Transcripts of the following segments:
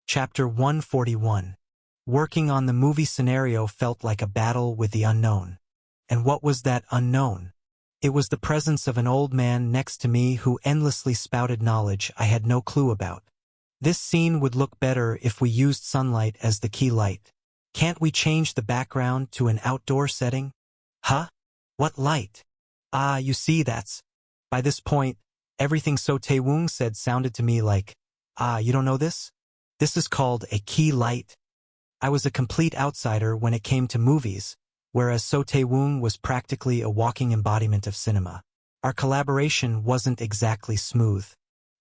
Chapter 141. Working on the movie scenario felt like a battle with the unknown. And what was that unknown? It was the presence of an old man next to me who endlessly spouted knowledge I had no clue about. This scene would look better if we used sunlight as the key light. Can't we change the background to an outdoor setting? Huh? What light? Ah, you see, that's... By this point, everything So Tae-woong said sounded to me like, you don't know this? This is called a key light. I was a complete outsider when it came to movies, whereas So Tae-woong was practically a walking embodiment of cinema. Our collaboration wasn't exactly smooth.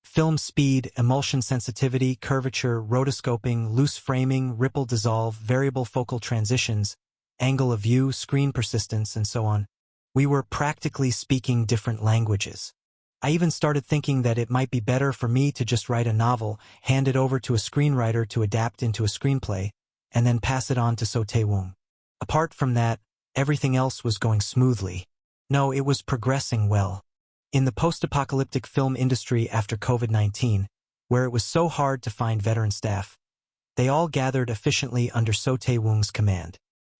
Film speed, emulsion sensitivity, curvature, rotoscoping, loose framing, ripple dissolve, variable focal transitions, angle of view, screen persistence, and so on. We were practically speaking different languages. I even started thinking that it might be better for me to just write a novel, hand it over to a screenwriter to adapt into a screenplay, and then pass it on to So Tae-woong. Apart from that, everything else was going smoothly. No, it was progressing well. In the post-apocalyptic film industry after COVID-19, where it was so hard to find veteran staff, they all gathered efficiently under So Tae-woong's command.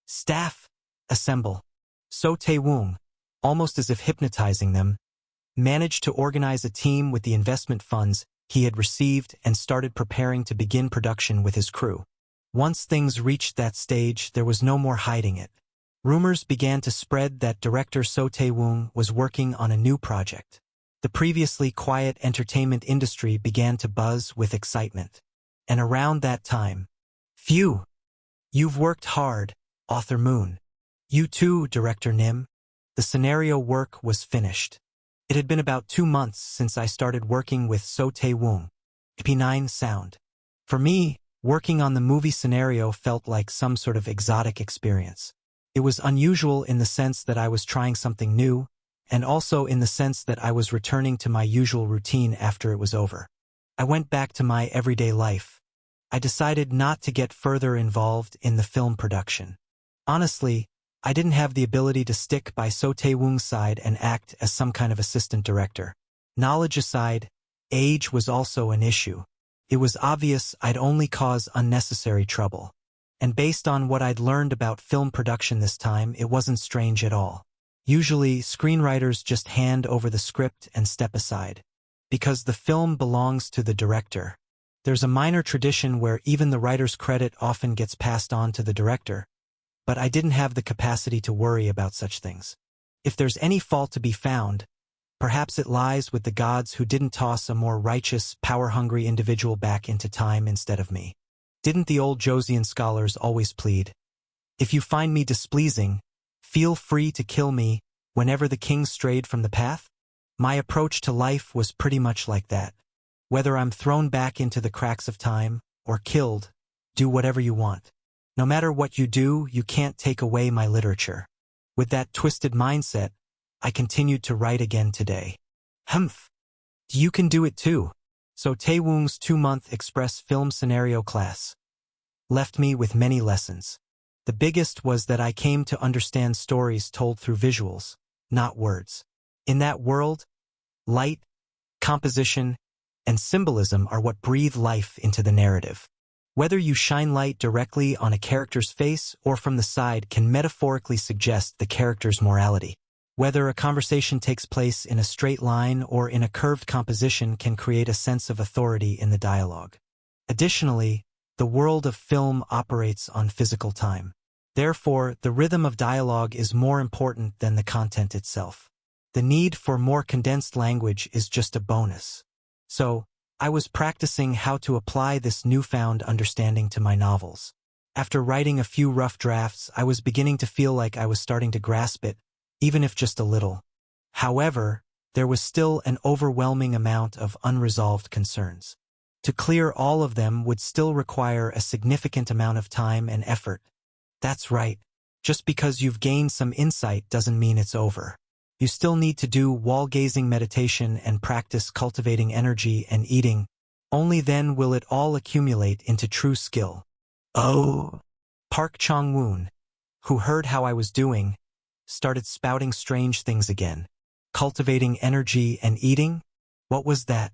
Staff, assemble. So Tae-woong, almost as if hypnotizing them, managed to organize a team with the investment funds he had received and started preparing to begin production with his crew. Once things reached that stage, there was no more hiding it. Rumors began to spread that director So Tae-woong was working on a new project. The previously quiet entertainment industry began to buzz with excitement. And around that time, phew! You've worked hard, author Moon. You too, director Nim. The scenario work was finished. It had been about 2 months since I started working with So Tae-woong. P9 sound. For me, working on the movie scenario felt like some sort of exotic experience. It was unusual in the sense that I was trying something new, and also in the sense that I was returning to my usual routine after it was over. I went back to my everyday life. I decided not to get further involved in the film production. Honestly, I didn't have the ability to stick by So Tae-woong's side and act as some kind of assistant director. Knowledge aside, age was also an issue. It was obvious I'd only cause unnecessary trouble. And based on what I'd learned about film production this time, it wasn't strange at all. Usually, screenwriters just hand over the script and step aside. Because the film belongs to the director. There's a minor tradition where even the writer's credit often gets passed on to the director. But I didn't have the capacity to worry about such things. If there's any fault to be found, perhaps it lies with the gods who didn't toss a more righteous, power-hungry individual back into time instead of me. Didn't the old Josian scholars always plead? If you find me displeasing, feel free to kill me whenever the king strayed from the path? My approach to life was pretty much like that. Whether I'm thrown back into the cracks of time or killed, do whatever you want. No matter what you do, you can't take away my literature. With that twisted mindset, I continued to write again today. Humph! You can do it too. So Tae-woong's 2-month express film scenario class left me with many lessons. The biggest was that I came to understand stories told through visuals, not words. In that world, light, composition, and symbolism are what breathe life into the narrative. Whether you shine light directly on a character's face or from the side can metaphorically suggest the character's morality. Whether a conversation takes place in a straight line or in a curved composition can create a sense of authority in the dialogue. Additionally, the world of film operates on physical time. Therefore, the rhythm of dialogue is more important than the content itself. The need for more condensed language is just a bonus. So, I was practicing how to apply this newfound understanding to my novels. After writing a few rough drafts, I was beginning to feel like I was starting to grasp it, even if just a little. However, there was still an overwhelming amount of unresolved concerns. To clear all of them would still require a significant amount of time and effort. That's right. Just because you've gained some insight doesn't mean it's over. You still need to do wall-gazing meditation and practice cultivating energy and eating. Only then will it all accumulate into true skill. Oh! Park Chong-woon, who heard how I was doing, started spouting strange things again. Cultivating energy and eating? What was that?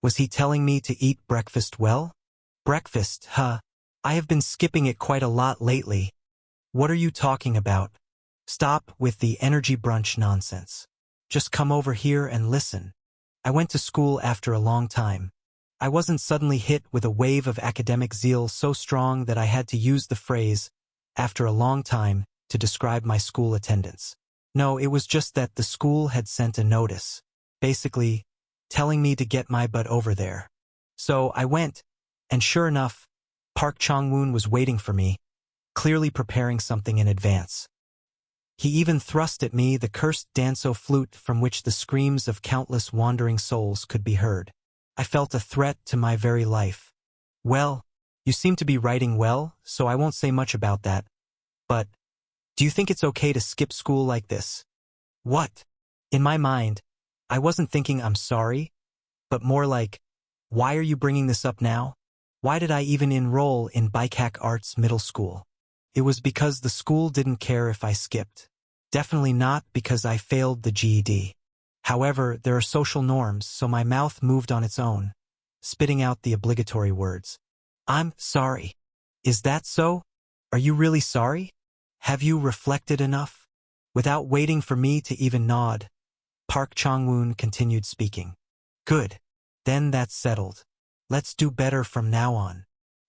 Was he telling me to eat breakfast well? Breakfast, huh? I have been skipping it quite a lot lately. What are you talking about? Stop with the energy brunch nonsense. Just come over here and listen. I went to school after a long time. I wasn't suddenly hit with a wave of academic zeal so strong that I had to use the phrase, after a long time, to describe my school attendance. No, it was just that the school had sent a notice, basically, telling me to get my butt over there. So I went, and sure enough, Park Chang-woon was waiting for me, clearly preparing something in advance. He even thrust at me the cursed danso flute from which the screams of countless wandering souls could be heard. I felt a threat to my very life. Well, you seem to be writing well, so I won't say much about that. But, do you think it's okay to skip school like this? What? In my mind, I wasn't thinking I'm sorry, but more like, why are you bringing this up now? Why did I even enroll in Baikak Arts Middle School? It was because the school didn't care if I skipped. Definitely not because I failed the GED. However, there are social norms, so my mouth moved on its own, spitting out the obligatory words. I'm sorry. Is that so? Are you really sorry? Have you reflected enough? Without waiting for me to even nod, Park Chang-woon continued speaking. Good. Then that's settled. Let's do better from now on.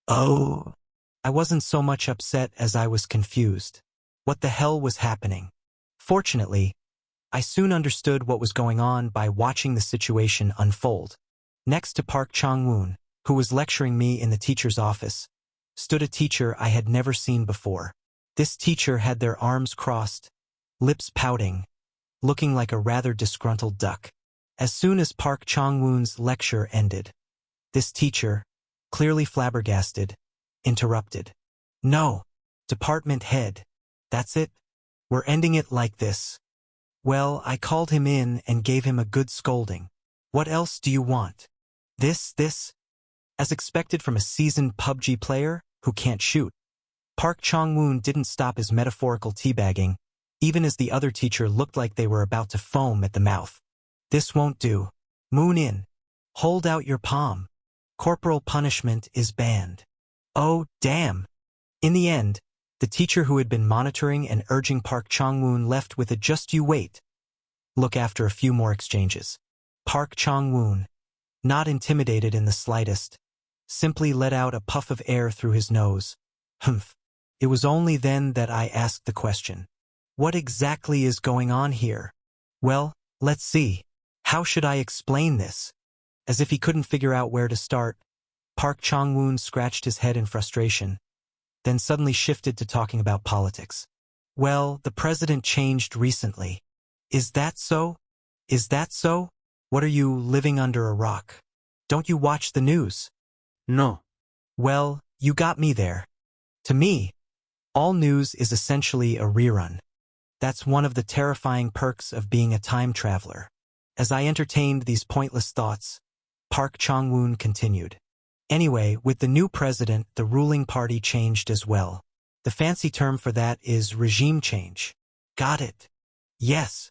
Oh. I wasn't so much upset as I was confused. What the hell was happening? Fortunately, I soon understood what was going on by watching the situation unfold. Next to Park Chang-woon, who was lecturing me in the teacher's office, stood a teacher I had never seen before. This teacher had their arms crossed, lips pouting, looking like a rather disgruntled duck. As soon as Park Chang-woon's lecture ended, this teacher, clearly flabbergasted, interrupted. No, department head. That's it? We're ending it like this. Well, I called him in and gave him a good scolding. What else do you want? This? As expected from a seasoned PUBG player who can't shoot, Park Chang-woon didn't stop his metaphorical teabagging, even as the other teacher looked like they were about to foam at the mouth. This won't do. Moon in. Hold out your palm. Corporal punishment is banned. Oh, damn. In the end, the teacher who had been monitoring and urging Park Chang-woon left with a just you wait look after a few more exchanges. Park Chang-woon, not intimidated in the slightest, simply let out a puff of air through his nose. Humph. It was only then that I asked the question. What exactly is going on here? Well, let's see. How should I explain this? As if he couldn't figure out where to start, Park Chang-woon scratched his head in frustration, then suddenly shifted to talking about politics. Well, the president changed recently. Is that so? Is that so? What are you, living under a rock? Don't you watch the news? No. Well, you got me there. To me, all news is essentially a rerun. That's one of the terrifying perks of being a time traveler. As I entertained these pointless thoughts, Park Chang-woon continued. Anyway, with the new president, the ruling party changed as well. The fancy term for that is regime change. Got it. Yes.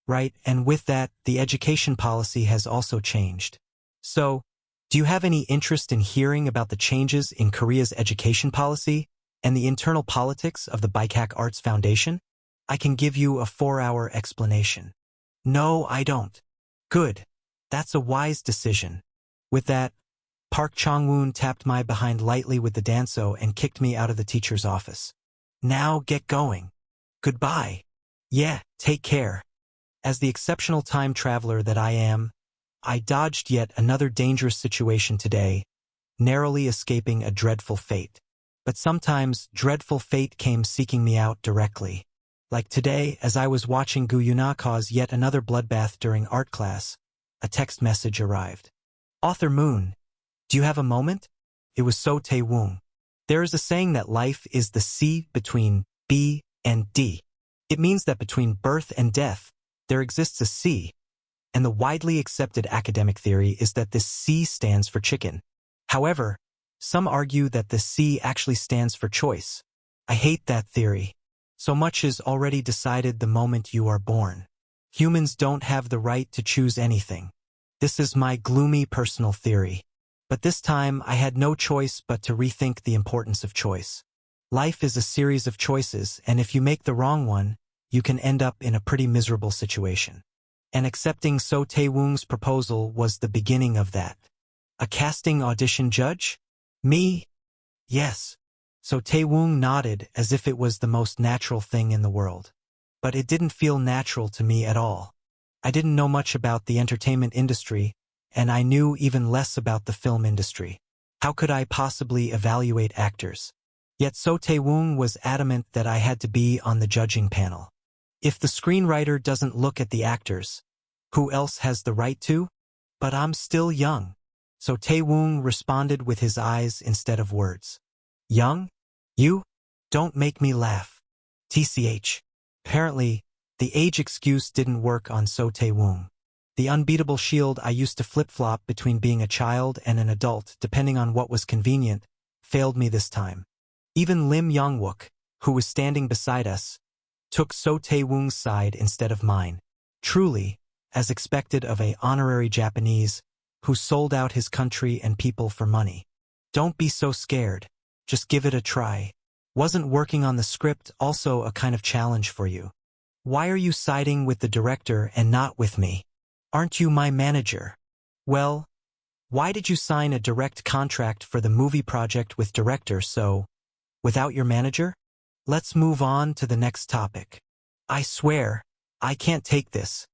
Right, and with that, the education policy has also changed. So, do you have any interest in hearing about the changes in Korea's education policy and the internal politics of the Baikak Arts Foundation? I can give you a 4-hour explanation. No, I don't. Good. That's a wise decision. With that, Park Chang-woon tapped my behind lightly with the danso and kicked me out of the teacher's office. Now get going. Goodbye. Yeah, take care. As the exceptional time traveler that I am, I dodged yet another dangerous situation today, narrowly escaping a dreadful fate. But sometimes dreadful fate came seeking me out directly. Like today, as I was watching Gu Yuna cause yet another bloodbath during art class, a text message arrived. Author Moon, do you have a moment? It was So Tae-woong. There is a saying that life is the C between B and D. It means that between birth and death, there exists a C, and the widely accepted academic theory is that this C stands for chicken. However, some argue that the C actually stands for choice. I hate that theory. So much is already decided the moment you are born. Humans don't have the right to choose anything. This is my gloomy personal theory. But this time I had no choice but to rethink the importance of choice. Life is a series of choices, and if you make the wrong one, you can end up in a pretty miserable situation. And accepting So Tae-woong's proposal was the beginning of that. A casting audition judge? Me? Yes. So Tae-woong nodded as if it was the most natural thing in the world. But it didn't feel natural to me at all. I didn't know much about the entertainment industry, and I knew even less about the film industry. How could I possibly evaluate actors? Yet So Tae-woong was adamant that I had to be on the judging panel. If the screenwriter doesn't look at the actors, who else has the right to? But I'm still young. So Tae-woong responded with his eyes instead of words. Young? You? Don't make me laugh. TCH. Apparently, the age excuse didn't work on So Tae-woong. The unbeatable shield I used to flip-flop between being a child and an adult, depending on what was convenient, failed me this time. Even Lim Yong-wook, who was standing beside us, took So Tae-woong's side instead of mine. Truly, as expected of an honorary Japanese who sold out his country and people for money. Don't be so scared. Just give it a try. Wasn't working on the script also a kind of challenge for you? Why are you siding with the director and not with me? Aren't you my manager? Well, why did you sign a direct contract for the movie project with director So, without your manager? Let's move on to the next topic. I swear, I can't take this.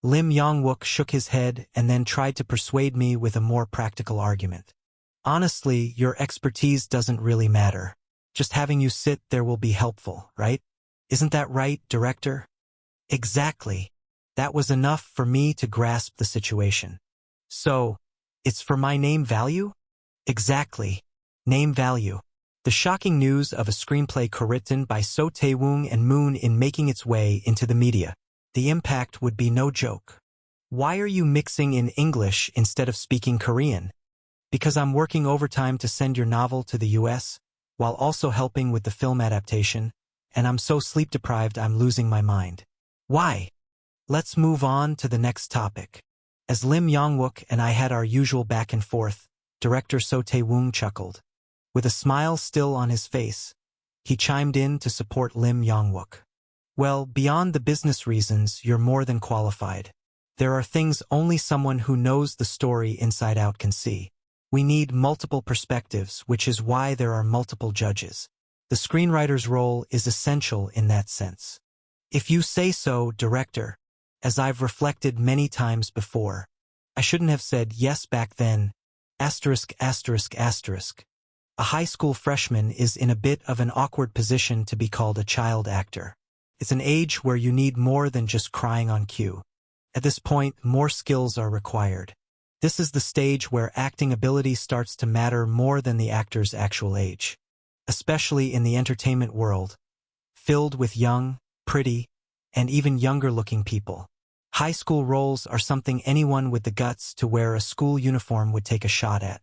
Lim Yong-wook shook his head and then tried to persuade me with a more practical argument. Honestly, your expertise doesn't really matter. Just having you sit there will be helpful, right? Isn't that right, director? Exactly. That was enough for me to grasp the situation. So, it's for my name value? Exactly. Name value. The shocking news of a screenplay co-written by So Tae-woong and Moon In making its way into the media. The impact would be no joke. Why are you mixing in English instead of speaking Korean? Because I'm working overtime to send your novel to the US, while also helping with the film adaptation, and I'm so sleep-deprived I'm losing my mind. Why? Let's move on to the next topic. As Lim Yong-wook and I had our usual back and forth, director So Tae-woong chuckled. With a smile still on his face, he chimed in to support Lim Yong-wook. Well, beyond the business reasons, you're more than qualified. There are things only someone who knows the story inside out can see. We need multiple perspectives, which is why there are multiple judges. The screenwriter's role is essential in that sense. If you say so, director, as I've reflected many times before, I shouldn't have said yes back then. Asterisk, asterisk, asterisk. A high school freshman is in a bit of an awkward position to be called a child actor. It's an age where you need more than just crying on cue. At this point, more skills are required. This is the stage where acting ability starts to matter more than the actor's actual age. Especially in the entertainment world, filled with young, pretty, and even younger-looking people. High school roles are something anyone with the guts to wear a school uniform would take a shot at.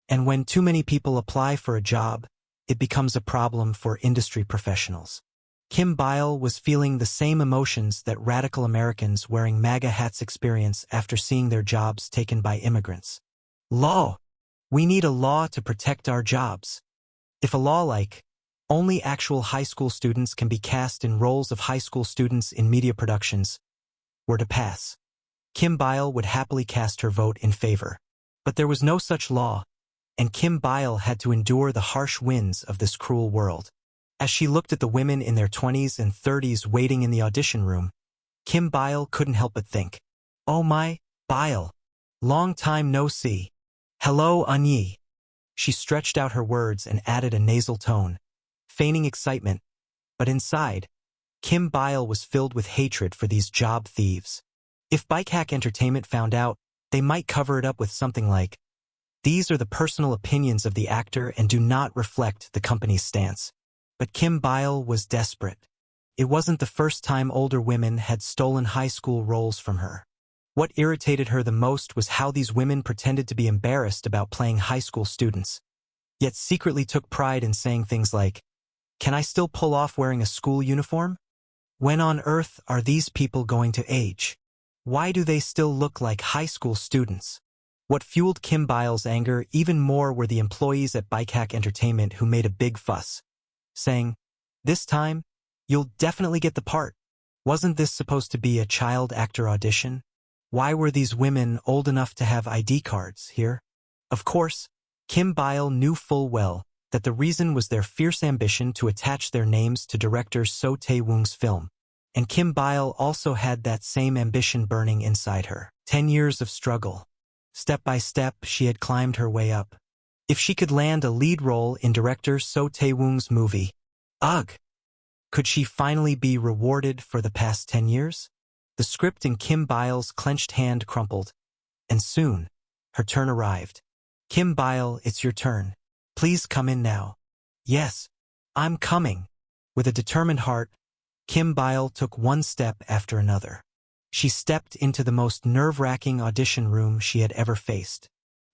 And when too many people apply for a job, it becomes a problem for industry professionals. Kim Bile was feeling the same emotions that radical Americans wearing MAGA hats experience after seeing their jobs taken by immigrants. Law. We need a law to protect our jobs. If a law like, only actual high school students can be cast in roles of high school students in media productions, were to pass, Kim Bile would happily cast her vote in favor. But there was no such law, and Kim Bile had to endure the harsh winds of this cruel world. As she looked at the women in their 20s and 30s waiting in the audition room, Kim Bile couldn't help but think, oh my, Bile. Long time no see. Hello, Anyi. She stretched out her words and added a nasal tone, feigning excitement, but inside, Kim Bile was filled with hatred for these job thieves. If Bike Hack Entertainment found out, they might cover it up with something like, these are the personal opinions of the actor and do not reflect the company's stance. But Kim Bile was desperate. It wasn't the first time older women had stolen high school roles from her. What irritated her the most was how these women pretended to be embarrassed about playing high school students, yet secretly took pride in saying things like, can I still pull off wearing a school uniform? When on earth are these people going to age? Why do they still look like high school students? What fueled Kim Bile's anger even more were the employees at Bikehack Entertainment who made a big fuss, saying, "This time, you'll definitely get the part. Wasn't this supposed to be a child actor audition? Why were these women old enough to have ID cards here?" Of course, Kim Bile knew full well that the reason was their fierce ambition to attach their names to director So Tae-woong's film. And Kim Bile also had that same ambition burning inside her. 10 years of struggle. Step by step, she had climbed her way up. If she could land a lead role in director So Tae-woong's movie, ugh! Could she finally be rewarded for the past 10 years? The script in Kim Bile's clenched hand crumpled, and soon, her turn arrived. "Kim Bile, it's your turn. Please come in now." "Yes, I'm coming." With a determined heart, Kim Bile took one step after another. She stepped into the most nerve-wracking audition room she had ever faced.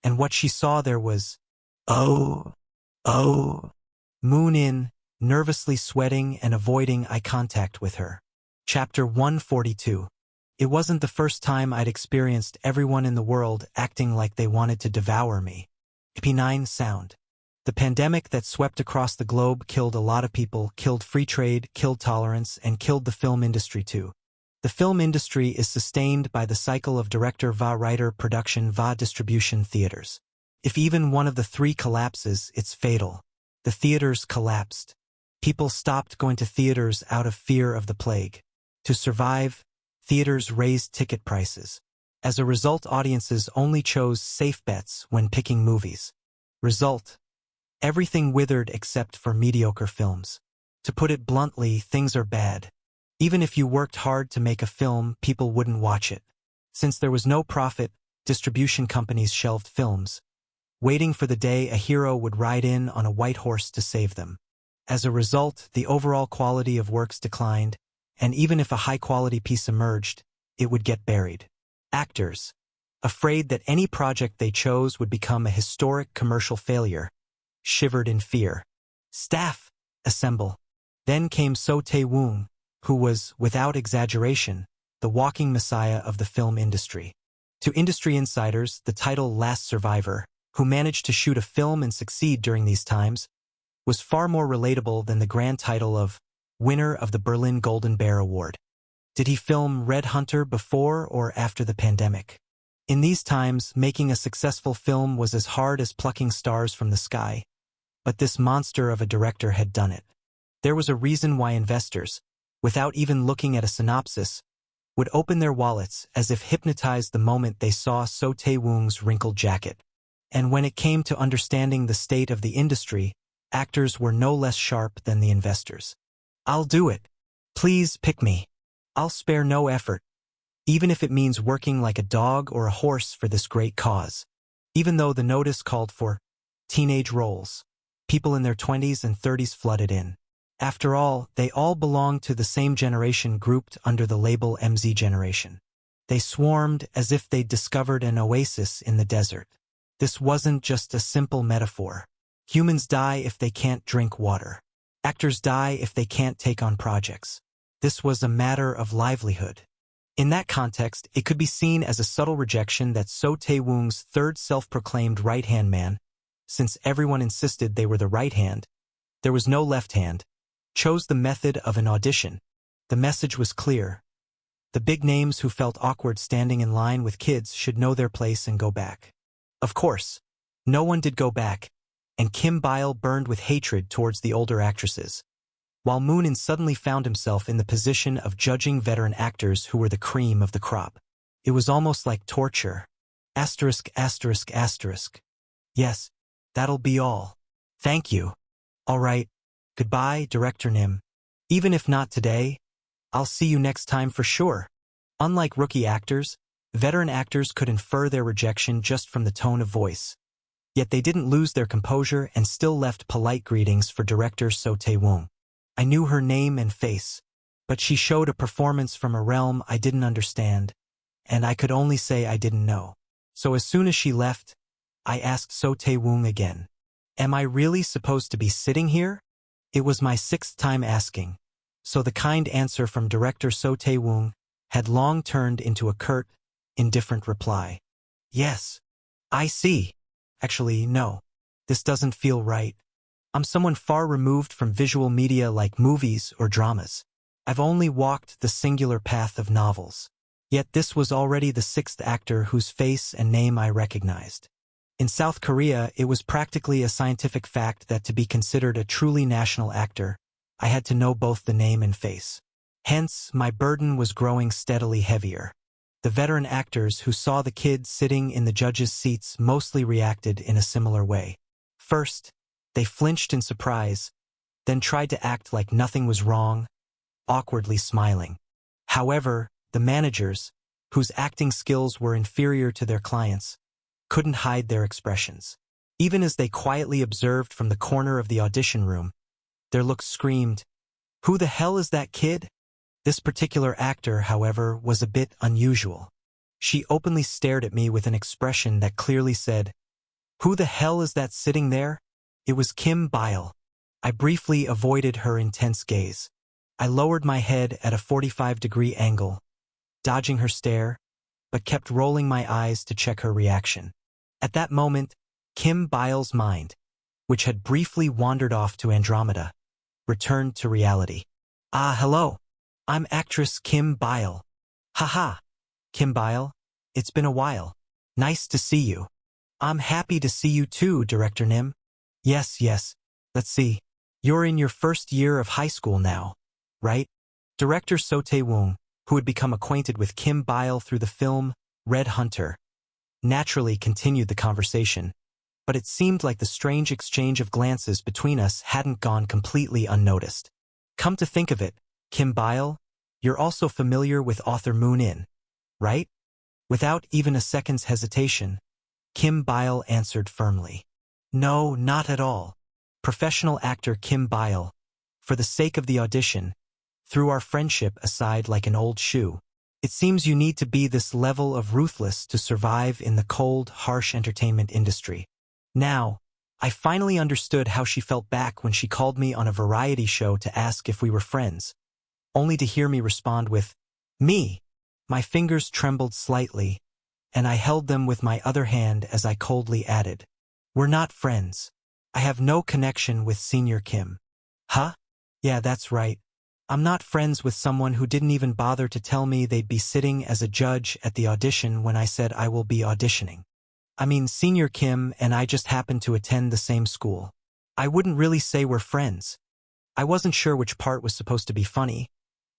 And what she saw there was, oh. Moon In, nervously sweating and avoiding eye contact with her. Chapter 142. It wasn't the first time I'd experienced everyone in the world acting like they wanted to devour me. P9 sound. The pandemic that swept across the globe killed a lot of people, killed free trade, killed tolerance, and killed the film industry too. The film industry is sustained by the cycle of director va writer production va distribution theaters. If even one of the three collapses, it's fatal. The theaters collapsed. People stopped going to theaters out of fear of the plague. To survive, theaters raised ticket prices. As a result, audiences only chose safe bets when picking movies. Result: everything withered except for mediocre films. To put it bluntly, things are bad. Even if you worked hard to make a film, people wouldn't watch it. Since there was no profit, distribution companies shelved films, waiting for the day a hero would ride in on a white horse to save them. As a result, the overall quality of works declined, and even if a high-quality piece emerged, it would get buried. Actors, afraid that any project they chose would become a historic commercial failure, shivered in fear. Staff, assemble. Then came So Tae-woong, who was, without exaggeration, the walking messiah of the film industry. To industry insiders, the title Last Survivor, who managed to shoot a film and succeed during these times, was far more relatable than the grand title of winner of the Berlin Golden Bear Award. Did he film Red Hunter before or after the pandemic? In these times, making a successful film was as hard as plucking stars from the sky, but this monster of a director had done it. There was a reason why investors, without even looking at a synopsis, would open their wallets as if hypnotized the moment they saw So Tae-woong's wrinkled jacket. And when it came to understanding the state of the industry, actors were no less sharp than the investors. "I'll do it. Please pick me. I'll spare no effort, even if it means working like a dog or a horse for this great cause." Even though the notice called for teenage roles, people in their 20s and 30s flooded in. After all, they all belonged to the same generation grouped under the label MZ Generation. They swarmed as if they'd discovered an oasis in the desert. This wasn't just a simple metaphor. Humans die if they can't drink water. Actors die if they can't take on projects. This was a matter of livelihood. In that context, it could be seen as a subtle rejection that So Tae-woong's third self-proclaimed right-hand man, since everyone insisted they were the right hand, there was no left hand, chose the method of an audition. The message was clear. The big names who felt awkward standing in line with kids should know their place and go back. Of course, no one did go back, and Kim Bile burned with hatred towards the older actresses, while Moon In suddenly found himself in the position of judging veteran actors who were the cream of the crop. It was almost like torture. Asterisk, asterisk, asterisk. Yes, that'll be all. Thank you. All right. Goodbye, Director Nim. Even if not today, I'll see you next time for sure. Unlike rookie actors, veteran actors could infer their rejection just from the tone of voice. Yet they didn't lose their composure and still left polite greetings for director So Tae-woong. I knew her name and face, but she showed a performance from a realm I didn't understand, and I could only say I didn't know. So as soon as she left, I asked So Tae-woong again, "Am I really supposed to be sitting here?" It was my 6th time asking, so the kind answer from director So Tae-woong had long turned into a curt, indifferent reply. "Yes, I see. Actually, no. This doesn't feel right. I'm someone far removed from visual media like movies or dramas. I've only walked the singular path of novels. Yet this was already the sixth actor whose face and name I recognized. In South Korea, it was practically a scientific fact that to be considered a truly national actor, I had to know both the name and face. Hence, my burden was growing steadily heavier. The veteran actors who saw the kids sitting in the judges' seats mostly reacted in a similar way. First, they flinched in surprise, then tried to act like nothing was wrong, awkwardly smiling. However, the managers, whose acting skills were inferior to their clients, couldn't hide their expressions. Even as they quietly observed from the corner of the audition room, their looks screamed, "Who the hell is that kid?" This particular actor, however, was a bit unusual. She openly stared at me with an expression that clearly said, "Who the hell is that sitting there?" It was Kim Byle. I briefly avoided her intense gaze. I lowered my head at a 45-degree angle, dodging her stare, but kept rolling my eyes to check her reaction. At that moment, Kim Byle's mind, which had briefly wandered off to Andromeda, returned to reality. "Ah, hello. I'm actress Kim Byle." "Haha. Kim Byle, it's been a while. Nice to see you." "I'm happy to see you too, Director Nim." Yes. Let's see. You're in your first year of high school now, right?" Director So Tae-woong, who had become acquainted with Kim Byle through the film Red Hunter, naturally continued the conversation, but it seemed like the strange exchange of glances between us hadn't gone completely unnoticed. "Come to think of it, Kim Byle, you're also familiar with author Moon In, right?" Without even a second's hesitation, Kim Byle answered firmly. "No, not at all." Professional actor Kim Byle, for the sake of the audition, threw our friendship aside like an old shoe. "It seems you need to be this level of ruthless to survive in the cold, harsh entertainment industry." Now, I finally understood how she felt back when she called me on a variety show to ask if we were friends, only to hear me respond with, "Me." My fingers trembled slightly, and I held them with my other hand as I coldly added, "We're not friends. I have no connection with Senior Kim." "Huh? Yeah, that's right. I'm not friends with someone who didn't even bother to tell me they'd be sitting as a judge at the audition when I said I will be auditioning. I mean, Senior Kim and I just happen to attend the same school. I wouldn't really say we're friends." I wasn't sure which part was supposed to be funny,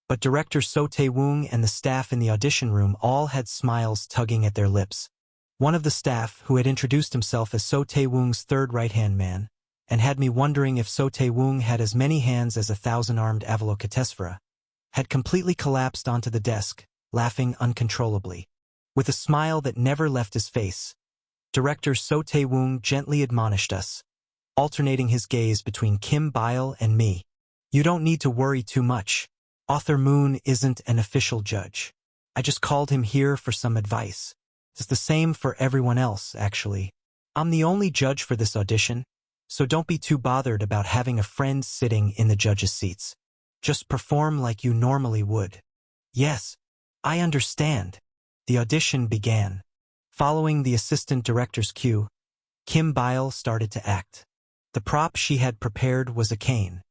but director So Tae-woong and the staff in the audition room all had smiles tugging at their lips. One of the staff, who had introduced himself as So Tae-woong's third right-hand man, and had me wondering if So Tae-woong had as many hands as 1,000-armed Avalokitesvara, had completely collapsed onto the desk, laughing uncontrollably. With a smile that never left his face, director So Tae-woong gently admonished us, alternating his gaze between Kim Byle and me. "You don't need to worry too much. Author Moon isn't an official judge. I just called him here for some advice. It's the same for everyone else, actually. I'm the only judge for this audition, so don't be too bothered about having a friend sitting in the judges' seats. Just perform like you normally would." "Yes, I understand." The audition began. Following the assistant director's cue, Kim Byle started to act. The prop she had prepared was a cane.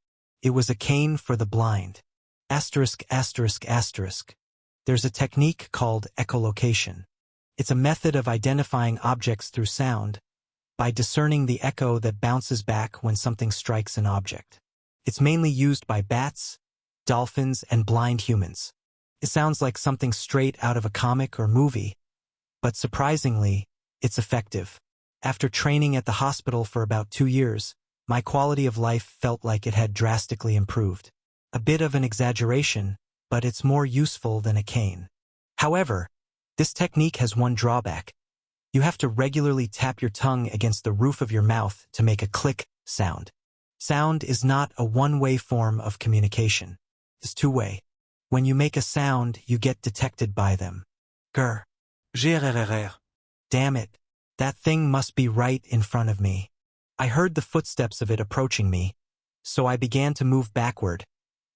It was a cane for the blind. Asterisk. There's a technique called echolocation. It's a method of identifying objects through sound by discerning the echo that bounces back when something strikes an object. It's mainly used by bats, dolphins, and blind humans. It sounds like something straight out of a comic or movie, but surprisingly, it's effective. After training at the hospital for about 2 years, my quality of life felt like it had drastically improved. A bit of an exaggeration, but it's more useful than a cane. However, this technique has one drawback. You have to regularly tap your tongue against the roof of your mouth to make a click sound. Sound is not a one-way form of communication. It's two-way. When you make a sound, you get detected by them. Grr. Damn it. That thing must be right in front of me. I heard the footsteps of it approaching me, so I began to move backward,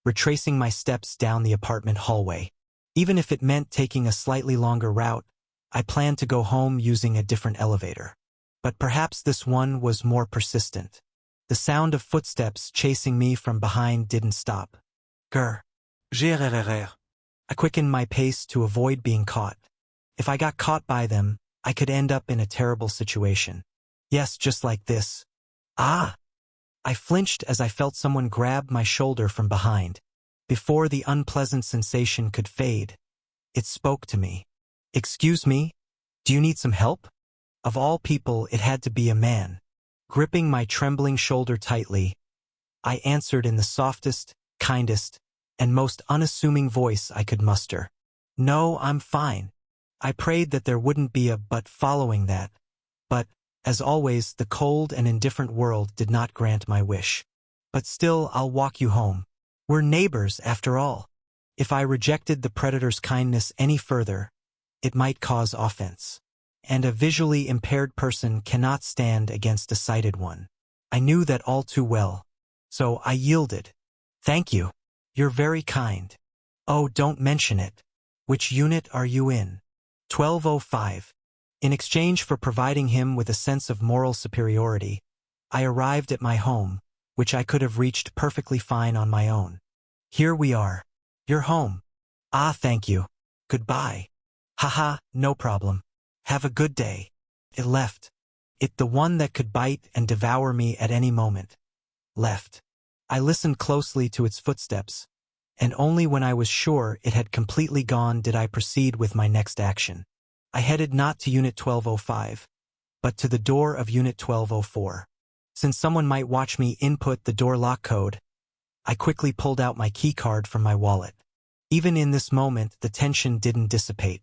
retracing my steps down the apartment hallway. Even if it meant taking a slightly longer route, I planned to go home using a different elevator. But perhaps this one was more persistent. The sound of footsteps chasing me from behind didn't stop. Grr. Grrrrrr. I quickened my pace to avoid being caught. If I got caught by them, I could end up in a terrible situation. Yes, just like this. Ah! I flinched as I felt someone grab my shoulder from behind. Before the unpleasant sensation could fade, it spoke to me. Excuse me? Do you need some help? Of all people, it had to be a man. Gripping my trembling shoulder tightly, I answered in the softest, kindest, and most unassuming voice I could muster. No, I'm fine. I prayed that there wouldn't be a but following that. But, as always, the cold and indifferent world did not grant my wish. But still, I'll walk you home. We're neighbors, after all. If I rejected the predator's kindness any further, it might cause offense. And a visually impaired person cannot stand against a sighted one. I knew that all too well. So I yielded. Thank you. You're very kind. Oh, don't mention it. Which unit are you in? 1205. In exchange for providing him with a sense of moral superiority, I arrived at my home, which I could have reached perfectly fine on my own. Here we are. You're home. Ah, thank you. Goodbye. Haha, no problem. Have a good day. It left. It, the one that could bite and devour me at any moment. Left. I listened closely to its footsteps, and only when I was sure it had completely gone did I proceed with my next action. I headed not to Unit 1205, but to the door of Unit 1204. Since someone might watch me input the door lock code, I quickly pulled out my keycard from my wallet. Even in this moment, the tension didn't dissipate.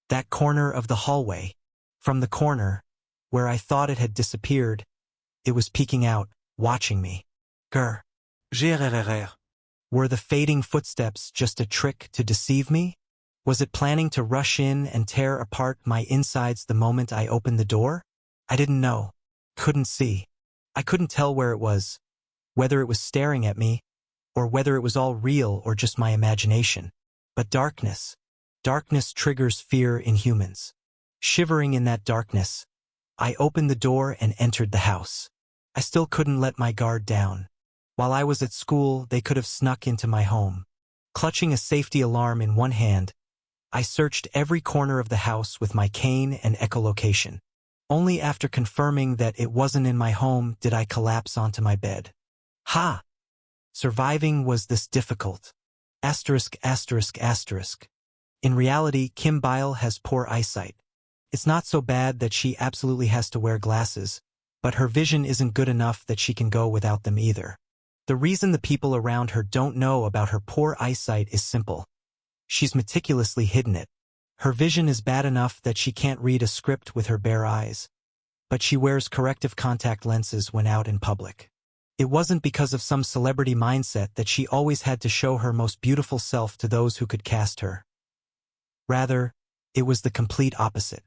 That corner of the hallway, from the corner, where I thought it had disappeared, it was peeking out, watching me. Grr. Grrrrrr. Were the fading footsteps just a trick to deceive me? Was it planning to rush in and tear apart my insides the moment I opened the door? I didn't know. Couldn't see. I couldn't tell where it was, whether it was staring at me, or whether it was all real or just my imagination. But darkness. Darkness triggers fear in humans. Shivering in that darkness, I opened the door and entered the house. I still couldn't let my guard down. While I was at school, they could have snuck into my home. Clutching a safety alarm in one hand, I searched every corner of the house with my cane and echolocation. Only after confirming that it wasn't in my home did I collapse onto my bed. Ha! Surviving was this difficult. Asterisk, asterisk, asterisk. In reality, Kim Bile has poor eyesight. It's not so bad that she absolutely has to wear glasses, but her vision isn't good enough that she can go without them either. The reason the people around her don't know about her poor eyesight is simple. She's meticulously hidden it. Her vision is bad enough that she can't read a script with her bare eyes, but she wears corrective contact lenses when out in public. It wasn't because of some celebrity mindset that she always had to show her most beautiful self to those who could cast her. Rather, it was the complete opposite.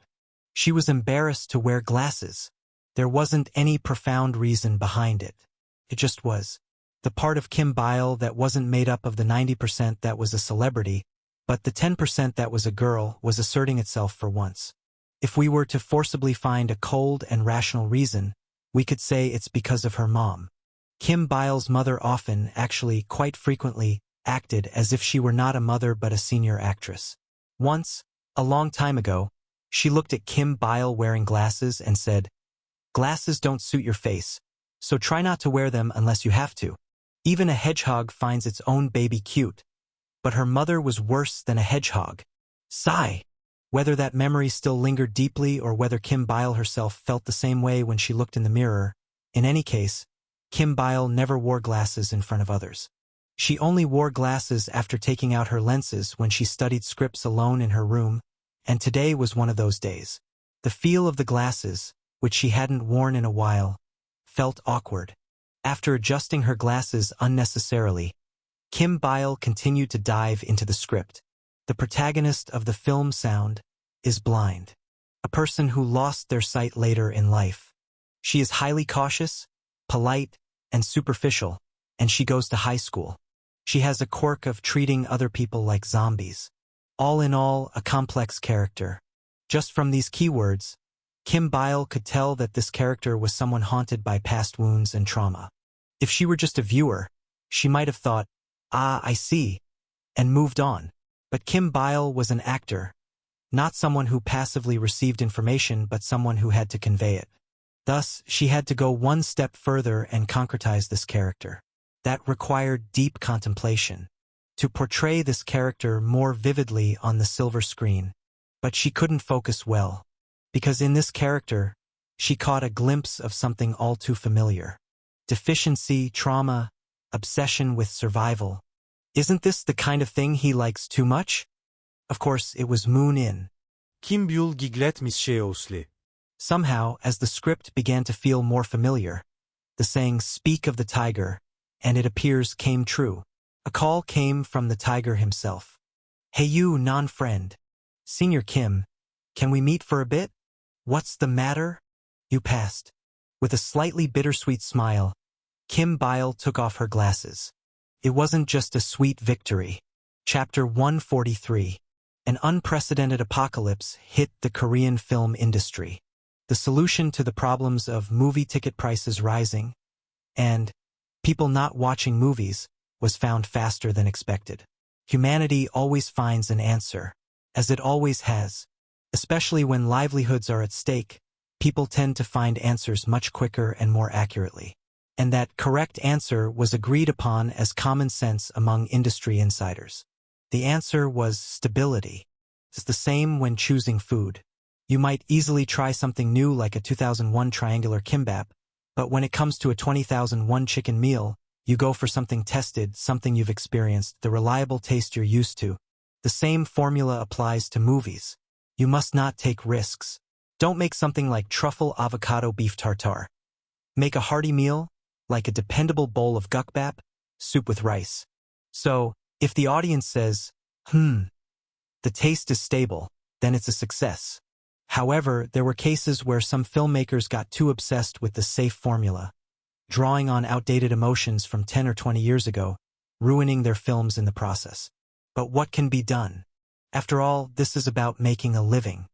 She was embarrassed to wear glasses. There wasn't any profound reason behind it. It just was. The part of Kim Bile that wasn't made up of the 90% that was a celebrity, but the 10% that was a girl was asserting itself for once. If we were to forcibly find a cold and rational reason, we could say it's because of her mom. Kim Bile's mother often, actually quite frequently, acted as if she were not a mother but a senior actress. Once, a long time ago, she looked at Kim Bile wearing glasses and said, "Glasses don't suit your face, so try not to wear them unless you have to. Even a hedgehog finds its own baby cute." But her mother was worse than a hedgehog. Sigh. Whether that memory still lingered deeply or whether Kim Bile herself felt the same way when she looked in the mirror, in any case, Kim Bile never wore glasses in front of others. She only wore glasses after taking out her lenses when she studied scripts alone in her room, and today was one of those days. The feel of the glasses, which she hadn't worn in a while, felt awkward. After adjusting her glasses unnecessarily, Kim Bile continued to dive into the script. The protagonist of the film Sound is blind, a person who lost their sight later in life. She is highly cautious, polite, and superficial, and she goes to high school. She has a quirk of treating other people like zombies. All in all, a complex character. Just from these keywords, Kim Bile could tell that this character was someone haunted by past wounds and trauma. If she were just a viewer, she might have thought, "Ah, I see," and moved on. But Kim Bile was an actor, not someone who passively received information but someone who had to convey it. Thus, she had to go one step further and concretize this character. That required deep contemplation, to portray this character more vividly on the silver screen. But she couldn't focus well, because in this character, she caught a glimpse of something all too familiar. Deficiency, trauma, obsession with survival. Isn't this the kind of thing he likes too much? Of course, it was Moon-in. Kim Byul giglet mischeosli. Somehow, as the script began to feel more familiar, the saying, "Speak of the tiger," and it appears came true. A call came from the tiger himself. "Hey you, non-friend. Senior Kim, can we meet for a bit? What's the matter?" You passed. With a slightly bittersweet smile, Kim Bile took off her glasses. It wasn't just a sweet victory. Chapter 143. An unprecedented apocalypse hit the Korean film industry. The solution to the problems of movie ticket prices rising and people not watching movies was found faster than expected. Humanity always finds an answer, as it always has. Especially when livelihoods are at stake, people tend to find answers much quicker and more accurately. And that correct answer was agreed upon as common sense among industry insiders. The answer was stability. It's the same when choosing food. You might easily try something new like a 2001 triangular kimbap, but when it comes to a 20,001 chicken meal, you go for something tested, something you've experienced, the reliable taste you're used to. The same formula applies to movies. You must not take risks. Don't make something like truffle avocado beef tartare. Make a hearty meal, like a dependable bowl of gukbap, soup with rice. So, if the audience says, the taste is stable, then it's a success. However, there were cases where some filmmakers got too obsessed with the safe formula, drawing on outdated emotions from 10 or 20 years ago, ruining their films in the process. But what can be done? After all, this is about making a living.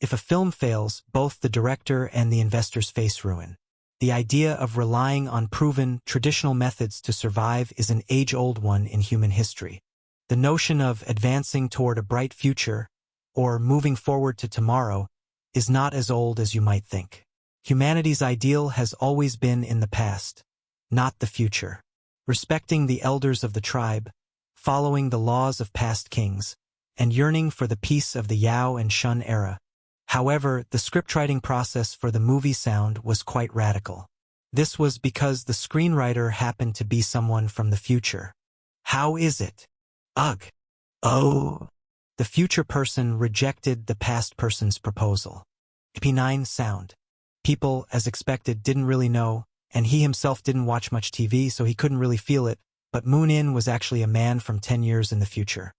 If a film fails, both the director and the investors face ruin. The idea of relying on proven, traditional methods to survive is an age-old one in human history. The notion of advancing toward a bright future, or moving forward to tomorrow, is not as old as you might think. Humanity's ideal has always been in the past, not the future. Respecting the elders of the tribe, following the laws of past kings, and yearning for the peace of the Yao and Shun era. However, the scriptwriting process for the movie Sound was quite radical. This was because the screenwriter happened to be someone from the future. How is it? Ugh. Oh. The future person rejected the past person's proposal. P9 Sound. People, as expected, didn't really know, and he himself didn't watch much TV, so he couldn't really feel it, but Moon-in was actually a man from 10 years in the future.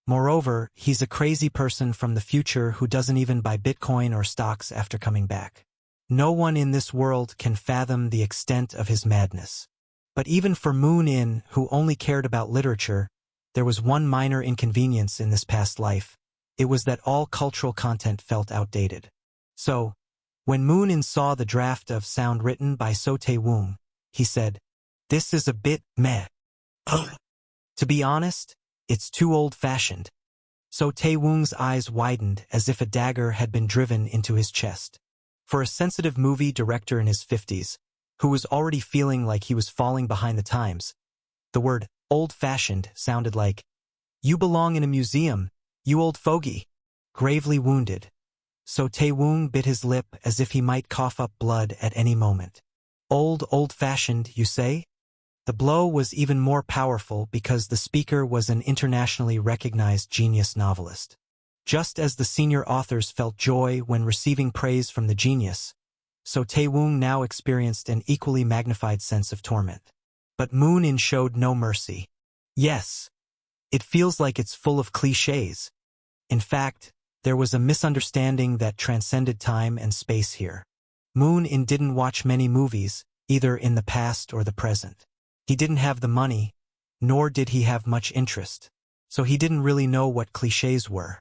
Moreover, he's a crazy person from the future who doesn't even buy Bitcoin or stocks after coming back. No one in this world can fathom the extent of his madness. But even for Moon-in, who only cared about literature, there was one minor inconvenience in this past life. It was that all cultural content felt outdated. So, when Moon-in saw the draft of Sound written by So Tae-woong, he said, "This is a bit meh." To be honest, it's too old-fashioned. So Tae-woong's eyes widened as if a dagger had been driven into his chest. For a sensitive movie director in his 50s, who was already feeling like he was falling behind the times, the word old-fashioned sounded like, "You belong in a museum, you old fogey." Gravely wounded. So Tae-woong bit his lip as if he might cough up blood at any moment. Old-fashioned, you say? The blow was even more powerful because the speaker was an internationally recognized genius novelist. Just as the senior authors felt joy when receiving praise from the genius, so Tae-woong now experienced an equally magnified sense of torment. But Moon-in showed no mercy. Yes, it feels like it's full of cliches. In fact, there was a misunderstanding that transcended time and space here. Moon-in didn't watch many movies, either in the past or the present. He didn't have the money, nor did he have much interest, so he didn't really know what cliches were.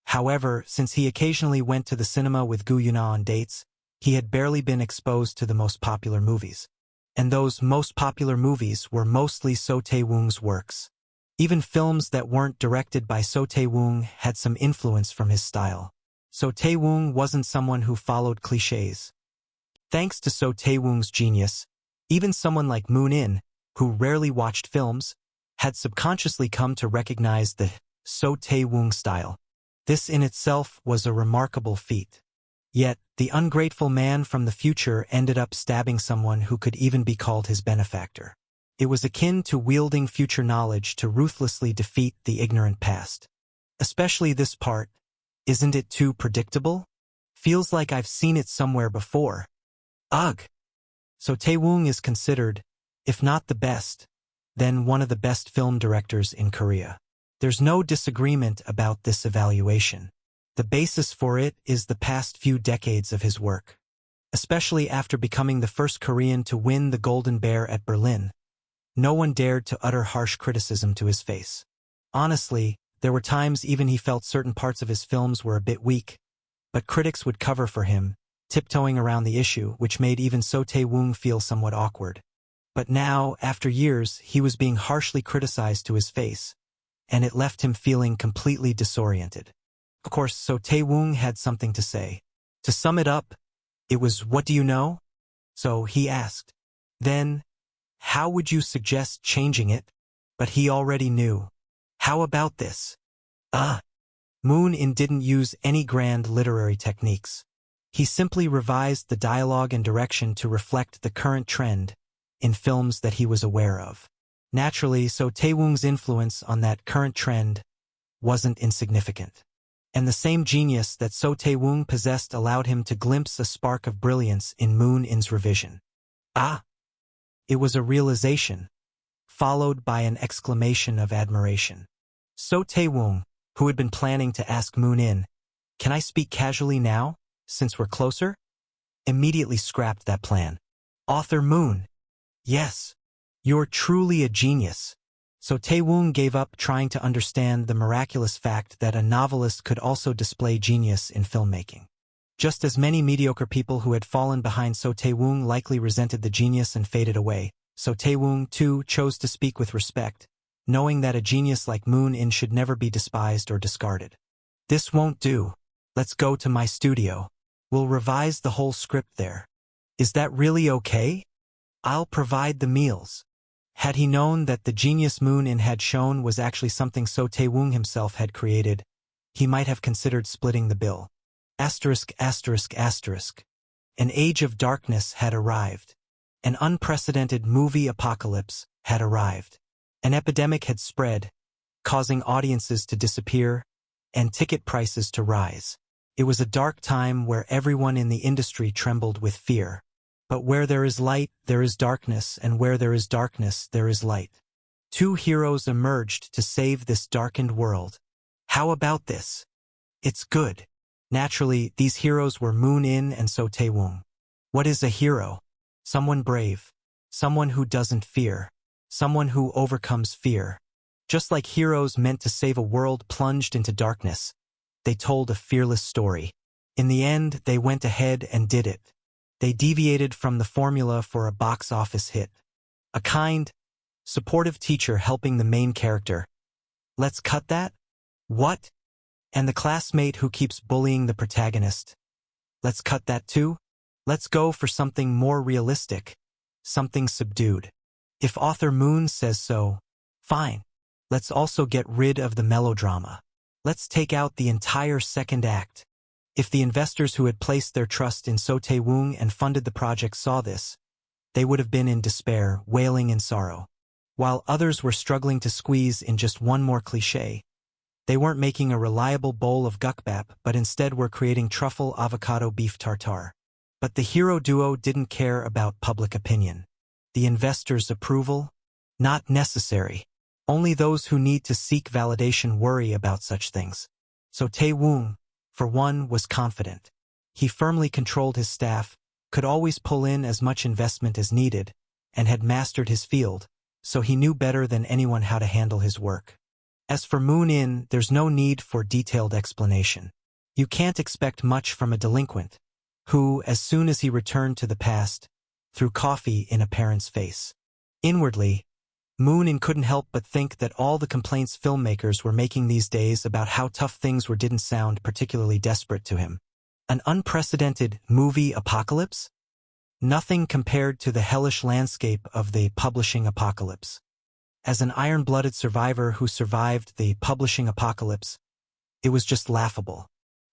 However, since he occasionally went to the cinema with Gu Yuna on dates, He had barely been exposed to the most popular movies. And those most popular movies were mostly So Tae-woong's works. Even films that weren't directed by So Tae-woong had some influence from his style. So Tae-woong wasn't someone who followed clichés. Thanks to So Tae-woong's genius, even someone like Moon In, who rarely watched films, had subconsciously come to recognize the So Tae-woong style. This in itself was a remarkable feat. Yet, the ungrateful man from the future ended up stabbing someone who could even be called his benefactor. It was akin to wielding future knowledge to ruthlessly defeat the ignorant past. Especially this part. Isn't it too predictable? Feels like I've seen it somewhere before. Ugh! So Tae-woong is considered, if not the best, then one of the best film directors in Korea. There's no disagreement about this evaluation. The basis for it is the past few decades of his work. Especially after becoming the first Korean to win the Golden Bear at Berlin, no one dared to utter harsh criticism to his face. Honestly, there were times even he felt certain parts of his films were a bit weak, but critics would cover for him, tiptoeing around the issue, which made even So Tae-woong feel somewhat awkward. But now, after years, he was being harshly criticized to his face, and it left him feeling completely disoriented. Of course, So Tae-woong had something to say. To sum it up, it was, "What do you know?" So he asked. Then, "How would you suggest changing it?" But he already knew. How about this? Moon In didn't use any grand literary techniques. He simply revised the dialogue and direction to reflect the current trend in films that he was aware of. Naturally, So Tae-woong's influence on that current trend wasn't insignificant. And the same genius that So Tae-woong possessed allowed him to glimpse a spark of brilliance in Moon In's revision. It was a realization, followed by an exclamation of admiration. So Tae-woong, who had been planning to ask Moon In, "Can I speak casually now, since we're closer?" immediately scrapped that plan. "Author Moon, yes, you're truly a genius." So Tae-woong gave up trying to understand the miraculous fact that a novelist could also display genius in filmmaking. Just as many mediocre people who had fallen behind So Tae-woong likely resented the genius and faded away, So Tae-woong, too, chose to speak with respect, knowing that a genius like Moon In should never be despised or discarded. "This won't do. Let's go to my studio. We'll revise the whole script there. Is that really okay? I'll provide the meals." Had he known that the genius Moon In had shown was actually something So Tae-woong himself had created, he might have considered splitting the bill. ******. An age of darkness had arrived. An unprecedented movie apocalypse had arrived. An epidemic had spread, causing audiences to disappear and ticket prices to rise. It was a dark time where everyone in the industry trembled with fear. But where there is light, there is darkness, and where there is darkness, there is light. Two heroes emerged to save this darkened world. How about this? It's good. Naturally, these heroes were Moon In and So Tae-woong. What is a hero? Someone brave. Someone who doesn't fear. Someone who overcomes fear. Just like heroes meant to save a world plunged into darkness, they told a fearless story. In the end, they went ahead and did it. They deviated from the formula for a box office hit. A kind, supportive teacher helping the main character. Let's cut that? What? And the classmate who keeps bullying the protagonist. Let's cut that too? Let's go for something more realistic. Something subdued. If author Moon says so, fine. Let's also get rid of the melodrama. Let's take out the entire second act. If the investors who had placed their trust in So Tae-woong and funded the project saw this, they would have been in despair, wailing in sorrow. While others were struggling to squeeze in just one more cliché, they weren't making a reliable bowl of gukbap, but instead were creating truffle avocado beef tartare. But the hero duo didn't care about public opinion. The investors' approval? Not necessary. Only those who need to seek validation worry about such things. So Tae-woong, for one, was confident. He firmly controlled his staff, could always pull in as much investment as needed, and had mastered his field, so he knew better than anyone how to handle his work. As for Moon In, there's no need for detailed explanation. You can't expect much from a delinquent. who, as soon as he returned to the past, threw coffee in a parent's face. Inwardly, Moon-in couldn't help but think that all the complaints filmmakers were making these days about how tough things were didn't sound particularly desperate to him. An unprecedented movie apocalypse? Nothing compared to the hellish landscape of the publishing apocalypse. As an iron-blooded survivor who survived the publishing apocalypse, it was just laughable.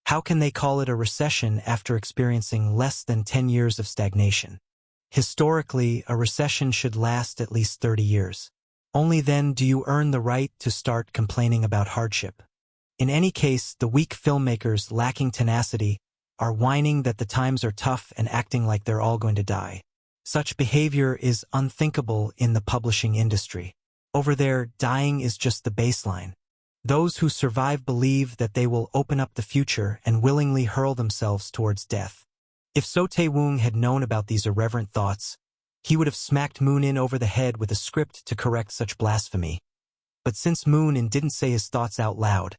How can they call it a recession after experiencing less than 10 years of stagnation? Historically, a recession should last at least 30 years. Only then do you earn the right to start complaining about hardship. In any case, the weak filmmakers lacking tenacity are whining that the times are tough and acting like they're all going to die. Such behavior is unthinkable in the publishing industry. Over there, dying is just the baseline. Those who survive believe that they will open up the future and willingly hurl themselves towards death. If So Tae-woong had known about these irreverent thoughts, he would have smacked Moon-in over the head with a script to correct such blasphemy. But since Moon-in didn't say his thoughts out loud,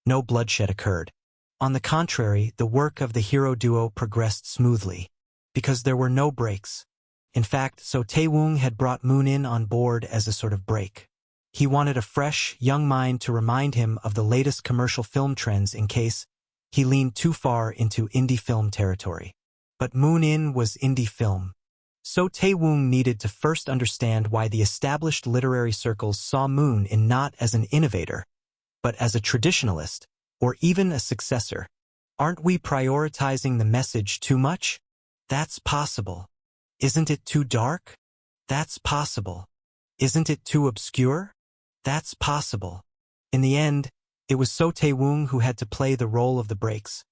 no bloodshed occurred. On the contrary, the work of the hero duo progressed smoothly, because there were no breaks. In fact, So Tae-woong had brought Moon-in on board as a sort of break. He wanted a fresh, young mind to remind him of the latest commercial film trends in case he leaned too far into indie film territory. But Moon-in was indie film. So Tae-woong needed to first understand why the established literary circles saw Moon-in not as an innovator, but as a traditionalist, or even a successor. Aren't we prioritizing the message too much? That's possible. Isn't it too dark? That's possible. Isn't it too obscure? That's possible. In the end, it was So Tae-woong who had to play the role of the brakes.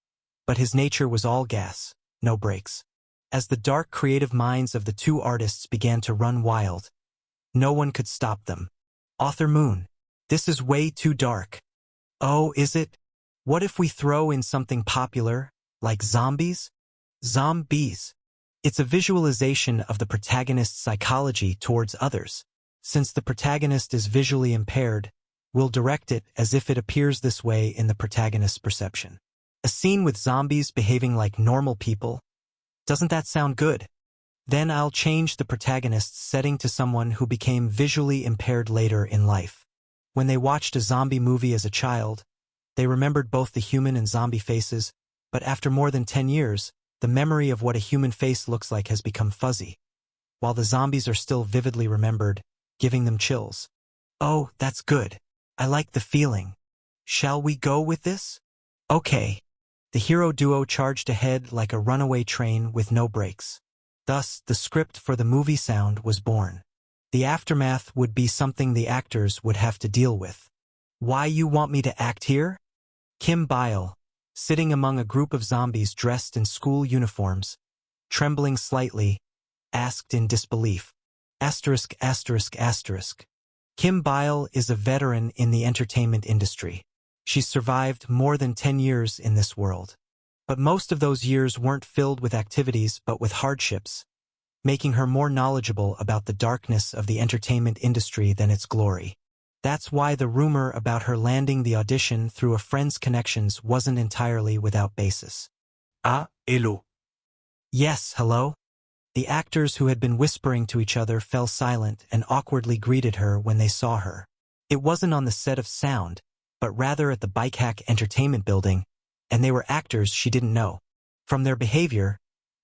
But his nature was all gas, no brakes. As the dark creative minds of the two artists began to run wild, no one could stop them. Author Moon, this is way too dark. Oh, is it? What if we throw in something popular, like zombies? Zombies. It's a visualization of the protagonist's psychology towards others. Since the protagonist is visually impaired, we'll direct it as if it appears this way in the protagonist's perception. A scene with zombies behaving like normal people. Doesn't that sound good? Then I'll change the protagonist's setting to someone who became visually impaired later in life. When they watched a zombie movie as a child, they remembered both the human and zombie faces, but after more than 10 years, the memory of what a human face looks like has become fuzzy, while the zombies are still vividly remembered, giving them chills. Oh, that's good. I like the feeling. Shall we go with this? Okay. The hero duo charged ahead like a runaway train with no brakes. Thus, the script for the movie sound was born. The aftermath would be something the actors would have to deal with. Why you want me to act here? Kim Byle, sitting among a group of zombies dressed in school uniforms, trembling slightly, asked in disbelief. Asterisk, asterisk, asterisk. Kim Byle is a veteran in the entertainment industry. She's survived more than 10 years in this world. But most of those years weren't filled with activities but with hardships, making her more knowledgeable about the darkness of the entertainment industry than its glory. That's why the rumor about her landing the audition through a friend's connections wasn't entirely without basis. Ah, hello. Yes, hello? The actors who had been whispering to each other fell silent and awkwardly greeted her when they saw her. It wasn't on the set of Sound, but rather at the Bikehack Entertainment Building, and they were actors she didn't know. From their behavior,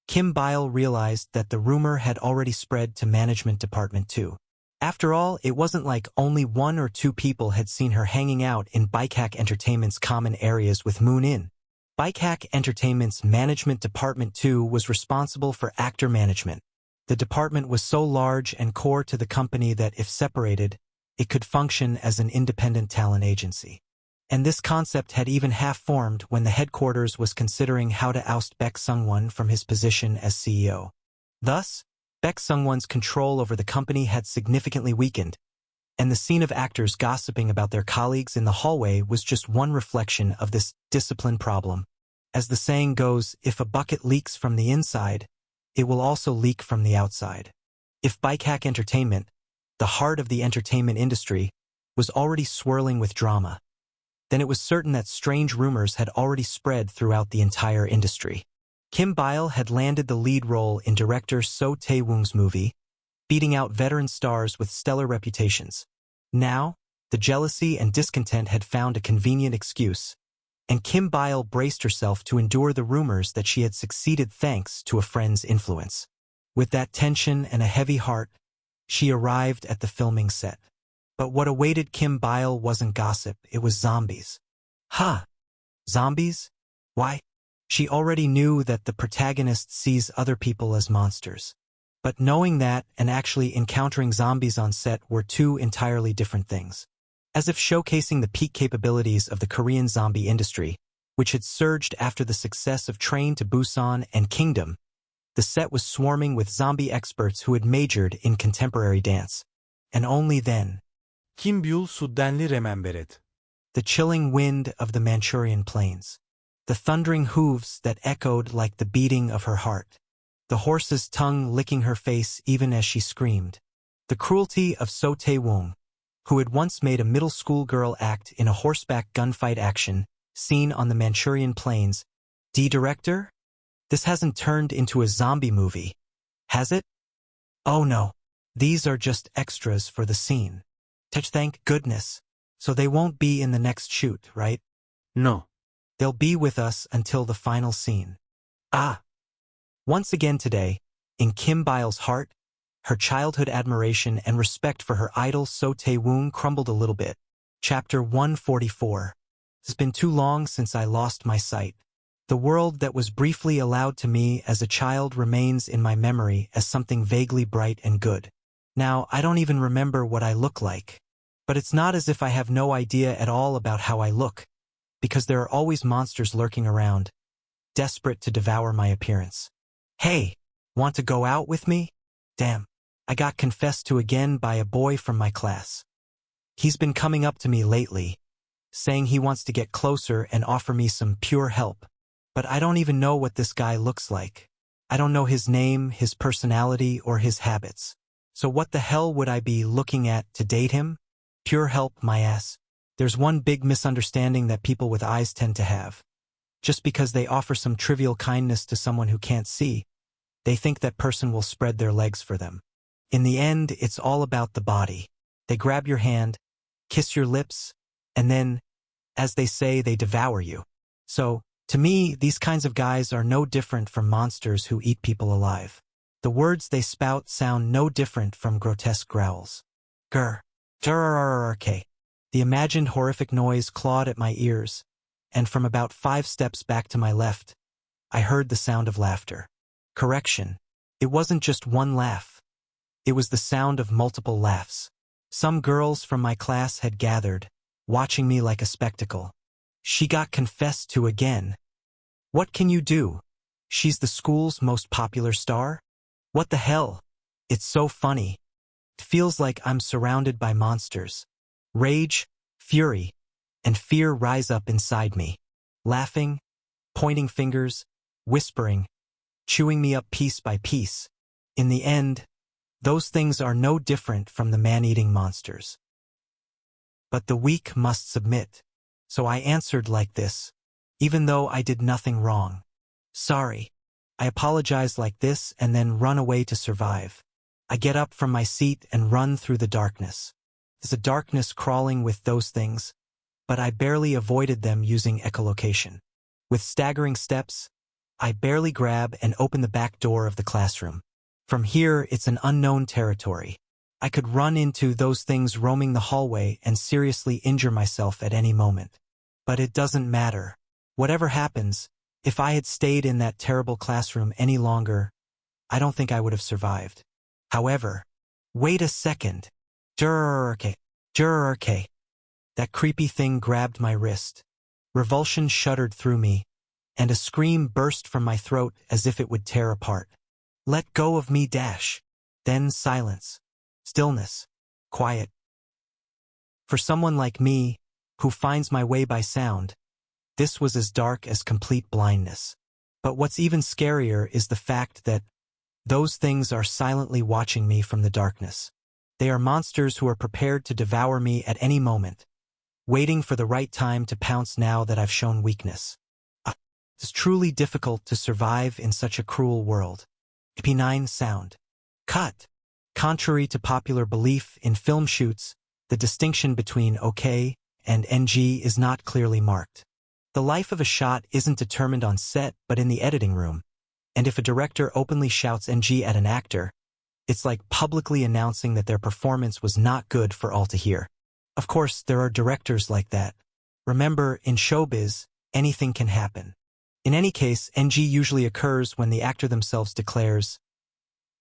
Kim Byle realized that the rumor had already spread to management department too. After all, it wasn't like only 1 or 2 people had seen her hanging out in Bikehack Entertainment's common areas with Moon-in. Bikehack Entertainment's management department too was responsible for actor management. The department was so large and core to the company that if separated, it could function as an independent talent agency. And this concept had even half-formed when the headquarters was considering how to oust Baek Sung-won from his position as CEO. Thus, Baek Sung-won's control over the company had significantly weakened, and the scene of actors gossiping about their colleagues in the hallway was just one reflection of this discipline problem. As the saying goes, if a bucket leaks from the inside, it will also leak from the outside. If Bikehack Entertainment, the heart of the entertainment industry, was already swirling with drama, then it was certain that strange rumors had already spread throughout the entire industry. Kim Bile had landed the lead role in director So Tae-woong's movie, beating out veteran stars with stellar reputations. Now, the jealousy and discontent had found a convenient excuse, and Kim Bile braced herself to endure the rumors that she had succeeded thanks to a friend's influence. With that tension and a heavy heart, she arrived at the filming set. But what awaited Kim Bile wasn't gossip, it was zombies. Huh? Zombies? Why? She already knew that the protagonist sees other people as monsters. But knowing that and actually encountering zombies on set were two entirely different things. As if showcasing the peak capabilities of the Korean zombie industry, which had surged after the success of Train to Busan and Kingdom, the set was swarming with zombie experts who had majored in contemporary dance. And only then, Kim Byul-suddenly remembered. the chilling wind of the Manchurian plains, the thundering hooves that echoed like the beating of her heart, the horse's tongue licking her face even as she screamed, the cruelty of So Tae-woong, who had once made a middle school girl act in a horseback gunfight action seen on the Manchurian plains. Director? This hasn't turned into a zombie movie, has it? Oh no, these are just extras for the scene. Thank goodness. So they won't be in the next shoot, right? No. They'll be with us until the final scene. Ah! Once again today, in Kim Bile's heart, her childhood admiration and respect for her idol So Tae-woong crumbled a little bit. Chapter 144. It's been too long since I lost my sight. The world that was briefly allowed to me as a child remains in my memory as something vaguely bright and good. Now, I don't even remember what I look like. But it's not as if I have no idea at all about how I look, because there are always monsters lurking around, desperate to devour my appearance. Hey, want to go out with me? Damn, I got confessed to again by a boy from my class. He's been coming up to me lately, saying he wants to get closer and offer me some pure help. But I don't even know what this guy looks like. I don't know his name, his personality, or his habits. So what the hell would I be looking at to date him? Pure help, my ass. There's one big misunderstanding that people with eyes tend to have. Just because they offer some trivial kindness to someone who can't see, they think that person will spread their legs for them. In the end, it's all about the body. They grab your hand, kiss your lips, and then, as they say, they devour you. So, to me, these kinds of guys are no different from monsters who eat people alive. The words they spout sound no different from grotesque growls. Grr. Grrrrrrrk. The imagined horrific noise clawed at my ears, and from about 5 steps back to my left, I heard the sound of laughter. Correction. It wasn't just one laugh. It was the sound of multiple laughs. Some girls from my class had gathered, watching me like a spectacle. She got confessed to again. What can you do? She's the school's most popular star? What the hell? It's so funny. It feels like I'm surrounded by monsters. Rage, fury, and fear rise up inside me. Laughing, pointing fingers, whispering, chewing me up piece by piece. In the end, those things are no different from the man-eating monsters. But the weak must submit. So I answered like this, even though I did nothing wrong. Sorry. I apologize like this and then run away to survive. I get up from my seat and run through the darkness. There's a darkness crawling with those things, but I barely avoided them using echolocation. With staggering steps, I barely grab and open the back door of the classroom. From here, it's an unknown territory. I could run into those things roaming the hallway and seriously injure myself at any moment. But it doesn't matter. Whatever happens, if I had stayed in that terrible classroom any longer, I don't think I would have survived. However, wait a second. Jurrrrrrk. That creepy thing grabbed my wrist. Revulsion shuddered through me, and a scream burst from my throat as if it would tear apart. Let go of me, dash. Then silence. Stillness. Quiet. For someone like me, who finds my way by sound, this was as dark as complete blindness. But what's even scarier is the fact that those things are silently watching me from the darkness. They are monsters who are prepared to devour me at any moment, waiting for the right time to pounce now that I've shown weakness. It's truly difficult to survive in such a cruel world. P9 sound. Cut. Contrary to popular belief in film shoots, the distinction between OK and NG is not clearly marked. The life of a shot isn't determined on set but in the editing room. And if a director openly shouts NG at an actor, it's like publicly announcing that their performance was not good for all to hear. Of course, there are directors like that. Remember, in showbiz, anything can happen. In any case, NG usually occurs when the actor themselves declares,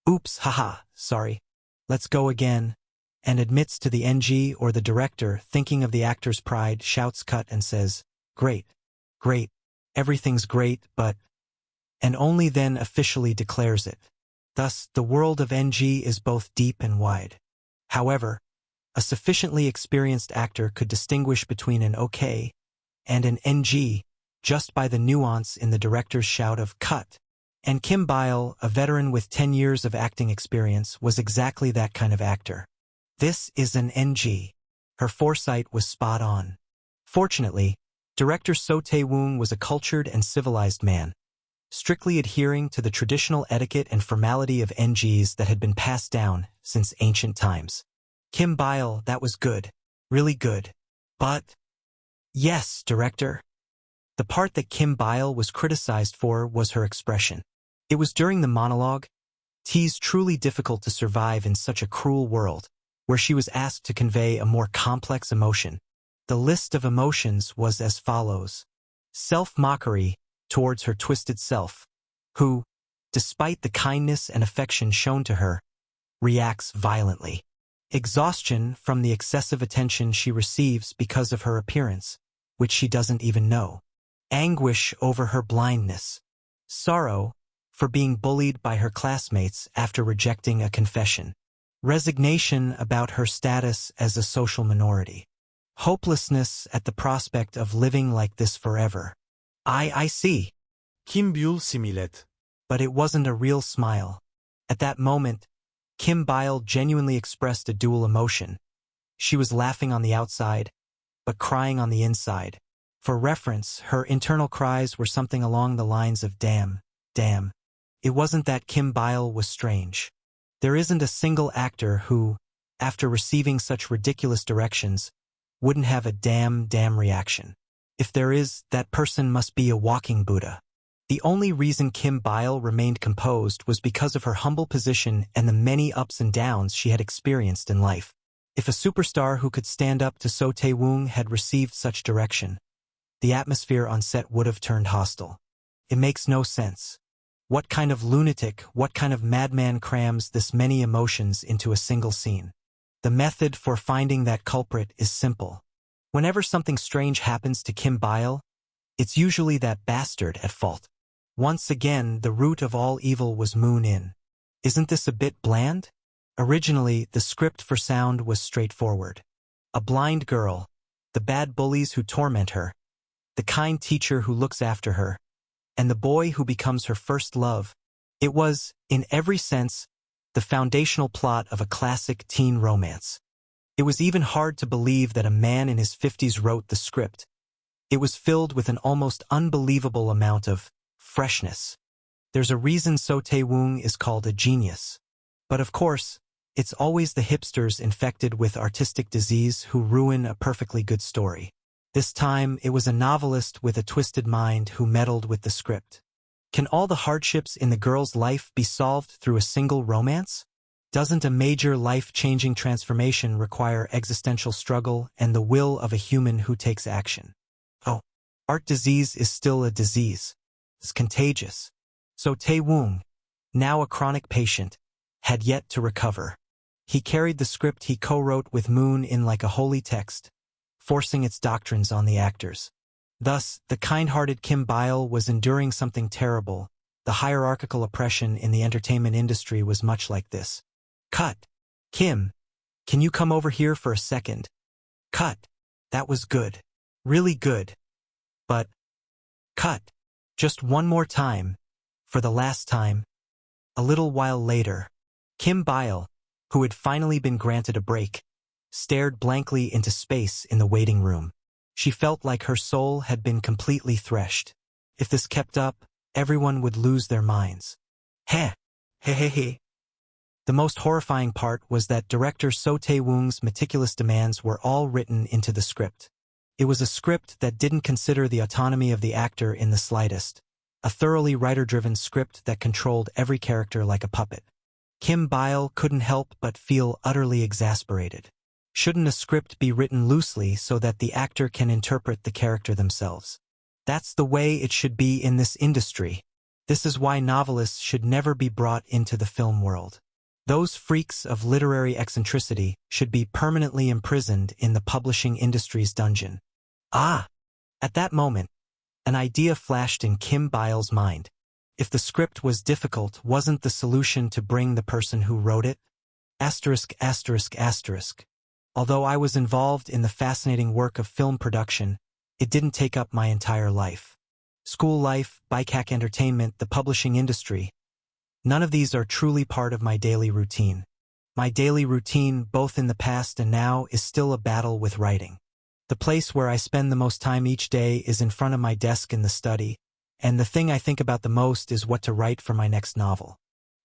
"Oops, haha, sorry. Let's go again," and admits to the NG, or the director, thinking of the actor's pride, shouts cut and says, "Great, great, everything's great, but," and only then officially declares it. Thus, the world of NG is both deep and wide. However, a sufficiently experienced actor could distinguish between an OK and an NG just by the nuance in the director's shout of cut. And Kim Byle, a veteran with 10 years of acting experience, was exactly that kind of actor. This is an NG. Her foresight was spot on. Fortunately, director So Tae-woong was a cultured and civilized man, strictly adhering to the traditional etiquette and formality of NGs that had been passed down since ancient times. Kim Byle, that was good. Really good. But, yes, director. The part that Kim Byle was criticized for was her expression. It was during the monologue, "'Tis truly difficult to survive in such a cruel world," where she was asked to convey a more complex emotion. The list of emotions was as follows. Self-mockery towards her twisted self, who, despite the kindness and affection shown to her, reacts violently. Exhaustion from the excessive attention she receives because of her appearance, which she doesn't even know. Anguish over her blindness. Sorrow for being bullied by her classmates after rejecting a confession. Resignation about her status as a social minority. Hopelessness at the prospect of living like this forever. I see. Kim Byul Similet. But it wasn't a real smile. At that moment, Kim Byle genuinely expressed a dual emotion. She was laughing on the outside, but crying on the inside. For reference, her internal cries were something along the lines of damn, damn. It wasn't that Kim Byle was strange. There isn't a single actor who, after receiving such ridiculous directions, wouldn't have a damn reaction. If there is, that person must be a walking Buddha. The only reason Kim Byle remained composed was because of her humble position and the many ups and downs she had experienced in life. If a superstar who could stand up to So Tae-woong had received such direction, the atmosphere on set would have turned hostile. It makes no sense. What kind of lunatic, what kind of madman crams this many emotions into a single scene? The method for finding that culprit is simple. Whenever something strange happens to Kim Byle, it's usually that bastard at fault. Once again, the root of all evil was Moon In. Isn't this a bit bland? Originally, the script for Sound was straightforward. A blind girl, the bad bullies who torment her, the kind teacher who looks after her, and the boy who becomes her first love. It was, in every sense, the foundational plot of a classic teen romance. It was even hard to believe that a man in his 50s wrote the script. It was filled with an almost unbelievable amount of freshness. There's a reason So Tae-woong is called a genius. But of course, it's always the hipsters infected with artistic disease who ruin a perfectly good story. This time, it was a novelist with a twisted mind who meddled with the script. Can all the hardships in the girl's life be solved through a single romance? Doesn't a major life-changing transformation require existential struggle and the will of a human who takes action? Oh, art disease is still a disease. It's contagious. So Tae-woong, now a chronic patient, had yet to recover. He carried the script he co-wrote with Moon In like a holy text, forcing its doctrines on the actors. Thus, the kind-hearted Kim Byle was enduring something terrible. The hierarchical oppression in the entertainment industry was much like this. Cut. Kim, can you come over here for a second? Cut. That was good. Really good. But, cut. Just one more time. For the last time. A little while later, Kim Byle, who had finally been granted a break, stared blankly into space in the waiting room. She felt like her soul had been completely threshed. If this kept up, everyone would lose their minds. Heh. He. The most horrifying part was that director So Tae-woong's meticulous demands were all written into the script. It was a script that didn't consider the autonomy of the actor in the slightest, a thoroughly writer-driven script that controlled every character like a puppet. Kim Byle couldn't help but feel utterly exasperated. Shouldn't a script be written loosely so that the actor can interpret the character themselves? That's the way it should be in this industry. This is why novelists should never be brought into the film world. Those freaks of literary eccentricity should be permanently imprisoned in the publishing industry's dungeon. Ah! At that moment, an idea flashed in Kim Byle's mind. If the script was difficult, wasn't the solution to bring the person who wrote it? Asterisk. Although I was involved in the fascinating work of film production, it didn't take up my entire life. School life, Bikak Entertainment, the publishing industry. None of these are truly part of my daily routine. My daily routine, both in the past and now, is still a battle with writing. The place where I spend the most time each day is in front of my desk in the study, and the thing I think about the most is what to write for my next novel.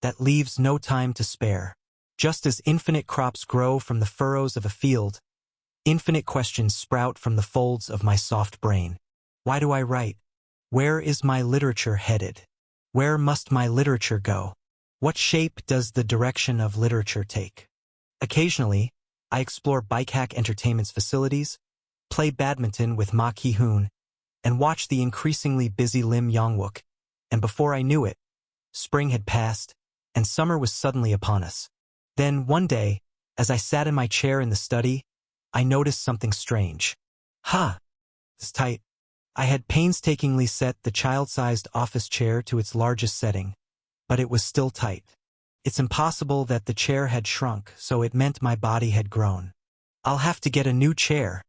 That leaves no time to spare. Just as infinite crops grow from the furrows of a field, infinite questions sprout from the folds of my soft brain. Why do I write? Where is my literature headed? Where must my literature go? What shape does the direction of literature take? Occasionally, I explore Bikak Entertainment's facilities, play badminton with Ma Ki-hoon, and watch the increasingly busy Lim Yong-wook, and before I knew it, spring had passed, and summer was suddenly upon us. Then, one day, as I sat in my chair in the study, I noticed something strange. It's tight. I had painstakingly set the child-sized office chair to its largest setting, but it was still tight. It's impossible that the chair had shrunk, so it meant my body had grown. I'll have to get a new chair.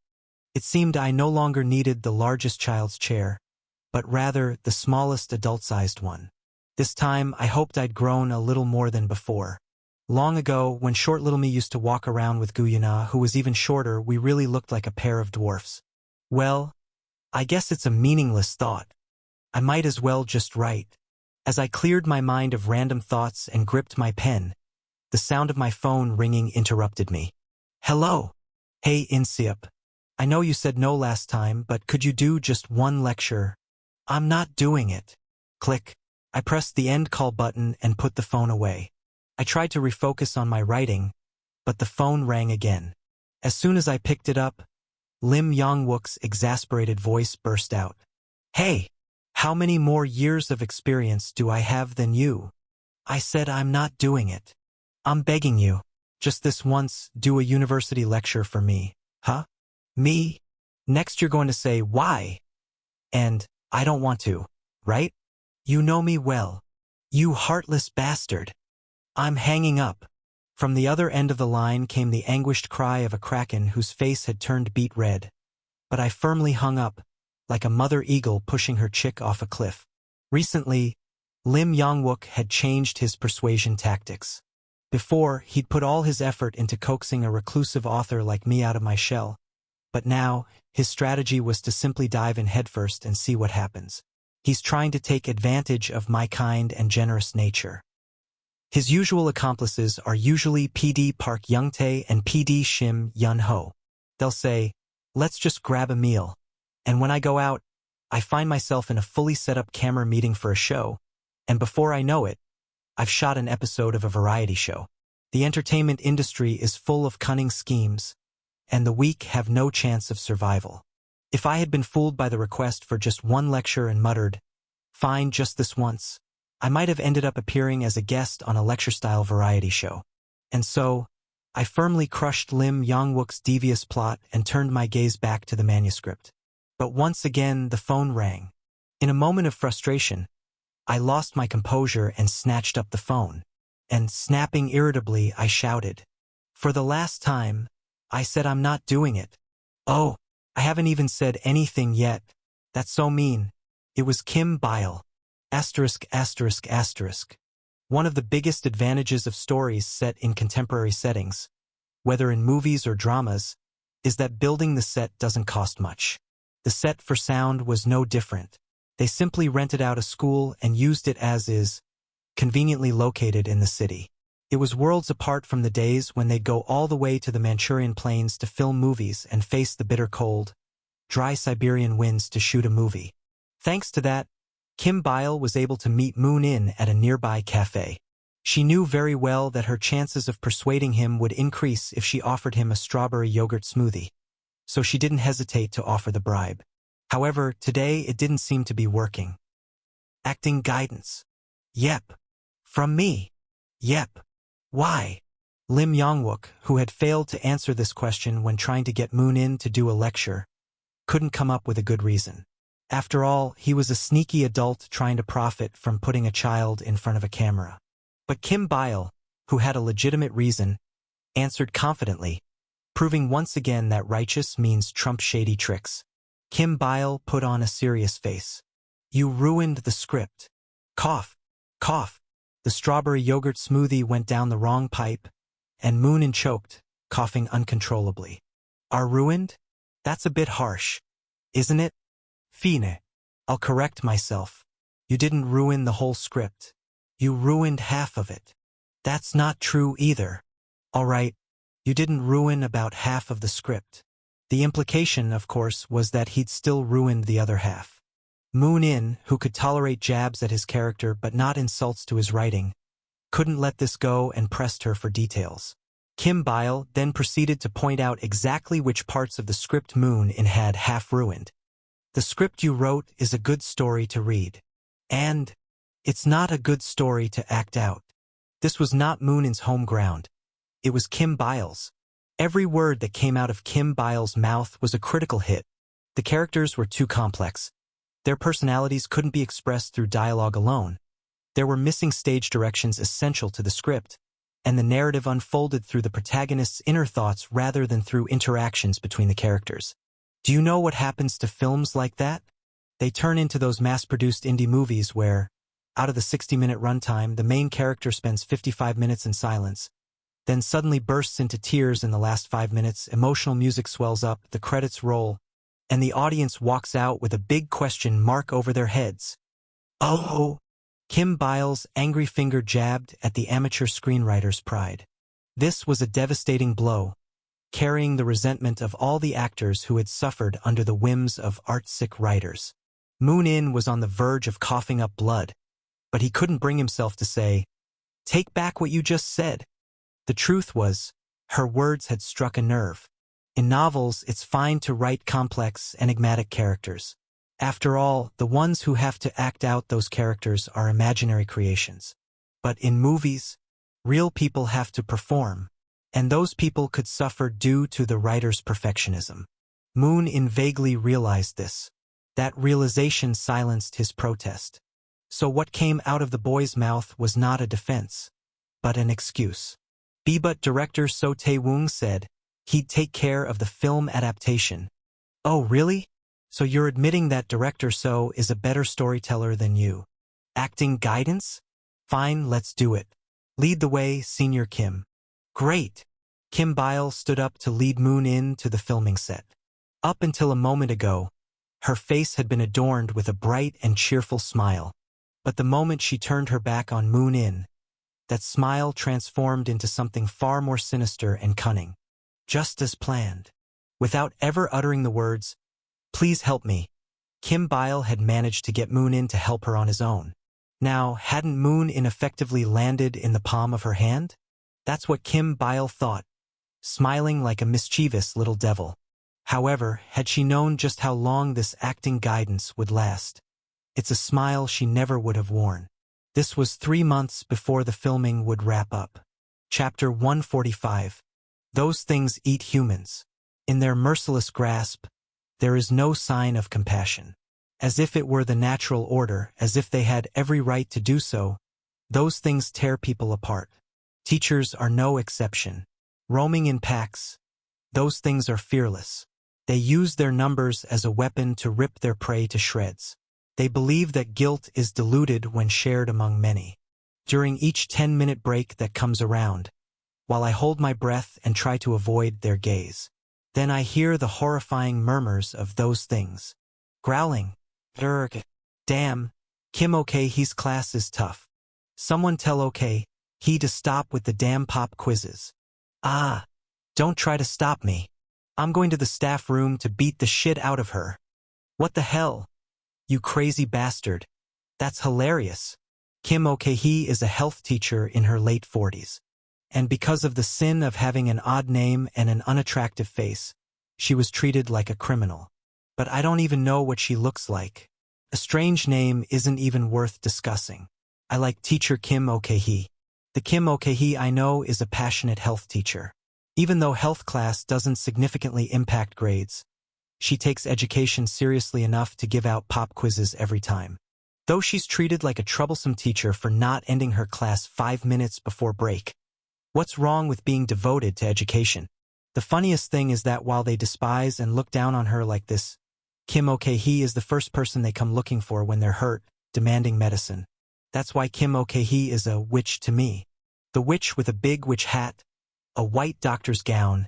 It seemed I no longer needed the largest child's chair, but rather the smallest adult-sized one. This time, I hoped I'd grown a little more than before. Long ago, when short little me used to walk around with Guyana, who was even shorter, we really looked like a pair of dwarfs. Well, I guess it's a meaningless thought. I might as well just write. As I cleared my mind of random thoughts and gripped my pen, the sound of my phone ringing interrupted me. Hello. Hey, Inseop. I know you said no last time, but could you do just one lecture? I'm not doing it. Click. I pressed the end call button and put the phone away. I tried to refocus on my writing, but the phone rang again. As soon as I picked it up, Lim Yong-wook's exasperated voice burst out. Hey, how many more years of experience do I have than you? I said I'm not doing it. I'm begging you, just this once, do a university lecture for me. Huh? Me? Next you're going to say, why? And, I don't want to, right? You know me well. You heartless bastard. I'm hanging up. From the other end of the line came the anguished cry of a kraken whose face had turned beet red. But I firmly hung up, like a mother eagle pushing her chick off a cliff. Recently, Lim Yong-wook had changed his persuasion tactics. Before, he'd put all his effort into coaxing a reclusive author like me out of my shell. But now, his strategy was to simply dive in headfirst and see what happens. He's trying to take advantage of my kind and generous nature. His usual accomplices are usually PD Park Young-tae and PD Shim Yun-ho. They'll say, let's just grab a meal. And when I go out, I find myself in a fully set-up camera meeting for a show, and before I know it, I've shot an episode of a variety show. The entertainment industry is full of cunning schemes, and the weak have no chance of survival. If I had been fooled by the request for just one lecture and muttered, fine, just this once, I might have ended up appearing as a guest on a lecture-style variety show. And so, I firmly crushed Lim Yong-wook's devious plot and turned my gaze back to the manuscript. But once again, the phone rang. In a moment of frustration, I lost my composure and snatched up the phone. And, snapping irritably, I shouted. For the last time, I said I'm not doing it. Oh, I haven't even said anything yet. That's so mean. It was Kim Byle. ****. One of the biggest advantages of stories set in contemporary settings, whether in movies or dramas, is that building the set doesn't cost much. The set for sound was no different. They simply rented out a school and used it as is, conveniently located in the city. It was worlds apart from the days when they'd go all the way to the Manchurian plains to film movies and face the bitter cold, dry Siberian winds to shoot a movie. Thanks to that, Kim Bile was able to meet Moon In at a nearby cafe. She knew very well that her chances of persuading him would increase if she offered him a strawberry yogurt smoothie, so she didn't hesitate to offer the bribe. However, today it didn't seem to be working. Acting guidance. Yep. From me. Yep. Why? Lim Yongwook, who had failed to answer this question when trying to get Moon In to do a lecture, couldn't come up with a good reason. After all, he was a sneaky adult trying to profit from putting a child in front of a camera. But Kim Bile, who had a legitimate reason, answered confidently, proving once again that righteous means trump shady tricks. Kim Bile put on a serious face. You ruined the script. Cough. Cough. The strawberry yogurt smoothie went down the wrong pipe, and Moon In choked, coughing uncontrollably. Are ruined? That's a bit harsh, isn't it? Fine. I'll correct myself. You didn't ruin the whole script. You ruined half of it. That's not true either. All right, you didn't ruin about half of the script. The implication, of course, was that he'd still ruined the other half. Moon In, who could tolerate jabs at his character but not insults to his writing, couldn't let this go and pressed her for details. Kim Bile then proceeded to point out exactly which parts of the script Moon In had half ruined. The script you wrote is a good story to read. And it's not a good story to act out. This was not Moon In's home ground. It was Kim Bile's. Every word that came out of Kim Bile's mouth was a critical hit. The characters were too complex. Their personalities couldn't be expressed through dialogue alone. There were missing stage directions essential to the script, and the narrative unfolded through the protagonist's inner thoughts rather than through interactions between the characters. Do you know what happens to films like that? They turn into those mass-produced indie movies where, out of the 60-minute runtime, the main character spends 55 minutes in silence, then suddenly bursts into tears in the last 5 minutes, emotional music swells up, the credits roll, and the audience walks out with a big question mark over their heads. Oh! Kim Bile's angry finger jabbed at the amateur screenwriter's pride. This was a devastating blow, carrying the resentment of all the actors who had suffered under the whims of art-sick writers. Moon In was on the verge of coughing up blood, but he couldn't bring himself to say, "Take back what you just said." The truth was, her words had struck a nerve. In novels, it's fine to write complex, enigmatic characters. After all, the ones who have to act out those characters are imaginary creations. But in movies, real people have to perform, and those people could suffer due to the writer's perfectionism. Moon In vaguely realized this. That realization silenced his protest. So what came out of the boy's mouth was not a defense, but an excuse. But director So Tae-woong said he'd take care of the film adaptation. Oh, really? So you're admitting that director So is a better storyteller than you? Acting guidance? Fine, let's do it. Lead the way, Senior Kim. Great. Kim Bile stood up to lead Moon In to the filming set. Up until a moment ago, her face had been adorned with a bright and cheerful smile. But the moment she turned her back on Moon In, that smile transformed into something far more sinister and cunning. Just as planned. Without ever uttering the words, "Please help me," Kim Bile had managed to get Moon In to help her on his own. Now, hadn't Moon In effectively landed in the palm of her hand? That's what Kim Bile thought, smiling like a mischievous little devil. However, had she known just how long this acting guidance would last, it's a smile she never would have worn. This was 3 months before the filming would wrap up. Chapter 145. Those things eat humans. In their merciless grasp, there is no sign of compassion. As if it were the natural order, as if they had every right to do so, those things tear people apart. Teachers are no exception. Roaming in packs, those things are fearless. They use their numbers as a weapon to rip their prey to shreds. They believe that guilt is diluted when shared among many. During each 10-minute break that comes around, while I hold my breath and try to avoid their gaze, then I hear the horrifying murmurs of those things. Growling, "Urgh." Damn, Kim OK-hee's class is tough. Someone tell OK-hee to stop with the damn pop quizzes. Ah, don't try to stop me. I'm going to the staff room to beat the shit out of her. What the hell? You crazy bastard. That's hilarious. Kim OK-hee is a health teacher in her late 40s. And because of the sin of having an odd name and an unattractive face, she was treated like a criminal. But I don't even know what she looks like. A strange name isn't even worth discussing. I like teacher Kim OK-hee. The Kim OK-hee I know is a passionate health teacher. Even though health class doesn't significantly impact grades, she takes education seriously enough to give out pop quizzes every time. Though she's treated like a troublesome teacher for not ending her class 5 minutes before break. What's wrong with being devoted to education? The funniest thing is that while they despise and look down on her like this, Kim OK-hee is the first person they come looking for when they're hurt, demanding medicine. That's why Kim OK-hee is a witch to me. The witch with a big witch hat, a white doctor's gown,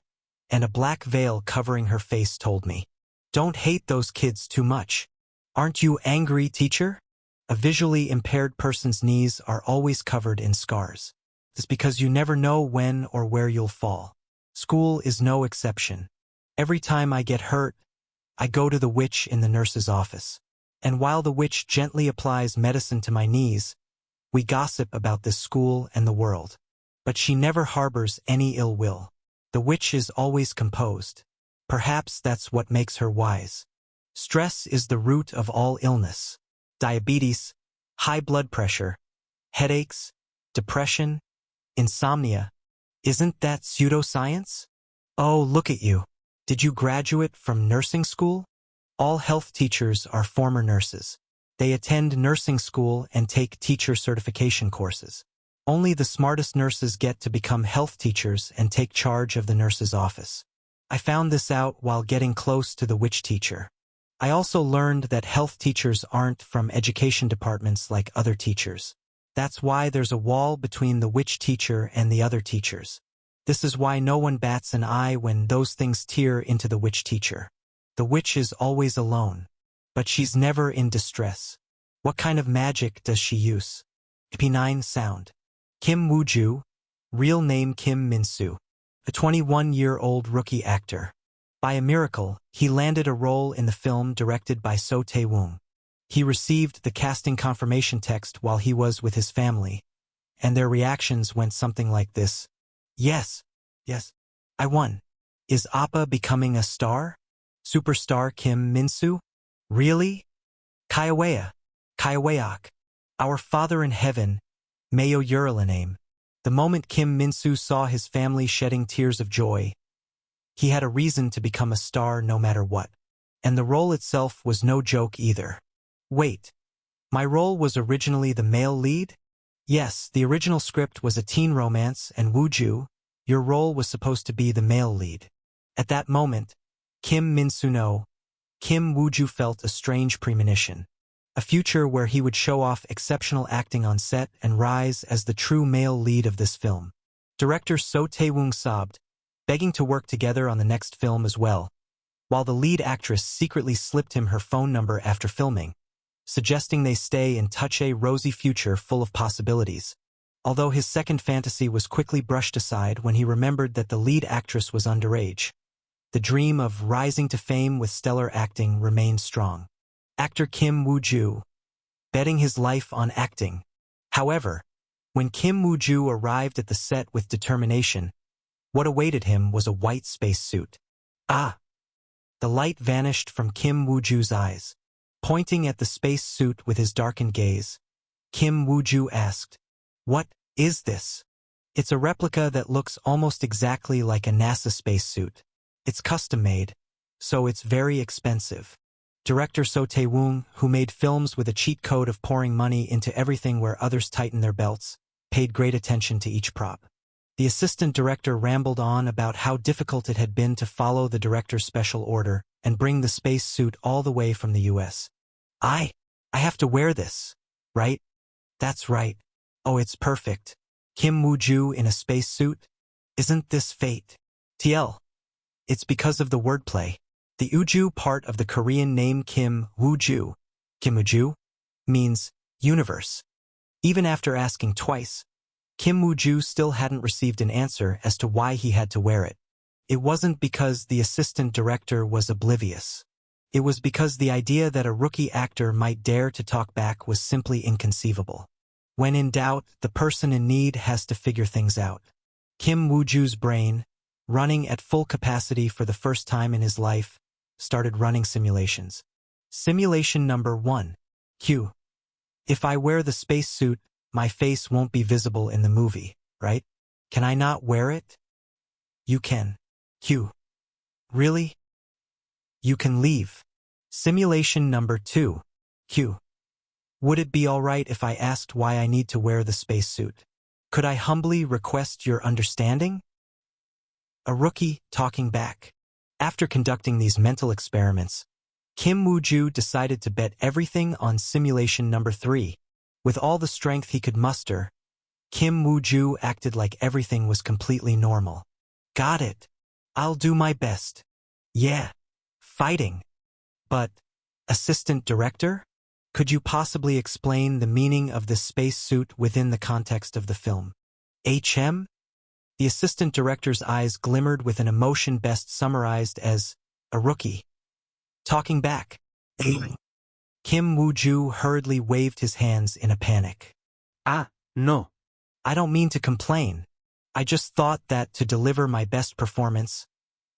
and a black veil covering her face told me. Don't hate those kids too much. Aren't you angry, teacher? A visually impaired person's knees are always covered in scars. It's because you never know when or where you'll fall. School is no exception. Every time I get hurt, I go to the witch in the nurse's office. And while the witch gently applies medicine to my knees, we gossip about this school and the world. But she never harbors any ill will. The witch is always composed. Perhaps that's what makes her wise. Stress is the root of all illness. Diabetes, high blood pressure, headaches, depression, insomnia. Isn't that pseudoscience? Oh, look at you. Did you graduate from nursing school? All health teachers are former nurses. They attend nursing school and take teacher certification courses. Only the smartest nurses get to become health teachers and take charge of the nurse's office. I found this out while getting close to the witch teacher. I also learned that health teachers aren't from education departments like other teachers. That's why there's a wall between the witch teacher and the other teachers. This is why no one bats an eye when those things tear into the witch teacher. The witch is always alone, but she's never in distress. What kind of magic does she use? P9 sound. Kim Woo-ju, real name Kim Min-soo, a 21-year-old rookie actor. By a miracle, he landed a role in the film directed by So Tae-woong. He received the casting confirmation text while he was with his family, and their reactions went something like this. Yes, I won. Is Appa becoming a star? Superstar Kim Min-soo? Really? Kaeweak. Our Father in Heaven, Mayo Yuralaname. The moment Kim Min-soo saw his family shedding tears of joy, he had a reason to become a star no matter what. And the role itself was no joke either. Wait, my role was originally the male lead? Yes, the original script was a teen romance, and Woo-ju, your role was supposed to be the male lead. At that moment, Kim Min-soo Kim Woo-ju felt a strange premonition. A future where he would show off exceptional acting on set and rise as the true male lead of this film. Director So Tae-woong sobbed, begging to work together on the next film as well, while the lead actress secretly slipped him her phone number after filming, suggesting they stay in touch, a rosy future full of possibilities. Although his second fantasy was quickly brushed aside when he remembered that the lead actress was underage. The dream of rising to fame with stellar acting remained strong. Actor Kim Woo-ju, betting his life on acting. However, when Kim Woo-ju arrived at the set with determination, what awaited him was a white spacesuit. Ah! The light vanished from Kim Woo-ju's eyes. Pointing at the spacesuit with his darkened gaze, Kim Woo-ju asked, "What is this?" It's a replica that looks almost exactly like a NASA spacesuit. It's custom-made, so it's very expensive. Director So Tae-woong, who made films with a cheat code of pouring money into everything where others tighten their belts, paid great attention to each prop. The assistant director rambled on about how difficult it had been to follow the director's special order and bring the space suit all the way from the US. I have to wear this, right? That's right. Oh, it's perfect. Kim Woo-ju in a space suit? Isn't this fate? TL. It's because of the wordplay. The Uju part of the Korean name Kim Woo-ju. Kim Woo-ju? means universe. Even after asking twice, Kim Woo-ju still hadn't received an answer as to why he had to wear it. It wasn't because the assistant director was oblivious. It was because the idea that a rookie actor might dare to talk back was simply inconceivable. When in doubt, the person in need has to figure things out. Kim Woo-ju's brain, running at full capacity for the first time in his life, started running simulations. Simulation number 1. Q. If I wear the spacesuit, my face won't be visible in the movie, right? Can I not wear it? You can. Q. Really? You can leave. Simulation number 2. Q. Would it be alright if I asked why I need to wear the spacesuit? Could I humbly request your understanding? A rookie talking back. After conducting these mental experiments, Kim Woo-ju decided to bet everything on simulation number 3. With all the strength he could muster, Kim Woo-ju acted like everything was completely normal. Got it. I'll do my best. Yeah. Fighting. But, assistant director? Could you possibly explain the meaning of this spacesuit within the context of the film? HM? The assistant director's eyes glimmered with an emotion best summarized as a rookie. Talking back. Kim Woo-ju hurriedly waved his hands in a panic. No. I don't mean to complain. I just thought that to deliver my best performance,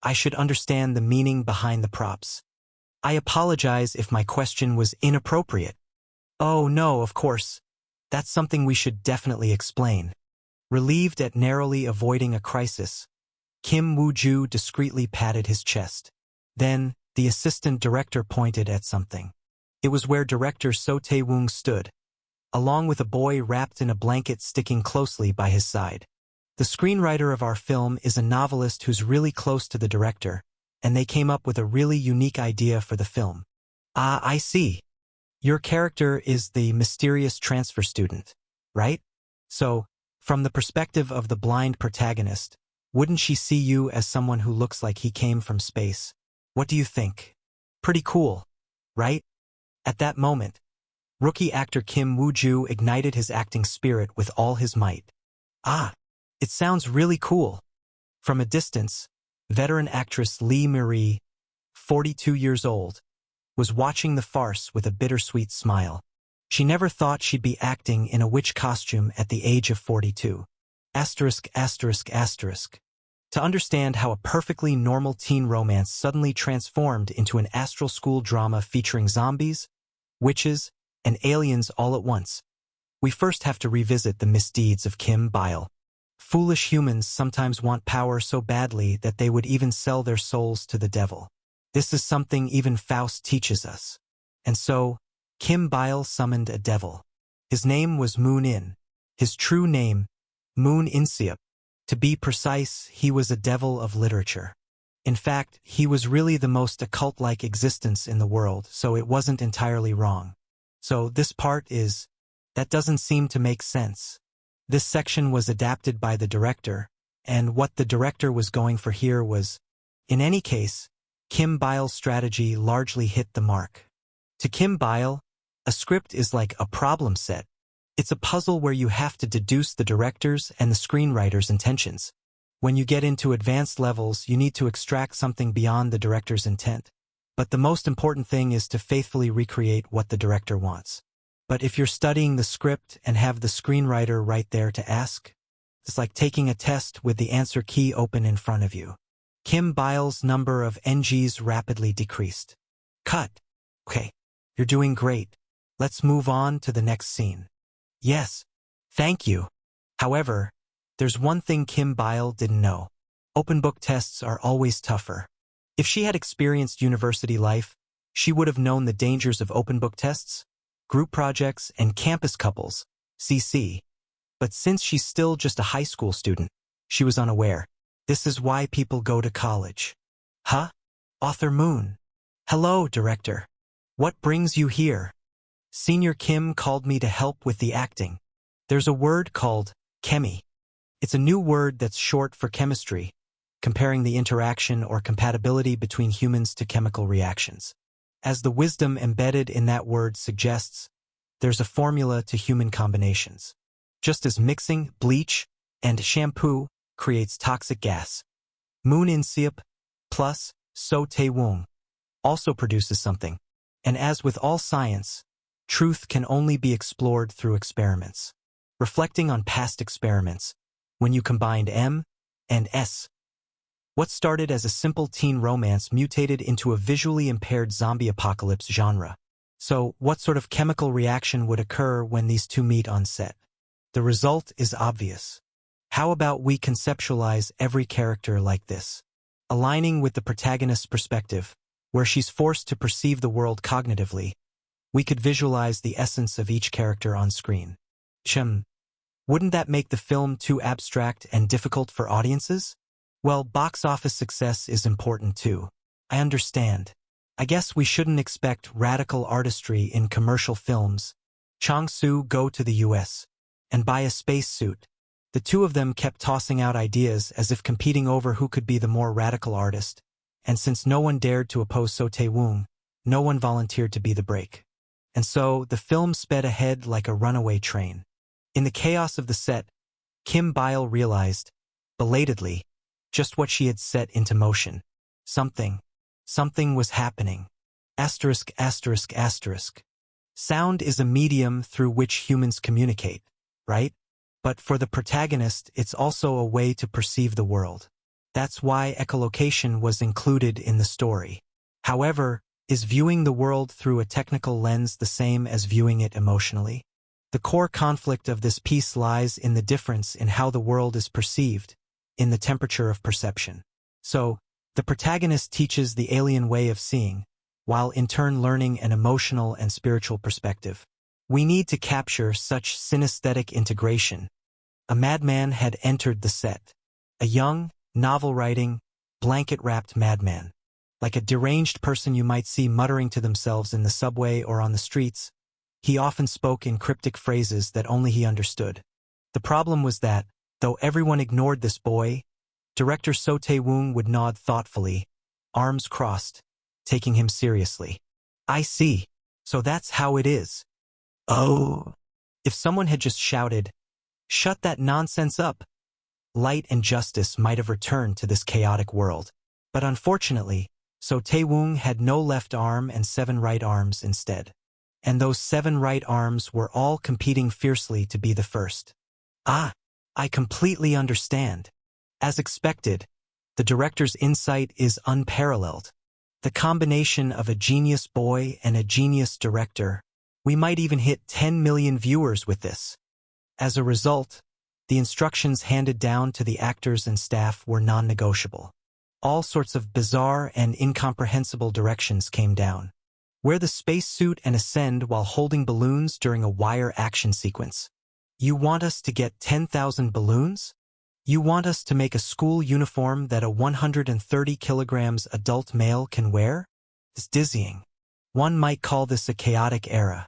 I should understand the meaning behind the props. I apologize if my question was inappropriate. Oh no, of course. That's something we should definitely explain. Relieved at narrowly avoiding a crisis, Kim Woo-ju discreetly patted his chest. Then, the assistant director pointed at something. It was where director So Tae-woong stood, along with a boy wrapped in a blanket sticking closely by his side. The screenwriter of our film is a novelist who's really close to the director, and they came up with a really unique idea for the film. I see. Your character is the mysterious transfer student, right? So, from the perspective of the blind protagonist, wouldn't she see you as someone who looks like he came from space? What do you think? Pretty cool, right? At that moment, rookie actor Kim Woo-ju ignited his acting spirit with all his might. It sounds really cool. From a distance, veteran actress Lee Marie, 42 years old, was watching the farce with a bittersweet smile. She never thought she'd be acting in a witch costume at the age of 42. To understand how a perfectly normal teen romance suddenly transformed into an astral school drama featuring zombies, witches, and aliens all at once, we first have to revisit the misdeeds of Kim Bile. Foolish humans sometimes want power so badly that they would even sell their souls to the devil. This is something even Faust teaches us. And so, Kim Bile summoned a devil. His name was Moon In. His true name, Moon In-seop. To be precise, he was a devil of literature. In fact, he was really the most occult-like existence in the world, so it wasn't entirely wrong. So this part is, that doesn't seem to make sense. This section was adapted by the director, and what the director was going for here was, in any case, Kim Bile's strategy largely hit the mark. To Kim Bile, a script is like a problem set. It's a puzzle where you have to deduce the director's and the screenwriter's intentions. When you get into advanced levels, you need to extract something beyond the director's intent. But the most important thing is to faithfully recreate what the director wants. But if you're studying the script and have the screenwriter right there to ask, it's like taking a test with the answer key open in front of you. Kim Bile's number of NGs rapidly decreased. Cut. Okay, you're doing great. Let's move on to the next scene. Yes, thank you. However, there's one thing Kim Bile didn't know. Open book tests are always tougher. If she had experienced university life, she would have known the dangers of open book tests, group projects, and campus couples, CC. But since she's still just a high school student, she was unaware. This is why people go to college. Huh? Author Moon. Hello, director. What brings you here? Senior Kim called me to help with the acting. There's a word called chemi. It's a new word that's short for chemistry, comparing the interaction or compatibility between humans to chemical reactions. As the wisdom embedded in that word suggests, there's a formula to human combinations. Just as mixing bleach and shampoo creates toxic gas, Moon In Siap plus So Tae Woong also produces something. And as with all science, truth can only be explored through experiments. Reflecting on past experiments, when you combined M and S, what started as a simple teen romance mutated into a visually impaired zombie apocalypse genre. So, what sort of chemical reaction would occur when these two meet on set? The result is obvious. How about we conceptualize every character like this? Aligning with the protagonist's perspective, where she's forced to perceive the world cognitively, we could visualize the essence of each character on screen. Wouldn't that make the film too abstract and difficult for audiences? Well, box office success is important too. I understand. I guess we shouldn't expect radical artistry in commercial films. Chang-soo go to the US and buy a spacesuit. The two of them kept tossing out ideas as if competing over who could be the more radical artist, and since no one dared to oppose So Tae Woong, no one volunteered to be the brake. And so, the film sped ahead like a runaway train. In the chaos of the set, Kim Byle realized, belatedly, just what she had set into motion. Something was happening. Asterisk, asterisk, asterisk. Sound is a medium through which humans communicate, right? But for the protagonist, it's also a way to perceive the world. That's why echolocation was included in the story. However, is viewing the world through a technical lens the same as viewing it emotionally? The core conflict of this piece lies in the difference in how the world is perceived, in the temperature of perception. So, the protagonist teaches the alien way of seeing, while in turn learning an emotional and spiritual perspective. We need to capture such synesthetic integration. A madman had entered the set. A young, novel-writing, blanket-wrapped madman. Like a deranged person you might see muttering to themselves in the subway or on the streets, he often spoke in cryptic phrases that only he understood. The problem was that, though everyone ignored this boy, director So Tae Woong would nod thoughtfully, arms crossed, taking him seriously. I see. So that's how it is. Oh. If someone had just shouted, "Shut that nonsense up," light and justice might have returned to this chaotic world. But unfortunately, So Tae Woong had no left arm and 7 right arms instead. And those 7 right arms were all competing fiercely to be the first. Ah, I completely understand. As expected, the director's insight is unparalleled. The combination of a genius boy and a genius director. We might even hit 10 million viewers with this. As a result, the instructions handed down to the actors and staff were non-negotiable. All sorts of bizarre and incomprehensible directions came down. Wear the spacesuit and ascend while holding balloons during a wire action sequence. You want us to get 10,000 balloons? You want us to make a school uniform that a 130 kilograms adult male can wear? It's dizzying. One might call this a chaotic era.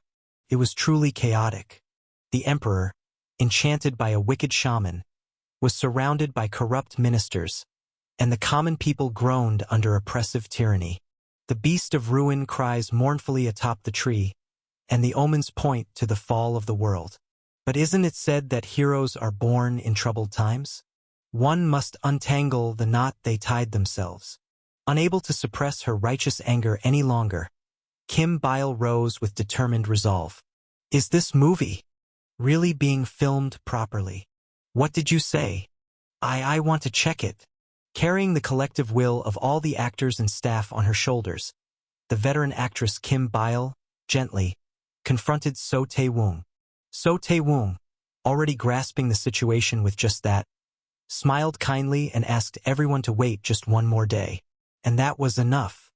It was truly chaotic. The emperor, enchanted by a wicked shaman, was surrounded by corrupt ministers, and the common people groaned under oppressive tyranny. The beast of ruin cries mournfully atop the tree, and the omens point to the fall of the world. But isn't it said that heroes are born in troubled times? One must untangle the knot they tied themselves. Unable to suppress her righteous anger any longer, Kim Byle rose with determined resolve. Is this movie really being filmed properly? What did you say? I want to check it. Carrying the collective will of all the actors and staff on her shoulders, the veteran actress Kim Byle, gently, confronted So Tae Woong. So Tae Woong, already grasping the situation with just that, smiled kindly and asked everyone to wait just one more day. And that was enough.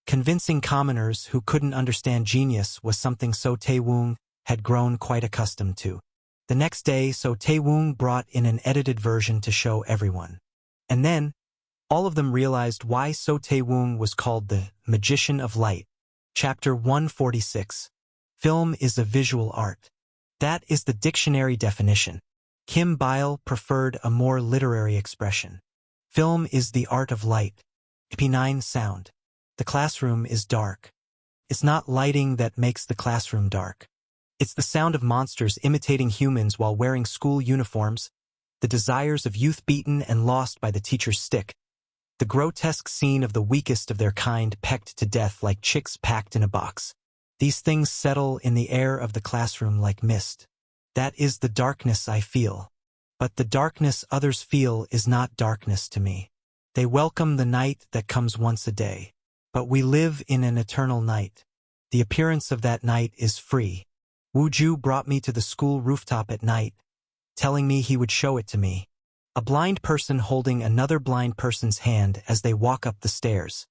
Convincing commoners who couldn't understand genius was something So Tae Woong had grown quite accustomed to. The next day, So Tae Woong brought in an edited version to show everyone. And then, all of them realized why So Tae Woong was called the Magician of Light. Chapter 146. Film is a visual art. That is the dictionary definition. Kim Byle preferred a more literary expression. Film is the art of light. P9 sound. The classroom is dark. It's not lighting that makes the classroom dark. It's the sound of monsters imitating humans while wearing school uniforms, the desires of youth beaten and lost by the teacher's stick, the grotesque scene of the weakest of their kind pecked to death like chicks packed in a box. These things settle in the air of the classroom like mist. That is the darkness I feel. But the darkness others feel is not darkness to me. They welcome the night that comes once a day. But we live in an eternal night. The appearance of that night is free. Wu Ju brought me to the school rooftop at night, telling me he would show it to me. A blind person holding another blind person's hand as they walk up the stairs.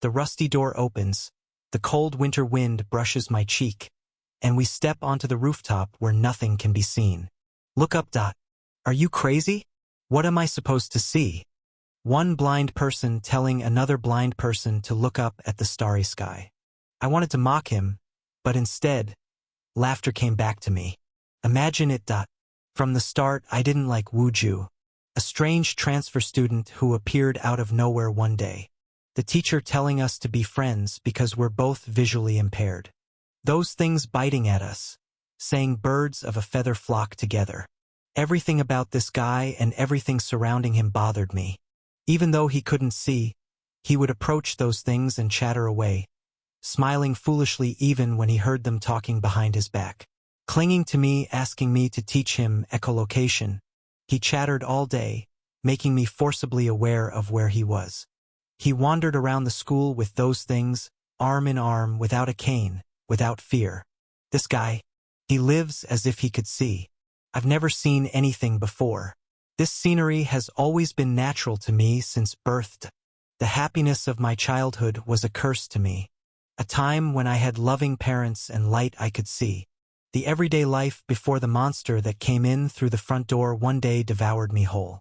The rusty door opens, the cold winter wind brushes my cheek, and we step onto the rooftop where nothing can be seen. Look up. Are you crazy? What am I supposed to see? One blind person telling another blind person to look up at the starry sky. I wanted to mock him, but instead, laughter came back to me. Imagine it. From the start, I didn't like Wu Ju, a strange transfer student who appeared out of nowhere one day. The teacher telling us to be friends because we're both visually impaired. Those things biting at us, saying birds of a feather flock together. Everything about this guy and everything surrounding him bothered me. Even though he couldn't see, he would approach those things and chatter away, smiling foolishly even when he heard them talking behind his back. Clinging to me, asking me to teach him echolocation. He chattered all day, making me forcibly aware of where he was. He wandered around the school with those things, arm in arm, without a cane, without fear. This guy, he lives as if he could see. I've never seen anything before. This scenery has always been natural to me since birth. The happiness of my childhood was a curse to me. A time when I had loving parents and light I could see. The everyday life before the monster that came in through the front door one day devoured me whole.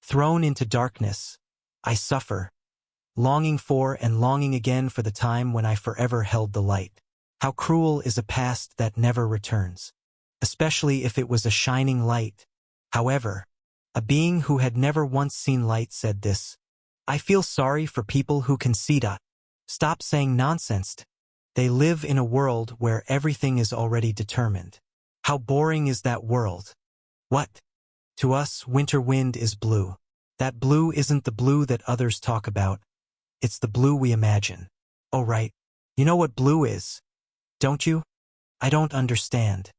Thrown into darkness, I suffer, longing for and longing again for the time when I forever held the light. How cruel is a past that never returns, especially if it was a shining light. However, a being who had never once seen light said this. I feel sorry for people who can see. Stop saying nonsense. They live in a world where everything is already determined. How boring is that world? What? To us, winter wind is blue. That blue isn't the blue that others talk about. It's the blue we imagine. Oh right. You know what blue is, don't you? I don't understand.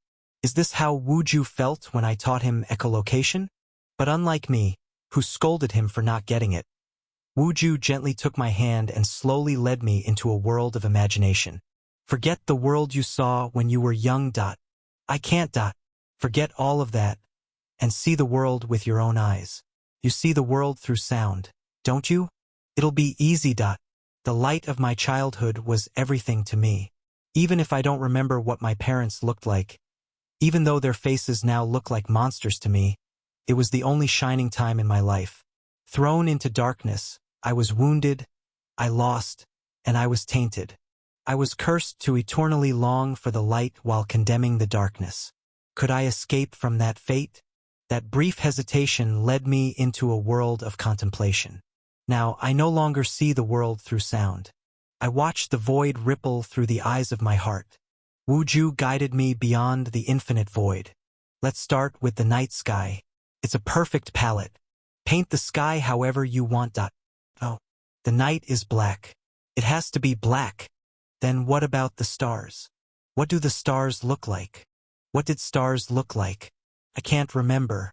Is this how Wu Ju felt when I taught him echolocation? But unlike me, who scolded him for not getting it, Wu Ju gently took my hand and slowly led me into a world of imagination. Forget the world you saw when you were young. I can't. Forget all of that and see the world with your own eyes. You see the world through sound, don't you? It'll be easy. The light of my childhood was everything to me. Even if I don't remember what my parents looked like, even though their faces now look like monsters to me, it was the only shining time in my life. Thrown into darkness, I was wounded, I lost, and I was tainted. I was cursed to eternally long for the light while condemning the darkness. Could I escape from that fate? That brief hesitation led me into a world of contemplation. Now, I no longer see the world through sound. I watch the void ripple through the eyes of my heart. Wu Ju guided me beyond the infinite void. Let's start with the night sky. It's a perfect palette. Paint the sky however you want. Oh, the night is black. It has to be black. Then what about the stars? What do the stars look like? What did stars look like? I can't remember.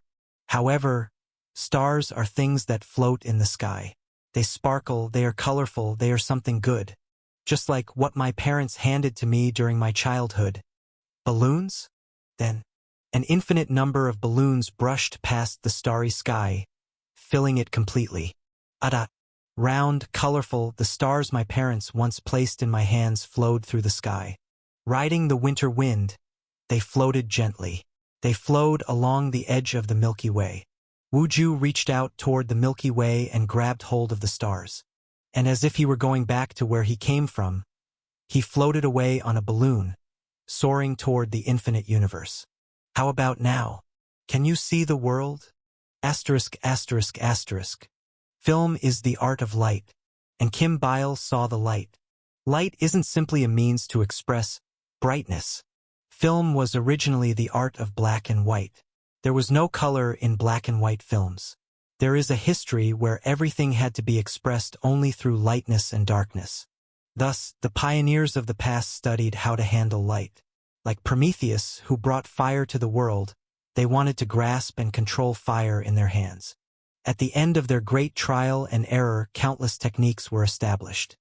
However, stars are things that float in the sky. They sparkle, they are colorful, they are something good. Just like what my parents handed to me during my childhood. Balloons? Then, an infinite number of balloons brushed past the starry sky, filling it completely. Round, colorful, the stars my parents once placed in my hands flowed through the sky. Riding the winter wind, they floated gently. They flowed along the edge of the Milky Way. Wu Ju reached out toward the Milky Way and grabbed hold of the stars. And as if he were going back to where he came from, he floated away on a balloon, soaring toward the infinite universe. How about now? Can you see the world? Asterisk, asterisk, asterisk. Film is the art of light, and Kim Bile saw the light. Light isn't simply a means to express brightness. Film was originally the art of black and white. There was no color in black and white films. There is a history where everything had to be expressed only through lightness and darkness. Thus, the pioneers of the past studied how to handle light. Like Prometheus, who brought fire to the world, they wanted to grasp and control fire in their hands. At the end of their great trial and error, countless techniques were established.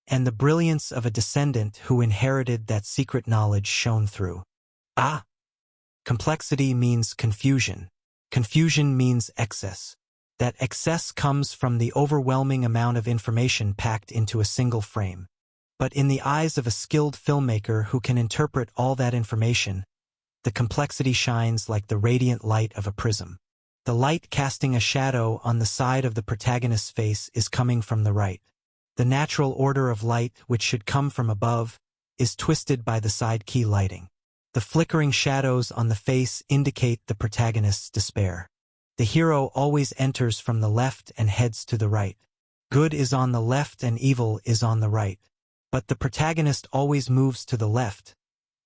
And the brilliance of a descendant who inherited that secret knowledge shone through. Complexity means confusion. Confusion means excess. That excess comes from the overwhelming amount of information packed into a single frame. But in the eyes of a skilled filmmaker who can interpret all that information, the complexity shines like the radiant light of a prism. The light casting a shadow on the side of the protagonist's face is coming from the right. The natural order of light, which should come from above, is twisted by the side key lighting. The flickering shadows on the face indicate the protagonist's despair. The hero always enters from the left and heads to the right. Good is on the left and evil is on the right. But the protagonist always moves to the left,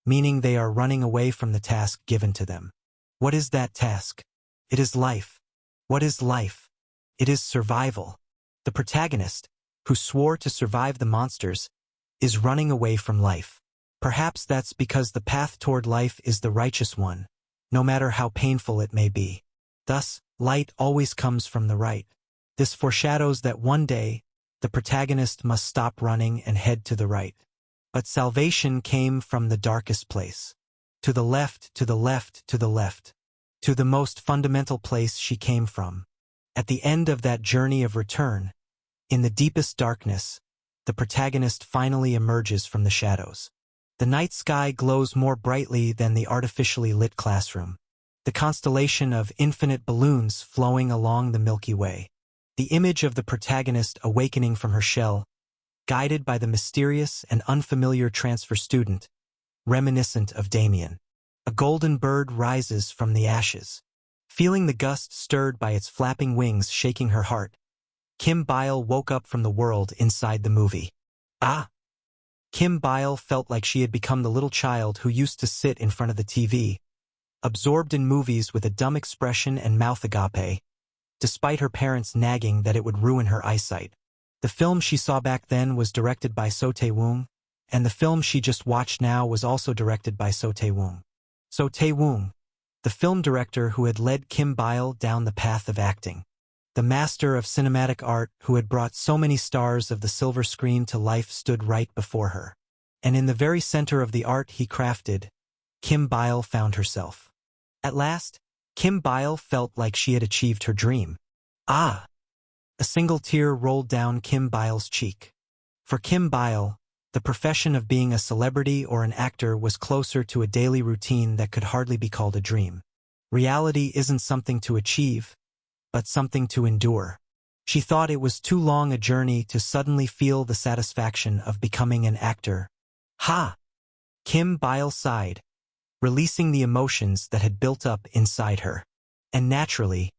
meaning they are running away from the task given to them. What is that task? It is life. What is life? It is survival. The protagonist, who swore to survive the monsters, is running away from life. Perhaps that's because the path toward life is the righteous one, no matter how painful it may be. Thus, light always comes from the right. This foreshadows that one day, the protagonist must stop running and head to the right. But salvation came from the darkest place. To the left, to the left, to the left. To the most fundamental place she came from. At the end of that journey of return, in the deepest darkness, the protagonist finally emerges from the shadows. The night sky glows more brightly than the artificially lit classroom. The constellation of infinite balloons flowing along the Milky Way. The image of the protagonist awakening from her shell, guided by the mysterious and unfamiliar transfer student, reminiscent of Damien. A golden bird rises from the ashes. Feeling the gust stirred by its flapping wings shaking her heart, Kim Bile woke up from the world inside the movie. Kim Bile felt like she had become the little child who used to sit in front of the TV, absorbed in movies with a dumb expression and mouth agape, despite her parents nagging that it would ruin her eyesight. The film she saw back then was directed by So Tae-woong, and the film she just watched now was also directed by So Tae-woong. So Tae-woong, the film director who had led Kim Bile down the path of acting. The master of cinematic art who had brought so many stars of the silver screen to life stood right before her. And in the very center of the art he crafted, Kim Bile found herself. At last, Kim Bile felt like she had achieved her dream. A single tear rolled down Kim Bile's cheek. For Kim Bile, the profession of being a celebrity or an actor was closer to a daily routine that could hardly be called a dream. Reality isn't something to achieve, but something to endure. She thought it was too long a journey to suddenly feel the satisfaction of becoming an actor. Kim Bile sighed, releasing the emotions that had built up inside her. And naturally,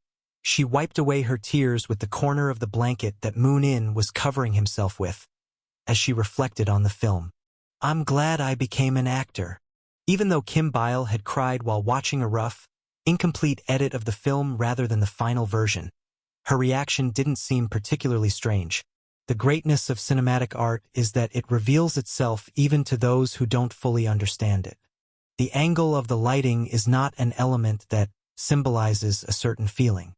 she wiped away her tears with the corner of the blanket that Moon-in was covering himself with, as she reflected on the film. I'm glad I became an actor. Even though Kim Bile had cried while watching a rough, incomplete edit of the film rather than the final version, her reaction didn't seem particularly strange. The greatness of cinematic art is that it reveals itself even to those who don't fully understand it. The angle of the lighting is not an element that symbolizes a certain feeling.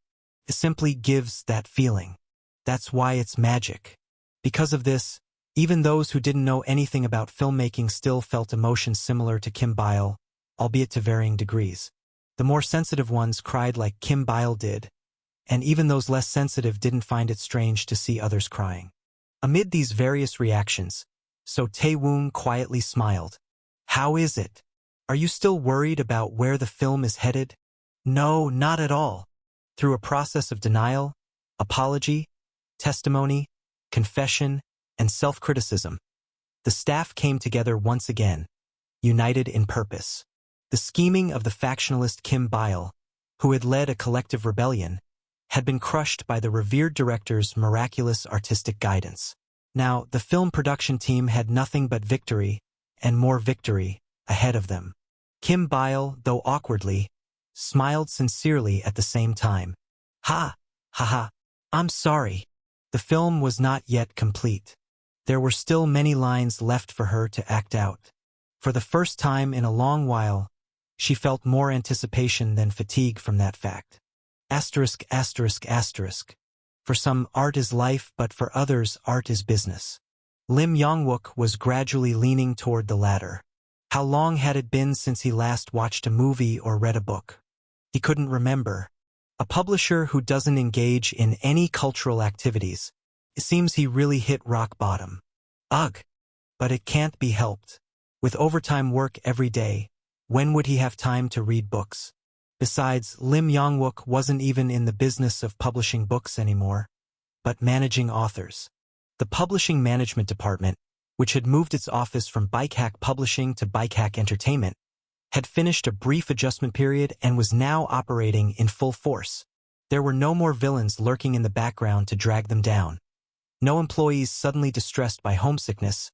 It simply gives that feeling. That's why it's magic. Because of this, even those who didn't know anything about filmmaking still felt emotions similar to Kim Bile, albeit to varying degrees. The more sensitive ones cried like Kim Bile did, and even those less sensitive didn't find it strange to see others crying. Amid these various reactions, So Tae-woong quietly smiled. How is it? Are you still worried about where the film is headed? No, not at all. Through a process of denial, apology, testimony, confession, and self-criticism, the staff came together once again, united in purpose. The scheming of the factionalist Kim Bile, who had led a collective rebellion, had been crushed by the revered director's miraculous artistic guidance. Now, the film production team had nothing but victory, and more victory, ahead of them. Kim Byle, though awkwardly, smiled sincerely at the same time. Ha! Ha ha! I'm sorry. The film was not yet complete. There were still many lines left for her to act out. For the first time in a long while, she felt more anticipation than fatigue from that fact. Asterisk, asterisk, asterisk. For some, art is life, but for others, art is business. Lim Yong-wook was gradually leaning toward the latter. How long had it been since he last watched a movie or read a book? He couldn't remember. A publisher who doesn't engage in any cultural activities. It seems he really hit rock bottom. Ugh! But it can't be helped. With overtime work every day, when would he have time to read books? Besides, Lim Yong-wook wasn't even in the business of publishing books anymore, but managing authors. The publishing management department, which had moved its office from Bikehack Publishing to Bikehack Entertainment, had finished a brief adjustment period and was now operating in full force. There were no more villains lurking in the background to drag them down. No employees suddenly distressed by homesickness,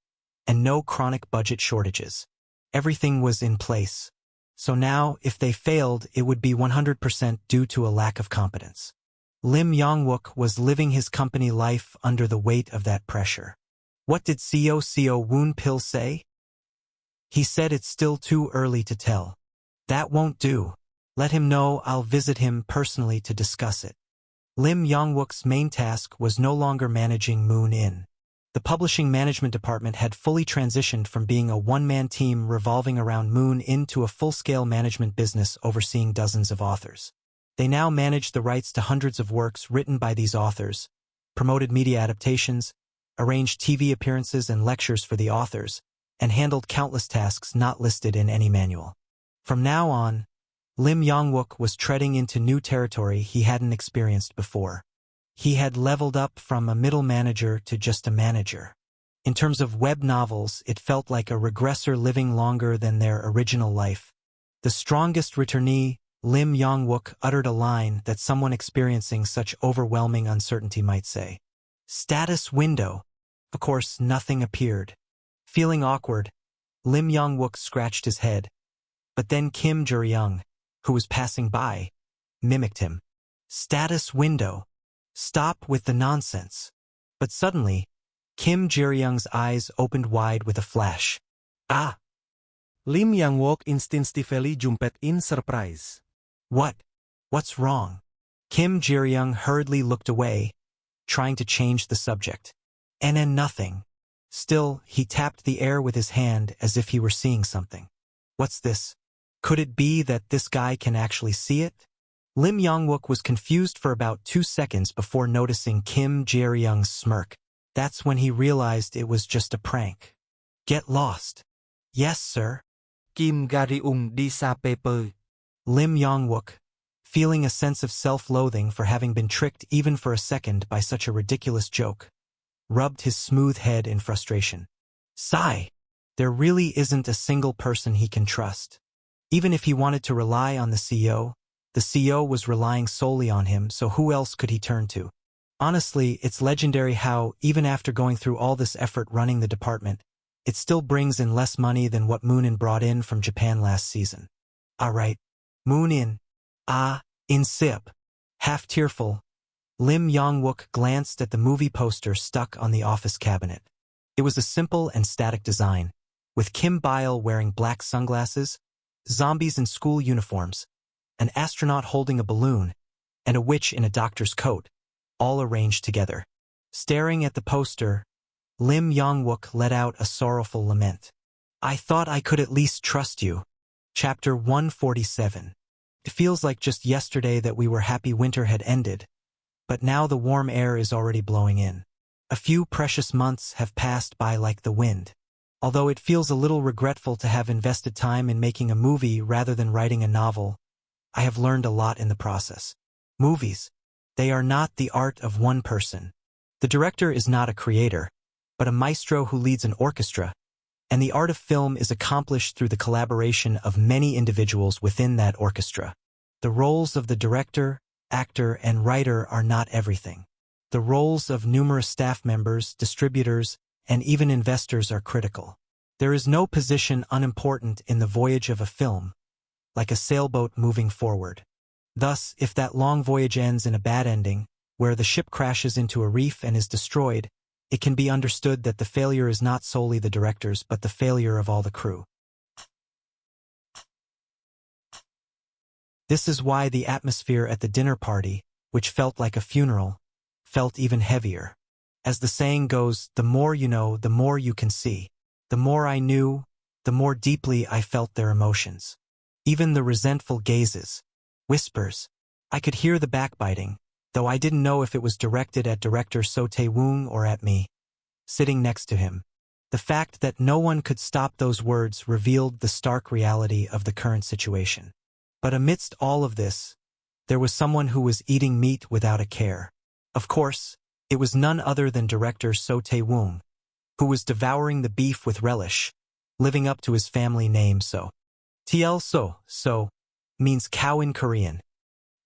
and no chronic budget shortages. Everything was in place. So now, if they failed, it would be 100% due to a lack of competence. Lim Yong-wook was living his company life under the weight of that pressure. What did Seo Woon-pil say? He said it's still too early to tell. That won't do. Let him know I'll visit him personally to discuss it. Lim Yong-wook's main task was no longer managing Moon In. The publishing management department had fully transitioned from being a one-man team revolving around Moon In to a full-scale management business overseeing dozens of authors. They now managed the rights to hundreds of works written by these authors, promoted media adaptations, arranged TV appearances and lectures for the authors, and handled countless tasks not listed in any manual. From now on, Lim Yong-wook was treading into new territory he hadn't experienced before. He had leveled up from a middle manager to just a manager. In terms of web novels, it felt like a regressor living longer than their original life. The strongest returnee, Lim Yong-wook, uttered a line that someone experiencing such overwhelming uncertainty might say. Status window. Of course, nothing appeared. Feeling awkward, Lim Yong-wook scratched his head. But then Kim Jae-young, who was passing by, mimicked him. Status window. Stop with the nonsense. But suddenly, Kim Jae-young's eyes opened wide with a flash. Ah! Lim Yong-wook instinctively jumped in surprise. What? What's wrong? Kim Jae-young hurriedly looked away, trying to change the subject. And then nothing. Still, he tapped the air with his hand as if he were seeing something. What's this? Could it be that this guy can actually see it? Lim Yong-wook was confused for about 2 seconds before noticing Kim Jae-young's smirk. That's when he realized it was just a prank. Get lost. Yes, sir. Kim Jae-young đi xa paper. Lim Yong-wook, feeling a sense of self-loathing for having been tricked even for a second by such a ridiculous joke, rubbed his smooth head in frustration. Sigh. There really isn't a single person he can trust. Even if he wanted to rely on the CEO was relying solely on him, so who else could he turn to? Honestly, it's legendary how, even after going through all this effort running the department, it still brings in less money than what Moon In brought in from Japan last season. Alright. Moon In. In sip. Half tearful, Lim Yong-wook glanced at the movie poster stuck on the office cabinet. It was a simple and static design, with Kim Byle wearing black sunglasses, zombies in school uniforms, an astronaut holding a balloon, and a witch in a doctor's coat, all arranged together. Staring at the poster, Lim Yong-wook let out a sorrowful lament. I thought I could at least trust you. Chapter 147. It feels like just yesterday that we were happy winter had ended, but now the warm air is already blowing in. A few precious months have passed by like the wind. Although it feels a little regretful to have invested time in making a movie rather than writing a novel, I have learned a lot in the process. Movies. They are not the art of one person. The director is not a creator, but a maestro who leads an orchestra, and the art of film is accomplished through the collaboration of many individuals within that orchestra. The roles of the director, actor, and writer are not everything. The roles of numerous staff members, distributors, and even investors are critical. There is no position unimportant in the voyage of a film, like a sailboat moving forward. Thus, if that long voyage ends in a bad ending, where the ship crashes into a reef and is destroyed, it can be understood that the failure is not solely the director's but the failure of all the crew. This is why the atmosphere at the dinner party, which felt like a funeral, felt even heavier. As the saying goes, the more you know, the more you can see. The more I knew, the more deeply I felt their emotions. Even the resentful gazes, whispers. I could hear the backbiting, though I didn't know if it was directed at director So Tae-woong or at me, sitting next to him. The fact that no one could stop those words revealed the stark reality of the current situation. But amidst all of this, there was someone who was eating meat without a care. Of course, it was none other than director So Tae-woong, who was devouring the beef with relish, living up to his family name So. So means cow in Korean.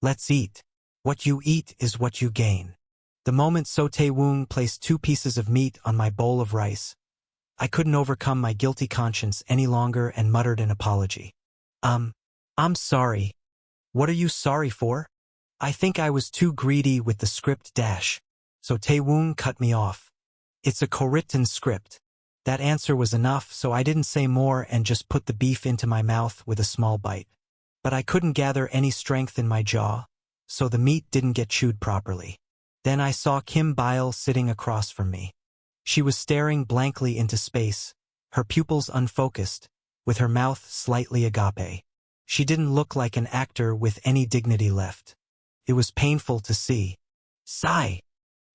Let's eat. What you eat is what you gain. The moment So Tae-woong placed 2 pieces of meat on my bowl of rice, I couldn't overcome my guilty conscience any longer and muttered an apology. I'm sorry. What are you sorry for? I think I was too greedy with the script dash. So Tae-woong cut me off. It's a co-written script. That answer was enough, so I didn't say more and just put the beef into my mouth with a small bite. But I couldn't gather any strength in my jaw, so the meat didn't get chewed properly. Then I saw Kim Bile sitting across from me. She was staring blankly into space, her pupils unfocused, with her mouth slightly agape. She didn't look like an actor with any dignity left. It was painful to see. Sigh.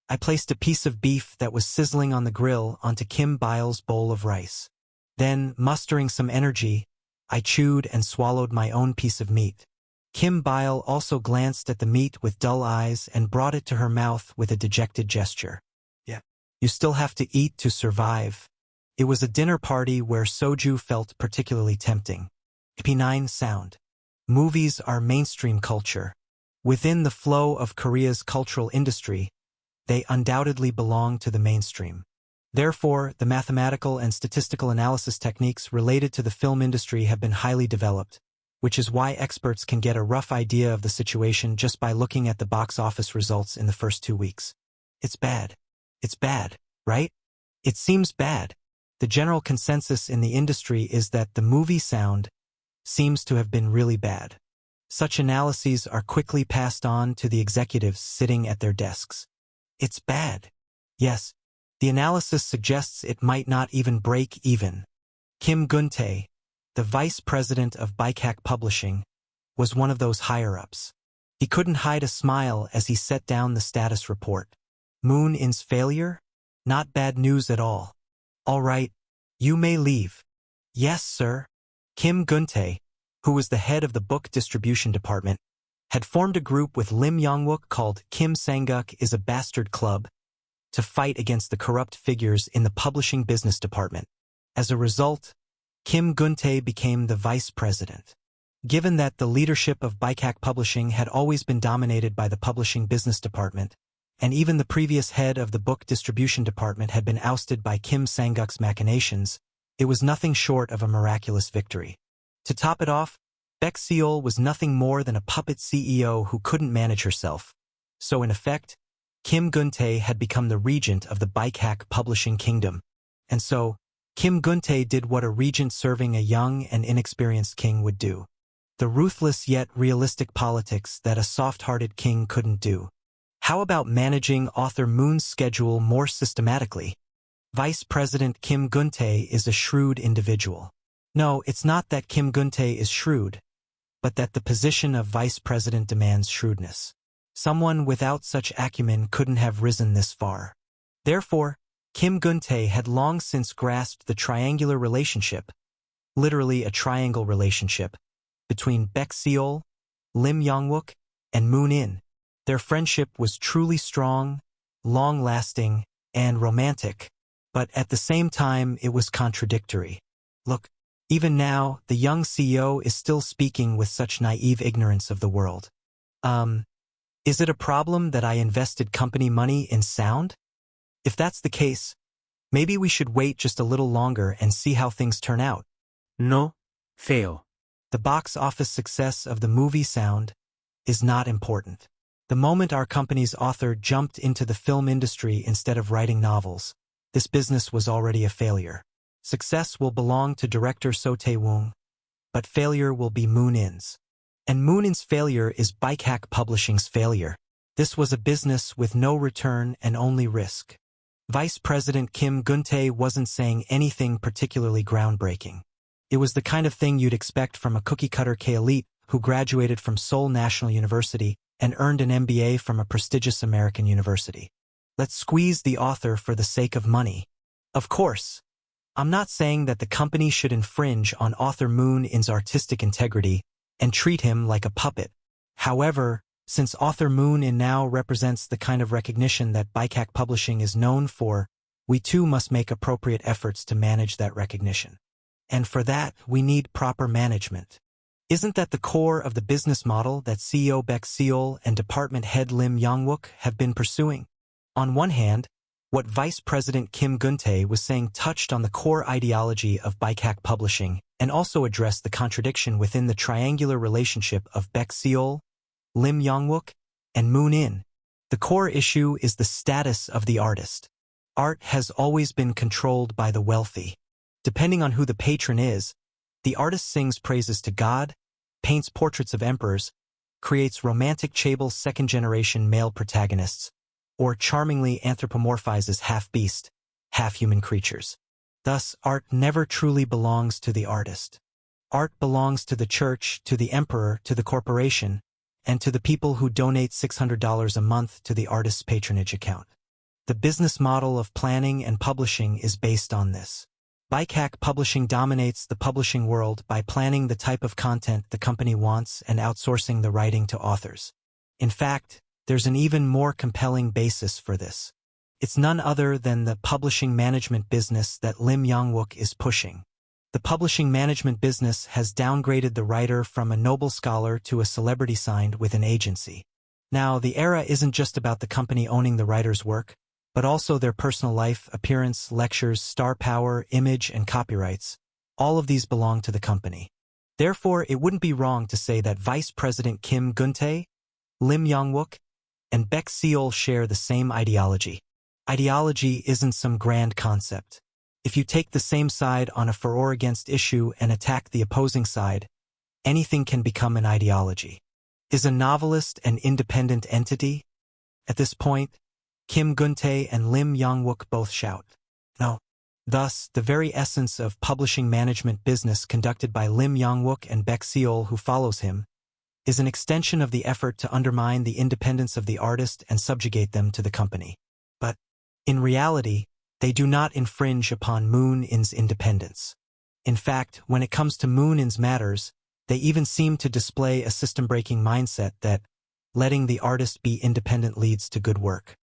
I placed a piece of beef that was sizzling on the grill onto Kim Bile's bowl of rice. Then, mustering some energy, I chewed and swallowed my own piece of meat. Kim Bile also glanced at the meat with dull eyes and brought it to her mouth with a dejected gesture. Yeah. You still have to eat to survive. It was a dinner party where soju felt particularly tempting. P9 sound. Movies are mainstream culture. Within the flow of Korea's cultural industry, they undoubtedly belong to the mainstream. Therefore, the mathematical and statistical analysis techniques related to the film industry have been highly developed, which is why experts can get a rough idea of the situation just by looking at the box office results in the first 2 weeks. It's bad. It's bad, right? It seems bad. The general consensus in the industry is that the movie sound seems to have been really bad. Such analyses are quickly passed on to the executives sitting at their desks. It's bad. Yes, the analysis suggests it might not even break even. Kim Gun-tae, the vice president of Baikak Publishing, was one of those higher-ups. He couldn't hide a smile as he set down the status report. Moon In's failure? Not bad news at all. All right, you may leave. Yes, sir. Kim Gun-tae, who was the head of the book distribution department, had formed a group with Lim Yong-wook called Kim Sang-guk is a Bastard Club to fight against the corrupt figures in the publishing business department. As a result, Kim Gun-tae became the vice president. Given that the leadership of Baikak Publishing had always been dominated by the publishing business department, and even the previous head of the book distribution department had been ousted by Kim Sang-guk's machinations, it was nothing short of a miraculous victory. To top it off, Baek Seol was nothing more than a puppet CEO who couldn't manage herself. So in effect, Kim Gun-tae had become the regent of the Baikak publishing kingdom. And so, Kim Gun-tae did what a regent serving a young and inexperienced king would do. The ruthless yet realistic politics that a soft-hearted king couldn't do. How about managing author Moon's schedule more systematically? Vice President Kim Gun-tae is a shrewd individual. No, it's not that Kim Gun-tae is shrewd, but that the position of vice president demands shrewdness. Someone without such acumen couldn't have risen this far. Therefore, Kim Gun-tae had long since grasped the triangular relationship, literally a triangle relationship, between Baek Seol, Lim Yong-wook, and Moon In. Their friendship was truly strong, long-lasting, and romantic, but at the same time it was contradictory. Look, even now, the young CEO is still speaking with such naive ignorance of the world. Is it a problem that I invested company money in sound? If that's the case, maybe we should wait just a little longer and see how things turn out. No, feo. The box office success of the movie Sound is not important. The moment our company's author jumped into the film industry instead of writing novels, this business was already a failure. Success will belong to director So Tae-woong, but failure will be Moon In's. And Moon In's failure is Bikehack Publishing's failure. This was a business with no return and only risk. Vice President Kim Gun-tae wasn't saying anything particularly groundbreaking. It was the kind of thing you'd expect from a cookie-cutter K-elite who graduated from Seoul National University and earned an MBA from a prestigious American university. Let's squeeze the author for the sake of money. Of course, I'm not saying that the company should infringe on author Moon In's artistic integrity and treat him like a puppet. However, since author Moon In now represents the kind of recognition that Bikehack Publishing is known for, we too must make appropriate efforts to manage that recognition. And for that, we need proper management. Isn't that the core of the business model that CEO Baek Seol and department head Lim Young-wook have been pursuing? On one hand, what Vice President Kim Gun-tae was saying touched on the core ideology of Bikehack Publishing and also addressed the contradiction within the triangular relationship of Baek Seol, Lim Young-wook, and Moon In. The core issue is the status of the artist. Art has always been controlled by the wealthy. Depending on who the patron is, the artist sings praises to God, paints portraits of emperors, creates romantic chaebol second-generation male protagonists, or charmingly anthropomorphizes half-beast, half-human creatures. Thus, art never truly belongs to the artist. Art belongs to the church, to the emperor, to the corporation, and to the people who donate $600 a month to the artist's patronage account. The business model of planning and publishing is based on this. Bikehack Publishing dominates the publishing world by planning the type of content the company wants and outsourcing the writing to authors. In fact, there's an even more compelling basis for this. It's none other than the publishing management business that Lim Young-wook is pushing. The publishing management business has downgraded the writer from a noble scholar to a celebrity signed with an agency. Now, the era isn't just about the company owning the writer's work, but also their personal life, appearance, lectures, star power, image, and copyrights. All of these belong to the company. Therefore, it wouldn't be wrong to say that Vice President Kim Gun-tae, Lim Young-wook, and Baek Seol share the same ideology. Ideology isn't some grand concept. If you take the same side on a for or against issue and attack the opposing side, anything can become an ideology. Is a novelist an independent entity? At this point, Kim Gun-tae and Lim Young-wook both shout, no. Thus, the very essence of publishing management business conducted by Lim Young-wook and Baek Seol, who follows him, is an extension of the effort to undermine the independence of the artist and subjugate them to the company. But, in reality, they do not infringe upon Moon In's independence. In fact, when it comes to Moon In's matters, they even seem to display a system-breaking mindset that letting the artist be independent leads to good work.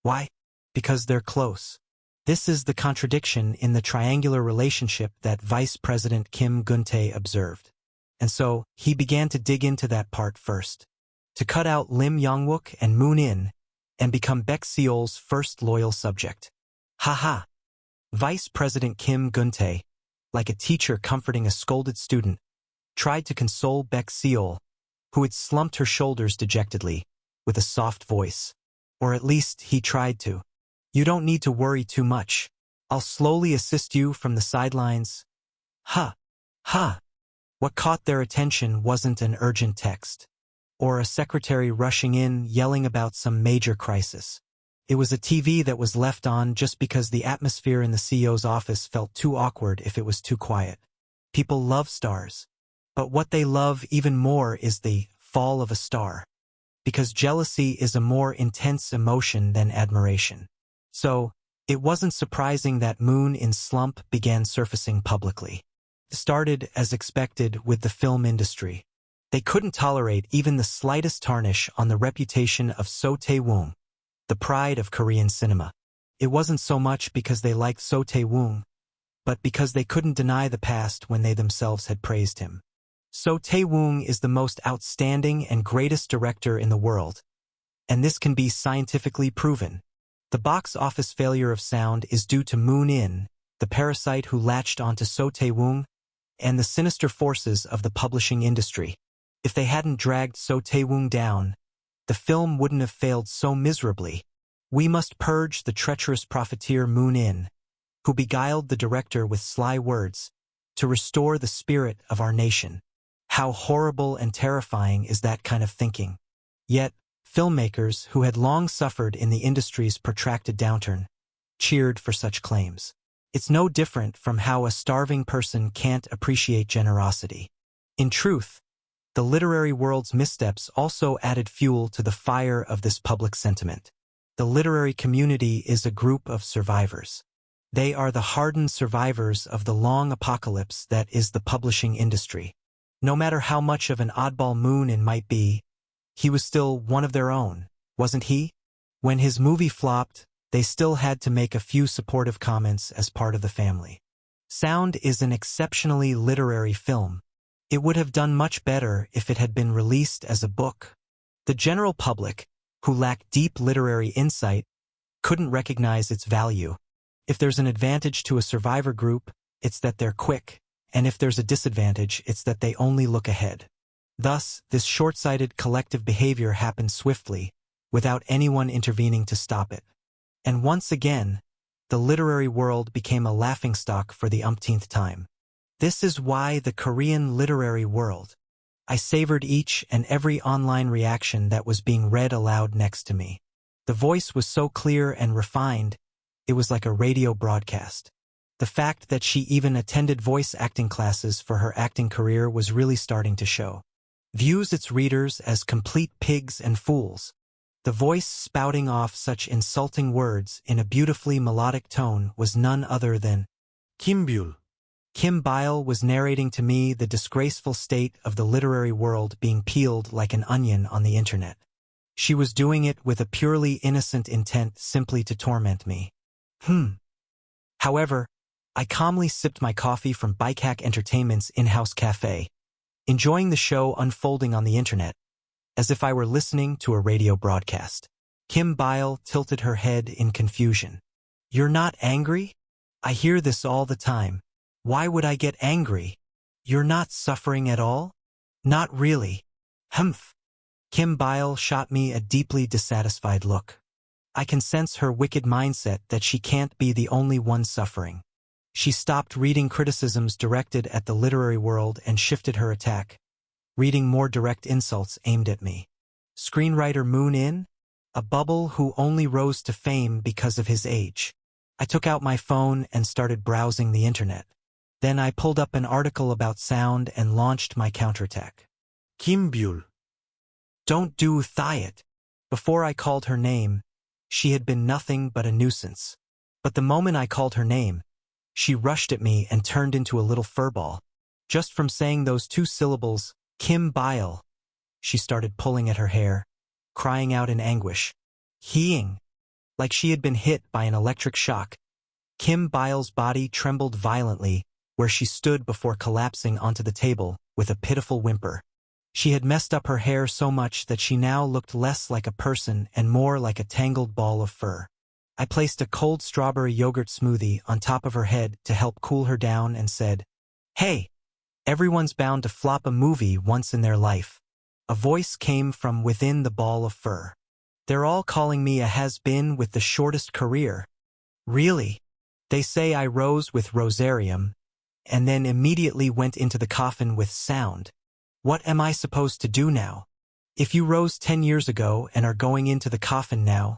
Why? Because they're close. This is the contradiction in the triangular relationship that Vice President Kim Gun-tae observed. And so, he began to dig into that part first, to cut out Lim Young-wook and Moon In, and become Baek Seol's first loyal subject. Haha. Vice President Kim Gun-tae, like a teacher comforting a scolded student, tried to console Baek Seol, who had slumped her shoulders dejectedly, with a soft voice. Or at least he tried to. You don't need to worry too much. I'll slowly assist you from the sidelines. Ha! Ha! What caught their attention wasn't an urgent text, or a secretary rushing in yelling about some major crisis. It was a TV that was left on just because the atmosphere in the CEO's office felt too awkward if it was too quiet. People love stars. But what they love even more is the fall of a star. Because jealousy is a more intense emotion than admiration. So, it wasn't surprising that Moon In's slump began surfacing publicly. It started, as expected, with the film industry. They couldn't tolerate even the slightest tarnish on the reputation of So Tae-woong, the pride of Korean cinema. It wasn't so much because they liked So Tae-woong, but because they couldn't deny the past when they themselves had praised him. So Tae-woong is the most outstanding and greatest director in the world, and this can be scientifically proven. The box office failure of Sound is due to Moon In, the parasite who latched onto So Tae-woong, and the sinister forces of the publishing industry. If they hadn't dragged So Tae-woong down, the film wouldn't have failed so miserably. We must purge the treacherous profiteer Moon In, who beguiled the director with sly words, to restore the spirit of our nation. How horrible and terrifying is that kind of thinking. Yet, filmmakers who had long suffered in the industry's protracted downturn cheered for such claims. It's no different from how a starving person can't appreciate generosity. In truth, the literary world's missteps also added fuel to the fire of this public sentiment. The literary community is a group of survivors. They are the hardened survivors of the long apocalypse that is the publishing industry. No matter how much of an oddball Moon In might be, he was still one of their own, wasn't he? When his movie flopped, they still had to make a few supportive comments as part of the family. Sound is an exceptionally literary film. It would have done much better if it had been released as a book. The general public, who lacked deep literary insight, couldn't recognize its value. If there's an advantage to a survivor group, it's that they're quick, and if there's a disadvantage, it's that they only look ahead. Thus, this short-sighted collective behavior happened swiftly, without anyone intervening to stop it. And once again, the literary world became a laughingstock for the umpteenth time. This is why the Korean literary world. I savored each and every online reaction that was being read aloud next to me. The voice was so clear and refined, it was like a radio broadcast. The fact that she even attended voice acting classes for her acting career was really starting to show. Views its readers as complete pigs and fools. The voice spouting off such insulting words in a beautifully melodic tone was none other than Kim Byul. Kim Byle was narrating to me the disgraceful state of the literary world being peeled like an onion on the internet. She was doing it with a purely innocent intent simply to torment me. However, I calmly sipped my coffee from Bikehack Entertainment's in-house cafe, enjoying the show unfolding on the internet, as if I were listening to a radio broadcast. Kim Byle tilted her head in confusion. "You're not angry? I hear this all the time. Why would I get angry? You're not suffering at all?" "Not really." "Humph." Kim Byle shot me a deeply dissatisfied look. I can sense her wicked mindset that she can't be the only one suffering. She stopped reading criticisms directed at the literary world and shifted her attack, reading more direct insults aimed at me. Screenwriter Moon In? A bubble who only rose to fame because of his age. I took out my phone and started browsing the internet. Then I pulled up an article about sound and launched my counterattack. Kim Byul. Don't do Thiet. Before I called her name, she had been nothing but a nuisance. But the moment I called her name, she rushed at me and turned into a little furball. Just from saying those two syllables, Kim Byle, she started pulling at her hair, crying out in anguish. Heeing. Like she had been hit by an electric shock. Kim Byle's body trembled violently where she stood before collapsing onto the table with a pitiful whimper. She had messed up her hair so much that she now looked less like a person and more like a tangled ball of fur. I placed a cold strawberry yogurt smoothie on top of her head to help cool her down and said, "Hey, everyone's bound to flop a movie once in their life." A voice came from within the ball of fur. "They're all calling me a has-been with the shortest career." "Really? They say I rose with Rosarium, and then immediately went into the coffin with Sound. What am I supposed to do now? If you rose 10 years ago and are going into the coffin now,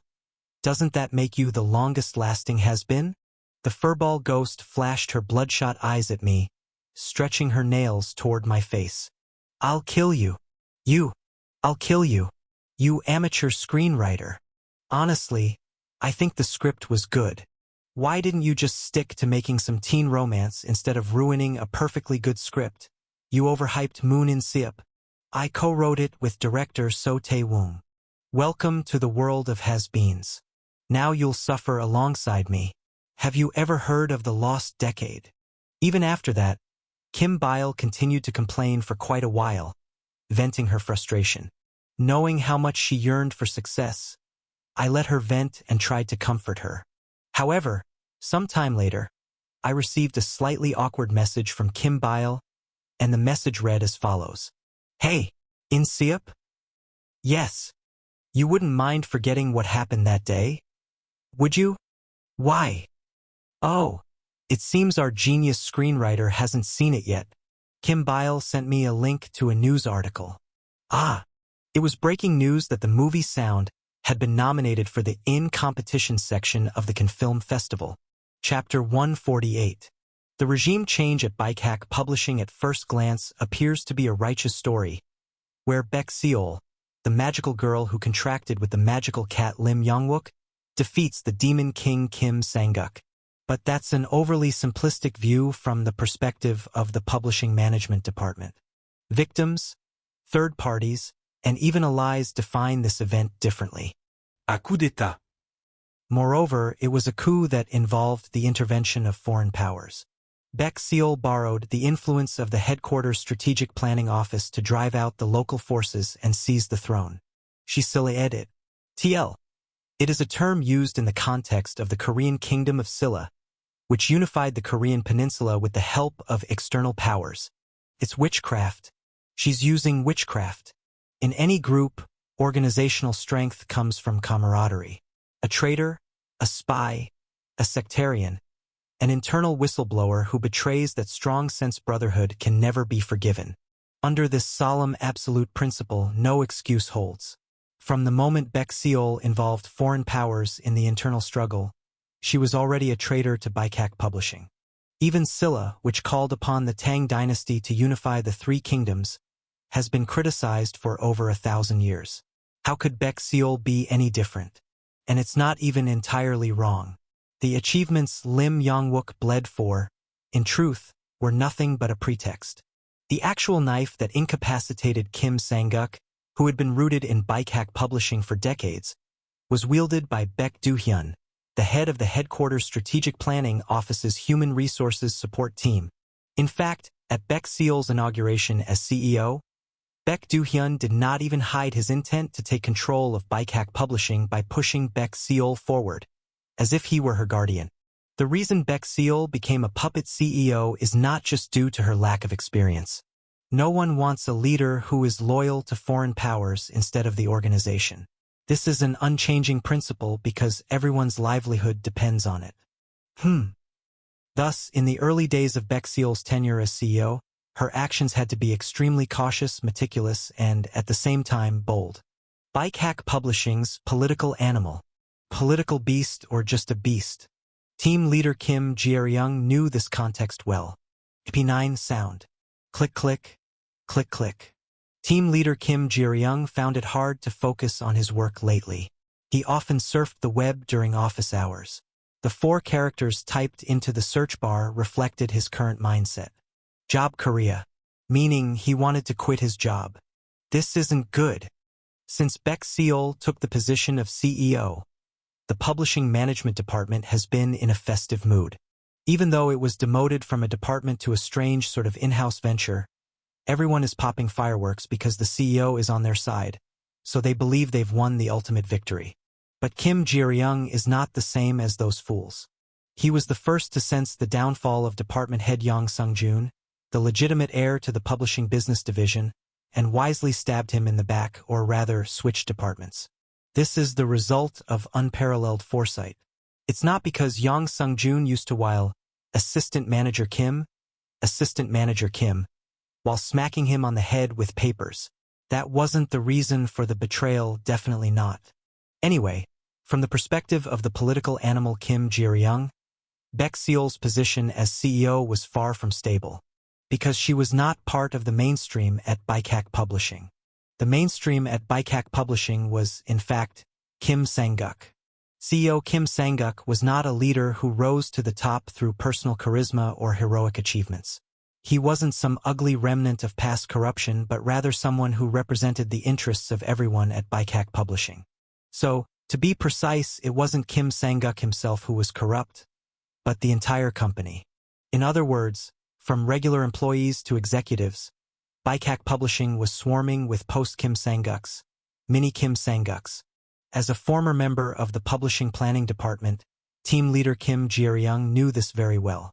doesn't that make you the longest-lasting has-been?" The furball ghost flashed her bloodshot eyes at me, stretching her nails toward my face. "I'll kill you. I'll kill you. You amateur screenwriter. Honestly, I think the script was good. Why didn't you just stick to making some teen romance instead of ruining a perfectly good script? You overhyped Moon In Siap. I co-wrote it with director So Tae-woong. Welcome to the world of has-beens. Now you'll suffer alongside me. Have you ever heard of the lost decade?" Even after that, Kim Byle continued to complain for quite a while, venting her frustration. Knowing how much she yearned for success, I let her vent and tried to comfort her. However, some time later, I received a slightly awkward message from Kim Byle and the message read as follows. Hey, In Siop? Yes. You wouldn't mind forgetting what happened that day? Would you? Why? Oh, it seems our genius screenwriter hasn't seen it yet. Kim Bile sent me a link to a news article. Ah, it was breaking news that the movie Sound had been nominated for the In Competition section of the Cannes Film Festival. Chapter 148. The regime change at Bikehack Publishing at first glance appears to be a righteous story, where Baek Seol, the magical girl who contracted with the magical cat Lim Yongwook, defeats the demon king Kim Sang-guk. But that's an overly simplistic view from the perspective of the publishing management department. Victims, third parties, and even allies define this event differently. A coup d'état. Moreover, it was a coup that involved the intervention of foreign powers. Baek Seol borrowed the influence of the headquarters strategic planning office to drive out the local forces and seize the throne. She Silla-ed it. TL. It is a term used in the context of the Korean kingdom of Silla, which unified the Korean peninsula with the help of external powers. It's witchcraft. She's using witchcraft. In any group, organizational strength comes from camaraderie. A traitor, a spy, a sectarian, an internal whistleblower who betrays that strong-sense brotherhood can never be forgiven. Under this solemn absolute principle, no excuse holds. From the moment Baek Seol involved foreign powers in the internal struggle, she was already a traitor to Bikehack Publishing. Even Silla, which called upon the Tang dynasty to unify the three kingdoms, has been criticized for over 1,000 years. How could Baek Seol be any different? And it's not even entirely wrong. The achievements Lim Yongwook bled for, in truth, were nothing but a pretext. The actual knife that incapacitated Kim Sang-guk, who had been rooted in Bikehack Publishing for decades, was wielded by Baek Do-hyun, the head of the headquarters strategic planning office's human resources support team. In fact, at Baek Seol's inauguration as CEO, Baek Do-hyun did not even hide his intent to take control of Bikehack Publishing by pushing Baek Seol forward, as if he were her guardian. The reason Baek Seol became a puppet CEO is not just due to her lack of experience. No one wants a leader who is loyal to foreign powers instead of the organization. This is an unchanging principle because everyone's livelihood depends on it. Thus, in the early days of Baek Seol's tenure as CEO, her actions had to be extremely cautious, meticulous, and, at the same time, bold. Bikehack Publishing's political animal. Political beast or just a beast? Team leader Kim Jae-ryung knew this context well. P9 sound. Click click. Click click. Team leader Kim Jae-ryung found it hard to focus on his work lately. He often surfed the web during office hours. The 4 characters typed into the search bar reflected his current mindset. Job Korea, meaning he wanted to quit his job. This isn't good. Since Baek Seol took the position of CEO, the publishing management department has been in a festive mood. Even though it was demoted from a department to a strange sort of in-house venture, everyone is popping fireworks because the CEO is on their side, so they believe they've won the ultimate victory. But Kim Jae-ryung is not the same as those fools. He was the first to sense the downfall of department head Yang Sung-joon, the legitimate heir to the publishing business division, and wisely stabbed him in the back, or rather switched departments. This is the result of unparalleled foresight. It's not because Yang Sung-joon used to while Assistant Manager Kim, while smacking him on the head with papers. That wasn't the reason for the betrayal, definitely not. Anyway, from the perspective of the political animal Kim Jae-ryung, Baek Seol's position as CEO was far from stable, because she was not part of the mainstream at Bikehack Publishing. The mainstream at Bikehack Publishing was, in fact, Kim Sang-guk. CEO Kim Sang-guk was not a leader who rose to the top through personal charisma or heroic achievements. He wasn't some ugly remnant of past corruption, but rather someone who represented the interests of everyone at Bikehack Publishing. So, to be precise, it wasn't Kim Sang-guk himself who was corrupt, but the entire company. In other words, from regular employees to executives, Bikehack Publishing was swarming with post-Kim Sang-guks, mini-Kim Sang-guks. As a former member of the publishing planning department, team leader Kim Jae-ryung knew this very well.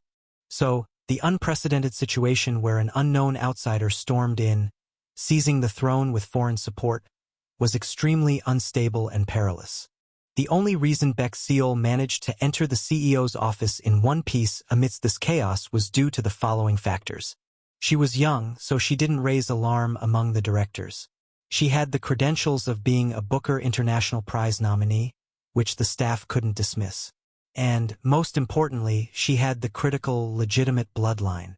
So, The unprecedented situation where an unknown outsider stormed in, seizing the throne with foreign support, was extremely unstable and perilous. The only reason Baek Seol managed to enter the CEO's office in one piece amidst this chaos was due to the following factors. She was young, so she didn't raise alarm among the directors. She had the credentials of being a Booker International Prize nominee, which the staff couldn't dismiss. And, most importantly, she had the critical, legitimate bloodline.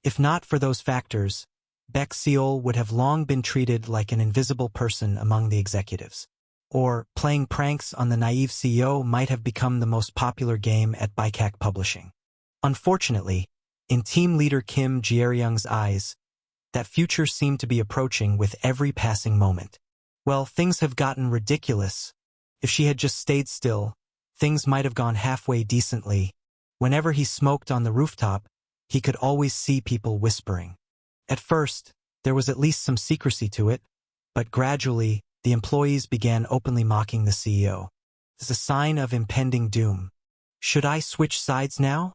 If not for those factors, Baek Seol would have long been treated like an invisible person among the executives. Or, playing pranks on the naive CEO might have become the most popular game at Baikak Publishing. Unfortunately, in team leader Kim Jae-ryung's eyes, that future seemed to be approaching with every passing moment. Well, things have gotten ridiculous. If she had just stayed still, things might have gone halfway decently. Whenever he smoked on the rooftop, he could always see people whispering. At first, there was at least some secrecy to it, but gradually, the employees began openly mocking the CEO. It's a sign of impending doom. Should I switch sides now?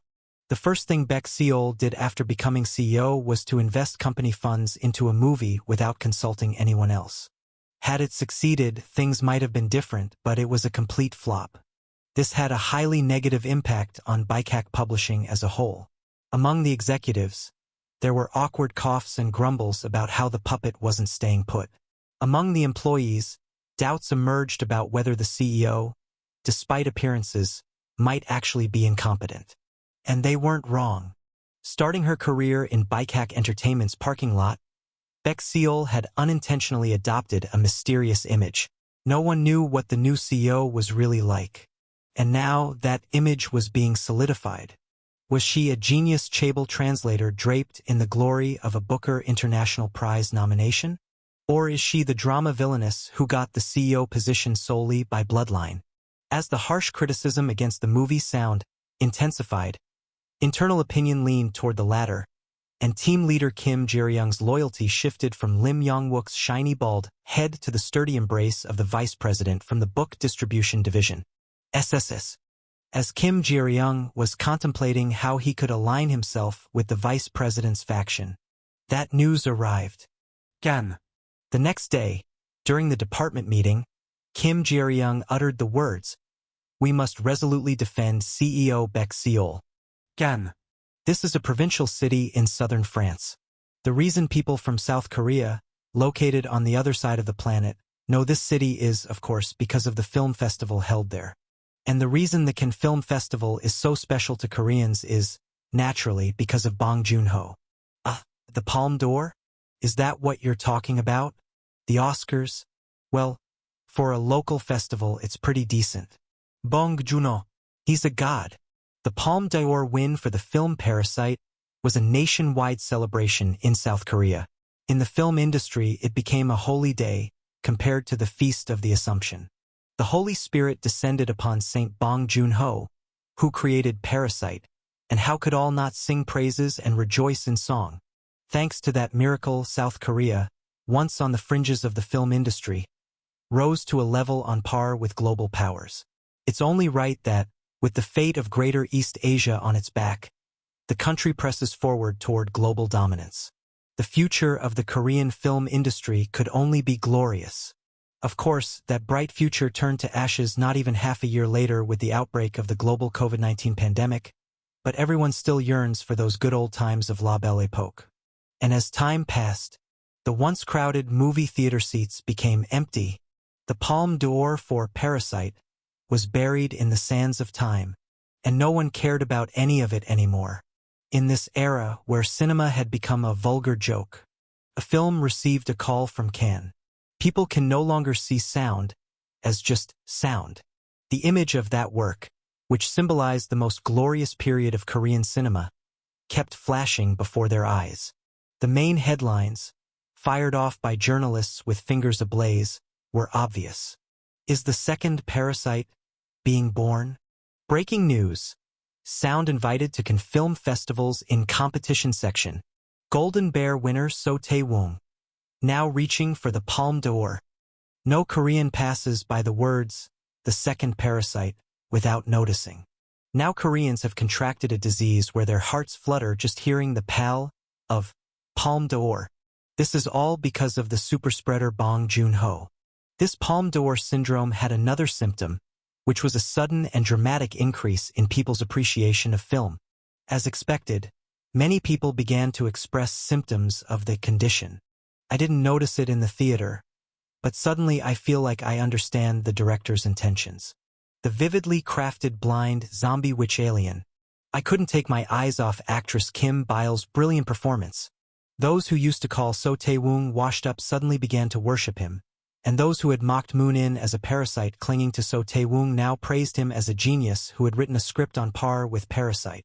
The first thing Baek Seol did after becoming CEO was to invest company funds into a movie without consulting anyone else. Had it succeeded, things might have been different, but it was a complete flop. This had a highly negative impact on Baikak Publishing as a whole. Among the executives, there were awkward coughs and grumbles about how the puppet wasn't staying put. Among the employees, doubts emerged about whether the CEO, despite appearances, might actually be incompetent. And they weren't wrong. Starting her career in Baikak Entertainment's parking lot, Baek Seol had unintentionally adopted a mysterious image. No one knew what the new CEO was really like. And now that image was being solidified. Was she a genius Chaebol translator draped in the glory of a Booker International Prize nomination? Or is she the drama villainess who got the CEO position solely by bloodline? As the harsh criticism against the movie's sound intensified, internal opinion leaned toward the latter, and team leader Kim Jae-ryung's loyalty shifted from Lim Yong-wook's shiny bald head to the sturdy embrace of the vice president from the book distribution division, SSS. As Kim Jae-ryung was contemplating how he could align himself with the vice president's faction, that news arrived. Can. The next day, during the department meeting, Kim Jae-ryung uttered the words, "We must resolutely defend CEO Baek Seol." Can. This is a provincial city in southern France. The reason people from South Korea, located on the other side of the planet, know this city is, of course, because of the film festival held there. And the reason the Cannes Film Festival is so special to Koreans is, naturally, because of Bong Joon-ho. The Palme d'Or? Is that what you're talking about? The Oscars? Well, for a local festival, it's pretty decent. Bong Joon-ho, he's a god. The Palme d'Or win for the film Parasite was a nationwide celebration in South Korea. In the film industry, it became a holy day compared to the Feast of the Assumption. The Holy Spirit descended upon Saint Bong Joon-ho, who created Parasite, and how could all not sing praises and rejoice in song? Thanks to that miracle, South Korea, once on the fringes of the film industry, rose to a level on par with global powers. It's only right that, with the fate of Greater East Asia on its back, the country presses forward toward global dominance. The future of the Korean film industry could only be glorious. Of course, that bright future turned to ashes not even half a year later with the outbreak of the global COVID-19 pandemic, but everyone still yearns for those good old times of La Belle Époque. And as time passed, the once crowded movie theater seats became empty. The Palme d'Or for Parasite was buried in the sands of time, and no one cared about any of it anymore. In this era where cinema had become a vulgar joke, a film received a call from Cannes. People can no longer see sound as just sound. The image of that work, which symbolized the most glorious period of Korean cinema, kept flashing before their eyes. The main headlines, fired off by journalists with fingers ablaze, were obvious. Is the second Parasite being born? Breaking news. Sound invited to Cannes Film Festival's in competition section. Golden Bear winner So Tae-woong, now reaching for the Palme d'Or. No Korean passes by the words, the second Parasite, without noticing. Now Koreans have contracted a disease where their hearts flutter just hearing the pal of Palme d'Or. This is all because of the superspreader Bong Joon-ho. This Palme d'Or syndrome had another symptom, which was a sudden and dramatic increase in people's appreciation of film. As expected, many people began to express symptoms of the condition. I didn't notice it in the theater, but suddenly I feel like I understand the director's intentions. The vividly crafted blind zombie witch alien. I couldn't take my eyes off actress Kim Bile's brilliant performance. Those who used to call So Tae-woong washed up suddenly began to worship him, and those who had mocked Moon-in as a parasite clinging to So Tae-woong now praised him as a genius who had written a script on par with Parasite.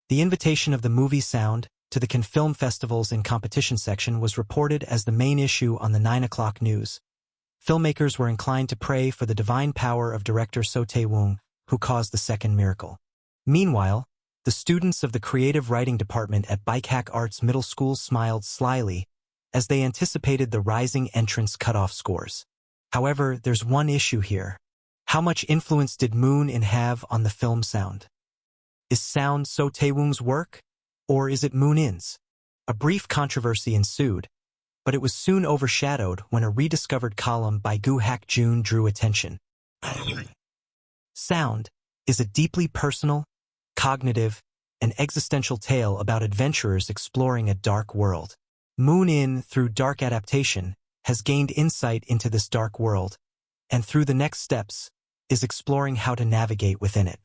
The invitation of the movie Sound to the Cannes Film Festival's in competition section was reported as the main issue on the 9 o'clock news. Filmmakers were inclined to pray for the divine power of director So Tae-woong, who caused the second miracle. Meanwhile, the students of the creative writing department at Bikehack Arts Middle School smiled slyly as they anticipated the rising entrance cutoff scores. However, there's one issue here. How much influence did Moon-in have on the film Sound? Is Sound So Tae-woong's work, or is it Moon-in's? A brief controversy ensued, but it was soon overshadowed when a rediscovered column by Gu Hak-jun drew attention. Sound is a deeply personal, cognitive, and existential tale about adventurers exploring a dark world. Moon-in, through dark adaptation, has gained insight into this dark world, and through the next steps, is exploring how to navigate within it.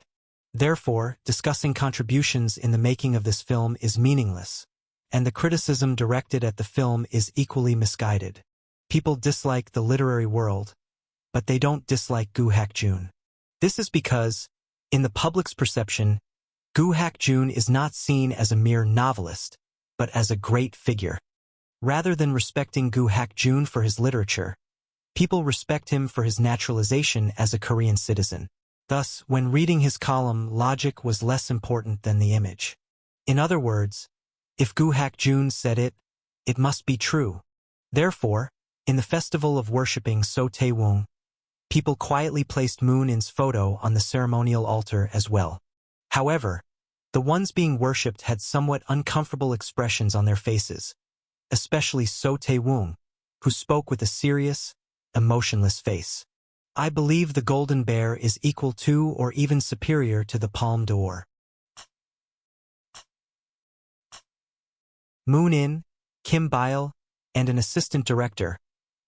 Therefore, discussing contributions in the making of this film is meaningless, and the criticism directed at the film is equally misguided. People dislike the literary world, but they don't dislike Gu Hak-jun. This is because, in the public's perception, Gu Hak-jun is not seen as a mere novelist, but as a great figure. Rather than respecting Gu Hak-jun for his literature, people respect him for his naturalization as a Korean citizen. Thus, when reading his column, logic was less important than the image. In other words, if Gu Hak-jun said it, it must be true. Therefore, in the festival of worshipping So Tae-woong, people quietly placed Moon-in's photo on the ceremonial altar as well. However, the ones being worshipped had somewhat uncomfortable expressions on their faces, especially So Tae-woong, who spoke with a serious, emotionless face. I believe the Golden Bear is equal to or even superior to the Palme d'Or. Moon-in, Kim Bile, and an assistant director,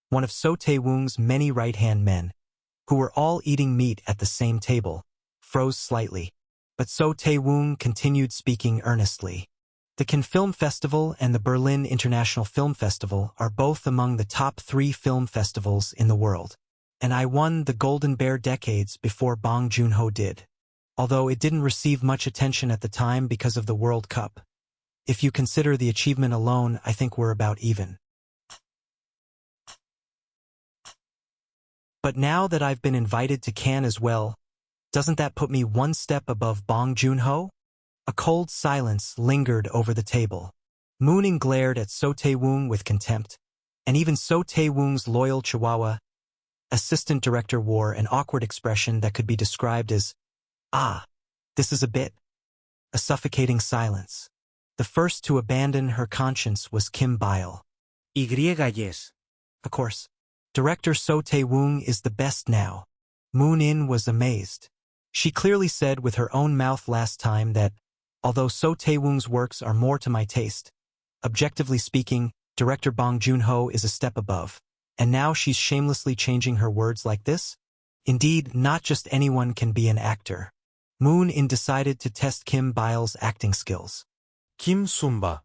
one of So Tae-woong's many right-hand men, who were all eating meat at the same table, froze slightly. But So Tae-woong continued speaking earnestly. The Cannes Film Festival and the Berlin International Film Festival are both among the top 3 film festivals in the world. And I won the Golden Bear decades before Bong Joon-ho did, although it didn't receive much attention at the time because of the World Cup. If you consider the achievement alone, I think we're about even. But now that I've been invited to Cannes as well, doesn't that put me one step above Bong Joon-ho? A cold silence lingered over the table. Moon-in glared at So Tae-woong with contempt, and even So Tae-woong's loyal Chihuahua assistant director wore an awkward expression that could be described as, this is a bit. A suffocating silence. The first to abandon her conscience was Kim Bile. Yes. Of course, director So Tae-woong is the best now. Moon-in was amazed. She clearly said with her own mouth last time that, although So Tae-woong's works are more to my taste, objectively speaking, director Bong Joon-ho is a step above. And now she's shamelessly changing her words like this? Indeed, not just anyone can be an actor. Moon-in decided to test Kim Bile's acting skills. Kim Sumba.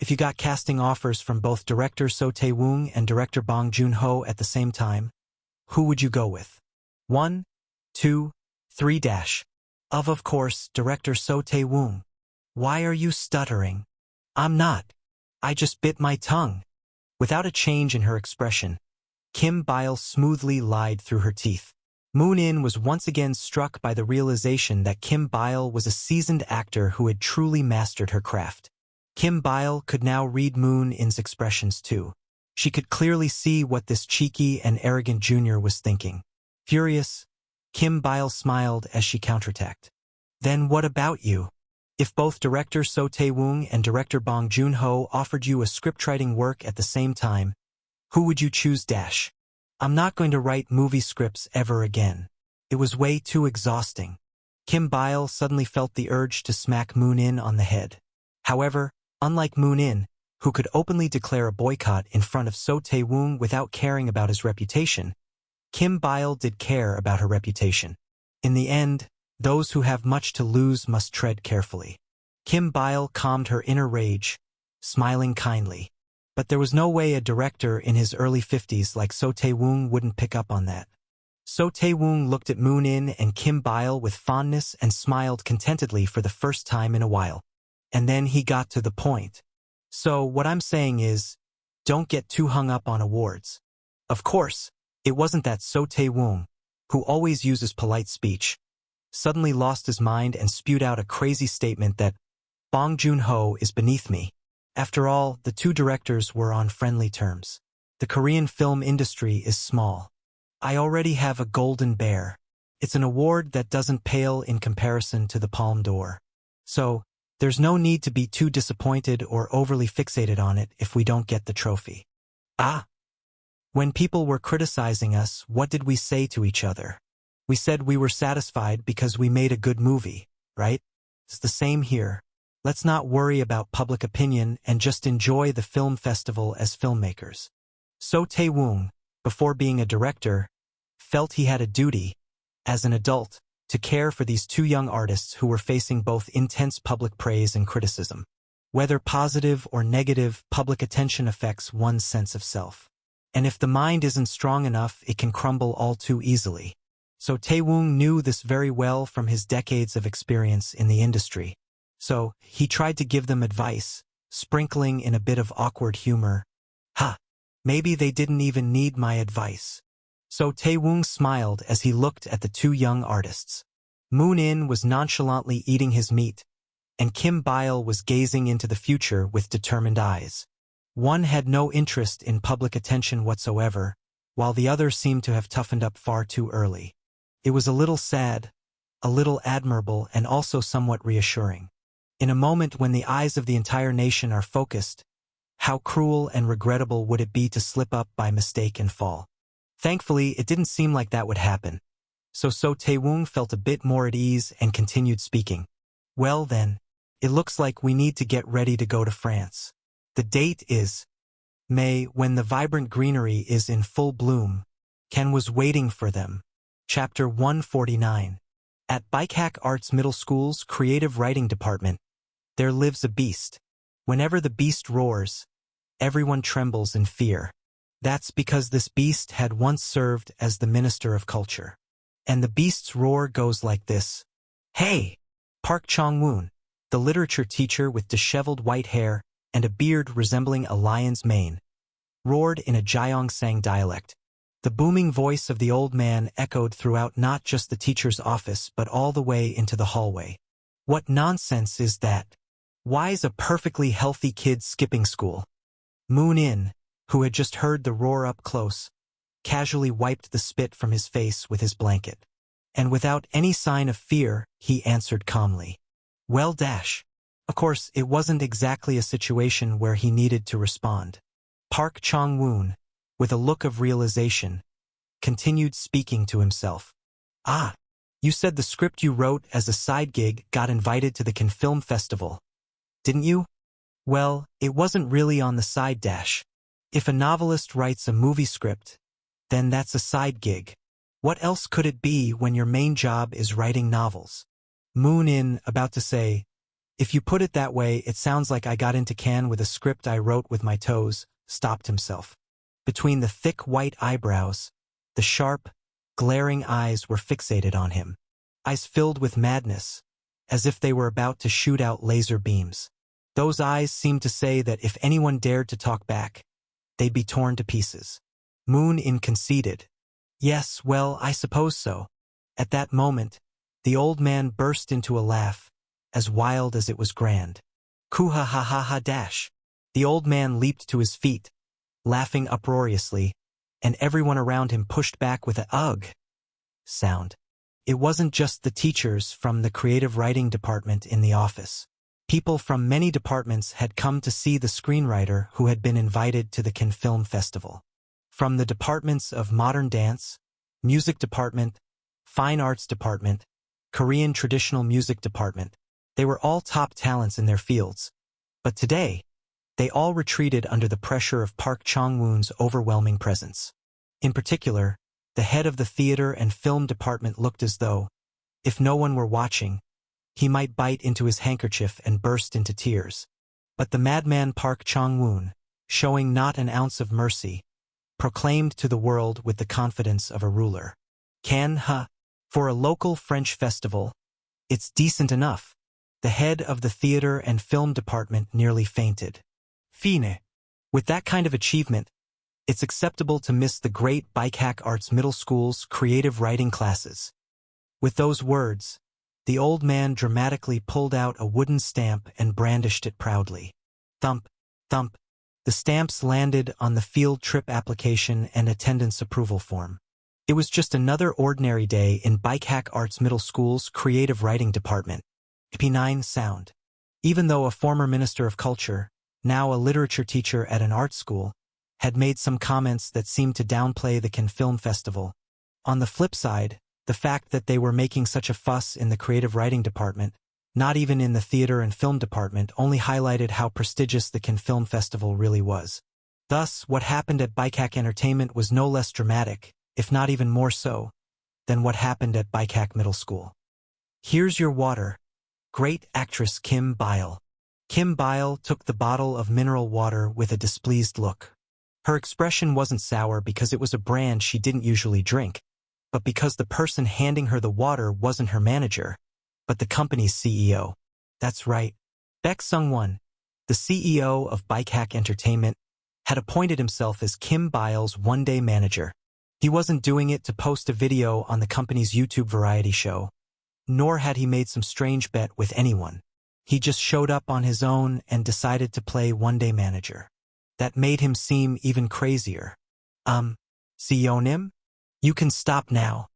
If you got casting offers from both director So Tae-woong and director Bong Joon-ho at the same time, who would you go with? 1, 2, 3 dash. Of course, director So Tae-woong. Why are you stuttering? I'm not. I just bit my tongue. Without a change in her expression, Kim Bile smoothly lied through her teeth. Moon-in was once again struck by the realization that Kim Bile was a seasoned actor who had truly mastered her craft. Kim Bile could now read Moon-in's expressions too. She could clearly see what this cheeky and arrogant junior was thinking. Furious, Kim Bile smiled as she counterattacked. Then what about you? If both director So Tae-woong and director Bong Joon-ho offered you a scriptwriting work at the same time, who would you choose? I'm not going to write movie scripts ever again. It was way too exhausting. Kim Bile suddenly felt the urge to smack Moon In on the head. However, unlike Moon In, who could openly declare a boycott in front of So Tae-woong without caring about his reputation, Kim Bile did care about her reputation. In the end, those who have much to lose must tread carefully. Kim Bile calmed her inner rage, smiling kindly. But there was no way a director in his early 50s like So Tae-woong wouldn't pick up on that. So Tae-woong looked at Moon In and Kim Bile with fondness and smiled contentedly for the first time in a while. And then he got to the point. So what I'm saying is, don't get too hung up on awards. Of course, it wasn't that So Tae-woong, who always uses polite speech, suddenly lost his mind and spewed out a crazy statement that Bong Joon-ho is beneath me. After all, the two directors were on friendly terms. The Korean film industry is small. I already have a Golden Bear. It's an award that doesn't pale in comparison to the Palme d'Or. So, there's no need to be too disappointed or overly fixated on it if we don't get the trophy. When people were criticizing us, what did we say to each other? We said we were satisfied because we made a good movie, right? It's the same here. Let's not worry about public opinion and just enjoy the film festival as filmmakers. So Tae-woong, before being a director, felt he had a duty, as an adult, to care for these two young artists who were facing both intense public praise and criticism. Whether positive or negative, public attention affects one's sense of self. And if the mind isn't strong enough, it can crumble all too easily. So Tae-woong knew this very well from his decades of experience in the industry. So, he tried to give them advice, sprinkling in a bit of awkward humor. Maybe they didn't even need my advice. So Tae-woong smiled as he looked at the two young artists. Moon In was nonchalantly eating his meat, and Kim Bile was gazing into the future with determined eyes. One had no interest in public attention whatsoever, while the other seemed to have toughened up far too early. It was a little sad, a little admirable, and also somewhat reassuring. In a moment when the eyes of the entire nation are focused, how cruel and regrettable would it be to slip up by mistake and fall? Thankfully, it didn't seem like that would happen. So Tae-woong felt a bit more at ease and continued speaking. Well then, it looks like we need to get ready to go to France. The date is May, when the vibrant greenery is in full bloom. Ken was waiting for them. Chapter 149. At Bikehack Arts Middle School's creative writing department, there lives a beast. Whenever the beast roars, everyone trembles in fear. That's because this beast had once served as the Minister of Culture. And the beast's roar goes like this. Hey! Park Chong-woon, the literature teacher with disheveled white hair and a beard resembling a lion's mane, roared in a Gyeongsang dialect. The booming voice of the old man echoed throughout not just the teacher's office but all the way into the hallway. What nonsense is that? Why is a perfectly healthy kid skipping school? Moon In, who had just heard the roar up close, casually wiped the spit from his face with his blanket. And without any sign of fear, he answered calmly. Well, Of course, it wasn't exactly a situation where he needed to respond. Park Chong-woon, with a look of realization, continued speaking to himself. You said the script you wrote as a side gig got invited to the Cannes Film Festival, didn't you? Well, it wasn't really on the side . If a novelist writes a movie script, then that's a side gig. What else could it be when your main job is writing novels? Moon In, about to say, if you put it that way, it sounds like I got into Cannes with a script I wrote with my toes, stopped himself. Between the thick white eyebrows, the sharp, glaring eyes were fixated on him. Eyes filled with madness, as if they were about to shoot out laser beams. Those eyes seemed to say that if anyone dared to talk back, they'd be torn to pieces. Moon In conceded. Yes, well, I suppose so. At that moment, the old man burst into a laugh, as wild as it was grand. Koo-ha-ha-ha-ha. The old man leaped to his feet, laughing uproariously, and everyone around him pushed back with a ugh sound. It wasn't just the teachers from the creative writing department in the office. People from many departments had come to see the screenwriter who had been invited to the Cannes Film Festival. From the departments of modern dance, music department, fine arts department, Korean traditional music department, they were all top talents in their fields. But today, they all retreated under the pressure of Park Chang-woon's overwhelming presence. In particular, the head of the theater and film department looked as though, if no one were watching, he might bite into his handkerchief and burst into tears. But the madman Park Chang-woon, showing not an ounce of mercy, proclaimed to the world with the confidence of a ruler, Cannes, for a local French festival, it's decent enough. The head of the theater and film department nearly fainted. Fine. With that kind of achievement, it's acceptable to miss the great Baikak Arts Middle School's creative writing classes. With those words, the old man dramatically pulled out a wooden stamp and brandished it proudly. Thump, thump. The stamps landed on the field trip application and attendance approval form. It was just another ordinary day in Baikak Arts Middle School's creative writing department. P9 sound. Even though a former minister of culture, now a literature teacher at an art school, had made some comments that seemed to downplay the Cannes Film Festival. On the flip side, the fact that they were making such a fuss in the creative writing department, not even in the theater and film department, only highlighted how prestigious the Cannes Film Festival really was. Thus, what happened at Baikak Entertainment was no less dramatic, if not even more so, than what happened at Baikak Middle School. Here's your water. Great actress Kim Bile. Kim Bile took the bottle of mineral water with a displeased look. Her expression wasn't sour because it was a brand she didn't usually drink, but because the person handing her the water wasn't her manager, but the company's CEO. That's right. Baek Sung-won, the CEO of Baikak Entertainment, had appointed himself as Kim Bile's one-day manager. He wasn't doing it to post a video on the company's YouTube variety show, nor had he made some strange bet with anyone. He just showed up on his own and decided to play one-day manager. That made him seem even crazier. CEO Nim? You can stop now.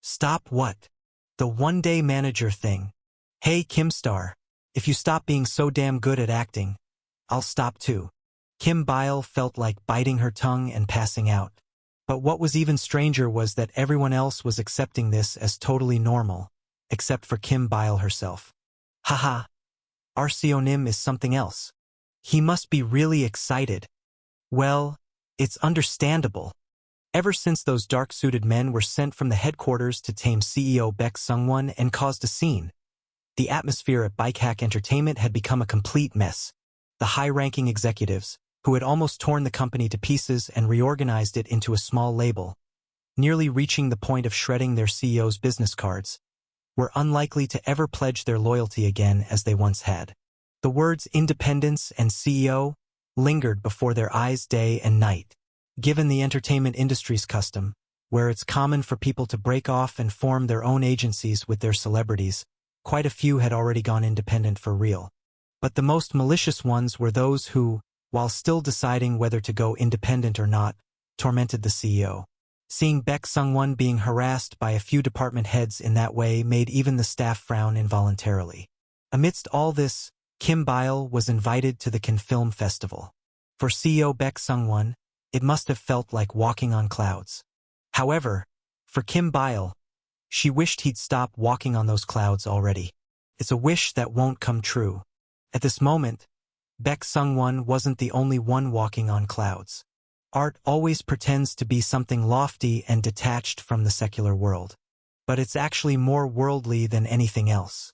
Stop what? The one-day manager thing. Hey Kim Star, if you stop being so damn good at acting, I'll stop too. Kim Bile felt like biting her tongue and passing out. But what was even stranger was that everyone else was accepting this as totally normal, except for Kim Bile herself. Haha. RCO Nim is something else. He must be really excited. Well, it's understandable. Ever since those dark-suited men were sent from the headquarters to tame CEO Baek Sung-won and caused a scene, the atmosphere at Baikak Entertainment had become a complete mess. The high-ranking executives, who had almost torn the company to pieces and reorganized it into a small label, nearly reaching the point of shredding their CEO's business cards, were unlikely to ever pledge their loyalty again as they once had. The words independence and CEO lingered before their eyes day and night. Given the entertainment industry's custom, where it's common for people to break off and form their own agencies with their celebrities, quite a few had already gone independent for real. But the most malicious ones were those who, while still deciding whether to go independent or not, tormented the CEO. Seeing Baek Sung-won being harassed by a few department heads in that way made even the staff frown involuntarily. Amidst all this, Kim Bile was invited to the Cannes Film Festival. For CEO Baek Sung-won, it must have felt like walking on clouds. However, for Kim Bile, she wished he'd stop walking on those clouds already. It's a wish that won't come true. At this moment, Baek Sung-won wasn't the only one walking on clouds. Art always pretends to be something lofty and detached from the secular world. But it's actually more worldly than anything else.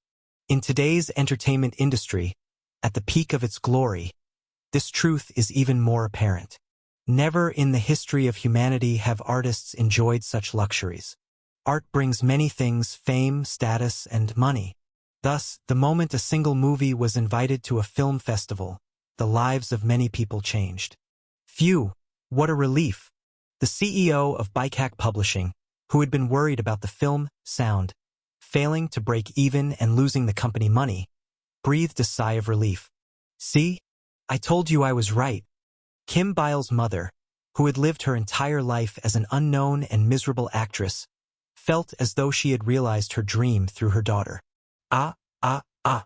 In today's entertainment industry, at the peak of its glory, this truth is even more apparent. Never in the history of humanity have artists enjoyed such luxuries. Art brings many things: fame, status, and money. Thus, the moment a single movie was invited to a film festival, the lives of many people changed. Phew, what a relief! The CEO of Baikak Publishing, who had been worried about the film, sound, failing to break even and losing the company money, breathed a sigh of relief. See? I told you I was right. Kim Bile's mother, who had lived her entire life as an unknown and miserable actress, felt as though she had realized her dream through her daughter. Ah, ah, ah.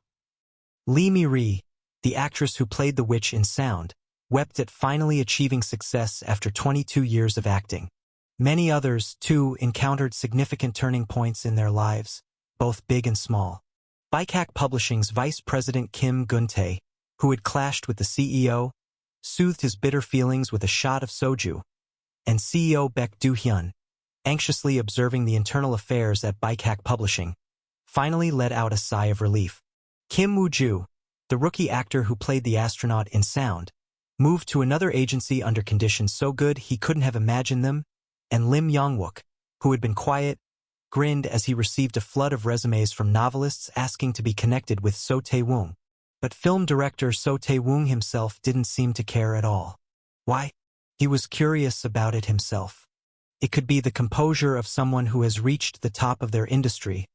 Lee Mi-ri, the actress who played the witch in Sound, wept at finally achieving success after 22 years of acting. Many others, too, encountered significant turning points in their lives, both big and small. Baikak Publishing's vice president Kim Gun-tae, who had clashed with the CEO, soothed his bitter feelings with a shot of soju, and CEO Baek Do-hyun, anxiously observing the internal affairs at Baikak Publishing, finally let out a sigh of relief. Kim Woo-ju, the rookie actor who played the astronaut in Sound, moved to another agency under conditions so good he couldn't have imagined them, and Lim Yong-wook, who had been quiet, grinned as he received a flood of resumes from novelists asking to be connected with So Tae-woong. But film director So Tae-woong himself didn't seem to care at all. Why? He was curious about it himself. It could be the composure of someone who has reached the top of their industry,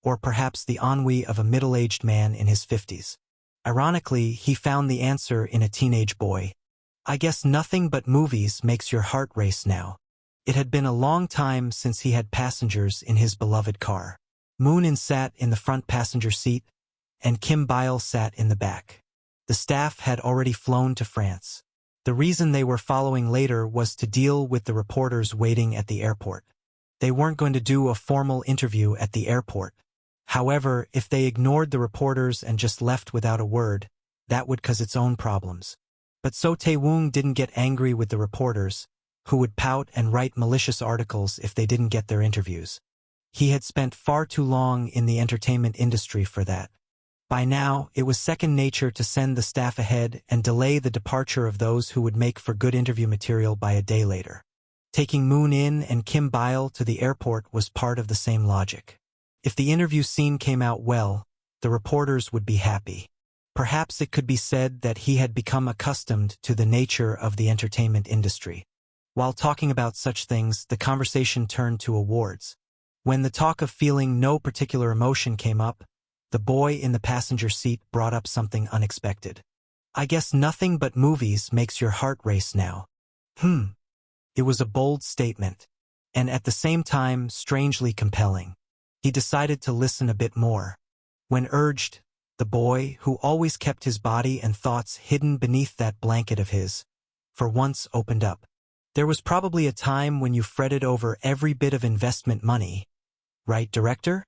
or perhaps the ennui of a middle-aged man in his 50s. Ironically, he found the answer in a teenage boy. I guess nothing but movies makes your heart race now. It had been a long time since he had passengers in his beloved car. Moon-in sat in the front passenger seat, and Kim Bile sat in the back. The staff had already flown to France. The reason they were following later was to deal with the reporters waiting at the airport. They weren't going to do a formal interview at the airport. However, if they ignored the reporters and just left without a word, that would cause its own problems. But So Tae-woong didn't get angry with the reporters, who would pout and write malicious articles if they didn't get their interviews. He had spent far too long in the entertainment industry for that. By now, it was second nature to send the staff ahead and delay the departure of those who would make for good interview material by a day later. Taking Moon-in and Kim Bile to the airport was part of the same logic. If the interview scene came out well, the reporters would be happy. Perhaps it could be said that he had become accustomed to the nature of the entertainment industry. While talking about such things, the conversation turned to awards. When the talk of feeling no particular emotion came up, the boy in the passenger seat brought up something unexpected. I guess nothing but movies makes your heart race now. It was a bold statement, and at the same time strangely compelling. He decided to listen a bit more. When urged, the boy, who always kept his body and thoughts hidden beneath that blanket of his, for once opened up. There was probably a time when you fretted over every bit of investment money. Right, director?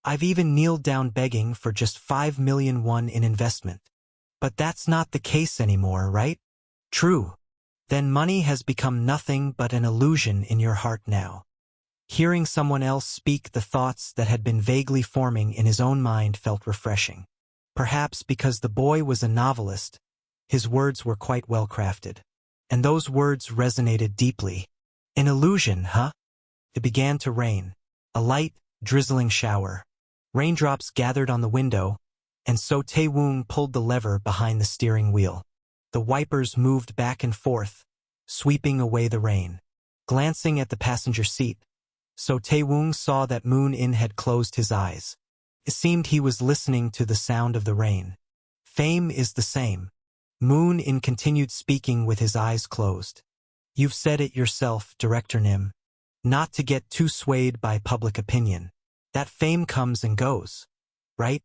I've even kneeled down begging for just 5 million won in investment. But that's not the case anymore, right? True. Then money has become nothing but an illusion in your heart now. Hearing someone else speak the thoughts that had been vaguely forming in his own mind felt refreshing. Perhaps because the boy was a novelist, his words were quite well crafted. And those words resonated deeply. An illusion, huh? It began to rain. A light, drizzling shower. Raindrops gathered on the window, and So Tae-woong pulled the lever behind the steering wheel. The wipers moved back and forth, sweeping away the rain. Glancing at the passenger seat, So Tae-woong saw that Moon-in had closed his eyes. It seemed he was listening to the sound of the rain. Fame is the same. Moon-in continued speaking with his eyes closed. You've said it yourself, Director Nim. Not to get too swayed by public opinion. That fame comes and goes. Right?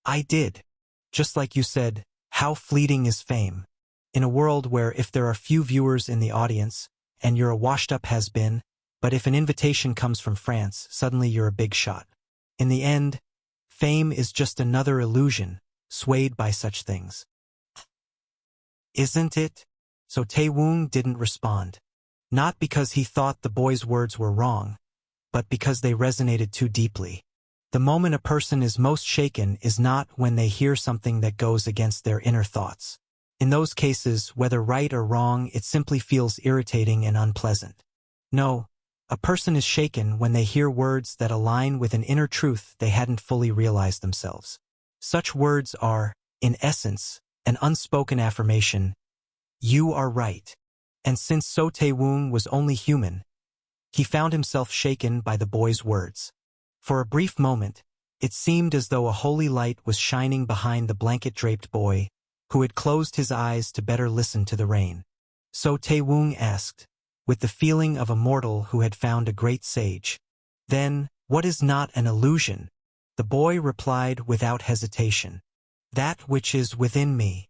I did. Just like you said, how fleeting is fame? In a world where if there are few viewers in the audience, and you're a washed-up has-been, but if an invitation comes from France, suddenly you're a big shot. In the end, fame is just another illusion, swayed by such things. Isn't it? So Tae-woong didn't respond. Not because he thought the boy's words were wrong, but because they resonated too deeply. The moment a person is most shaken is not when they hear something that goes against their inner thoughts. In those cases, whether right or wrong, it simply feels irritating and unpleasant. No, a person is shaken when they hear words that align with an inner truth they hadn't fully realized themselves. Such words are, in essence, an unspoken affirmation. You are right. And since So Tae-woong was only human, he found himself shaken by the boy's words. For a brief moment, it seemed as though a holy light was shining behind the blanket-draped boy, who had closed his eyes to better listen to the rain. So Tae-woong asked, with the feeling of a mortal who had found a great sage, "Then, What is not an illusion? The boy replied without hesitation. That which is within me.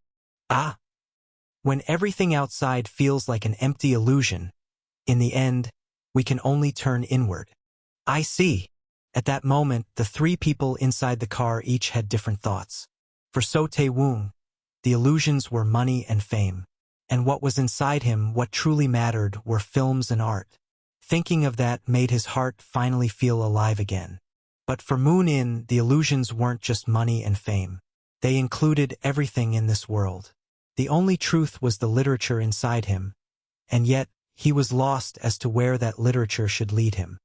Ah! When everything outside feels like an empty illusion, in the end, we can only turn inward. I see. At that moment, the three people inside the car each had different thoughts. For So Tae-woong, the illusions were money and fame. And what was inside him, what truly mattered, were films and art. Thinking of that made his heart finally feel alive again. But for Moon-in, the illusions weren't just money and fame. They included everything in this world. The only truth was the literature inside him. And yet, he was lost as to where that literature should lead him.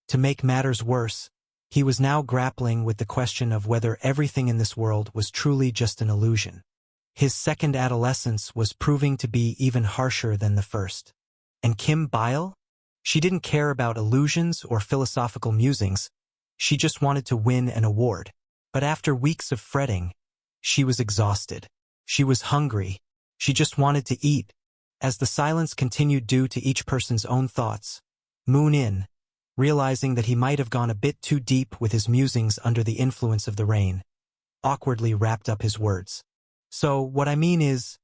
To make matters worse, he was now grappling with the question of whether everything in this world was truly just an illusion. His second adolescence was proving to be even harsher than the first. And Kim Bile? She didn't care about illusions or philosophical musings. She just wanted to win an award. But after weeks of fretting, she was exhausted. She was hungry. She just wanted to eat. As the silence continued due to each person's own thoughts, Moon-in, realizing that he might have gone a bit too deep with his musings under the influence of the rain, awkwardly wrapped up his words. So, what I mean is,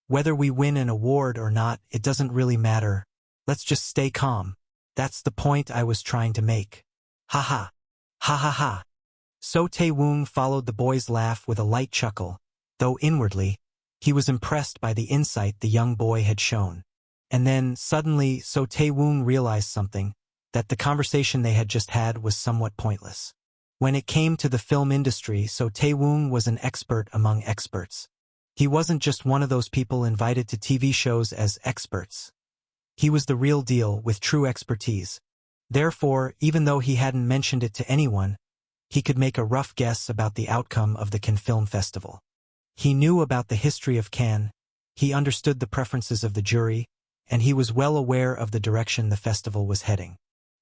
whether we win an award or not, it doesn't really matter. Let's just stay calm. That's the point I was trying to make. Ha ha. Ha ha ha. So Tae-woong followed the boy's laugh with a light chuckle, though inwardly, he was impressed by the insight the young boy had shown. And then, suddenly, So Tae-woong realized something, that the conversation they had just had was somewhat pointless. When it came to the film industry, So Tae-woong was an expert among experts. He wasn't just one of those people invited to TV shows as experts. He was the real deal with true expertise. Therefore, even though he hadn't mentioned it to anyone, he could make a rough guess about the outcome of the Cannes Film Festival. He knew about the history of Cannes, he understood the preferences of the jury, and he was well aware of the direction the festival was heading.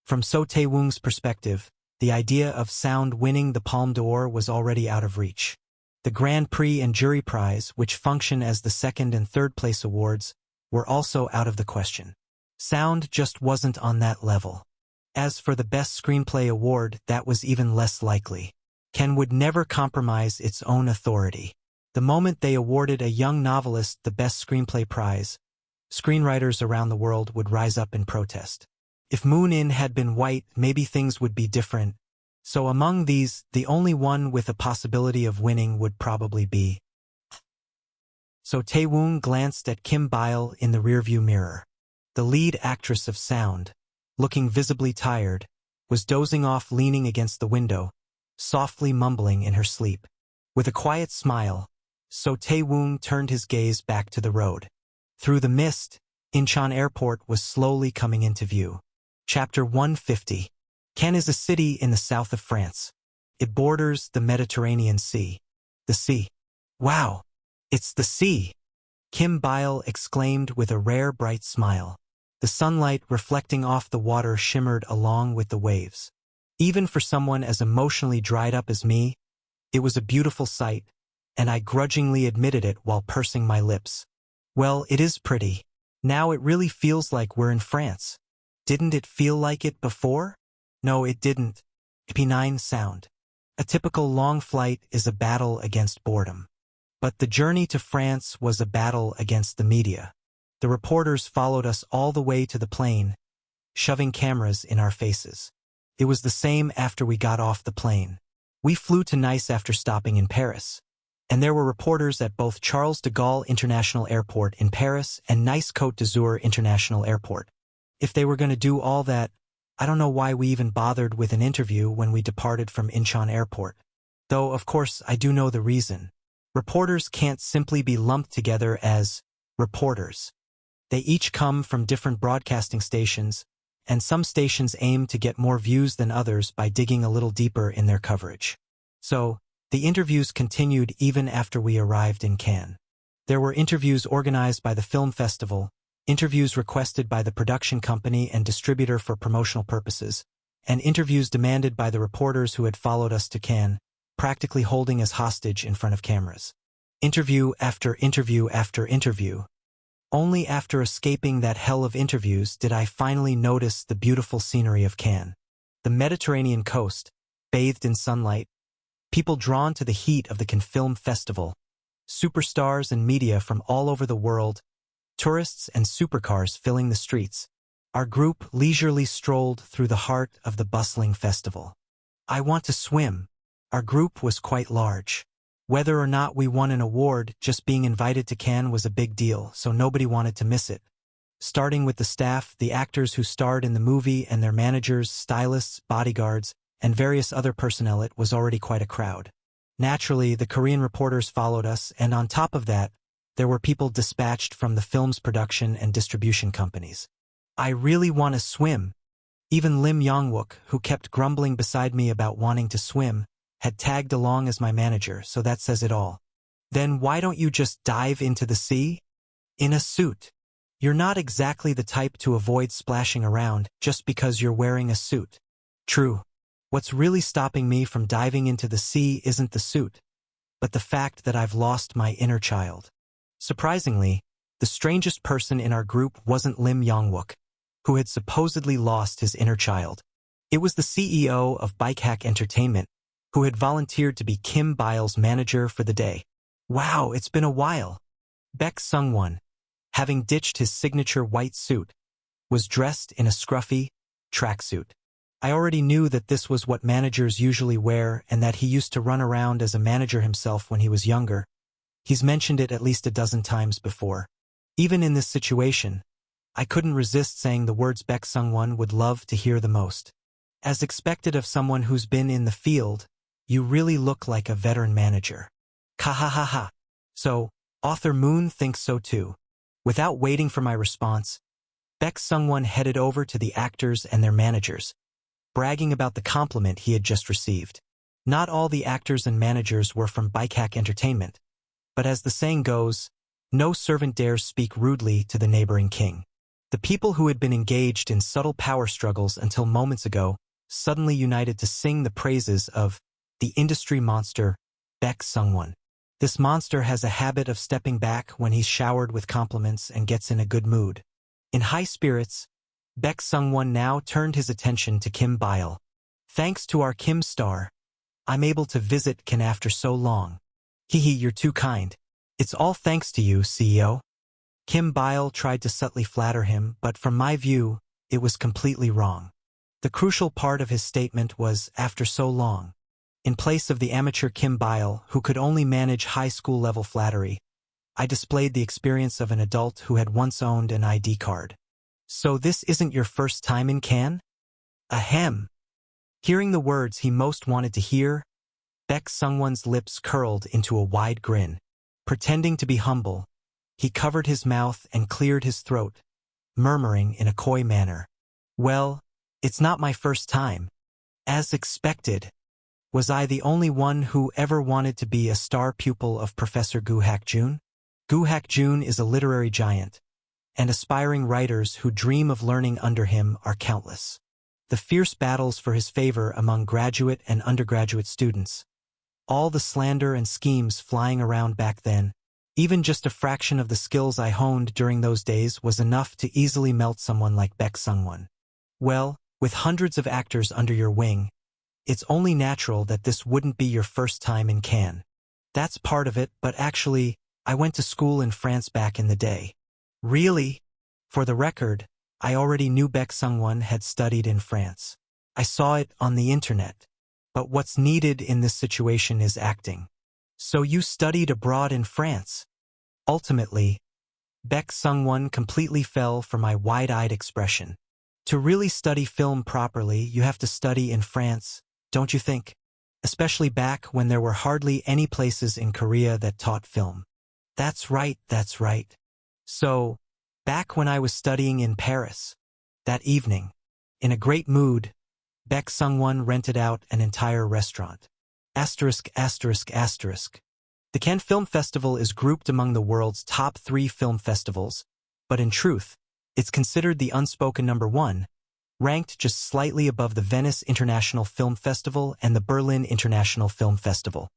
From So Tae-woong's perspective, the idea of Sound winning the Palme d'Or was already out of reach. The Grand Prix and Jury Prize, which function as the second and third place awards, were also out of the question. Sound just wasn't on that level. As for the Best Screenplay award, that was even less likely. Cannes would never compromise its own authority. The moment they awarded a young novelist the Best Screenplay prize, screenwriters around the world would rise up in protest. If Moon-in had been white, maybe things would be different. So among these, the only one with a possibility of winning would probably be. So Tae-woong glanced at Kim Bile in the rearview mirror. The lead actress of Sound, looking visibly tired, was dozing off leaning against the window, softly mumbling in her sleep. With a quiet smile, So Tae-woong turned his gaze back to the road. Through the mist, Incheon Airport was slowly coming into view. Chapter 150. Cannes is a city in the south of France. It borders the Mediterranean Sea. The sea. Wow! It's the sea! Kim Bile exclaimed with a rare bright smile. The sunlight reflecting off the water shimmered along with the waves. Even for someone as emotionally dried up as me, it was a beautiful sight, and I grudgingly admitted it while pursing my lips. Well, it is pretty. Now it really feels like we're in France. Didn't it feel like it before? No, it didn't. P9 Sound. A typical long flight is a battle against boredom. But the journey to France was a battle against the media. The reporters followed us all the way to the plane, shoving cameras in our faces. It was the same after we got off the plane. We flew to Nice after stopping in Paris. And there were reporters at both Charles de Gaulle International Airport in Paris and Nice Côte d'Azur International Airport. If they were going to do all that, I don't know why we even bothered with an interview when we departed from Incheon Airport. Though, of course, I do know the reason. Reporters can't simply be lumped together as reporters. They each come from different broadcasting stations, and some stations aim to get more views than others by digging a little deeper in their coverage. So, the interviews continued even after we arrived in Cannes. There were interviews organized by the film festival, interviews requested by the production company and distributor for promotional purposes, and interviews demanded by the reporters who had followed us to Cannes, practically holding us hostage in front of cameras. Interview after interview after interview. Only after escaping that hell of interviews did I finally notice the beautiful scenery of Cannes. The Mediterranean coast, bathed in sunlight, people drawn to the heat of the Cannes Film Festival, superstars and media from all over the world, tourists and supercars filling the streets. Our group leisurely strolled through the heart of the bustling festival. I want to swim. Our group was quite large. Whether or not we won an award, just being invited to Cannes was a big deal, so nobody wanted to miss it. Starting with the staff, the actors who starred in the movie and their managers, stylists, bodyguards, and various other personnel, it was already quite a crowd. Naturally, the Korean reporters followed us, and on top of that, there were people dispatched from the film's production and distribution companies. I really want to swim. Even Lim Yong-wook, who kept grumbling beside me about wanting to swim, had tagged along as my manager, so that says it all. Then why don't you just dive into the sea? In a suit. You're not exactly the type to avoid splashing around just because you're wearing a suit. True. What's really stopping me from diving into the sea isn't the suit, but the fact that I've lost my inner child. Surprisingly, the strangest person in our group wasn't Lim Yong-wook, who had supposedly lost his inner child. It was the CEO of Bike Hack Entertainment, who had volunteered to be Kim Bile's manager for the day. Wow, it's been a while. Baek Sung-won, having ditched his signature white suit, was dressed in a scruffy tracksuit. I already knew that this was what managers usually wear and that he used to run around as a manager himself when he was younger. He's mentioned it at least a dozen times before. Even in this situation, I couldn't resist saying the words Baek Sung-won would love to hear the most. As expected of someone who's been in the field, you really look like a veteran manager. Kahahaha. So, author Moon thinks so too. Without waiting for my response, Baek Sung-won headed over to the actors and their managers, bragging about the compliment he had just received. Not all the actors and managers were from Bike Hack Entertainment, but as the saying goes, no servant dares speak rudely to the neighboring king. The people who had been engaged in subtle power struggles until moments ago suddenly united to sing the praises of the industry monster, Baek Sung-won. This monster has a habit of stepping back when he's showered with compliments and gets in a good mood. In high spirits, Baek Sung-won now turned his attention to Kim Bile. Thanks to our Kim star, I'm able to visit Cannes after so long. Hehe, you're too kind. It's all thanks to you, CEO. Kim Bile tried to subtly flatter him, but from my view, it was completely wrong. The crucial part of his statement was, after so long. In place of the amateur Kim Bile, who could only manage high school-level flattery, I displayed the experience of an adult who had once owned an ID card. So this isn't your first time in Cannes? Ahem. Hearing the words he most wanted to hear, Baek Sung-won's lips curled into a wide grin. Pretending to be humble, he covered his mouth and cleared his throat, murmuring in a coy manner. Well, it's not my first time. As expected. Was I the only one who ever wanted to be a star pupil of Professor Gu Hak-jun? Gu Hak-jun is a literary giant, and aspiring writers who dream of learning under him are countless. The fierce battles for his favor among graduate and undergraduate students, all the slander and schemes flying around back then, even just a fraction of the skills I honed during those days was enough to easily melt someone like Baek Sung-won. Well, with hundreds of actors under your wing, it's only natural that this wouldn't be your first time in Cannes. That's part of it, but actually, I went to school in France back in the day. Really? For the record, I already knew Baek Sung-won had studied in France. I saw it on the internet. But what's needed in this situation is acting. So you studied abroad in France. Ultimately, Baek Sung-won completely fell for my wide-eyed expression. To really study film properly, you have to study in France, don't you think? Especially back when there were hardly any places in Korea that taught film. That's right, that's right. So, back when I was studying in Paris, that evening, in a great mood, Baek Sung-won rented out an entire restaurant. Asterisk, asterisk, asterisk. The Cannes Film Festival is grouped among the world's top 3 film festivals, but in truth, it's considered the unspoken number 1, ranked just slightly above the Venice International Film Festival and the Berlin International Film Festival.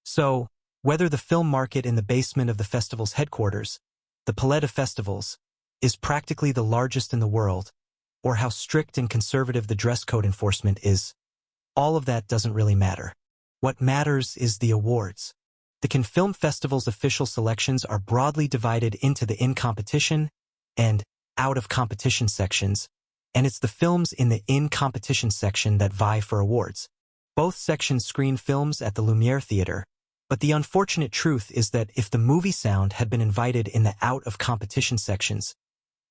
So, whether the film market in the basement of the festival's headquarters, the Palais de Festivals, is practically the largest in the world, or how strict and conservative the dress code enforcement is. All of that doesn't really matter. What matters is the awards. The Cannes Film Festival's official selections are broadly divided into the in-competition and out-of-competition sections, and it's the films in the in-competition section that vie for awards. Both sections screen films at the Lumiere Theatre, but the unfortunate truth is that if the movie sound had been invited in the out-of-competition sections,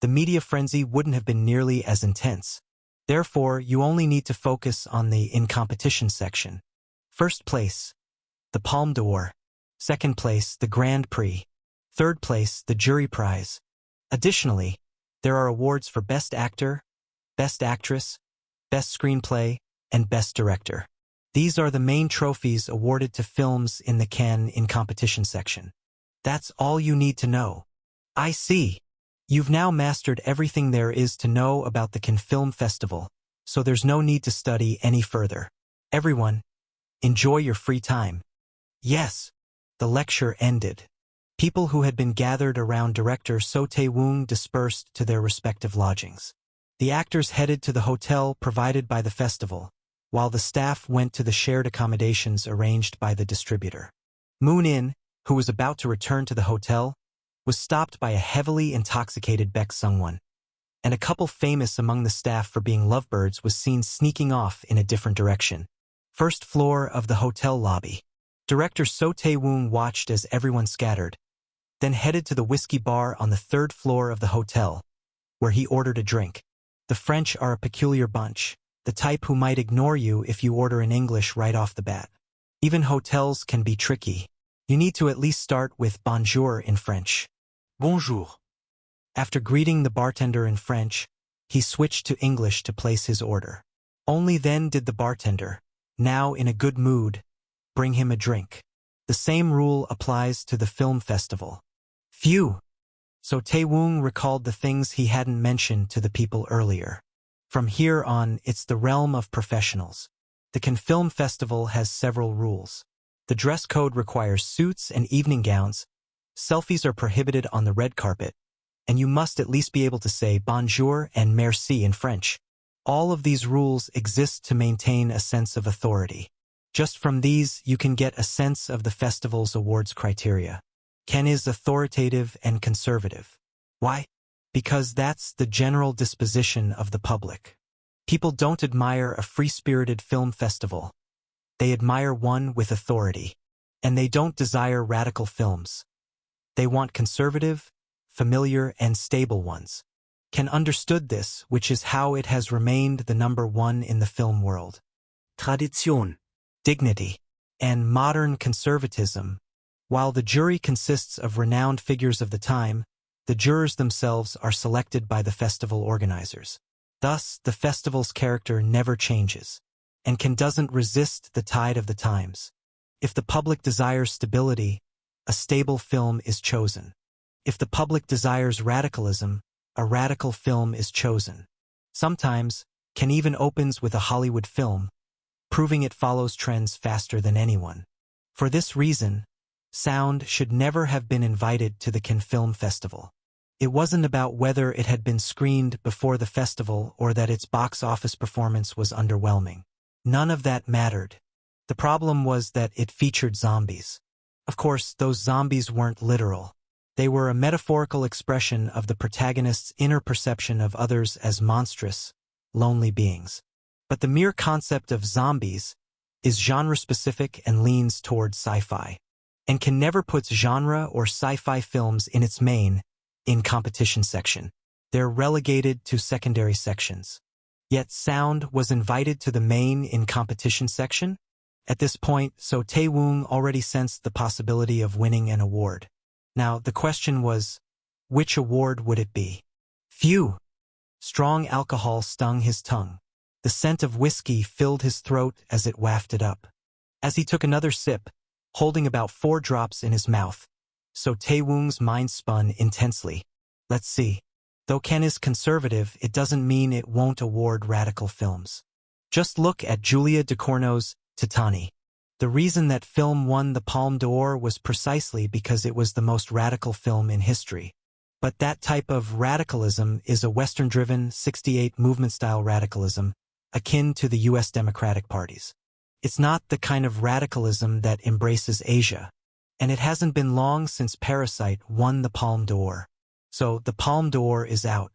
the media frenzy wouldn't have been nearly as intense. Therefore, you only need to focus on the in-competition section. First place, the Palme d'Or. Second place, the Grand Prix. Third place, the Jury Prize. Additionally, there are awards for Best Actor, Best Actress, Best Screenplay, and Best Director. These are the main trophies awarded to films in the Cannes in-competition section. That's all you need to know. I see. You've now mastered everything there is to know about the Cannes Film Festival, so there's no need to study any further. Everyone, enjoy your free time. Yes, the lecture ended. People who had been gathered around director So Tae-woong dispersed to their respective lodgings. The actors headed to the hotel provided by the festival, while the staff went to the shared accommodations arranged by the distributor. Moon In, who was about to return to the hotel, was stopped by a heavily intoxicated Baek Sung-won, and a couple famous among the staff for being lovebirds was seen sneaking off in a different direction. First floor of the hotel lobby. Director So Tae-woong watched as everyone scattered, then headed to the whiskey bar on the third floor of the hotel, where he ordered a drink. The French are a peculiar bunch, the type who might ignore you if you order in English right off the bat. Even hotels can be tricky. You need to at least start with bonjour in French. Bonjour. After greeting the bartender in French, he switched to English to place his order. Only then did the bartender, now in a good mood, bring him a drink. The same rule applies to the film festival. Phew! So Tae-woong recalled the things he hadn't mentioned to the people earlier. From here on, it's the realm of professionals. The Cannes Film Festival has several rules. The dress code requires suits and evening gowns, selfies are prohibited on the red carpet, and you must at least be able to say bonjour and merci in French. All of these rules exist to maintain a sense of authority. Just from these, you can get a sense of the festival's awards criteria. Cannes is authoritative and conservative. Why? Because that's the general disposition of the public. People don't admire a free-spirited film festival. They admire one with authority. And they don't desire radical films. They want conservative, familiar, and stable ones. Cannes understood this, which is how it has remained the number one in the film world. Tradition, dignity, and modern conservatism. While the jury consists of renowned figures of the time, the jurors themselves are selected by the festival organizers. Thus, the festival's character never changes, and Cannes doesn't resist the tide of the times. If the public desires stability, a stable film is chosen. If the public desires radicalism, a radical film is chosen. Sometimes, Cannes even opens with a Hollywood film, proving it follows trends faster than anyone. For this reason, sound should never have been invited to the Cannes Film Festival. It wasn't about whether it had been screened before the festival or that its box office performance was underwhelming. None of that mattered. The problem was that it featured zombies. Of course, those zombies weren't literal. They were a metaphorical expression of the protagonist's inner perception of others as monstrous, lonely beings. But the mere concept of zombies is genre-specific and leans towards sci-fi, and Cannes never puts genre or sci-fi films in its main, in-competition section. They're relegated to secondary sections. Yet sound was invited to the main in-competition section? At this point, So Tae-woong already sensed the possibility of winning an award. Now, the question was, which award would it be? Phew! Strong alcohol stung his tongue. The scent of whiskey filled his throat as it wafted up. As he took another sip, holding about 4 drops in his mouth, So Tae-woong's mind spun intensely. Let's see. Though Cannes is conservative, it doesn't mean it won't award radical films. Just look at Julia Ducournau's Titane. The reason that film won the Palme d'Or was precisely because it was the most radical film in history. But that type of radicalism is a Western-driven 68 movement-style radicalism, akin to the U.S. Democratic parties. It's not the kind of radicalism that embraces Asia, and it hasn't been long since Parasite won the Palme d'Or. So the Palme d'Or is out.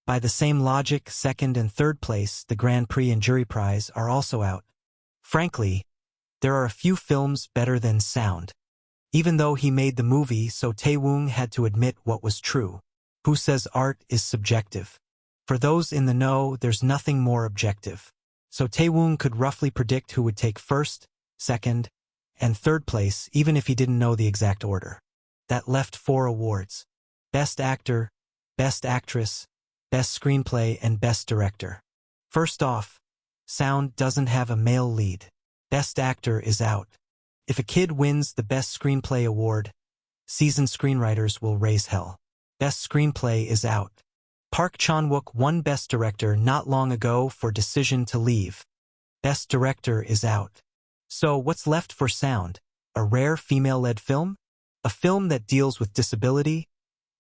By the same logic, second and third place, the Grand Prix and Jury Prize, are also out. Frankly, there are a few films better than Sound. Even though he made the movie, So Tae-woong had to admit what was true. Who says art is subjective? For those in the know, there's nothing more objective. So Tae-woong could roughly predict who would take first, second, and third place, even if he didn't know the exact order. That left 4 awards: Best Actor, Best Actress, Best Screenplay, and Best Director. First off, Sound doesn't have a male lead. Best Actor is out. If a kid wins the Best Screenplay award, seasoned screenwriters will raise hell. Best Screenplay is out. Park Chan-wook won Best Director not long ago for Decision to Leave. Best Director is out. So what's left for Sound? A rare female-led film? A film that deals with disability,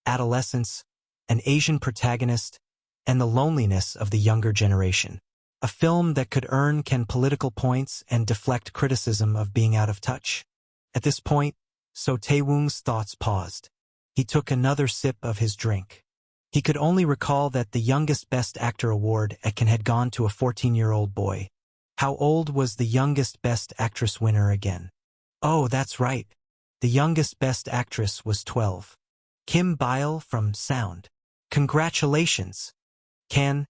adolescence, an Asian protagonist, and the loneliness of the younger generation. A film that could earn Ken political points and deflect criticism of being out of touch. At this point, So Tae-woong's thoughts paused. He took another sip of his drink. He could only recall that the youngest Best Actor award at Cannes had gone to a 14-year-old boy. How old was the youngest Best Actress winner again? Oh, that's right. The youngest Best Actress was 12. Kim Byle from Sound. Congratulations! Cannes,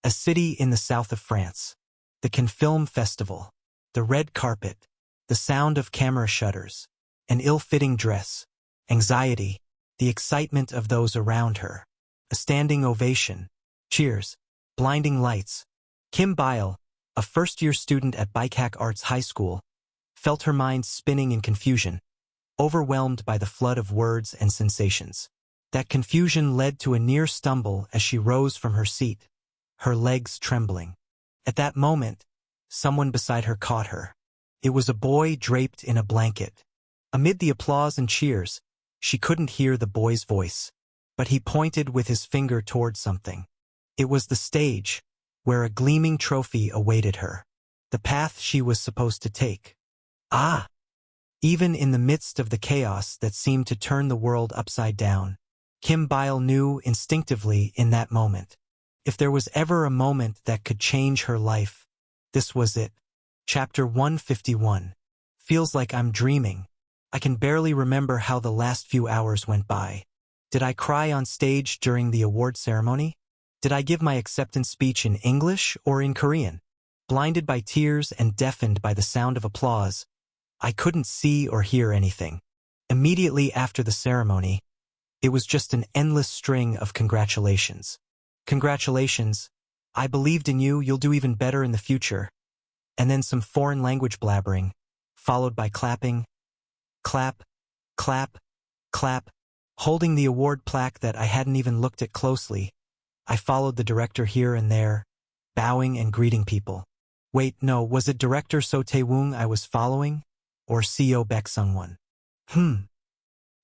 a city in the south of France. The Cannes Film Festival. The red carpet. The sound of camera shutters. An ill-fitting dress. Anxiety. The excitement of those around her. A standing ovation. Cheers. Blinding lights. Kim Byle, a first-year student at Baikak Arts High School, felt her mind spinning in confusion, overwhelmed by the flood of words and sensations. That confusion led to a near stumble as she rose from her seat, her legs trembling. At that moment, someone beside her caught her. It was a boy draped in a blanket. Amid the applause and cheers, she couldn't hear the boy's voice, but he pointed with his finger toward something. It was the stage, where a gleaming trophy awaited her, the path she was supposed to take. Ah! Even in the midst of the chaos that seemed to turn the world upside down, Kim Byle knew instinctively in that moment. If there was ever a moment that could change her life, this was it. Chapter 151. Feels like I'm dreaming. I can barely remember how the last few hours went by. Did I cry on stage during the award ceremony? Did I give my acceptance speech in English or in Korean? Blinded by tears and deafened by the sound of applause, I couldn't see or hear anything. Immediately after the ceremony, it was just an endless string of congratulations. Congratulations, I believed in you, you'll do even better in the future. And then some foreign language blabbering, followed by clapping. Clap, clap, clap. Holding the award plaque that I hadn't even looked at closely, I followed the director here and there, bowing and greeting people. Wait, no, was it director So Tae-woong I was following? Or CEO Baek Sung-won?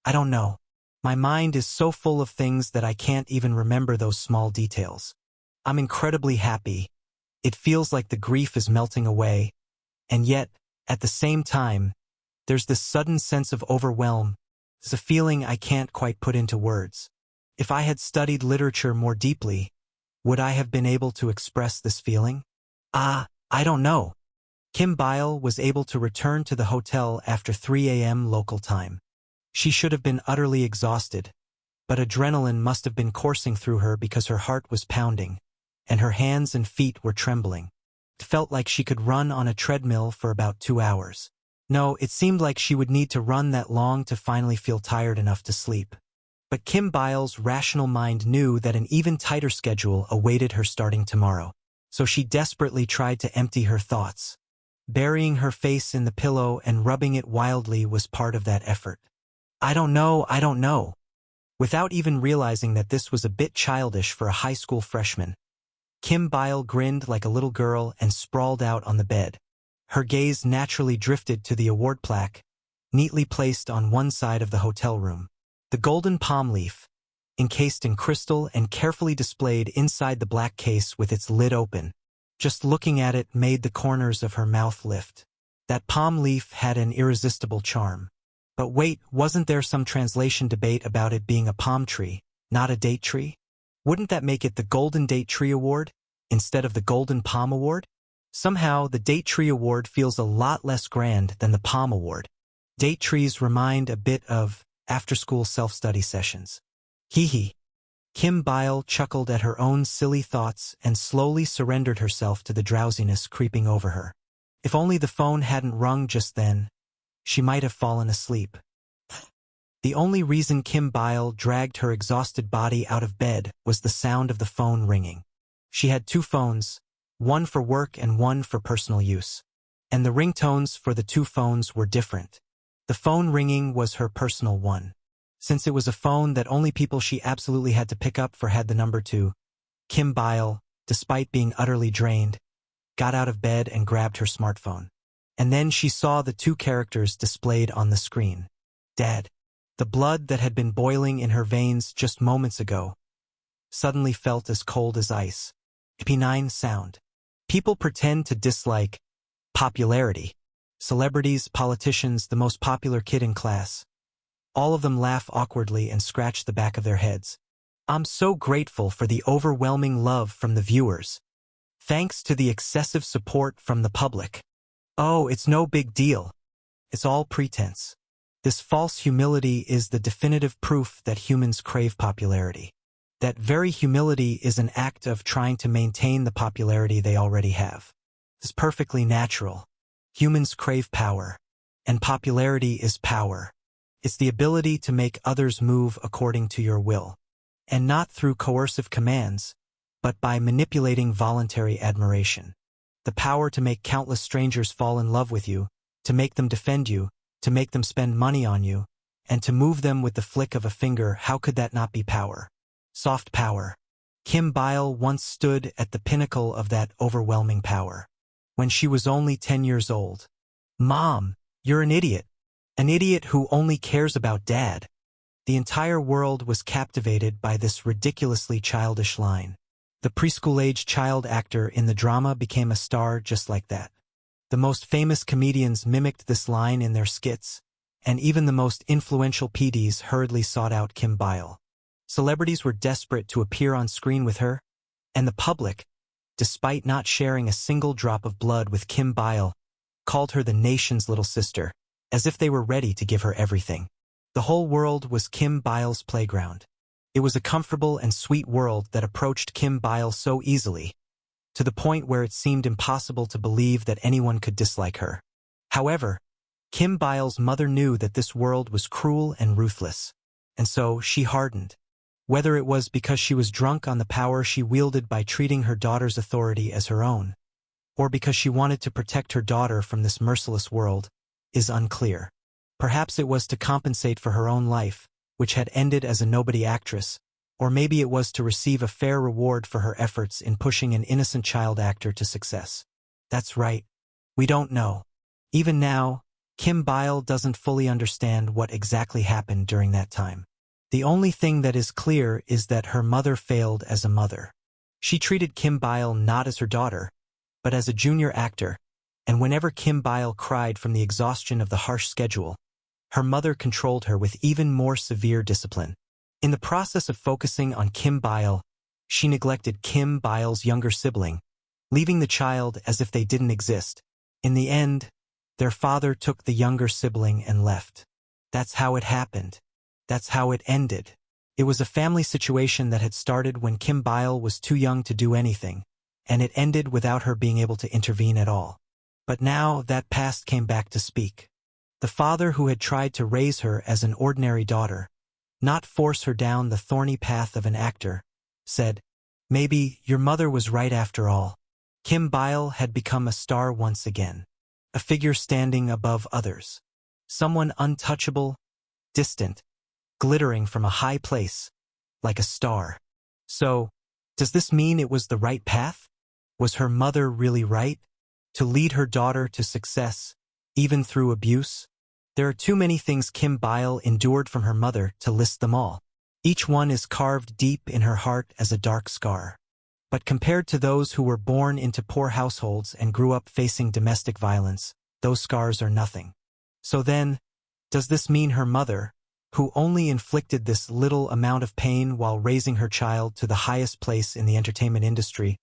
I don't know. My mind is so full of things that I can't even remember those small details. I'm incredibly happy. It feels like the grief is melting away, and yet, at the same time, there's this sudden sense of overwhelm. It's a feeling I can't quite put into words. If I had studied literature more deeply, would I have been able to express this feeling? I don't know. Kim Byle was able to return to the hotel after 3 a.m. local time. She should have been utterly exhausted, but adrenaline must have been coursing through her because her heart was pounding, and her hands and feet were trembling. It felt like she could run on a treadmill for about 2 hours. No, it seemed like she would need to run that long to finally feel tired enough to sleep. But Kim Byle's rational mind knew that an even tighter schedule awaited her starting tomorrow, so she desperately tried to empty her thoughts. Burying her face in the pillow and rubbing it wildly was part of that effort. I don't know. Without even realizing that this was a bit childish for a high school freshman, Kim Byle grinned like a little girl and sprawled out on the bed. Her gaze naturally drifted to the award plaque, neatly placed on one side of the hotel room. The golden palm leaf, encased in crystal and carefully displayed inside the black case with its lid open. Just looking at it made the corners of her mouth lift. That palm leaf had an irresistible charm. But wait, wasn't there some translation debate about it being a palm tree, not a date tree? Wouldn't that make it the Golden Date Tree Award, instead of the Golden Palm Award? Somehow, the Date Tree Award feels a lot less grand than the Palm Award. Date trees remind a bit of after-school self-study sessions. Hee hee. Kim Bile chuckled at her own silly thoughts and slowly surrendered herself to the drowsiness creeping over her. If only the phone hadn't rung just then, she might have fallen asleep. The only reason Kim Bile dragged her exhausted body out of bed was the sound of the phone ringing. She had 2 phones, one for work and one for personal use. And the ringtones for the 2 phones were different. The phone ringing was her personal one. Since it was a phone that only people she absolutely had to pick up for had the number to, Kim Bile, despite being utterly drained, got out of bed and grabbed her smartphone. And then she saw the 2 characters displayed on the screen. Dad. The blood that had been boiling in her veins just moments ago suddenly felt as cold as ice. P9 sound. People pretend to dislike popularity. Celebrities, politicians, the most popular kid in class. All of them laugh awkwardly and scratch the back of their heads. I'm so grateful for the overwhelming love from the viewers. Thanks to the excessive support from the public. Oh, it's no big deal. It's all pretense. This false humility is the definitive proof that humans crave popularity. That very humility is an act of trying to maintain the popularity they already have. It's perfectly natural. Humans crave power. And popularity is power. It's the ability to make others move according to your will. And not through coercive commands, but by manipulating voluntary admiration. The power to make countless strangers fall in love with you, to make them defend you, to make them spend money on you, and to move them with the flick of a finger. How could that not be power? Soft power. Kim Bile once stood at the pinnacle of that overwhelming power. When she was only 10 years old. Mom, you're an idiot. An idiot who only cares about Dad. The entire world was captivated by this ridiculously childish line. The preschool-age child actor in the drama became a star just like that. The most famous comedians mimicked this line in their skits, and even the most influential PDs hurriedly sought out Kim Bile. Celebrities were desperate to appear on screen with her, and the public, despite not sharing a single drop of blood with Kim Bile, called her the nation's little sister, as if they were ready to give her everything. The whole world was Kim Bile's playground. It was a comfortable and sweet world that approached Kim Bile so easily, to the point where it seemed impossible to believe that anyone could dislike her. However, Kim Bile's mother knew that this world was cruel and ruthless, and so she hardened. Whether it was because she was drunk on the power she wielded by treating her daughter's authority as her own, or because she wanted to protect her daughter from this merciless world, is unclear. Perhaps it was to compensate for her own life, which had ended as a nobody actress, or maybe it was to receive a fair reward for her efforts in pushing an innocent child actor to success. That's right. We don't know. Even now, Kim Bile doesn't fully understand what exactly happened during that time. The only thing that is clear is that her mother failed as a mother. She treated Kim Bile not as her daughter, but as a junior actor, and whenever Kim Bile cried from the exhaustion of the harsh schedule, her mother controlled her with even more severe discipline. In the process of focusing on Kim Bile, she neglected Kim Bile's younger sibling, leaving the child as if they didn't exist. In the end, their father took the younger sibling and left. That's how it happened. That's how it ended. It was a family situation that had started when Kim Bile was too young to do anything, and it ended without her being able to intervene at all. But now that past came back to speak. The father who had tried to raise her as an ordinary daughter, not force her down the thorny path of an actor, said, "Maybe your mother was right after all." Kim Bile had become a star once again, a figure standing above others, someone untouchable, distant, glittering from a high place, like a star. So, does this mean it was the right path? Was her mother really right? To lead her daughter to success, even through abuse? There are too many things Kim Bile endured from her mother to list them all. Each one is carved deep in her heart as a dark scar. But compared to those who were born into poor households and grew up facing domestic violence, those scars are nothing. So then, does this mean her mother, who only inflicted this little amount of pain while raising her child to the highest place in the entertainment industry,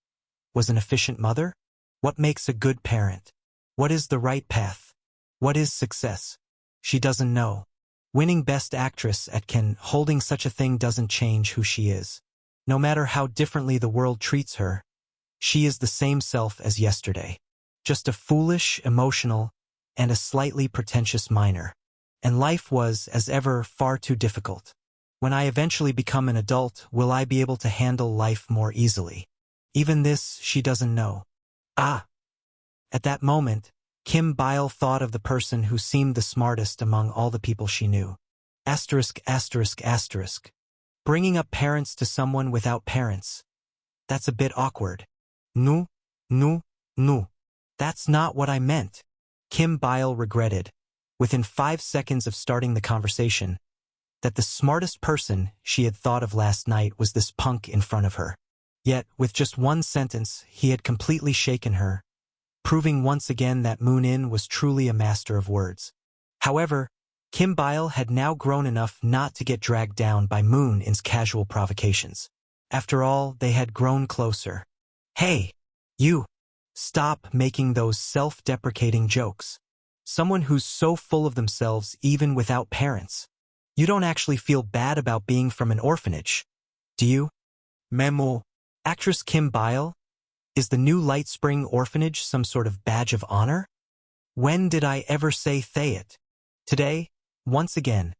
was an efficient mother? What makes a good parent? What is the right path? What is success? She doesn't know. Winning Best Actress at Cannes, holding such a thing doesn't change who she is. No matter how differently the world treats her, she is the same self as yesterday. Just a foolish, emotional, and a slightly pretentious minor. And life was, as ever, far too difficult. When I eventually become an adult, will I be able to handle life more easily? Even this, she doesn't know. Ah! At that moment, Kim Bile thought of the person who seemed the smartest among all the people she knew. Asterisk, asterisk, asterisk. Bringing up parents to someone without parents. That's a bit awkward. No. That's not what I meant. Kim Bile regretted, within 5 seconds of starting the conversation, that the smartest person she had thought of last night was this punk in front of her. Yet, with just one sentence, he had completely shaken her, proving once again that Moon In was truly a master of words. However, Kim Bile had now grown enough not to get dragged down by Moon In's casual provocations. After all, they had grown closer. Hey, you! Stop making those self-deprecating jokes. Someone who's so full of themselves even without parents. You don't actually feel bad about being from an orphanage, do you? Memo. Actress Kim Bile? Is the new Lightspring Orphanage some sort of badge of honor? When did I ever say it? Today, once again,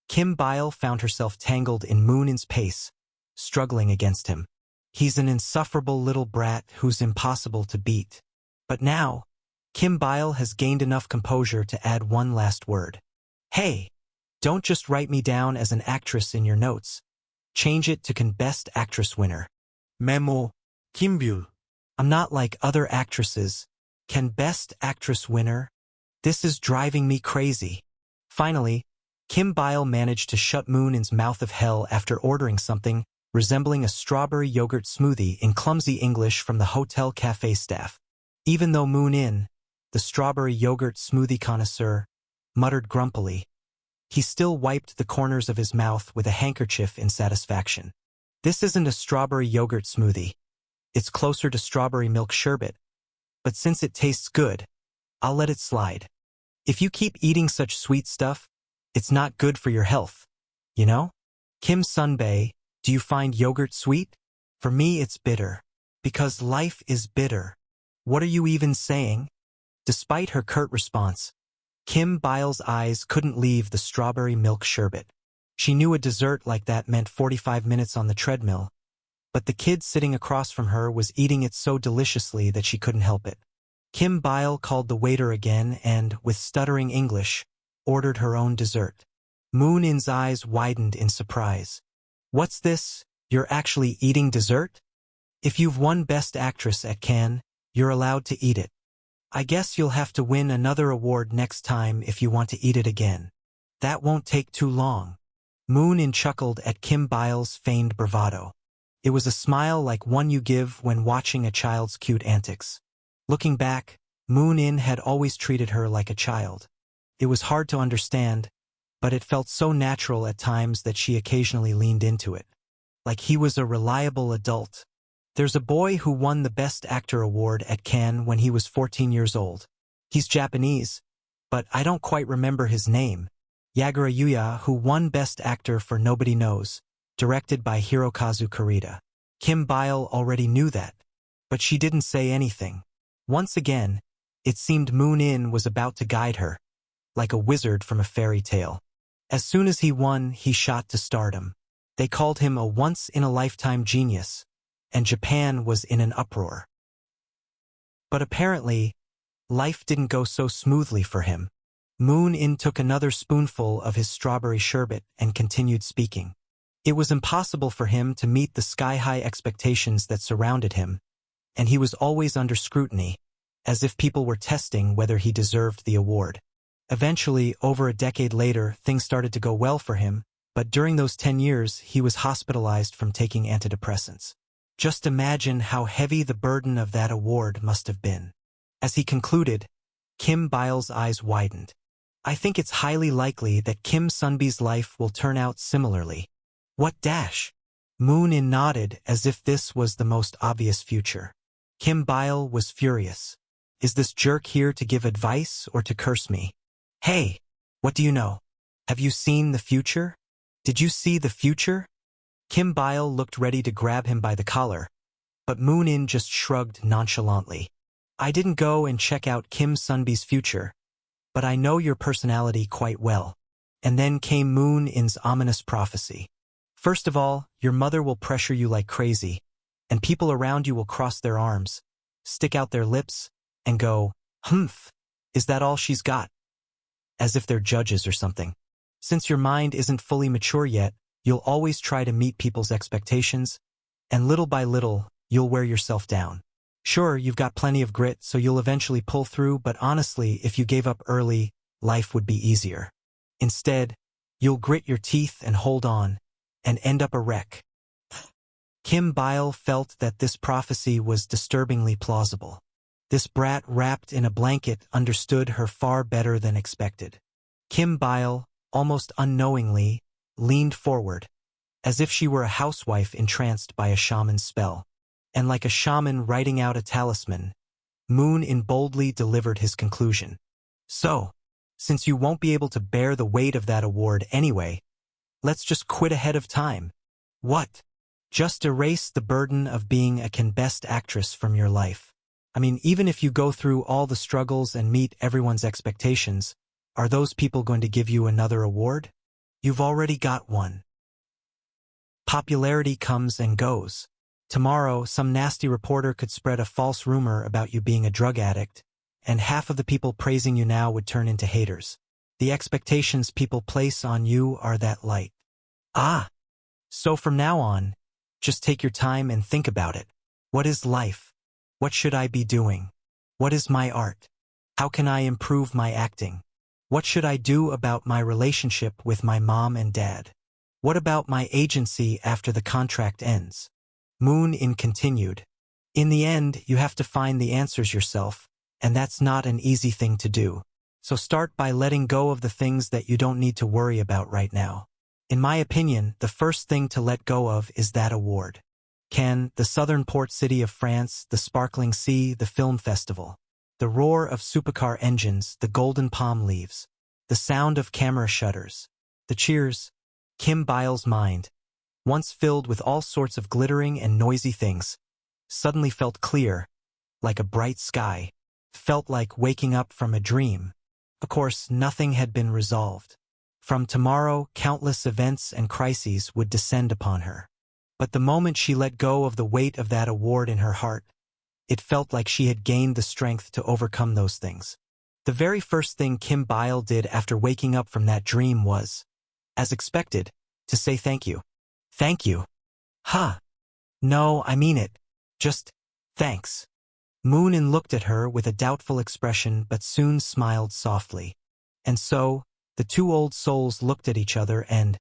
Kim Bile found herself tangled in Moon In's pace, struggling against him. He's an insufferable little brat who's impossible to beat. But now, Kim Bile has gained enough composure to add one last word. Hey, don't just write me down as an actress in your notes. Change it to Cannes Best Actress winner. Memo. Kim Bile. I'm not like other actresses. Cannes Best Actress winner? This is driving me crazy. Finally, Kim Bile managed to shut Moon In's mouth of hell after ordering something resembling a strawberry yogurt smoothie in clumsy English from the hotel cafe staff. Even though Moon In, the strawberry yogurt smoothie connoisseur, muttered grumpily, he still wiped the corners of his mouth with a handkerchief in satisfaction. This isn't a strawberry yogurt smoothie. It's closer to strawberry milk sherbet. But since it tastes good, I'll let it slide. If you keep eating such sweet stuff, it's not good for your health. You know? Kim Sunbae, do you find yogurt sweet? For me it's bitter. Because life is bitter. What are you even saying? Despite her curt response, Kim Bile's eyes couldn't leave the strawberry milk sherbet. She knew a dessert like that meant 45 minutes on the treadmill, but the kid sitting across from her was eating it so deliciously that she couldn't help it. Kim Bile called the waiter again and, with stuttering English, ordered her own dessert. Moon In's eyes widened in surprise. What's this? You're actually eating dessert? If you've won Best Actress at Cannes, you're allowed to eat it. I guess you'll have to win another award next time if you want to eat it again. That won't take too long. Moon In chuckled at Kim Bile's feigned bravado. It was a smile like one you give when watching a child's cute antics. Looking back, Moon In had always treated her like a child. It was hard to understand, but it felt so natural at times that she occasionally leaned into it. Like he was a reliable adult. There's a boy who won the Best Actor award at Cannes when he was 14 years old. He's Japanese, but I don't quite remember his name. Yagura Yuya, who won Best Actor for Nobody Knows, directed by Hirokazu Kurita. Kim Bile already knew that, but she didn't say anything. Once again, it seemed Moon In was about to guide her, like a wizard from a fairy tale. As soon as he won, he shot to stardom. They called him a once-in-a-lifetime genius, and Japan was in an uproar. But apparently, life didn't go so smoothly for him. Moon In took another spoonful of his strawberry sherbet and continued speaking. It was impossible for him to meet the sky-high expectations that surrounded him, and he was always under scrutiny, as if people were testing whether he deserved the award. Eventually, over a decade later, things started to go well for him, But during those 10 years, he was hospitalized from taking antidepressants. Just imagine how heavy the burden of that award must have been. As he concluded, Kim Bile's eyes widened. I think it's highly likely that Kim Sunbi's life will turn out similarly. What dash? Moon-in nodded as if this was the most obvious future. Kim Bile was furious. Is this jerk here to give advice or to curse me? Hey, what do you know? Have you seen the future? Did you see the future? Kim Bile looked ready to grab him by the collar, but Moon-in just shrugged nonchalantly. I didn't go and check out Kim Sunbi's future, but I know your personality quite well. And then came Moon-in's ominous prophecy. First of all, your mother will pressure you like crazy, and people around you will cross their arms, stick out their lips, and go, "Humph, is that all she's got?" As if they're judges or something. Since your mind isn't fully mature yet, you'll always try to meet people's expectations, and little by little, you'll wear yourself down. Sure, you've got plenty of grit, so you'll eventually pull through, but honestly, if you gave up early, life would be easier. Instead, you'll grit your teeth and hold on, and end up a wreck. Kim Bile felt that this prophecy was disturbingly plausible. This brat wrapped in a blanket understood her far better than expected. Kim Bile, almost unknowingly, leaned forward, as if she were a housewife entranced by a shaman's spell. And like a shaman writing out a talisman, Moon-in boldly delivered his conclusion. So, since you won't be able to bear the weight of that award anyway, let's just quit ahead of time. What? Just erase the burden of being a Best Actress from your life. I mean, even if you go through all the struggles and meet everyone's expectations, are those people going to give you another award? You've already got one. Popularity comes and goes. Tomorrow, some nasty reporter could spread a false rumor about you being a drug addict, and half of the people praising you now would turn into haters. The expectations people place on you are that light. Ah! So from now on, just take your time and think about it. What is life? What should I be doing? What is my art? How can I improve my acting? What should I do about my relationship with my mom and dad? What about my agency after the contract ends? Moon-in continued. In the end, you have to find the answers yourself, and that's not an easy thing to do. So start by letting go of the things that you don't need to worry about right now. In my opinion, the first thing to let go of is that award. Cannes, the southern port city of France, the sparkling sea, the film festival. The roar of supercar engines, the golden palm leaves. The sound of camera shutters. The cheers. Kim Bile's mind, once filled with all sorts of glittering and noisy things, suddenly felt clear, like a bright sky. Felt like waking up from a dream. Of course, nothing had been resolved. From tomorrow, countless events and crises would descend upon her. But the moment she let go of the weight of that award in her heart, it felt like she had gained the strength to overcome those things. The very first thing Kim Bile did after waking up from that dream was, as expected, to say thank you. Thank you. Huh. No, I mean it. Just, thanks. Moon-in looked at her with a doubtful expression but soon smiled softly. And so, the two old souls looked at each other and,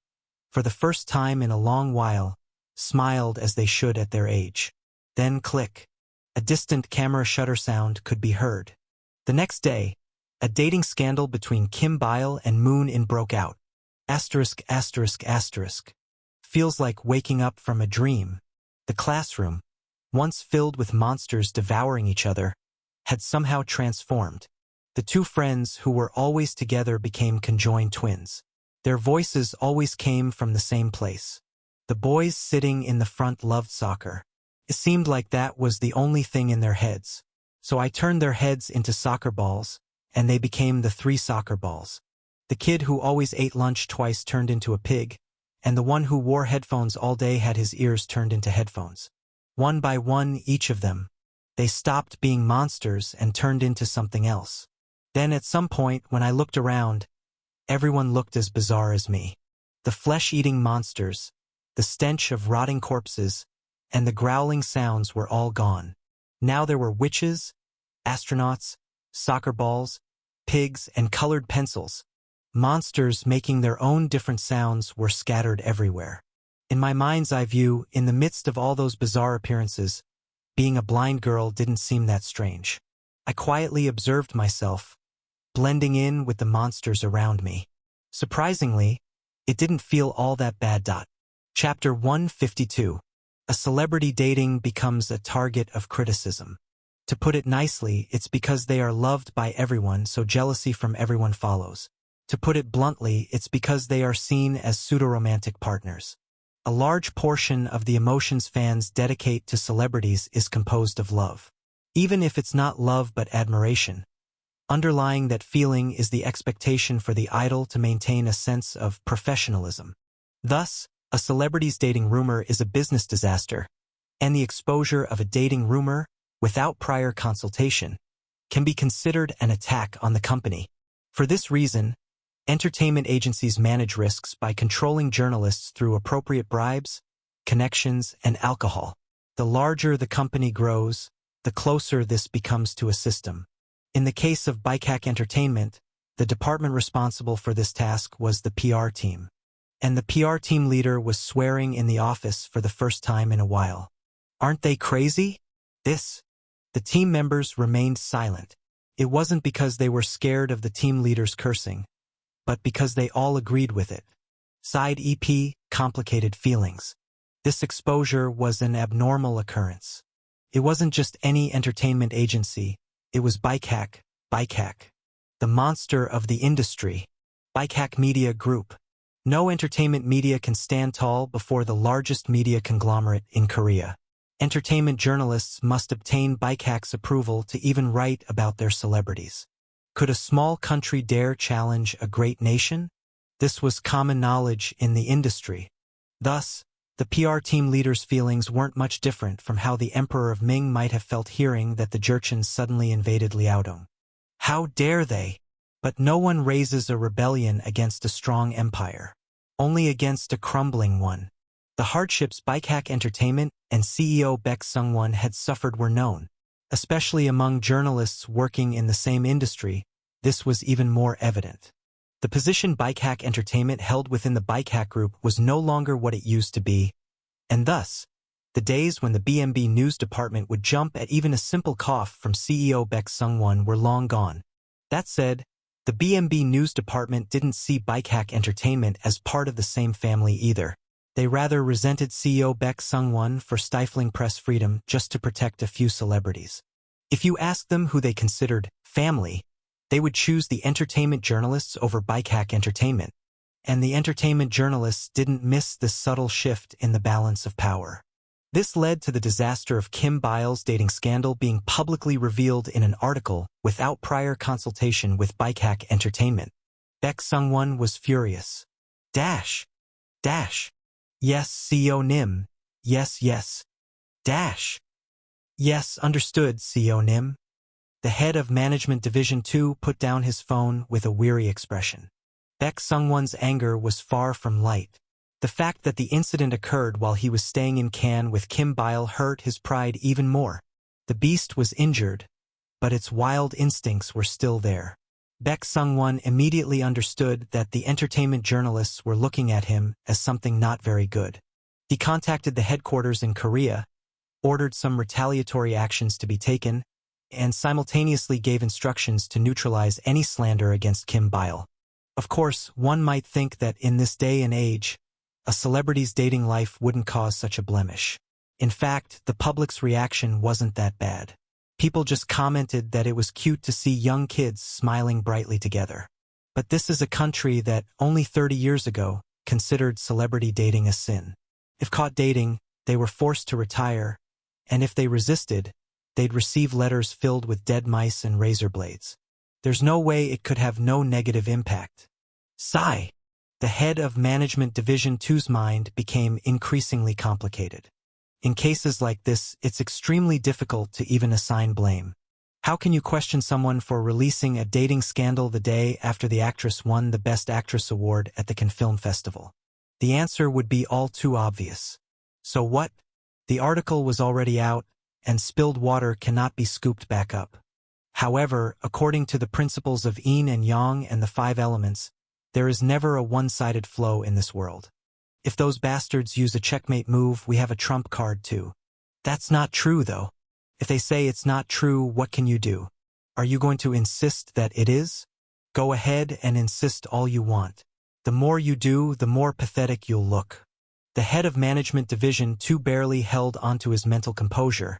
for the first time in a long while, smiled as they should at their age. Then click. A distant camera shutter sound could be heard. The next day, a dating scandal between Kim Bile and Moon-in broke out. Asterisk, asterisk, asterisk. Feels like waking up from a dream. The classroom, once filled with monsters devouring each other, had somehow transformed. The two friends who were always together became conjoined twins. Their voices always came from the same place. The boys sitting in the front loved soccer. It seemed like that was the only thing in their heads. So I turned their heads into soccer balls, and they became the 3 soccer balls. The kid who always ate lunch twice turned into a pig, and the one who wore headphones all day had his ears turned into headphones. One by one, each of them, they stopped being monsters and turned into something else. Then at some point, when I looked around, everyone looked as bizarre as me. The flesh-eating monsters, the stench of rotting corpses, and the growling sounds were all gone. Now there were witches, astronauts, soccer balls, pigs, and colored pencils, Monsters making their own different sounds were scattered everywhere. In my mind's eye view, in the midst of all those bizarre appearances, being a blind girl didn't seem that strange. I quietly observed myself, blending in with the monsters around me. Surprisingly, it didn't feel all that bad. Chapter 152. A celebrity dating becomes a target of criticism. To put it nicely, it's because they are loved by everyone, so jealousy from everyone follows. To put it bluntly, it's because they are seen as pseudo-romantic partners. A large portion of the emotions fans dedicate to celebrities is composed of love. Even if it's not love but admiration. Underlying that feeling is the expectation for the idol to maintain a sense of professionalism. Thus, a celebrity's dating rumor is a business disaster, and the exposure of a dating rumor, without prior consultation, can be considered an attack on the company. For this reason, entertainment agencies manage risks by controlling journalists through appropriate bribes, connections, and alcohol. The larger the company grows, the closer this becomes to a system. In the case of Bikehack Entertainment, the department responsible for this task was the PR team. And the PR team leader was swearing in the office for the first time in a while. Aren't they crazy? The team members remained silent. It wasn't because they were scared of the team leader's cursing, but because they all agreed with it. Side EP, complicated feelings. This exposure was an abnormal occurrence. It wasn't just any entertainment agency, it was Bikehack, the monster of the industry. Bikehack Media Group. No entertainment media can stand tall before the largest media conglomerate in Korea. Entertainment journalists must obtain Bikehack's approval to even write about their celebrities. Could a small country dare challenge a great nation? This was common knowledge in the industry. Thus, the PR team leader's feelings weren't much different from how the Emperor of Ming might have felt hearing that the Jurchens suddenly invaded Liaodong. How dare they? But no one raises a rebellion against a strong empire, only against a crumbling one. The hardships Bikehack Entertainment and CEO Baek Sung-won had suffered were known. Especially among journalists working in the same industry, this was even more evident. The position Bikehack Entertainment held within the Bikehack Group was no longer what it used to be, and thus, the days when the BMB news department would jump at even a simple cough from CEO Baek Sung-won were long gone. That said, the BMB news department didn't see Bikehack Entertainment as part of the same family either. They rather resented CEO Baek Sung-won for stifling press freedom just to protect a few celebrities. If you asked them who they considered family, they would choose the entertainment journalists over Bikehack Entertainment. And the entertainment journalists didn't miss this subtle shift in the balance of power. This led to the disaster of Kim Bile's dating scandal being publicly revealed in an article without prior consultation with Bikehack Entertainment. Baek Sung-won was furious. Dash. Yes, CEO Nim. Yes. Dash. Yes, understood, CEO Nim. The head of Management Division 2 put down his phone with a weary expression. Baek Sung-won's anger was far from light. The fact that the incident occurred while he was staying in Cannes with Kim Bile hurt his pride even more. The beast was injured, but its wild instincts were still there. Baek Sung-won immediately understood that the entertainment journalists were looking at him as something not very good. He contacted the headquarters in Korea, ordered some retaliatory actions to be taken, and simultaneously gave instructions to neutralize any slander against Kim Bile. Of course, one might think that in this day and age, a celebrity's dating life wouldn't cause such a blemish. In fact, the public's reaction wasn't that bad. People just commented that it was cute to see young kids smiling brightly together. But this is a country that, only 30 years ago, considered celebrity dating a sin. If caught dating, they were forced to retire, and if they resisted, they'd receive letters filled with dead mice and razor blades. There's no way it could have no negative impact. Sigh. The head of Management Division 2's mind became increasingly complicated. In cases like this, it's extremely difficult to even assign blame. How can you question someone for releasing a dating scandal the day after the actress won the Best Actress award at the Cannes Film Festival? The answer would be all too obvious. So what? The article was already out, and spilled water cannot be scooped back up. However, according to the principles of yin and yang and the 5 elements, There is never a one-sided flow in this world. If those bastards use a checkmate move, we have a trump card too. That's not true, though. If they say it's not true, what can you do? Are you going to insist that it is? Go ahead and insist all you want. The more you do, the more pathetic you'll look. The head of Management Division 2 barely held onto his mental composure,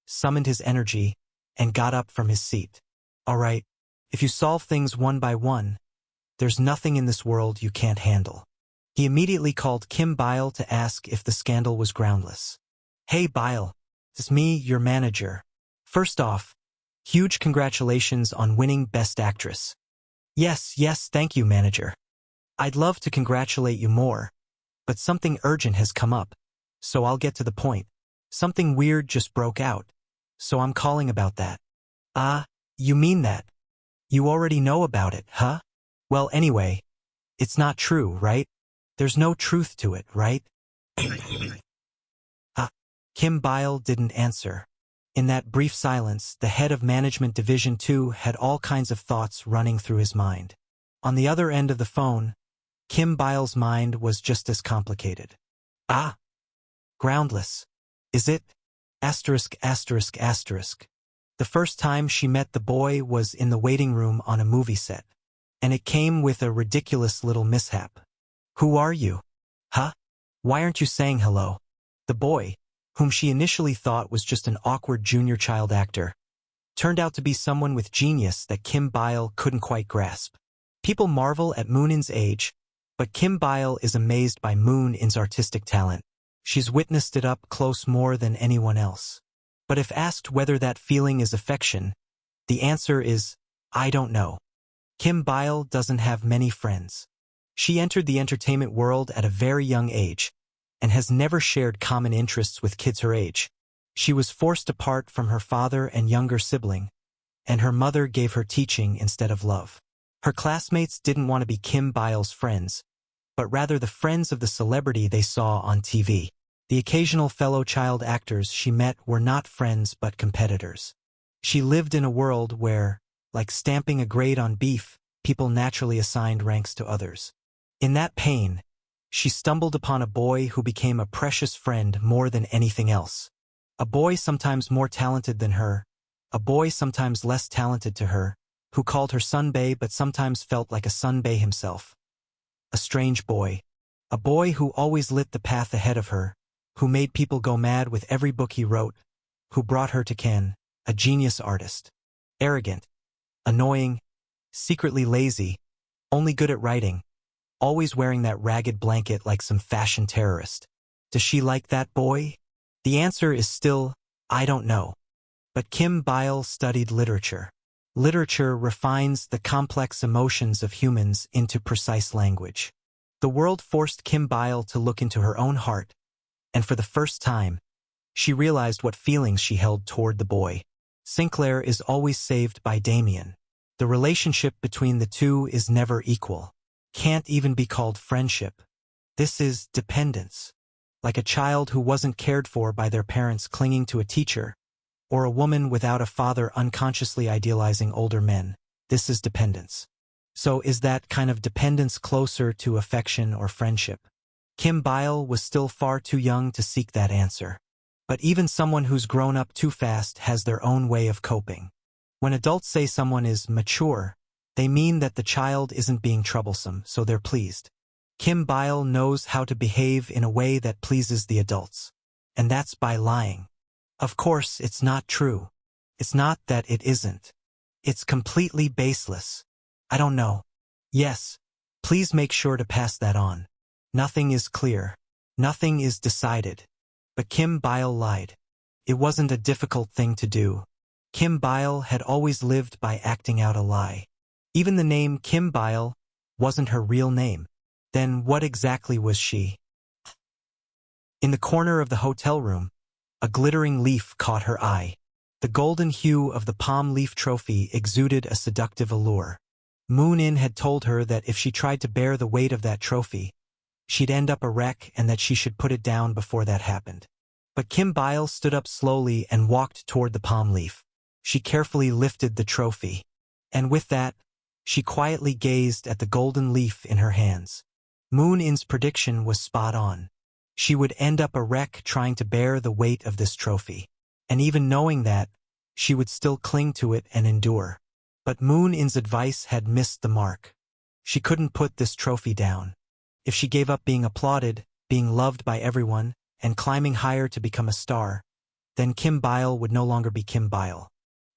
summoned his energy, and got up from his seat. All right, if you solve things one by one, there's nothing in this world you can't handle. He immediately called Kim Bile to ask if the scandal was groundless. Hey Bile, it's me, your manager. First off, huge congratulations on winning Best Actress. Yes, thank you, manager. I'd love to congratulate you more, but something urgent has come up, so I'll get to the point. Something weird just broke out, so I'm calling about that. You mean that? You already know about it, huh? Well, anyway, it's not true, right? There's no truth to it, right? Kim Bile didn't answer. In that brief silence, the head of Management Division 2 had all kinds of thoughts running through his mind. On the other end of the phone, Kim Bile's mind was just as complicated. Groundless. Is it? ******. The first time she met the boy was in the waiting room on a movie set, and it came with a ridiculous little mishap. Who are you? Huh? Why aren't you saying hello? The boy, whom she initially thought was just an awkward junior child actor, turned out to be someone with genius that Kim Bile couldn't quite grasp. People marvel at Moon-in's age, but Kim Bile is amazed by Moon-in's artistic talent. She's witnessed it up close more than anyone else. But if asked whether that feeling is affection, the answer is, I don't know. Kim Bile doesn't have many friends. She entered the entertainment world at a very young age, and has never shared common interests with kids her age. She was forced apart from her father and younger sibling, and her mother gave her teaching instead of love. Her classmates didn't want to be Kim Bile's friends, but rather the friends of the celebrity they saw on TV. The occasional fellow child actors she met were not friends but competitors. She lived in a world where, like stamping a grade on beef, people naturally assigned ranks to others. In that pain, she stumbled upon a boy who became a precious friend more than anything else. A boy sometimes more talented than her, a boy sometimes less talented to her, who called her Sunbae but sometimes felt like a Sunbae himself. A strange boy. A boy who always lit the path ahead of her, who made people go mad with every book he wrote, who brought her to Ken, a genius artist. Arrogant, annoying, secretly lazy, only good at writing, always wearing that ragged blanket like some fashion terrorist. Does she like that boy? The answer is still, I don't know. But Kim Bile studied literature. Literature refines the complex emotions of humans into precise language. The world forced Kim Bile to look into her own heart, and for the first time, she realized what feelings she held toward the boy. Sinclair is always saved by Damien. The relationship between the two is never equal. Can't even be called friendship. This is dependence. Like a child who wasn't cared for by their parents clinging to a teacher, or a woman without a father unconsciously idealizing older men. This is dependence. So is that kind of dependence closer to affection or friendship? Kim Bile was still far too young to seek that answer. But even someone who's grown up too fast has their own way of coping. When adults say someone is mature, they mean that the child isn't being troublesome, so they're pleased. Kim Bile knows how to behave in a way that pleases the adults. And that's by lying. Of course, it's not true. It's not that it isn't. It's completely baseless. I don't know. Yes, please make sure to pass that on. Nothing is clear. Nothing is decided. But Kim Bile lied. It wasn't a difficult thing to do. Kim Bile had always lived by acting out a lie. Even the name Kim Bile wasn't her real name. Then what exactly was she? In the corner of the hotel room, a glittering leaf caught her eye. The golden hue of the palm leaf trophy exuded a seductive allure. Moon-in had told her that if she tried to bear the weight of that trophy, she'd end up a wreck and that she should put it down before that happened. But Kim Bile stood up slowly and walked toward the palm leaf. She carefully lifted the trophy. And with that, She quietly gazed at the golden leaf in her hands. Moon In's prediction was spot on. She would end up a wreck trying to bear the weight of this trophy. And even knowing that, she would still cling to it and endure. But Moon In's advice had missed the mark. She couldn't put this trophy down. If she gave up being applauded, being loved by everyone, and climbing higher to become a star, then Kim Bile would no longer be Kim Bile.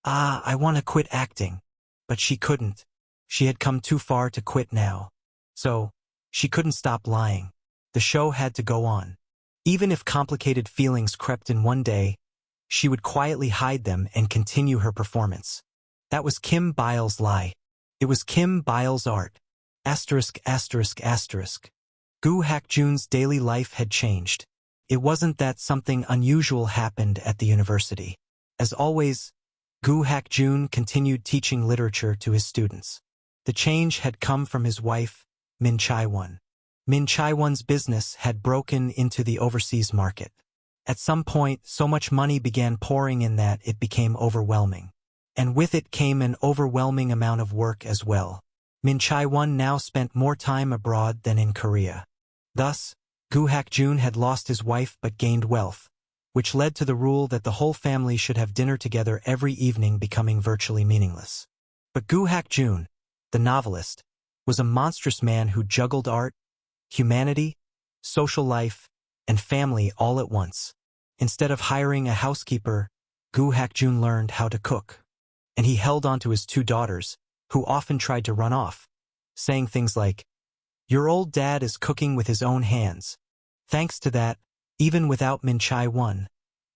I want to quit acting. But she couldn't. She had come too far to quit now. So, she couldn't stop lying. The show had to go on. Even if complicated feelings crept in one day, she would quietly hide them and continue her performance. That was Kim Bile's lie. It was Kim Bile's art. Asterisk, asterisk, asterisk. Goo Hak-jun's daily life had changed. It wasn't that something unusual happened at the university. As always, Goo Hak-jun continued teaching literature to his students. The change had come from his wife, Min Chae-won. Min Chae-won's business had broken into the overseas market. At some point, so much money began pouring in that it became overwhelming. And with it came an overwhelming amount of work as well. Min Chae-won now spent more time abroad than in Korea. Thus, Goo Hak-jun had lost his wife but gained wealth, which led to the rule that the whole family should have dinner together every evening becoming virtually meaningless. But Goo Hak-jun, the novelist, was a monstrous man who juggled art, humanity, social life, and family all at once. Instead of hiring a housekeeper, Goo Hak-jun learned how to cook. And he held on to his two daughters, who often tried to run off, saying things like, "Your old dad is cooking with his own hands." Thanks to that, even without Min Chae-won,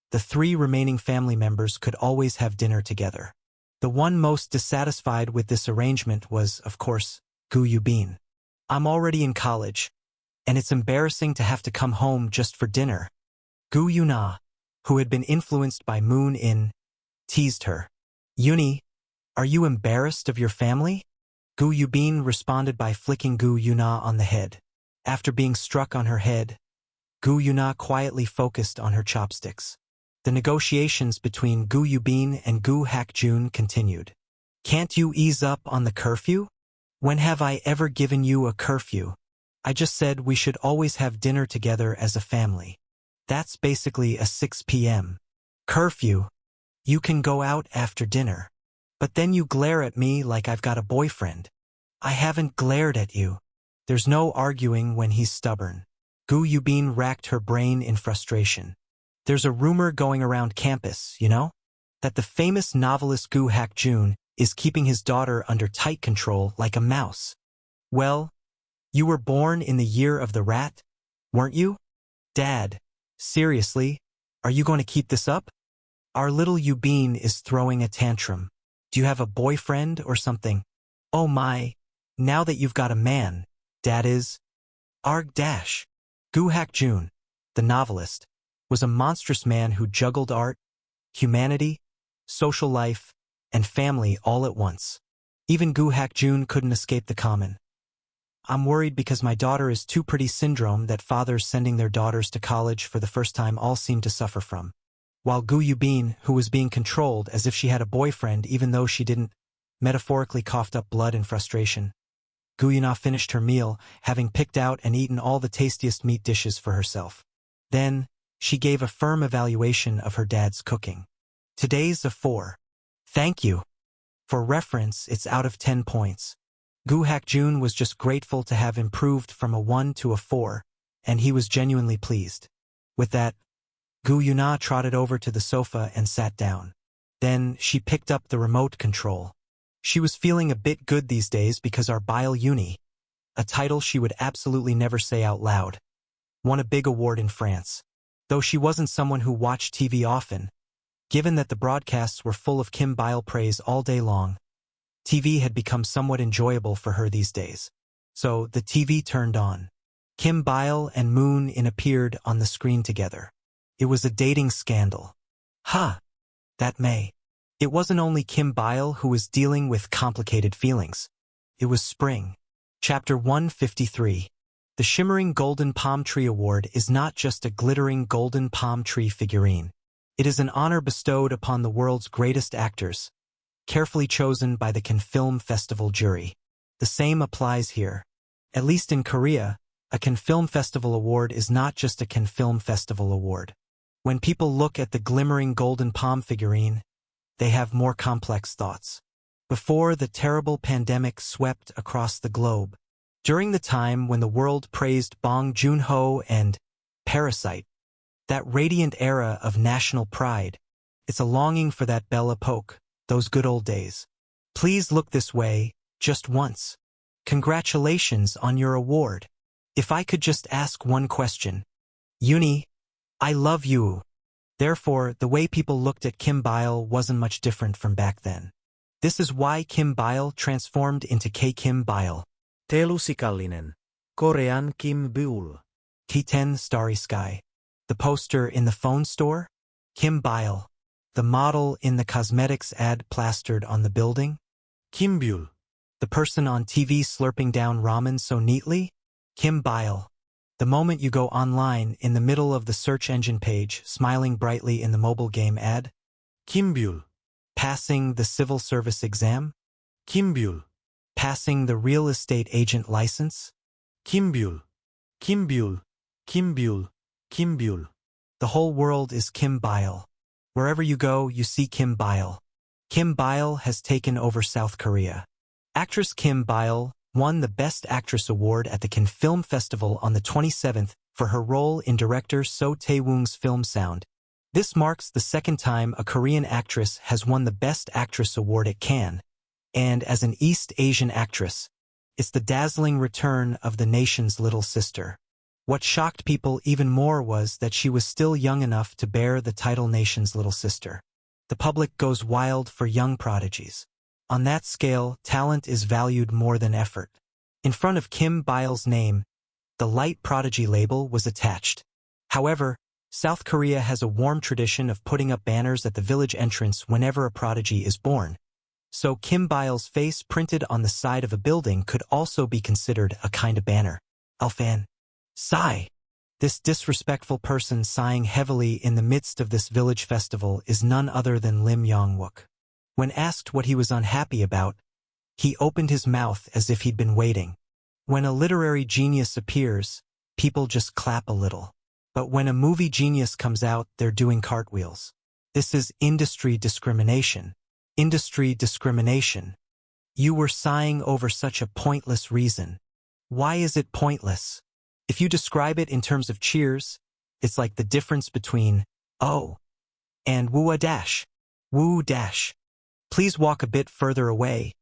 the three remaining family members could always have dinner together. The one most dissatisfied with this arrangement was, of course, Goo Yoo-bin. "I'm already in college, and it's embarrassing to have to come home just for dinner." Goo Yoo-na, who had been influenced by Moon In, teased her. "Yooni, are you embarrassed of your family?" Goo Yoo-bin responded by flicking Goo Yoo-na on the head. After being struck on her head, Goo Yoo-na quietly focused on her chopsticks. The negotiations between Goo Yoo-bin and Goo Hak-jun continued. "Can't you ease up on the curfew? When have I ever given you a curfew? I just said we should always have dinner together as a family. That's basically a 6 p.m. curfew. You can go out after dinner. But then you glare at me like I've got a boyfriend. I haven't glared at you." There's no arguing when he's stubborn. Goo Yoo-bin racked her brain in frustration. There's a rumor going around campus, you know? That the famous novelist Goo Hak-jun is keeping his daughter under tight control like a mouse. Well, you were born in the year of the rat, weren't you? Dad, seriously, are you going to keep this up? Our little Yoo-bin is throwing a tantrum. Do you have a boyfriend or something? Oh my, now that you've got a man, Dad is. Arg dash. Goo Hak-jun, the novelist, was a monstrous man who juggled art, humanity, social life, and family all at once. Even Goo Hak-jun couldn't escape the comment. I'm worried because my daughter is too pretty syndrome that fathers sending their daughters to college for the first time all seem to suffer from. While Goo Yoo-bin, who was being controlled as if she had a boyfriend even though she didn't, metaphorically coughed up blood in frustration. Goo Yoo-na finished her meal, having picked out and eaten all the tastiest meat dishes for herself. Then, she gave a firm evaluation of her dad's cooking. Today's a 4. Thank you. For reference, it's out of 10 points. Goo Hak-jun was just grateful to have improved from a 1 to a 4, and he was genuinely pleased. With that, Goo Yoo-na trotted over to the sofa and sat down. Then, she picked up the remote control. She was feeling a bit good these days because our Bile Uni, a title she would absolutely never say out loud, won a big award in France. Though she wasn't someone who watched TV often, given that the broadcasts were full of Kim Bile praise all day long, TV had become somewhat enjoyable for her these days. So, the TV turned on. Kim Bile and Moon In appeared on the screen together. It was a dating scandal. That May. It wasn't only Kim Bile who was dealing with complicated feelings. It was spring. Chapter 153. The Shimmering Golden Palm Tree Award is not just a glittering golden palm tree figurine. It is an honor bestowed upon the world's greatest actors, carefully chosen by the Cannes Film Festival jury. The same applies here. At least in Korea, a Cannes Film Festival award is not just a Cannes Film Festival award. When people look at the glimmering golden palm figurine, they have more complex thoughts. Before the terrible pandemic swept across the globe, during the time when the world praised Bong Joon-ho and Parasite, that radiant era of national pride, it's a longing for that Belle Epoque, those good old days. Please look this way, just once. Congratulations on your award. If I could just ask one question. Yoonhee, I love you. Therefore, the way people looked at Kim Bile wasn't much different from back then. This is why Kim Bile transformed into K. Kim Bile. Teelu Sikallinen. Korean Kim Beul. K10 Starry Sky. The poster in the phone store? Kim Bile. The model in the cosmetics ad plastered on the building? Kim Beul. The person on TV slurping down ramen so neatly? Kim Bile. The moment you go online in the middle of the search engine page, smiling brightly in the mobile game ad? Kim Beul. Passing the civil service exam? Kim Beul. Passing the real estate agent license? Kim Beul. Kim Beul. Kim Beul. Kim Beul. The whole world is Kim Bile. Wherever you go, you see Kim Bile. Kim Bile has taken over South Korea. Actress Kim Bile won the Best Actress Award at the Cannes Film Festival on the 27th for her role in director So Tae-woong's film Sound. This marks the second time a Korean actress has won the Best Actress Award at Cannes, and as an East Asian actress, it's the dazzling return of the nation's little sister. What shocked people even more was that she was still young enough to bear the title nation's little sister. The public goes wild for young prodigies. On that scale, talent is valued more than effort. In front of Kim Bile's name, the Light Prodigy label was attached. However, South Korea has a warm tradition of putting up banners at the village entrance whenever a prodigy is born. So Kim Bile's face printed on the side of a building could also be considered a kind of banner. Alfan. Sigh. This disrespectful person sighing heavily in the midst of this village festival is none other than Lim Yong-wook. When asked what he was unhappy about, he opened his mouth as if he'd been waiting. When a literary genius appears, people just clap a little. But when a movie genius comes out, they're doing cartwheels. This is industry discrimination. Industry discrimination. You were sighing over such a pointless reason. Why is it pointless? If you describe it in terms of cheers, it's like the difference between oh and woo dash. Woo dash. Please walk a bit further away.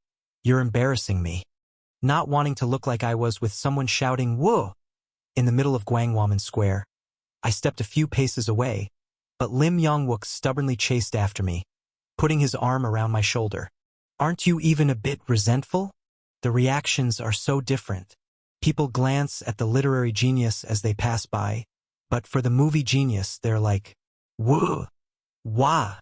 You're embarrassing me. Not wanting to look like I was with someone shouting woo in the middle of Gwangwamun Square, I stepped a few paces away, but Lim Yong-wook stubbornly chased after me, putting his arm around my shoulder. Aren't you even a bit resentful? The reactions are so different. People glance at the literary genius as they pass by, but for the movie genius, they're like, woo, wah.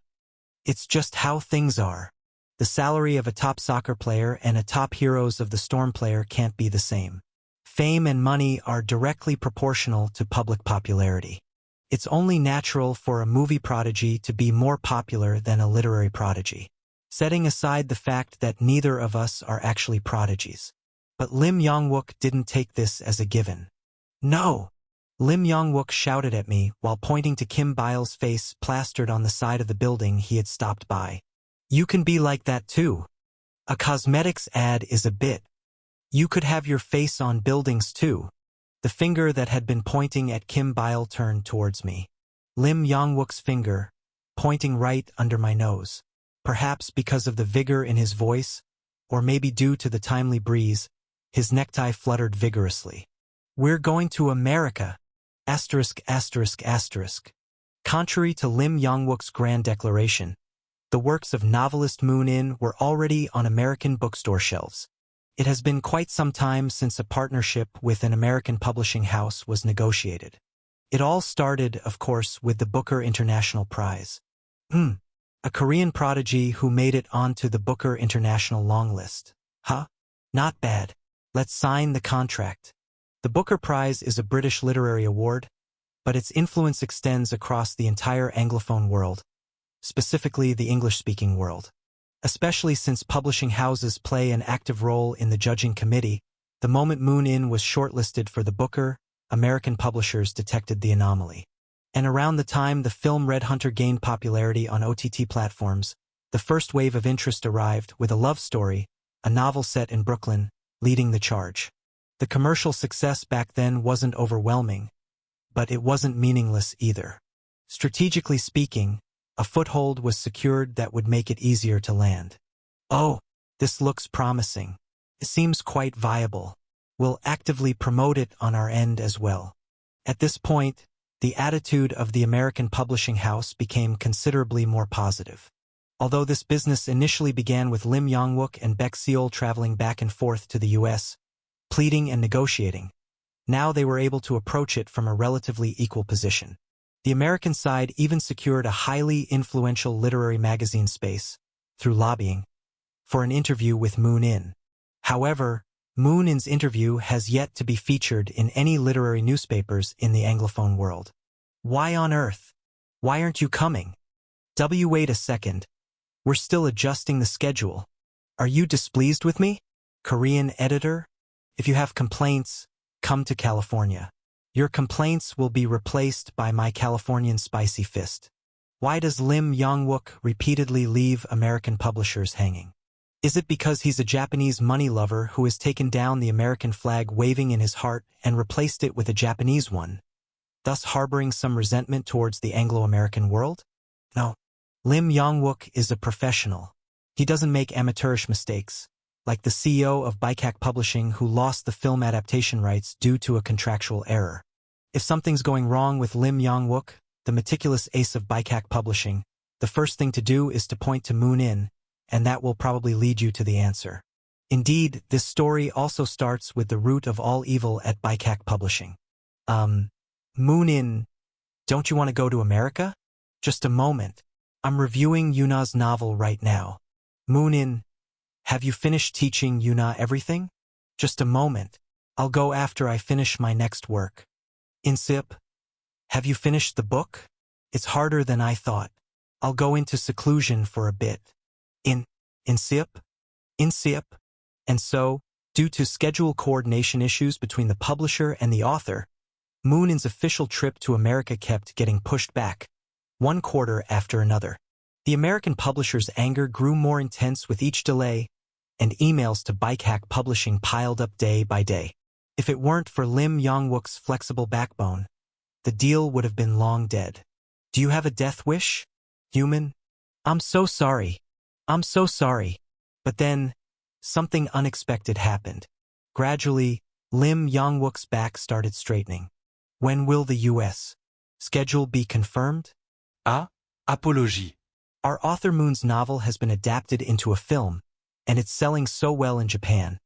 It's just how things are. The salary of a top soccer player and a top Heroes of the Storm player can't be the same. Fame and money are directly proportional to public popularity. It's only natural for a movie prodigy to be more popular than a literary prodigy, setting aside the fact that neither of us are actually prodigies. But Lim Yong-wook didn't take this as a given. No! Lim Yong-wook shouted at me while pointing to Kim Bile's face plastered on the side of the building he had stopped by. You can be like that too. A cosmetics ad is a bit. You could have your face on buildings too. The finger that had been pointing at Kim Bile turned towards me. Lim Yong-wook's finger, pointing right under my nose. Perhaps because of the vigor in his voice, or maybe due to the timely breeze, his necktie fluttered vigorously. We're going to America. Asterisk, asterisk, asterisk. Contrary to Lim Yong-wook's grand declaration, the works of novelist Moon In were already on American bookstore shelves. It has been quite some time since a partnership with an American publishing house was negotiated. It all started, of course, with the Booker International Prize. A Korean prodigy who made it onto the Booker International long list. Huh? Not bad. Let's sign the contract. The Booker Prize is a British literary award, but its influence extends across the entire Anglophone world, specifically the English-speaking world. especially since publishing houses play an active role in the judging committee. The moment Moon In was shortlisted for the Booker, American publishers detected the anomaly. And around the time the film Red Hunter gained popularity on OTT platforms, the first wave of interest arrived with a love story, a novel set in Brooklyn, leading the charge. The commercial success back then wasn't overwhelming, but it wasn't meaningless either. Strategically speaking, a foothold was secured that would make it easier to land. Oh, this looks promising. It seems quite viable. We'll actively promote it on our end as well. At this point, the attitude of the American publishing house became considerably more positive. Although this business initially began with Lim Yong-wook and Baek Seol traveling back and forth to the U.S., pleading and negotiating, now they were able to approach it from a relatively equal position. The American side even secured a highly influential literary magazine space, through lobbying, for an interview with Moon In. However, Moon In's interview has yet to be featured in any literary newspapers in the Anglophone world. Why on earth? Why aren't you coming? Wait a second. We're still adjusting the schedule. Are you displeased with me? Korean editor? If you have complaints, come to California. Your complaints will be replaced by my Californian spicy fist. Why does Lim Yong-wook repeatedly leave American publishers hanging? Is it because he's a Japanese money lover who has taken down the American flag waving in his heart and replaced it with a Japanese one, thus harboring some resentment towards the Anglo-American world? No. Lim Yong-wook is a professional. He doesn't make amateurish mistakes, like the CEO of Baikak Publishing who lost the film adaptation rights due to a contractual error. If something's going wrong with Lim Yong-wook, the meticulous ace of Baikak Publishing, the first thing to do is to point to Moon In, and that will probably lead you to the answer. Indeed, this story also starts with the root of all evil at Baikak Publishing. Moon In, don't you want to go to America? Just a moment. I'm reviewing Yuna's novel right now. Moon In, have you finished teaching Yuna everything? Just a moment. I'll go after I finish my next work. Insip, have you finished the book? It's harder than I thought. I'll go into seclusion for a bit. Insip? And so, due to schedule coordination issues between the publisher and the author, Moon In's official trip to America kept getting pushed back, one quarter after another. The American publisher's anger grew more intense with each delay, and emails to Baikak Publishing piled up day by day. If it weren't for Lim Yong-wook's flexible backbone, the deal would have been long dead. Do you have a death wish, human? I'm so sorry. But then, something unexpected happened. Gradually, Lim Yong-wook's back started straightening. When will the U.S. schedule be confirmed? Apologie. Our author Moon's novel has been adapted into a film, and it's selling so well in Japan.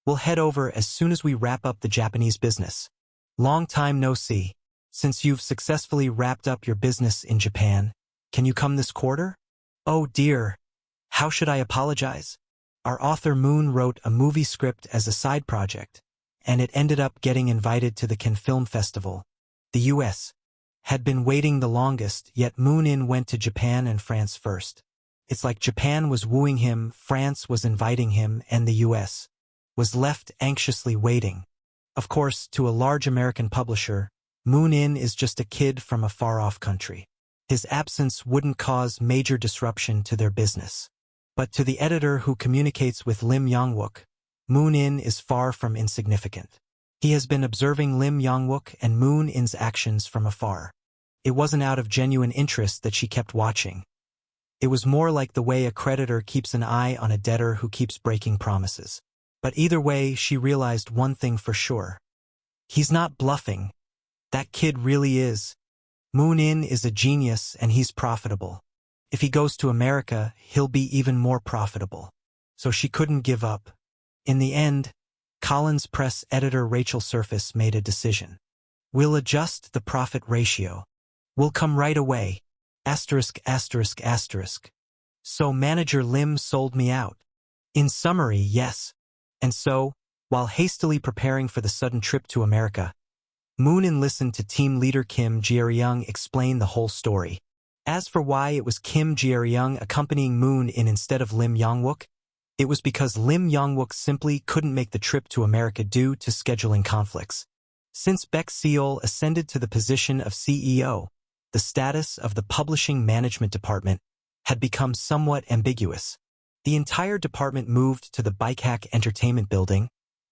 We'll head over as soon as we wrap up the Japanese business. Long time no see. Since you've successfully wrapped up your business in Japan, can you come this quarter? Oh dear. How should I apologize? Our author Moon wrote a movie script as a side project, and it ended up getting invited to the Cannes Film Festival. The U.S. had been waiting the longest, yet Moon In went to Japan and France first. It's like Japan was wooing him, France was inviting him, and the U.S. was left anxiously waiting. Of course, to a large American publisher, Moon In is just a kid from a far-off country. His absence wouldn't cause major disruption to their business. But to the editor who communicates with Lim Yong-wook, Moon In is far from insignificant. He has been observing Lim Yong-wook and Moon In's actions from afar. It wasn't out of genuine interest that she kept watching. It was more like the way a creditor keeps an eye on a debtor who keeps breaking promises. But either way, she realized one thing for sure. He's not bluffing. That kid really is. Moon In is a genius and he's profitable. If he goes to America, he'll be even more profitable. So she couldn't give up. In the end, Collins Press editor Rachel Surface made a decision. We'll adjust the profit ratio. We'll come right away. So manager Lim sold me out. In summary, yes. And so, while hastily preparing for the sudden trip to America, Moon In listened to team leader Kim Jae-ryung explain the whole story. As for why it was Kim Jae-ryung accompanying Moon in instead of Lim Yong-wook, it was because Lim Yong-wook simply couldn't make the trip to America due to scheduling conflicts. Since Baek Seol ascended to the position of CEO, the status of the publishing management department had become somewhat ambiguous. The entire department moved to the Baekak Entertainment Building,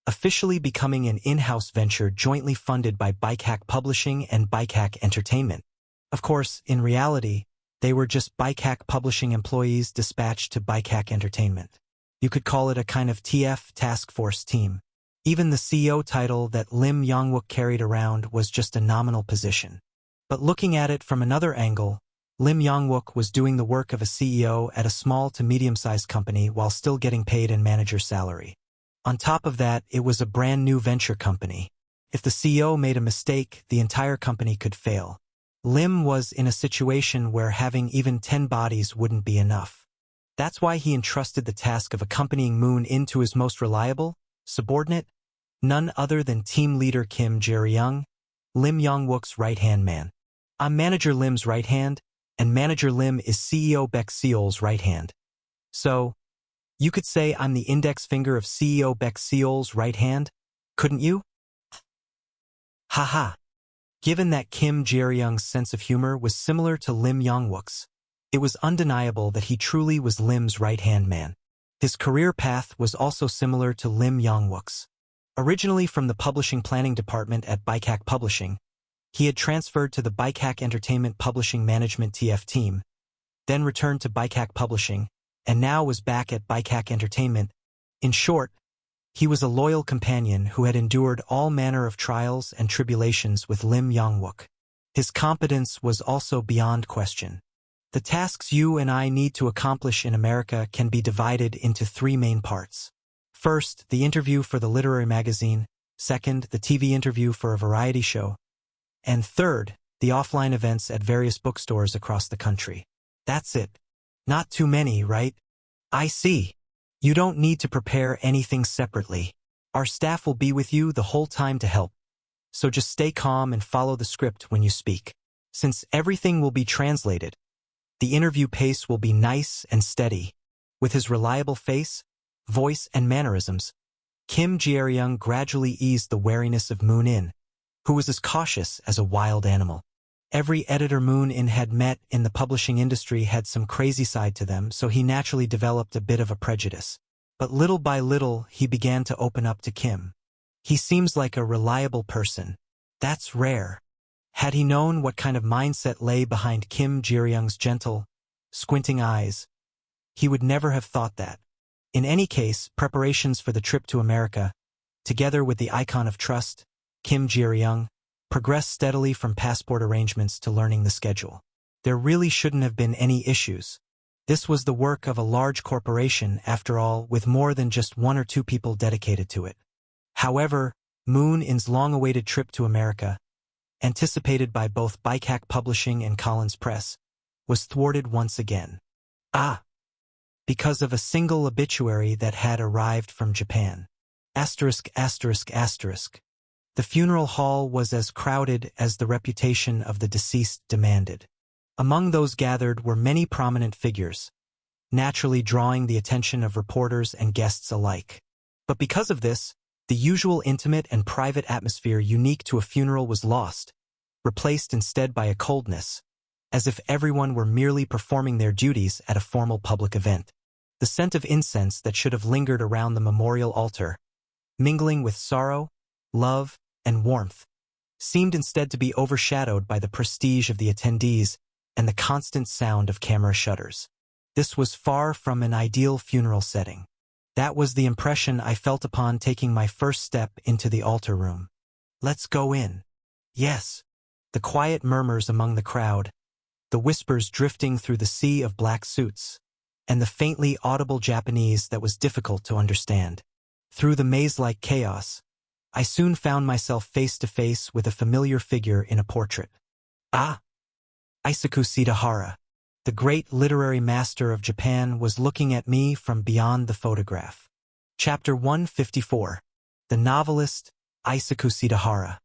officially becoming an in-house venture jointly funded by Baekak Publishing and Baekak Entertainment. Of course, in reality, they were just Baekak Publishing employees dispatched to Baekak Entertainment. You could call it a kind of TF task force team. Even the CEO title that Lim Yong-wook carried around was just a nominal position. But looking at it from another angle, Lim Yong-wook was doing the work of a CEO at a small to medium-sized company while still getting paid a manager's salary. On top of that, it was a brand new venture company. If the CEO made a mistake, the entire company could fail. Lim was in a situation where having even 10 bodies wouldn't be enough. That's why he entrusted the task of accompanying Moon into his most reliable, subordinate, none other than team leader Kim Jae-ryung, Lim Yong-wook's right-hand man. I'm Manager Lim's right hand, and Manager Lim is CEO Baek Seol's right hand. So, you could say I'm the index finger of CEO Baek Seol's right hand, couldn't you? Haha. Given that Kim Jae-ryung's sense of humor was similar to Lim Yong-wook's, it was undeniable that he truly was Lim's right-hand man. His career path was also similar to Lim Yong-wook's. Originally from the publishing planning department at Baekak Publishing, he had transferred to the Baekak Entertainment Publishing Management TF team, then returned to Baekak Publishing, and now was back at Baekak Entertainment. In short, he was a loyal companion who had endured all manner of trials and tribulations with Lim Yong-wook. His competence was also beyond question. The tasks you and I need to accomplish in America can be divided into 3 main parts. First, the interview for the literary magazine. Second, the TV interview for a variety show. And third, the offline events at various bookstores across the country. That's it. Not too many, right? I see. You don't need to prepare anything separately. Our staff will be with you the whole time to help. So just stay calm and follow the script when you speak. Since everything will be translated, the interview pace will be nice and steady. With his reliable face, voice, and mannerisms, Kim Jae-ryung gradually eased the wariness of Moon In, who was as cautious as a wild animal. Every editor Moon In had met in the publishing industry had some crazy side to them, so he naturally developed a bit of a prejudice. But little by little, he began to open up to Kim. He seems like a reliable person. That's rare. Had he known what kind of mindset lay behind Kim Jae-ryung's gentle, squinting eyes, he would never have thought that. In any case, preparations for the trip to America, together with the icon of trust, Kim Jae-ryung, progressed steadily from passport arrangements to learning the schedule. There really shouldn't have been any issues. This was the work of a large corporation, after all, with more than just 1 or 2 people dedicated to it. However, Moon In's long-awaited trip to America, anticipated by both Baekak Publishing and Collins Press, was thwarted once again. Because of a single obituary that had arrived from Japan. The funeral hall was as crowded as the reputation of the deceased demanded. Among those gathered were many prominent figures, naturally drawing the attention of reporters and guests alike. But because of this, the usual intimate and private atmosphere unique to a funeral was lost, replaced instead by a coldness, as if everyone were merely performing their duties at a formal public event. The scent of incense that should have lingered around the memorial altar, mingling with sorrow, love, and warmth, seemed instead to be overshadowed by the prestige of the attendees and the constant sound of camera shutters. This was far from an ideal funeral setting. That was the impression I felt upon taking my first step into the altar room. Let's go in. Yes. The quiet murmurs among the crowd, the whispers drifting through the sea of black suits, and the faintly audible Japanese that was difficult to understand. Through the maze-like chaos, I soon found myself face to face with a familiar figure in a portrait. Isaku Shidahara, the great literary master of Japan, was looking at me from beyond the photograph. Chapter 154. The novelist, Isaku Shidahara.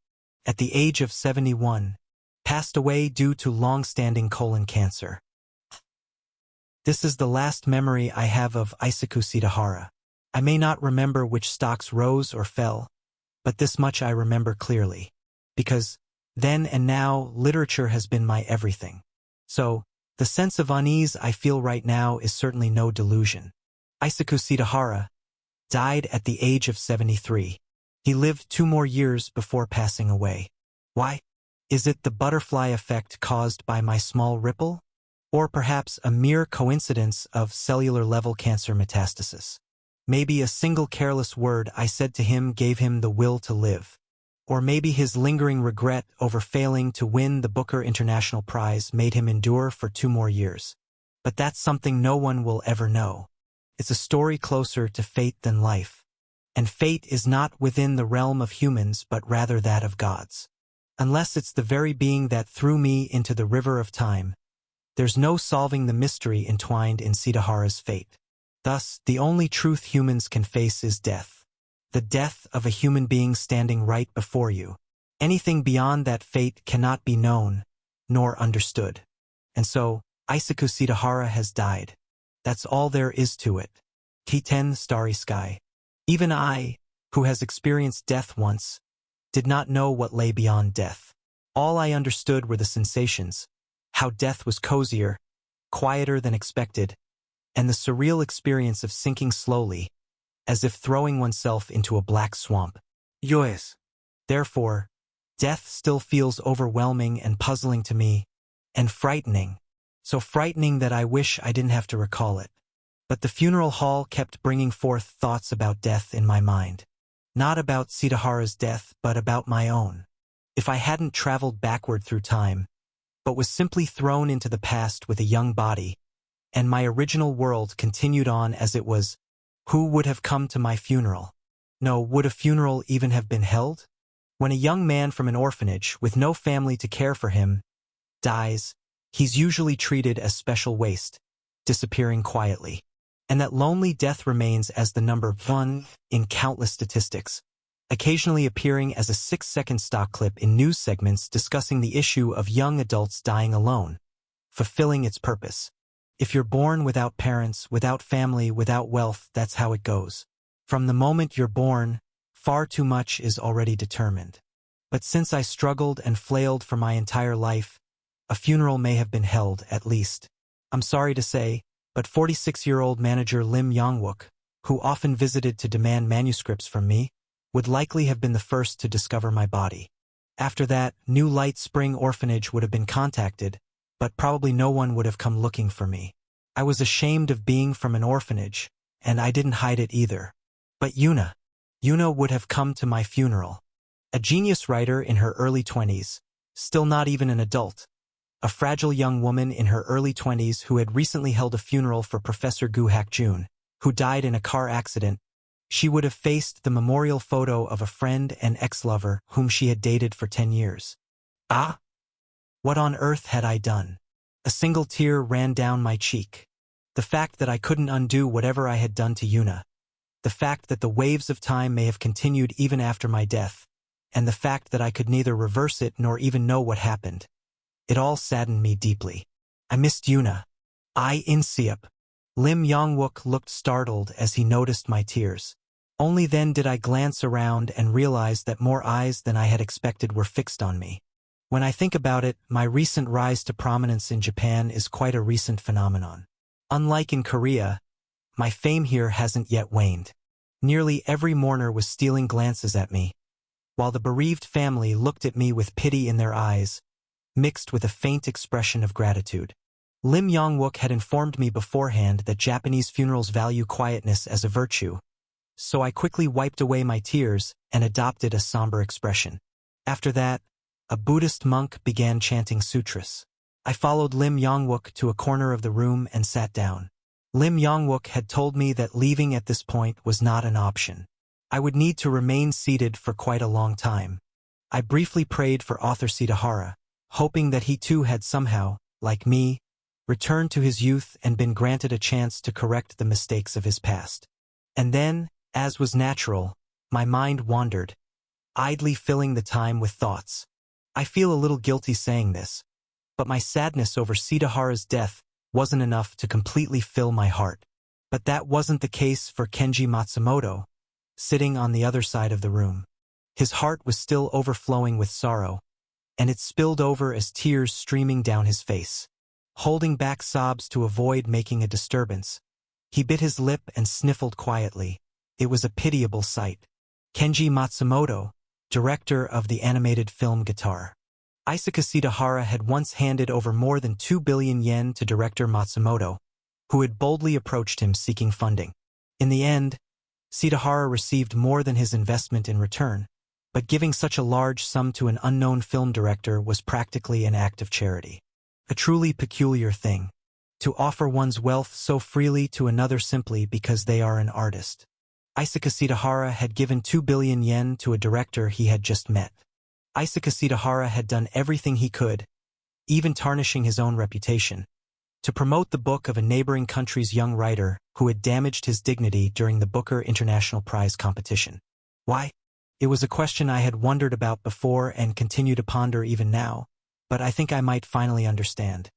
At the age of 71, passed away due to long-standing colon cancer. This is the last memory I have of Isaku Shitahara. I may not remember which stocks rose or fell, but this much I remember clearly. Because then and now, literature has been my everything. So, the sense of unease I feel right now is certainly no delusion. Isaku Shitahara died at the age of 73. He lived 2 more years before passing away. Why? Is it the butterfly effect caused by my small ripple? Or perhaps a mere coincidence of cellular-level cancer metastasis? Maybe a single careless word I said to him gave him the will to live. Or maybe his lingering regret over failing to win the Booker International Prize made him endure for 2 more years. But that's something no one will ever know. It's a story closer to fate than life. And fate is not within the realm of humans but rather that of gods. Unless it's the very being that threw me into the river of time, there's no solving the mystery entwined in Shitahara's fate. Thus, the only truth humans can face is death. The death of a human being standing right before you. Anything beyond that fate cannot be known, nor understood. And so, Isaku Shitahara has died. That's all there is to it. Kiten Starry Sky. Even I, who has experienced death once, did not know what lay beyond death. All I understood were the sensations, how death was cozier, quieter than expected, and the surreal experience of sinking slowly, as if throwing oneself into a black swamp. Yes. Therefore, death still feels overwhelming and puzzling to me, and frightening. So frightening that I wish I didn't have to recall it. But the funeral hall kept bringing forth thoughts about death in my mind. Not about Shitahara's death, but about my own. If I hadn't traveled backward through time, but was simply thrown into the past with a young body, and my original world continued on as it was, who would have come to my funeral? No, would a funeral even have been held? When a young man from an orphanage, with no family to care for him, dies, he's usually treated as special waste, disappearing quietly. And that lonely death remains as the number 1 in countless statistics, occasionally appearing as a 6-second stock clip in news segments discussing the issue of young adults dying alone, fulfilling its purpose. If you're born without parents, without family, without wealth, that's how it goes. From the moment you're born, far too much is already determined. But since I struggled and flailed for my entire life, a funeral may have been held, at least. I'm sorry to say, but 46-year-old manager Lim Yongwook, who often visited to demand manuscripts from me, would likely have been the first to discover my body. After that, New Light Spring Orphanage would have been contacted, but probably no one would have come looking for me. I was ashamed of being from an orphanage, and I didn't hide it either. But Yuna would have come to my funeral. A genius writer in her early 20s, still not even an adult. A fragile young woman in her early 20s who had recently held a funeral for Professor Gu Hakjun, who died in a car accident. She would have faced the memorial photo of a friend and ex-lover whom she had dated for 10 years. Ah! What on earth had I done? A single tear ran down my cheek. The fact that I couldn't undo whatever I had done to Yuna. The fact that the waves of time may have continued even after my death. And the fact that I could neither reverse it nor even know what happened. It all saddened me deeply. I missed Yuna. Inseop. Lim Yongwook looked startled as he noticed my tears. Only then did I glance around and realize that more eyes than I had expected were fixed on me. When I think about it, my recent rise to prominence in Japan is quite a recent phenomenon. Unlike in Korea, my fame here hasn't yet waned. Nearly every mourner was stealing glances at me, while the bereaved family looked at me with pity in their eyes, mixed with a faint expression of gratitude. Lim Yongwook had informed me beforehand that Japanese funerals value quietness as a virtue, so I quickly wiped away my tears and adopted a somber expression. After that, a Buddhist monk began chanting sutras. I followed Lim Yongwook to a corner of the room and sat down. Lim Yongwook had told me that leaving at this point was not an option. I would need to remain seated for quite a long time. I briefly prayed for author Shitahara, hoping that he too had somehow, like me, returned to his youth and been granted a chance to correct the mistakes of his past. And then, as was natural, my mind wandered, idly filling the time with thoughts. I feel a little guilty saying this, but my sadness over Sitahara's death wasn't enough to completely fill my heart. But that wasn't the case for Kenji Matsumoto, sitting on the other side of the room. His heart was still overflowing with sorrow, and it spilled over as tears streaming down his face. Holding back sobs to avoid making a disturbance, he bit his lip and sniffled quietly. It was a pitiable sight. Kenji Matsumoto, director of the animated film Guitar. Isuka Sitahara had once handed over more than 2 billion yen to director Matsumoto, who had boldly approached him seeking funding. In the end, Sitahara received more than his investment in return, but giving such a large sum to an unknown film director was practically an act of charity. A truly peculiar thing, to offer one's wealth so freely to another simply because they are an artist. Isuka Sitahara had given 2 billion yen to a director he had just met. Isuka Sitahara had done everything he could, even tarnishing his own reputation, to promote the book of a neighboring country's young writer who had damaged his dignity during the Booker International Prize competition. Why? It was a question I had wondered about before and continue to ponder even now, but I think I might finally understand.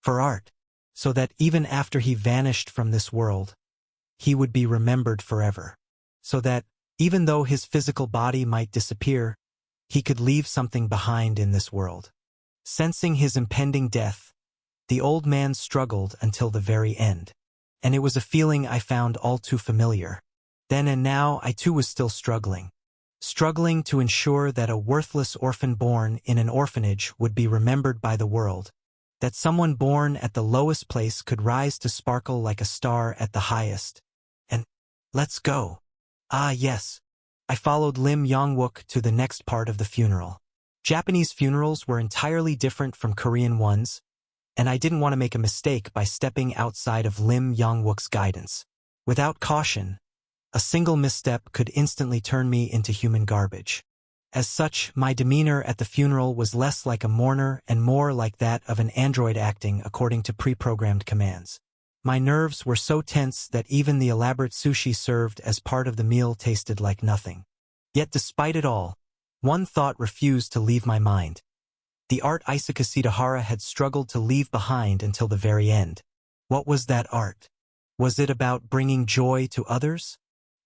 For art, so that even after he vanished from this world, he would be remembered forever. So that, even though his physical body might disappear, he could leave something behind in this world. Sensing his impending death, the old man struggled until the very end. And it was a feeling I found all too familiar. Then and now I too was still struggling. Struggling to ensure that a worthless orphan born in an orphanage would be remembered by the world. That someone born at the lowest place could rise to sparkle like a star at the highest. And, let's go. Ah yes. I followed Lim Yong-wook to the next part of the funeral. Japanese funerals were entirely different from Korean ones, and I didn't want to make a mistake by stepping outside of Lim Yong-wook's guidance. Without caution, a single misstep could instantly turn me into human garbage. As such, my demeanor at the funeral was less like a mourner and more like that of an android acting according to pre-programmed commands. My nerves were so tense that even the elaborate sushi served as part of the meal tasted like nothing. Yet despite it all, one thought refused to leave my mind. The art Isuka Sitahara had struggled to leave behind until the very end. What was that art? Was it about bringing joy to others?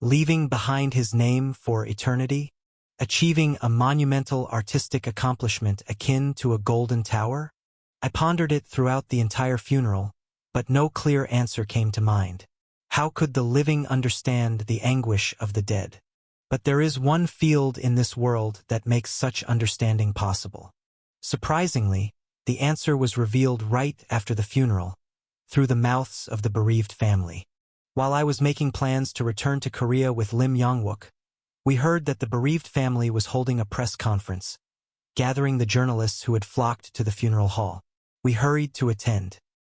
Leaving behind his name for eternity? Achieving a monumental artistic accomplishment akin to a golden tower? I pondered it throughout the entire funeral, but no clear answer came to mind. How could the living understand the anguish of the dead? But there is one field in this world that makes such understanding possible. Surprisingly, the answer was revealed right after the funeral, through the mouths of the bereaved family. While I was making plans to return to Korea with Lim Yong-wook, we heard that the bereaved family was holding a press conference, gathering the journalists who had flocked to the funeral hall. We hurried to attend.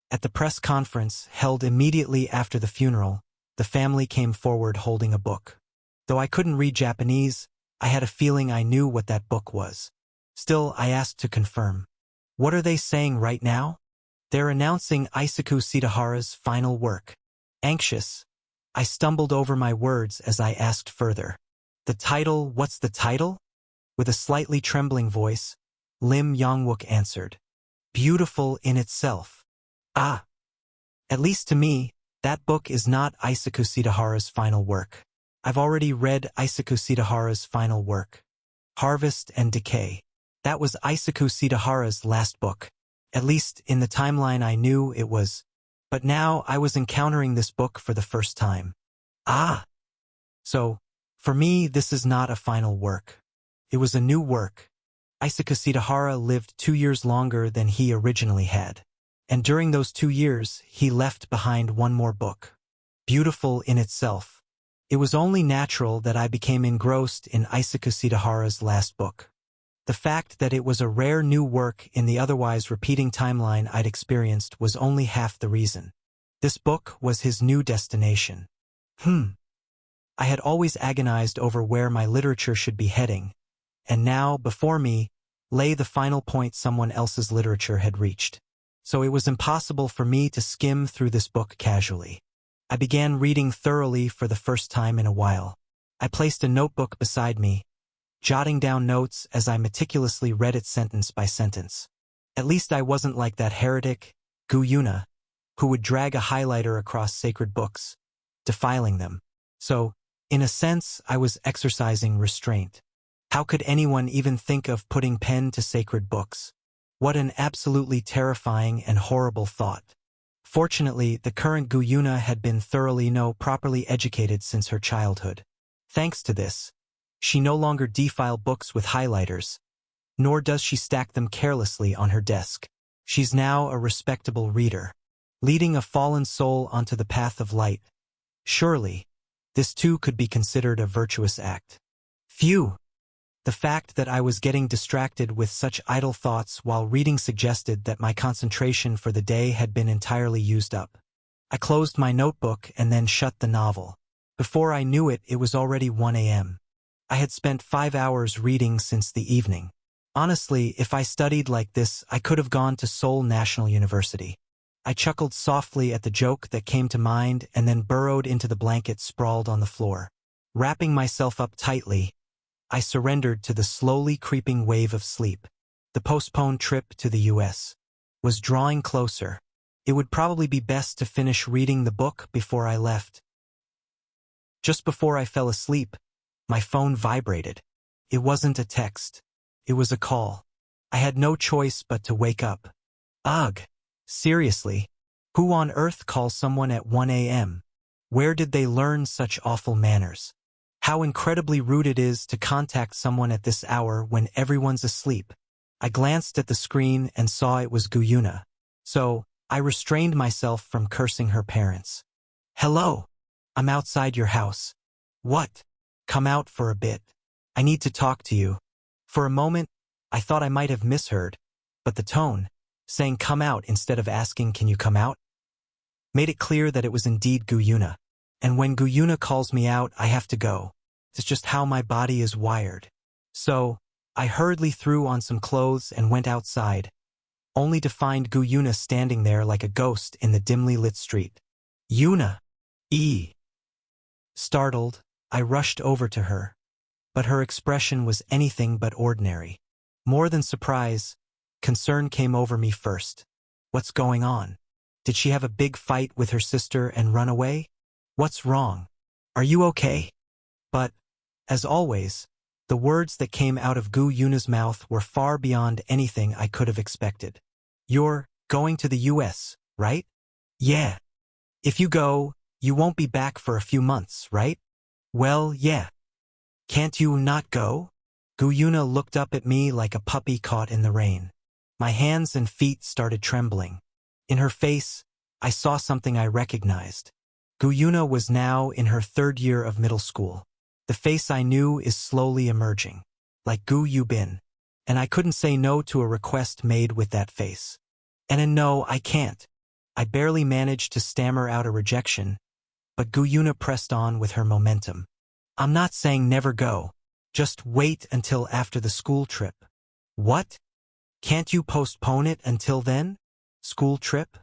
At the press conference, held immediately after the funeral, the family came forward holding a book. Though I couldn't read Japanese, I had a feeling I knew what that book was. Still, I asked to confirm. What are they saying right now? They're announcing Isuka Sitahara's final work. Anxious, I stumbled over my words as I asked further. The title, what's the title? With a slightly trembling voice, Lim Yong-wook answered. Beautiful in itself. Ah. At least to me, that book is not Isuka Sitahara's final work. I've already read Isuka Sitahara's final work. Harvest and Decay. That was Isuka Sitahara's last book. At least in the timeline I knew it was. But now I was encountering this book for the first time. Ah. So, for me, this is not a final work. It was a new work. Isuka Sitahara lived 2 years longer than he originally had. And during those 2 years, he left behind one more book. Beautiful in itself. It was only natural that I became engrossed in Isuka Sitahara's last book. The fact that it was a rare new work in the otherwise repeating timeline I'd experienced was only half the reason. This book was his new destination. I had always agonized over where my literature should be heading, and now, before me, lay the final point someone else's literature had reached. So it was impossible for me to skim through this book casually. I began reading thoroughly for the first time in a while. I placed a notebook beside me, jotting down notes as I meticulously read it sentence by sentence. At least I wasn't like that heretic, Gu Yuna, who would drag a highlighter across sacred books, defiling them. So, in a sense, I was exercising restraint. How could anyone even think of putting pen to sacred books? What an absolutely terrifying and horrible thought. Fortunately, the current Gu Yuna had been properly educated since her childhood. Thanks to this, she no longer defiled books with highlighters, nor does she stack them carelessly on her desk. She's now a respectable reader, leading a fallen soul onto the path of light. Surely, this too could be considered a virtuous act. Phew! The fact that I was getting distracted with such idle thoughts while reading suggested that my concentration for the day had been entirely used up. I closed my notebook and then shut the novel. Before I knew it, it was already 1 a.m. I had spent 5 hours reading since the evening. Honestly, if I studied like this, I could have gone to Seoul National University. I chuckled softly at the joke that came to mind and then burrowed into the blanket sprawled on the floor. Wrapping myself up tightly, I surrendered to the slowly creeping wave of sleep. The postponed trip to the U.S. was drawing closer. It would probably be best to finish reading the book before I left. Just before I fell asleep, my phone vibrated. It wasn't a text. It was a call. I had no choice but to wake up. Ugh! Seriously? Who on earth calls someone at 1 a.m.? Where did they learn such awful manners? How incredibly rude it is to contact someone at this hour when everyone's asleep. I glanced at the screen and saw it was Gu Yuna. So, I restrained myself from cursing her parents. Hello? I'm outside your house. What? Come out for a bit. I need to talk to you. For a moment, I thought I might have misheard, but the tone, saying come out instead of asking can you come out, made it clear that it was indeed Gu Yuna. And when Gu Yuna calls me out, I have to go. It's just how my body is wired. So, I hurriedly threw on some clothes and went outside, only to find Gu Yuna standing there like a ghost in the dimly lit street. Yuna! Startled, I rushed over to her, but her expression was anything but ordinary. More than surprise, concern came over me first. What's going on? Did she have a big fight with her sister and run away? What's wrong? Are you okay? But, as always, the words that came out of Gu Yuna's mouth were far beyond anything I could have expected. You're going to the U.S., right? Yeah. If you go, you won't be back for a few months, right? Well, yeah. Can't you not go? Gu Yuna looked up at me like a puppy caught in the rain. My hands and feet started trembling. In her face, I saw something I recognized. Gu Yuna was now in her 3rd year of middle school. The face I knew is slowly emerging, like Gu Yubin, and I couldn't say no to a request made with that face. And a no, I can't. I barely managed to stammer out a rejection, but Gu Yuna pressed on with her momentum. I'm not saying never go. Just wait until after the school trip. What? Can't you postpone it until then? School trip?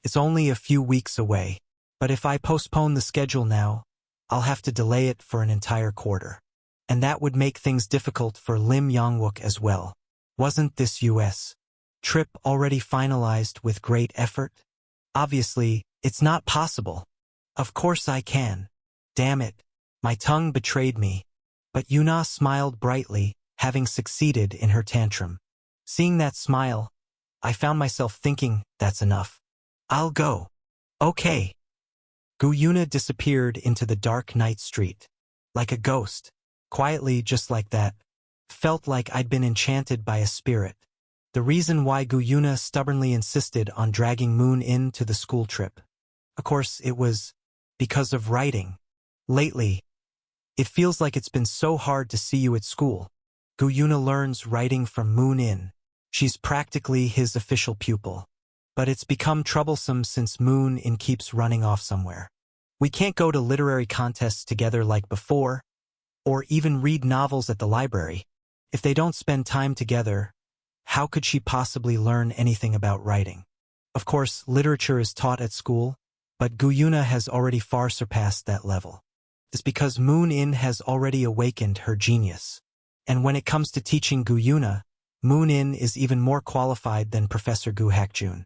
It's only a few weeks away. But if I postpone the schedule now, I'll have to delay it for an entire quarter. And that would make things difficult for Lim Yongwook as well. Wasn't this U.S. trip already finalized with great effort? Obviously, it's not possible. Of course I can. Damn it. My tongue betrayed me. But Yuna smiled brightly, having succeeded in her tantrum. Seeing that smile, I found myself thinking, that's enough. I'll go. Okay. Gu Yuna disappeared into the dark night street. Like a ghost. Quietly, just like that. Felt like I'd been enchanted by a spirit. The reason why Gu Yuna stubbornly insisted on dragging Moon In to the school trip. Of course, it was because of writing. Lately, it feels like it's been so hard to see you at school. Gu Yuna learns writing from Moon In. She's practically his official pupil. But it's become troublesome since Moon In keeps running off somewhere. We can't go to literary contests together like before, or even read novels at the library. If they don't spend time together, how could she possibly learn anything about writing? Of course, literature is taught at school, but Gu Yuna has already far surpassed that level. It's because Moon In has already awakened her genius. And when it comes to teaching Gu Yuna, Moon In is even more qualified than Professor Gu Hakjun.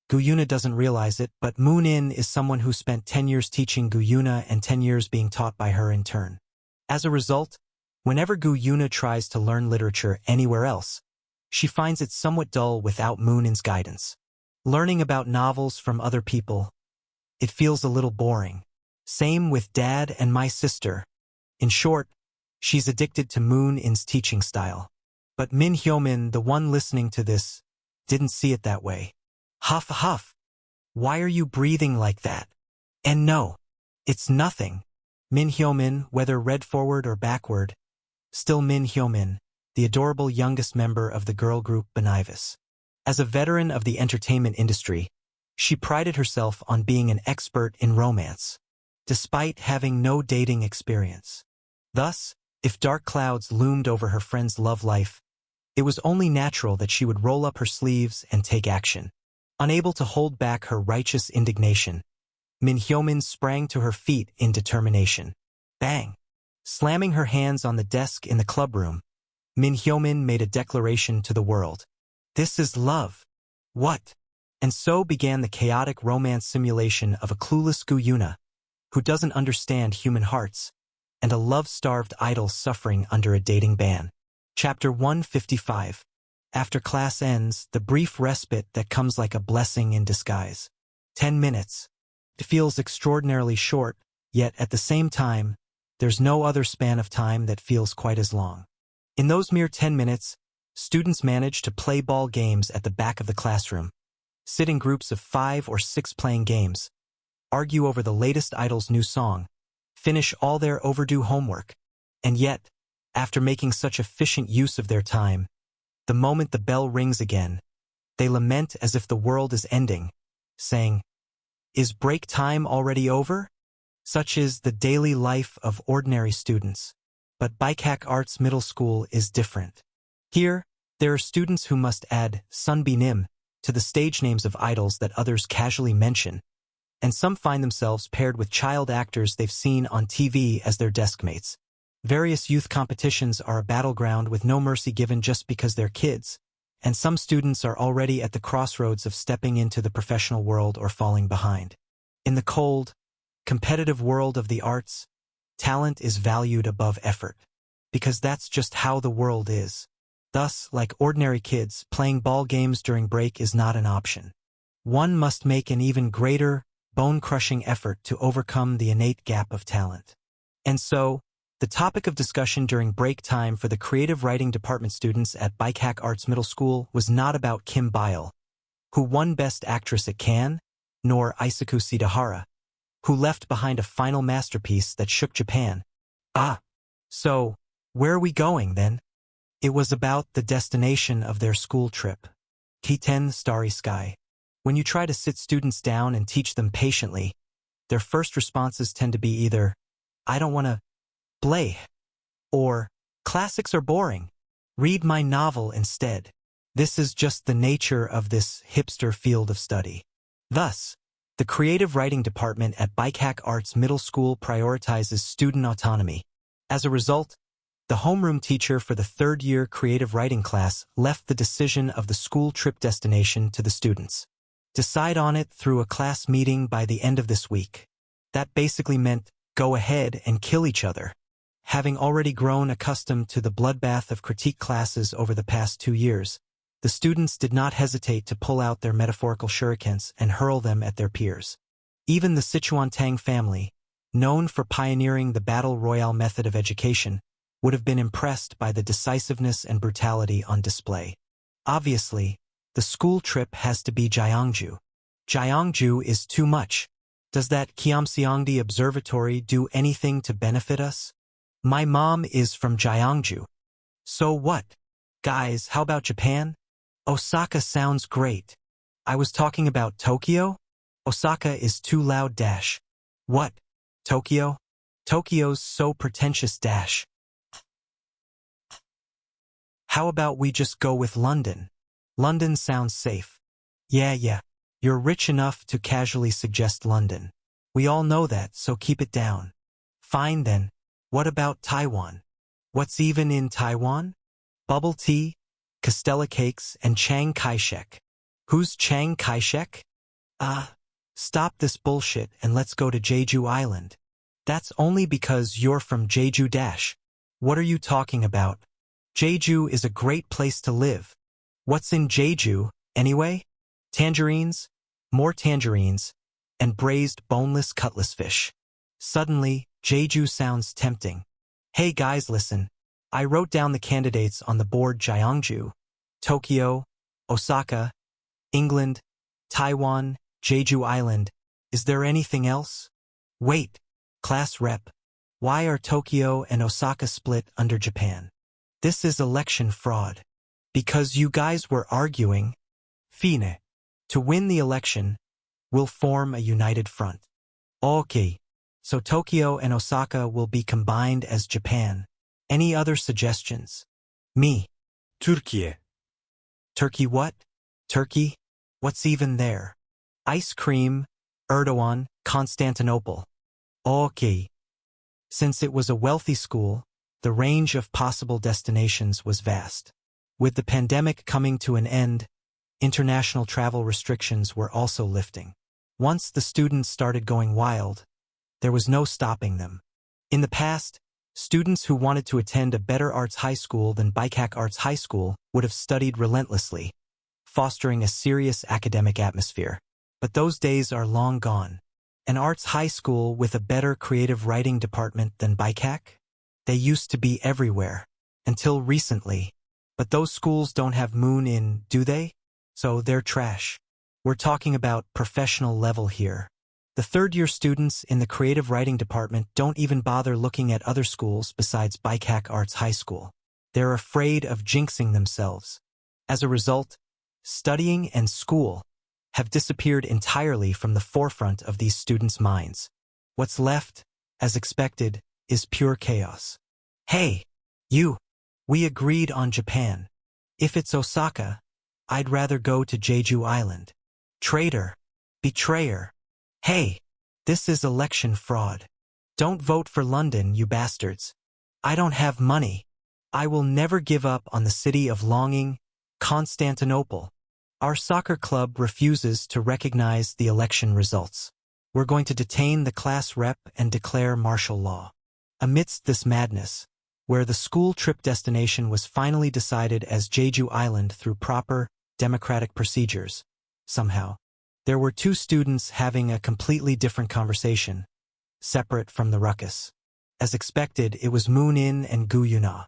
Gu Yuna doesn't realize it, but Moon In is someone who spent 10 years teaching Gu Yuna and 10 years being taught by her in turn. As a result, whenever Gu Yuna tries to learn literature anywhere else, she finds it somewhat dull without Moon In's guidance. Learning about novels from other people, it feels a little boring. Same with Dad and my sister. In short, she's addicted to Moon In's teaching style. But Min Hyomin, the one listening to this, didn't see it that way. Huff huff. Why are you breathing like that? And no, it's nothing. Min Hyomin, whether read forward or backward, still Min Hyomin, the adorable youngest member of the girl group Benivis. As a veteran of the entertainment industry, she prided herself on being an expert in romance, despite having no dating experience. Thus, if dark clouds loomed over her friend's love life, it was only natural that she would roll up her sleeves and take action. Unable to hold back her righteous indignation, Min Hyomin sprang to her feet in determination. Bang! Slamming her hands on the desk in the clubroom, Min Hyomin made a declaration to the world. This is love. What? And so began the chaotic romance simulation of a clueless Gu Yuna, who doesn't understand human hearts, and a love-starved idol suffering under a dating ban. Chapter 155. After class ends, the brief respite that comes like a blessing in disguise. 10 minutes. It feels extraordinarily short, yet at the same time, there's no other span of time that feels quite as long. In those mere 10 minutes, students manage to play ball games at the back of the classroom, sit in groups of 5 or 6 playing games, argue over the latest idol's new song, finish all their overdue homework, and yet, after making such efficient use of their time, the moment the bell rings again, they lament as if the world is ending, saying, "Is break time already over?" Such is the daily life of ordinary students. But Baikak Arts Middle School is different. Here, there are students who must add Sunbinim to the stage names of idols that others casually mention, and some find themselves paired with child actors they've seen on TV as their deskmates. Various youth competitions are a battleground with no mercy given just because they're kids, and some students are already at the crossroads of stepping into the professional world or falling behind. In the cold, competitive world of the arts, talent is valued above effort, because that's just how the world is. Thus, like ordinary kids, playing ball games during break is not an option. One must make an even greater, bone-crushing effort to overcome the innate gap of talent. And so, the topic of discussion during break time for the creative writing department students at Baikak Arts Middle School was not about Kim Bile, who won Best Actress at Cannes, nor Isaku Sidahara, who left behind a final masterpiece that shook Japan. So, where are we going then? It was about the destination of their school trip. Kiten Starry Sky. When you try to sit students down and teach them patiently, their first responses tend to be either, "I don't want to play," or "Classics are boring. Read my novel instead." This is just the nature of this hipster field of study. Thus, the creative writing department at Baikak Arts Middle School prioritizes student autonomy. As a result, the homeroom teacher for the third-year creative writing class left the decision of the school trip destination to the students. Decide on it through a class meeting by the end of this week. That basically meant go ahead and kill each other. Having already grown accustomed to the bloodbath of critique classes over the past 2 years, the students did not hesitate to pull out their metaphorical shurikens and hurl them at their peers. Even the Sichuan Tang family, known for pioneering the battle royale method of education, would have been impressed by the decisiveness and brutality on display. Obviously, the school trip has to be Gyeongju. Gyeongju is too much. Does that Kiamseongdi Observatory do anything to benefit us? My mom is from Gyeongju. So what? Guys, how about Japan? Osaka sounds great. I was talking about Tokyo? Osaka is too loud dash. What? Tokyo? Tokyo's so pretentious dash. How about we just go with London? London sounds safe. Yeah. You're rich enough to casually suggest London. We all know that, so keep it down. Fine then. What about Taiwan? What's even in Taiwan? Bubble tea, Castella cakes, and Chiang Kai-shek. Who's Chiang Kai-shek? Stop this bullshit and let's go to Jeju Island. That's only because you're from Jeju Dash. What are you talking about? Jeju is a great place to live. What's in Jeju, anyway? Tangerines, more tangerines, and braised boneless cutlass fish. Suddenly, Jeju sounds tempting. Hey guys, listen. I wrote down the candidates on the board: Gyeongju, Tokyo, Osaka, England, Taiwan, Jeju Island. Is there anything else? Wait, class rep. Why are Tokyo and Osaka split under Japan? This is election fraud. Because you guys were arguing. Fine. To win the election, we'll form a united front. Okay. So Tokyo and Osaka will be combined as Japan. Any other suggestions? Me. Türkiye. Turkey what? Turkey? What's even there? Ice cream, Erdogan, Constantinople. Okay. Since it was a wealthy school, the range of possible destinations was vast. With the pandemic coming to an end, international travel restrictions were also lifting. Once the students started going wild, there was no stopping them. In the past, students who wanted to attend a better arts high school than Baikak Arts High School would have studied relentlessly, fostering a serious academic atmosphere. But those days are long gone. An arts high school with a better creative writing department than Baikak? They used to be everywhere. Until recently. But those schools don't have Moon in, do they? So they're trash. We're talking about professional level here. The third-year students in the creative writing department don't even bother looking at other schools besides Baikak Arts High School. They're afraid of jinxing themselves. As a result, studying and school have disappeared entirely from the forefront of these students' minds. What's left, as expected, is pure chaos. Hey, you! We agreed on Japan. If it's Osaka, I'd rather go to Jeju Island. Traitor! Betrayer! Hey! This is election fraud. Don't vote for London, you bastards. I don't have money. I will never give up on the city of longing, Constantinople. Our soccer club refuses to recognize the election results. We're going to detain the class rep and declare martial law. Amidst this madness, where the school trip destination was finally decided as Jeju Island through proper, democratic procedures, somehow, there were two students having a completely different conversation, separate from the ruckus. As expected, it was Moon In and Gu Yuna.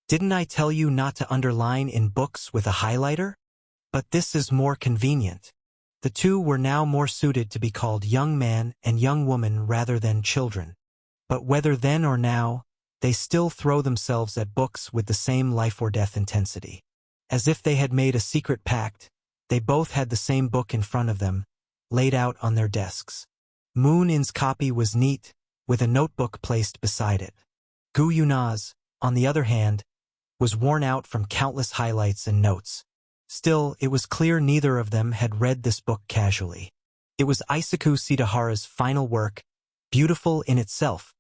Didn't I tell you not to underline in books with a highlighter? But this is more convenient. The two were now more suited to be called young man and young woman rather than children. But whether then or now, they still throw themselves at books with the same life or death intensity. As if they had made a secret pact, they both had the same book in front of them, laid out on their desks. Moon In's copy was neat, with a notebook placed beside it. Gu Yuna's, on the other hand, was worn out from countless highlights and notes. Still, it was clear neither of them had read this book casually. It was Isaku Shidahara's final work, beautiful in itself,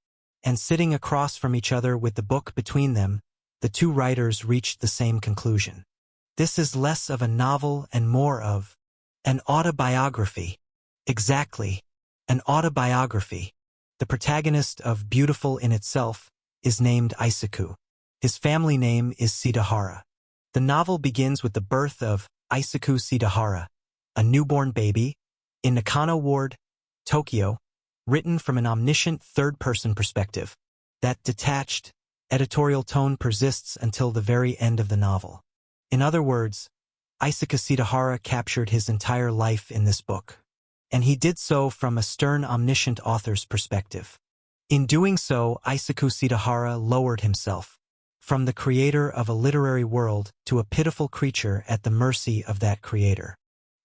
and sitting across from each other with the book between them, the two writers reached the same conclusion. This is less of a novel and more of an autobiography. Exactly, an autobiography. The protagonist of Beautiful in Itself is named Isaku. His family name is Shidahara. The novel begins with the birth of Isaku Shidahara, a newborn baby, in Nakano Ward, Tokyo, written from an omniscient third-person perspective. That detached, editorial tone persists until the very end of the novel. In other words, Isaku Shidahara captured his entire life in this book, and he did so from a stern, omniscient author's perspective. In doing so, Isaku Shidahara lowered himself from the creator of a literary world to a pitiful creature at the mercy of that creator.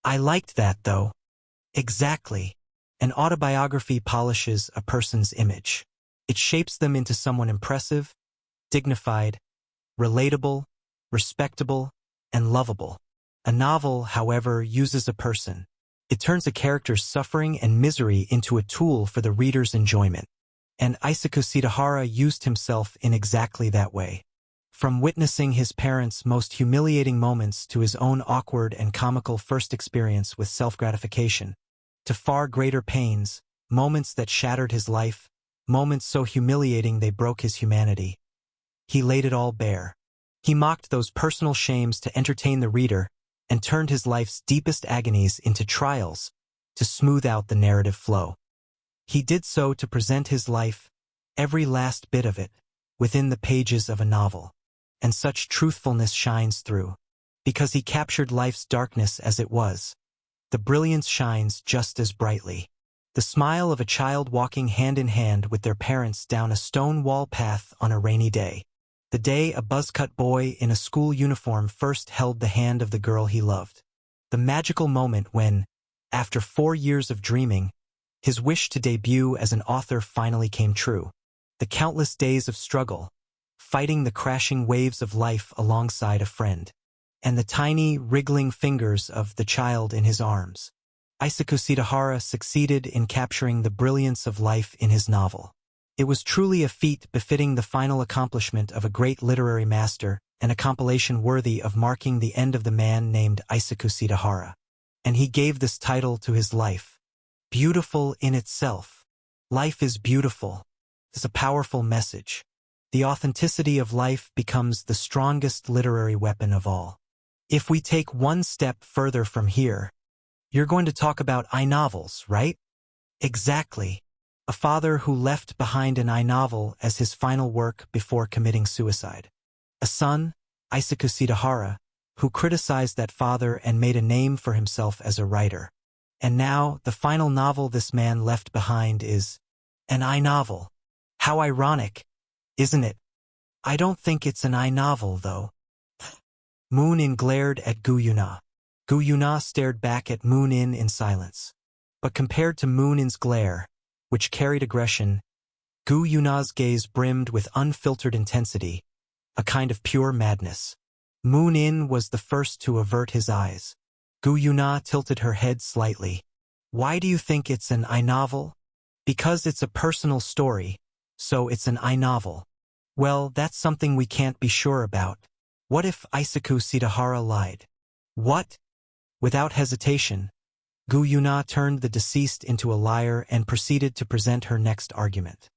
I liked that, though. Exactly. An autobiography polishes a person's image. It shapes them into someone impressive, dignified, relatable, respectable, and lovable. A novel, however, uses a person. It turns a character's suffering and misery into a tool for the reader's enjoyment. And Isaku Shidahara used himself in exactly that way. From witnessing his parents' most humiliating moments to his own awkward and comical first experience with self-gratification, to far greater pains, moments that shattered his life, moments so humiliating they broke his humanity. He laid it all bare. He mocked those personal shames to entertain the reader and turned his life's deepest agonies into trials to smooth out the narrative flow. He did so to present his life, every last bit of it, within the pages of a novel. And such truthfulness shines through, because he captured life's darkness as it was. The brilliance shines just as brightly. The smile of a child walking hand in hand with their parents down a stone wall path on a rainy day. The day a buzzcut boy in a school uniform first held the hand of the girl he loved. The magical moment when, after 4 years of dreaming, his wish to debut as an author finally came true. The countless days of struggle, fighting the crashing waves of life alongside a friend, and the tiny, wriggling fingers of the child in his arms. Isako Shitahara succeeded in capturing the brilliance of life in his novel. It was truly a feat befitting the final accomplishment of a great literary master and a compilation worthy of marking the end of the man named Isako Shitahara. And he gave this title to his life. Beautiful in itself. Life is beautiful. It's a powerful message. The authenticity of life becomes the strongest literary weapon of all. If we take one step further from here, you're going to talk about I-novels, right? Exactly. A father who left behind an I-novel as his final work before committing suicide. A son, Isako Shitahara, who criticized that father and made a name for himself as a writer. And now, the final novel this man left behind is an I-novel. How ironic, isn't it? I don't think it's an I-novel, though. Moon-in glared at Gu Yuna. Gu Yuna stared back at Moon-in silence. But compared to Moon-in's glare, which carried aggression, Gu Yuna's gaze brimmed with unfiltered intensity, a kind of pure madness. Moon-in was the first to avert his eyes. Gu Yuna tilted her head slightly. Why do you think it's an I-novel? Because it's a personal story, so it's an I-novel. Well, that's something we can't be sure about. What if Isako Shitahara lied? What? Without hesitation, Gu Yuna turned the deceased into a liar and proceeded to present her next argument.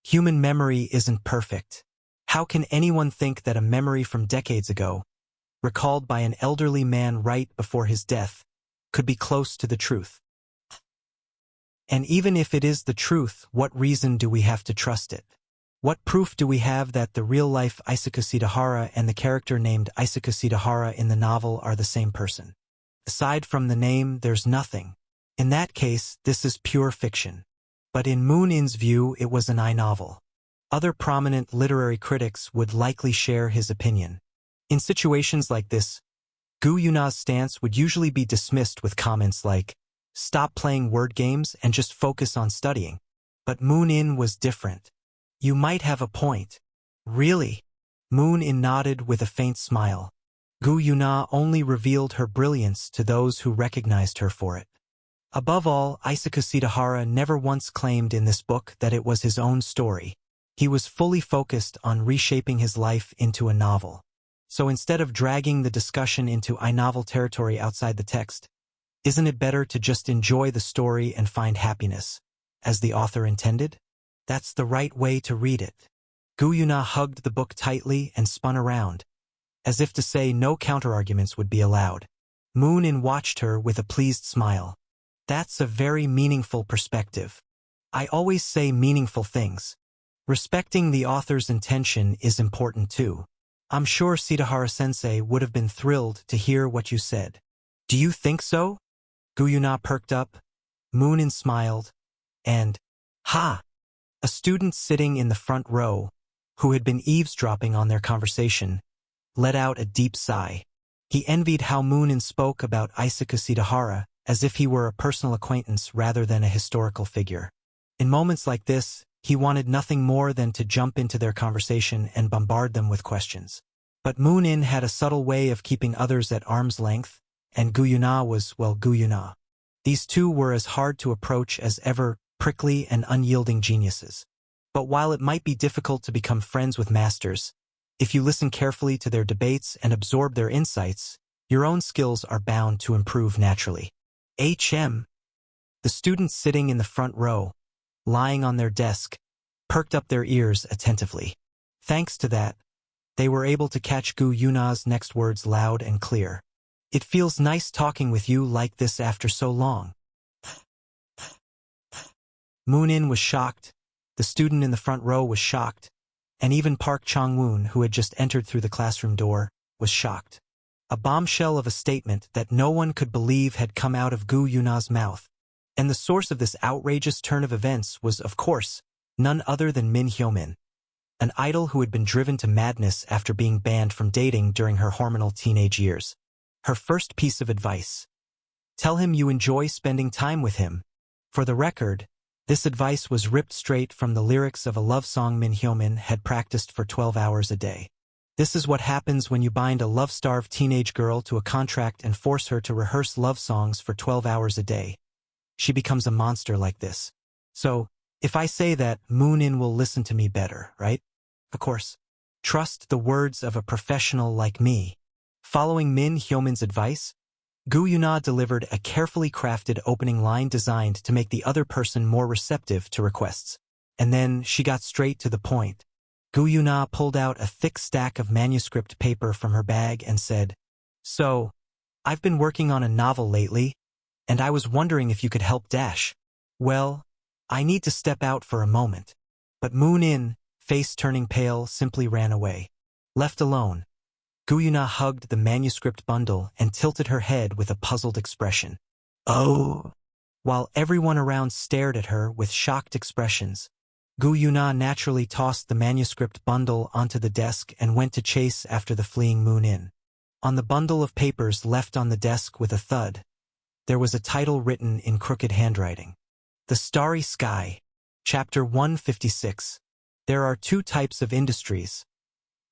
Human memory isn't perfect. How can anyone think that a memory from decades ago, recalled by an elderly man right before his death, could be close to the truth? And even if it is the truth, what reason do we have to trust it? What proof do we have that the real-life Isako Shitahara and the character named Isako Shitahara in the novel are the same person? Aside from the name, there's nothing. In that case, this is pure fiction. But in Moon-in's view, it was an I-novel. Other prominent literary critics would likely share his opinion. In situations like this, Gu Yuna's stance would usually be dismissed with comments like, "Stop playing word games and just focus on studying." But Moon-in was different. "You might have a point." "Really?" Moon-in nodded with a faint smile. Gu Yuna only revealed her brilliance to those who recognized her for it. Above all, Isako Shitahara never once claimed in this book that it was his own story. He was fully focused on reshaping his life into a novel. So instead of dragging the discussion into I-novel territory outside the text, isn't it better to just enjoy the story and find happiness, as the author intended? That's the right way to read it. Gu Yuna hugged the book tightly and spun around, as if to say no counterarguments would be allowed. Moon-in watched her with a pleased smile. That's a very meaningful perspective. I always say meaningful things. Respecting the author's intention is important too. I'm sure Shitahara-sensei would have been thrilled to hear what you said. Do you think so? Gu Yuna perked up. Moon-in smiled. And, ha! A student sitting in the front row, who had been eavesdropping on their conversation, let out a deep sigh. He envied how Moon-in spoke about Isako Shitahara as if he were a personal acquaintance rather than a historical figure. In moments like this, he wanted nothing more than to jump into their conversation and bombard them with questions. But Moon-in had a subtle way of keeping others at arm's length, and Gu Yuna was, well, Gu Yuna. These two were as hard to approach as ever, prickly and unyielding geniuses. But while it might be difficult to become friends with masters, If you listen carefully to their debates and absorb their insights, your own skills are bound to improve naturally. HM. The students sitting in the front row, lying on their desk, perked up their ears attentively. Thanks to that, they were able to catch Gu Yuna's next words loud and clear. It feels nice talking with you like this after so long. Moon-in was shocked, the student in the front row was shocked, and even Park Chang-woon, who had just entered through the classroom door, was shocked. A bombshell of a statement that no one could believe had come out of Gu Yuna's mouth. And the source of this outrageous turn of events was, of course, none other than Min Hyo-min, an idol who had been driven to madness after being banned from dating during her hormonal teenage years. Her first piece of advice: tell him you enjoy spending time with him. For the record, this advice was ripped straight from the lyrics of a love song Min Hyo-min had practiced for 12 hours a day. This is what happens when you bind a love-starved teenage girl to a contract and force her to rehearse love songs for 12 hours a day. She becomes a monster like this. So, if I say that, Moon-in will listen to me better, right? Of course. Trust the words of a professional like me. Following Min Hyo-min's advice, Gu Yuna delivered a carefully crafted opening line designed to make the other person more receptive to requests. And then she got straight to the point. Gu Yuna pulled out a thick stack of manuscript paper from her bag and said, "So, I've been working on a novel lately, and I was wondering if you could help dash. Well, I need to step out for a moment." But Moon-in, face turning pale, simply ran away. Left alone, Gu Yuna hugged the manuscript bundle and tilted her head with a puzzled expression. "Oh." While everyone around stared at her with shocked expressions, Gu Yuna naturally tossed the manuscript bundle onto the desk and went to chase after the fleeing Moon-in. On the bundle of papers left on the desk with a thud, there was a title written in crooked handwriting. The Starry Sky, Chapter 156. There are two types of industries: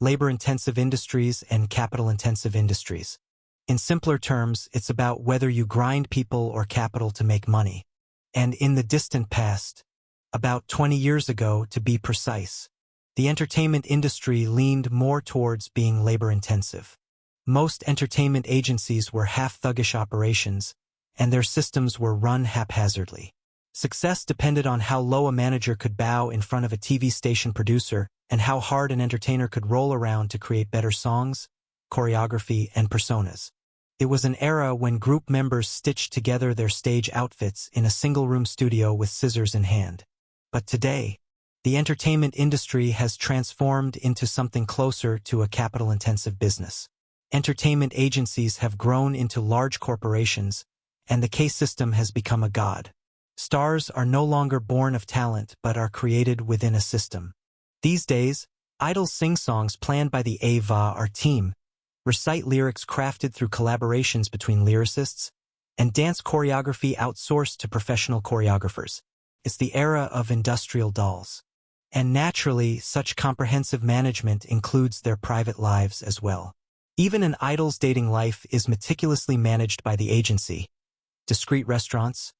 labor-intensive industries and capital-intensive industries. In simpler terms, it's about whether you grind people or capital to make money. And in the distant past, about 20 years ago to be precise, the entertainment industry leaned more towards being labor-intensive. Most entertainment agencies were half-thuggish operations, and their systems were run haphazardly. Success depended on how low a manager could bow in front of a TV station producer and how hard an entertainer could roll around to create better songs, choreography, and personas. It was an era when group members stitched together their stage outfits in a single-room studio with scissors in hand. But today, the entertainment industry has transformed into something closer to a capital-intensive business. Entertainment agencies have grown into large corporations, and the K-system has become a god. Stars are no longer born of talent but are created within a system. These days, idols sing songs planned by the AVA team, recite lyrics crafted through collaborations between lyricists, and dance choreography outsourced to professional choreographers. It's the era of industrial dolls. And naturally, such comprehensive management includes their private lives as well. Even an idol's dating life is meticulously managed by the agency. Discreet restaurants,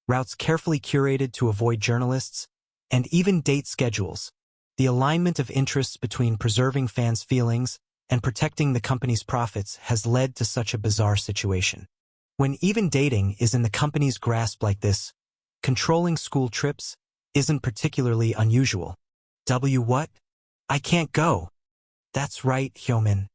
routes carefully curated to avoid journalists, and even date schedules. The alignment of interests between preserving fans' feelings and protecting the company's profits has led to such a bizarre situation. When even dating is in the company's grasp like this, controlling school trips isn't particularly unusual. What? I can't go. That's right, Hyo-min.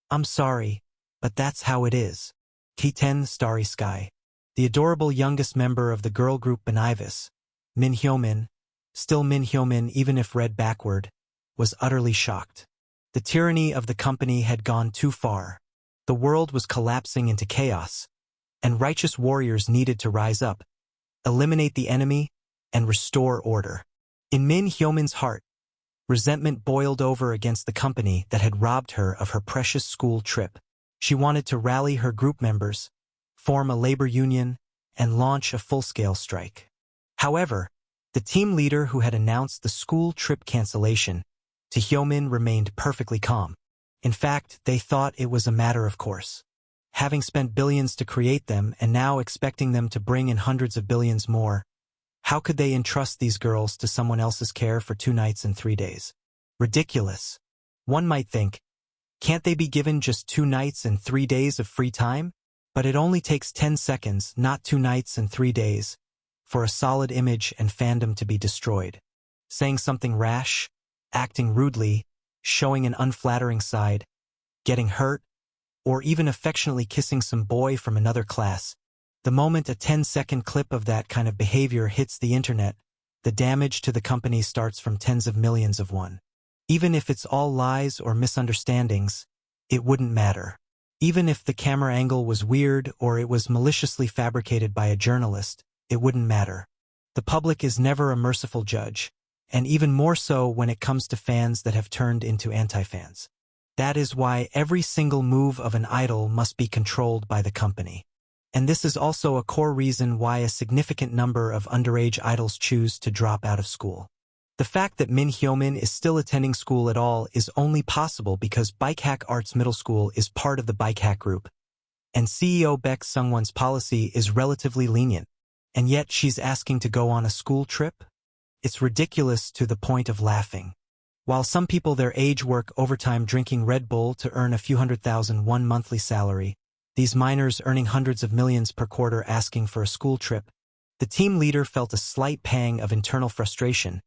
I'm sorry, but that's how it is. K-10 Starry Sky. The adorable youngest member of the girl group Benivis, Min Hyo-min, still Min Hyo-min even if read backward, was utterly shocked. The tyranny of the company had gone too far. The world was collapsing into chaos, and righteous warriors needed to rise up, eliminate the enemy, and restore order. In Min Hyo-min's heart, resentment boiled over against the company that had robbed her of her precious school trip. She wanted to rally her group members, form a labor union, and launch a full-scale strike. However, the team leader who had announced the school trip cancellation to Hyo-min remained perfectly calm. In fact, they thought it was a matter of course. Having spent billions to create them and now expecting them to bring in hundreds of billions more, how could they entrust these girls to someone else's care for 2 nights and 3 days? Ridiculous. One might think, Can't they be given just 2 nights and 3 days of free time? But it only takes 10 seconds, not 2 nights and 3 days, for a solid image and fandom to be destroyed. Saying something rash, acting rudely, showing an unflattering side, getting hurt, or even affectionately kissing some boy from another class. The moment a 10-second clip of that kind of behavior hits the internet, the damage to the company starts from tens of millions of won. Even if it's all lies or misunderstandings, it wouldn't matter. Even if the camera angle was weird or it was maliciously fabricated by a journalist, it wouldn't matter. The public is never a merciful judge, and even more so when it comes to fans that have turned into anti-fans. That is why every single move of an idol must be controlled by the company. And this is also a core reason why a significant number of underage idols choose to drop out of school. The fact that Min Hyomin is still attending school at all is only possible because Bikehack Arts Middle School is part of the Bikehack Group, and CEO Baek Sungwon's policy is relatively lenient, and yet she's asking to go on a school trip? It's ridiculous to the point of laughing. While some people their age work overtime drinking Red Bull to earn a few $100,000 monthly salary, these minors earning hundreds of millions per quarter asking for a school trip, the team leader felt a slight pang of internal frustration,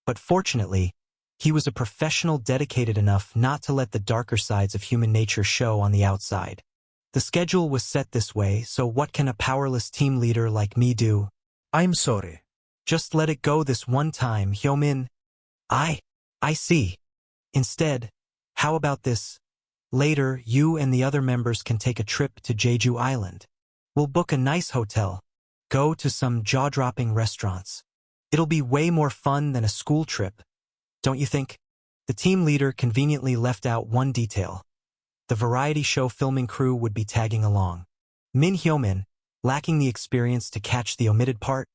but fortunately, he was a professional dedicated enough not to let the darker sides of human nature show on the outside. The schedule was set this way, so what can a powerless team leader like me do? I'm sorry. Just let it go this one time, Hyomin. I see. Instead, how about this? Later, you and the other members can take a trip to Jeju Island. We'll book a nice hotel, go to some jaw-dropping restaurants. It'll be way more fun than a school trip, don't you think? The team leader conveniently left out one detail. The variety show filming crew would be tagging along. Min Hyomin, lacking the experience to catch the omitted part,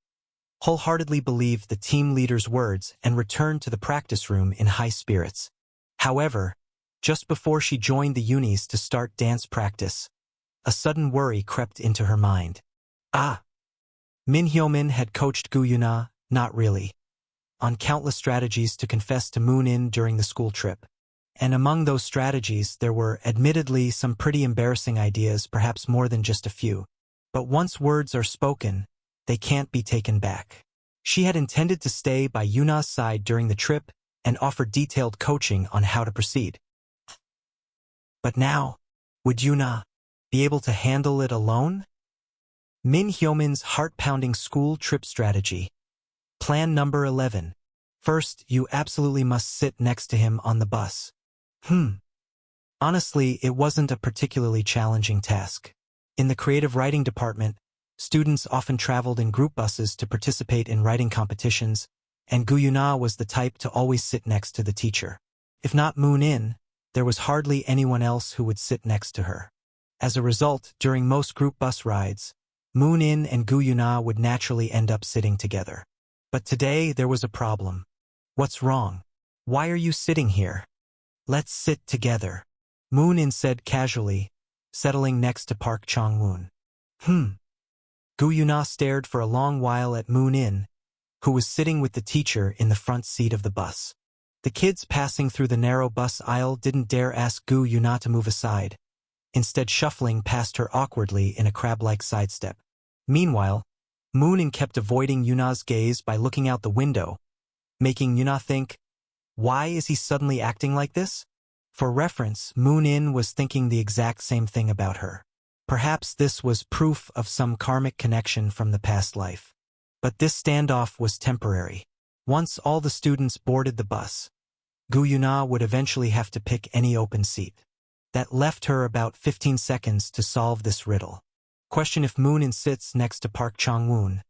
wholeheartedly believed the team leader's words and returned to the practice room in high spirits. However, just before she joined the unis to start dance practice, a sudden worry crept into her mind. Min Hyomin had coached Gu Yuna, not really, on countless strategies to confess to Moon-in during the school trip. And among those strategies there were, admittedly, some pretty embarrassing ideas, perhaps more than just a few. But once words are spoken, they can't be taken back. She had intended to stay by Yuna's side during the trip and offer detailed coaching on how to proceed. But now, would Yuna be able to handle it alone? Min Hyomin's heart-pounding school trip strategy. Plan number 11. First, you absolutely must sit next to him on the bus. Honestly, it wasn't a particularly challenging task. In the creative writing department, students often traveled in group buses to participate in writing competitions, and Gu Yuna was the type to always sit next to the teacher. If not Moon-in, there was hardly anyone else who would sit next to her. As a result, during most group bus rides, Moon-in and Gu Yuna would naturally end up sitting together. But today there was a problem. What's wrong? Why are you sitting here? Let's sit together, Moon-in said casually, settling next to Park Chong-woon. Gu Yuna stared for a long while at Moon-in, who was sitting with the teacher in the front seat of the bus. The kids passing through the narrow bus aisle didn't dare ask Gu Yuna to move aside, instead shuffling past her awkwardly in a crab-like sidestep. Meanwhile, Moon-in kept avoiding Yuna's gaze by looking out the window, making Yuna think, why is he suddenly acting like this? For reference, Moon-in was thinking the exact same thing about her. Perhaps this was proof of some karmic connection from the past life. But this standoff was temporary. Once all the students boarded the bus, Gu Yuna would eventually have to pick any open seat. That left her about 15 seconds to solve this riddle. Question: if Moon-in sits next to Park Chong-woon,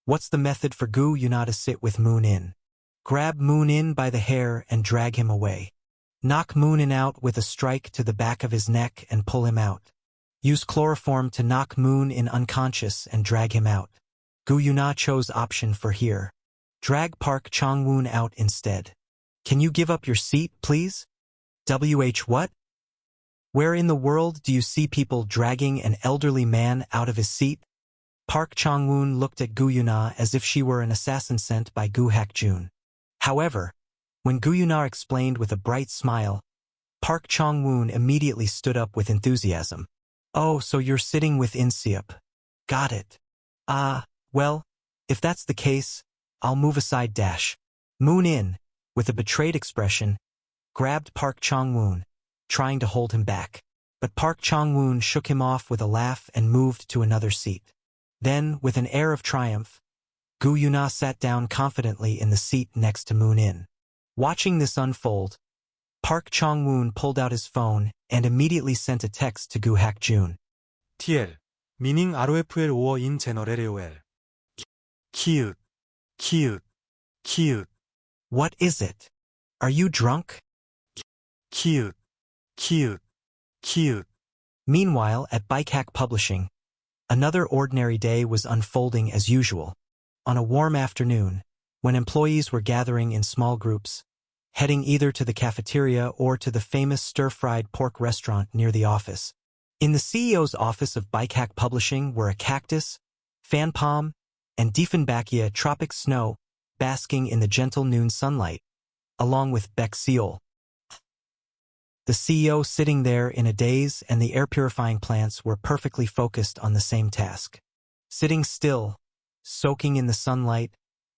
what's the method for Gu Yuna to sit with Moon-in? Grab Moon-in by the hair and drag him away. Knock Moon-in out with a strike to the back of his neck and pull him out. Use chloroform to knock Moon-in unconscious and drag him out. Gu Yuna chose option 4 here. Drag Park Chong-woon out instead. Can you give up your seat, please? What? Where in the world do you see people dragging an elderly man out of his seat? Park Chong-woon looked at Gu Yuna as if she were an assassin sent by Gu Hak-jun. However, when Gu Yuna explained with a bright smile, Park Chong-woon immediately stood up with enthusiasm. Oh, so you're sitting with In-seop. Got it. Well, if that's the case, I'll move aside dash. Moon-in, with a betrayed expression, grabbed Park Chong-woon, trying to hold him back. But Park Chong-woon shook him off with a laugh and moved to another seat. Then, with an air of triumph, Gu Yuna sat down confidently in the seat next to Moon-in. Watching this unfold, Park Chong-woon pulled out his phone and immediately sent a text to Gu Hak-jun. TL, meaning ROFL or in general LOL. Cute. What is it? Are you drunk? Cute. Meanwhile, at Bike Hack Publishing, another ordinary day was unfolding as usual. On a warm afternoon, when employees were gathering in small groups, heading either to the cafeteria or to the famous stir-fried pork restaurant near the office. In the CEO's office of Bike Hack Publishing were a cactus, fan palm, and Diefenbachia tropic snow basking in the gentle noon sunlight, along with Baek Seol. The CEO sitting there in a daze, and the air-purifying plants were perfectly focused on the same task. Sitting still, soaking in the sunlight,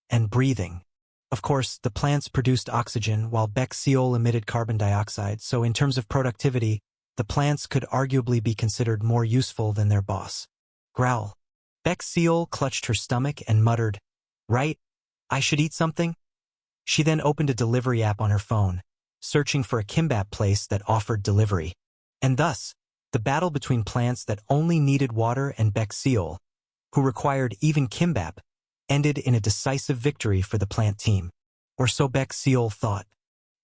and breathing. Of course, the plants produced oxygen while Baek Seol emitted carbon dioxide, so in terms of productivity, the plants could arguably be considered more useful than their boss. Growl. Baek Seol clutched her stomach and muttered, "Right, I should eat something?" She then opened a delivery app on her phone, searching for a kimbap place that offered delivery. And thus, the battle between plants that only needed water and Baek Seol, who required even kimbap, ended in a decisive victory for the plant team. Or so Baek Seol thought.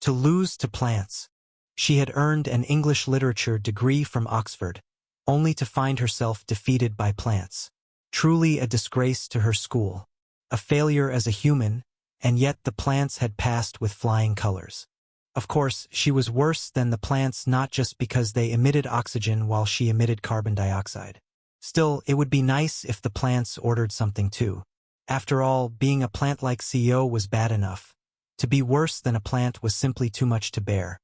To lose to plants. She had earned an English literature degree from Oxford, only to find herself defeated by plants. Truly a disgrace to her school. A failure as a human, and yet the plants had passed with flying colors. Of course, she was worse than the plants not just because they emitted oxygen while she emitted carbon dioxide. Still, it would be nice if the plants ordered something too. After all, being a plant-like CEO was bad enough. To be worse than a plant was simply too much to bear.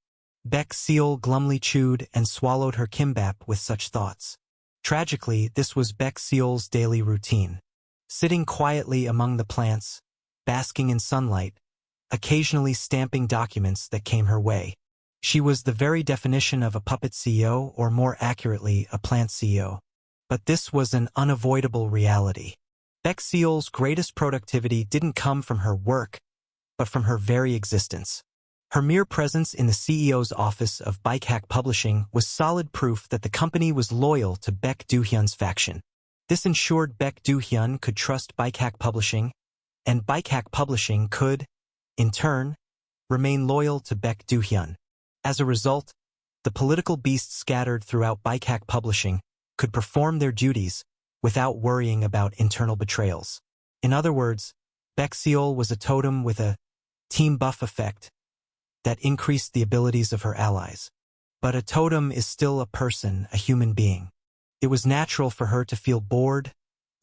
Baek Seol glumly chewed and swallowed her kimbap with such thoughts. Tragically, this was Baek Seol's daily routine. Sitting quietly among the plants, basking in sunlight, occasionally stamping documents that came her way. She was the very definition of a puppet CEO, or more accurately, a plant CEO. But this was an unavoidable reality. Baek Seol's greatest productivity didn't come from her work, but from her very existence. Her mere presence in the CEO's office of Bike Hack Publishing was solid proof that the company was loyal to Baek Do-hyun's faction. This ensured Baek Do-hyun could trust Bike Hack Publishing, and Bike Hack Publishing could, in turn, remain loyal to Baek Do-hyun. As a result, the political beasts scattered throughout Bike Hack Publishing could perform their duties without worrying about internal betrayals. In other words, Baek Seol was a totem with a team buff effect that increased the abilities of her allies. But a totem is still a person, a human being. It was natural for her to feel bored,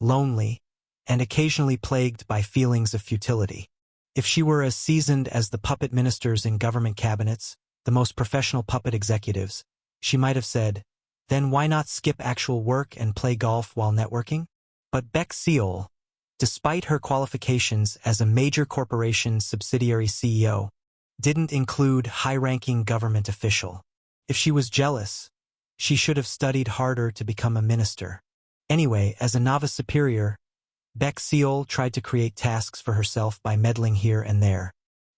lonely, and occasionally plagued by feelings of futility. If she were as seasoned as the puppet ministers in government cabinets, the most professional puppet executives, she might have said, then why not skip actual work and play golf while networking? But Baek Seol, despite her qualifications as a major corporation subsidiary CEO, didn't include high-ranking government official. If she was jealous, she should have studied harder to become a minister. Anyway, as a novice superior, Baek Seol tried to create tasks for herself by meddling here and there.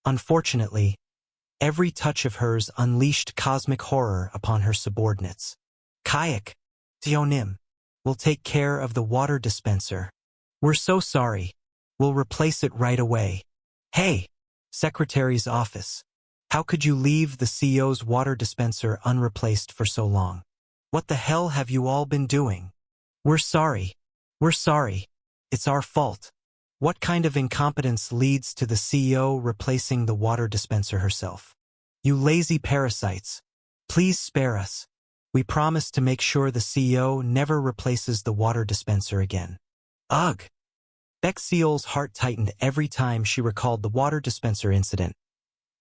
Unfortunately, every touch of hers unleashed cosmic horror upon her subordinates. Kayak, Tionim, will take care of the water dispenser. We're so sorry. We'll replace it right away. Hey, Secretary's office. How could you leave the CEO's water dispenser unreplaced for so long? What the hell have you all been doing? We're sorry. We're sorry. It's our fault. What kind of incompetence leads to the CEO replacing the water dispenser herself? You lazy parasites. Please spare us. We promise to make sure the CEO never replaces the water dispenser again. Ugh! Baek Seol's heart tightened every time she recalled the water dispenser incident.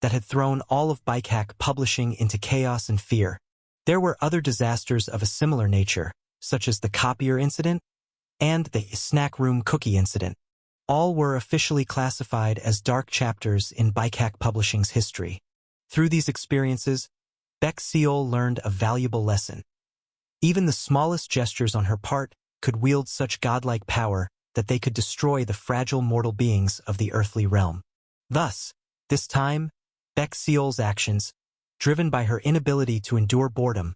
that had thrown all of Bikehack publishing into chaos and fear. There were other disasters of a similar nature, such as the copier incident and the snack room cookie incident. All were officially classified as dark chapters in Bikehack Publishing's history. Through these experiences, Beck Seol learned a valuable lesson. Even the smallest gestures on her part could wield such godlike power that they could destroy the fragile mortal beings of the earthly realm. Thus, this time, Beck Seol's actions, driven by her inability to endure boredom,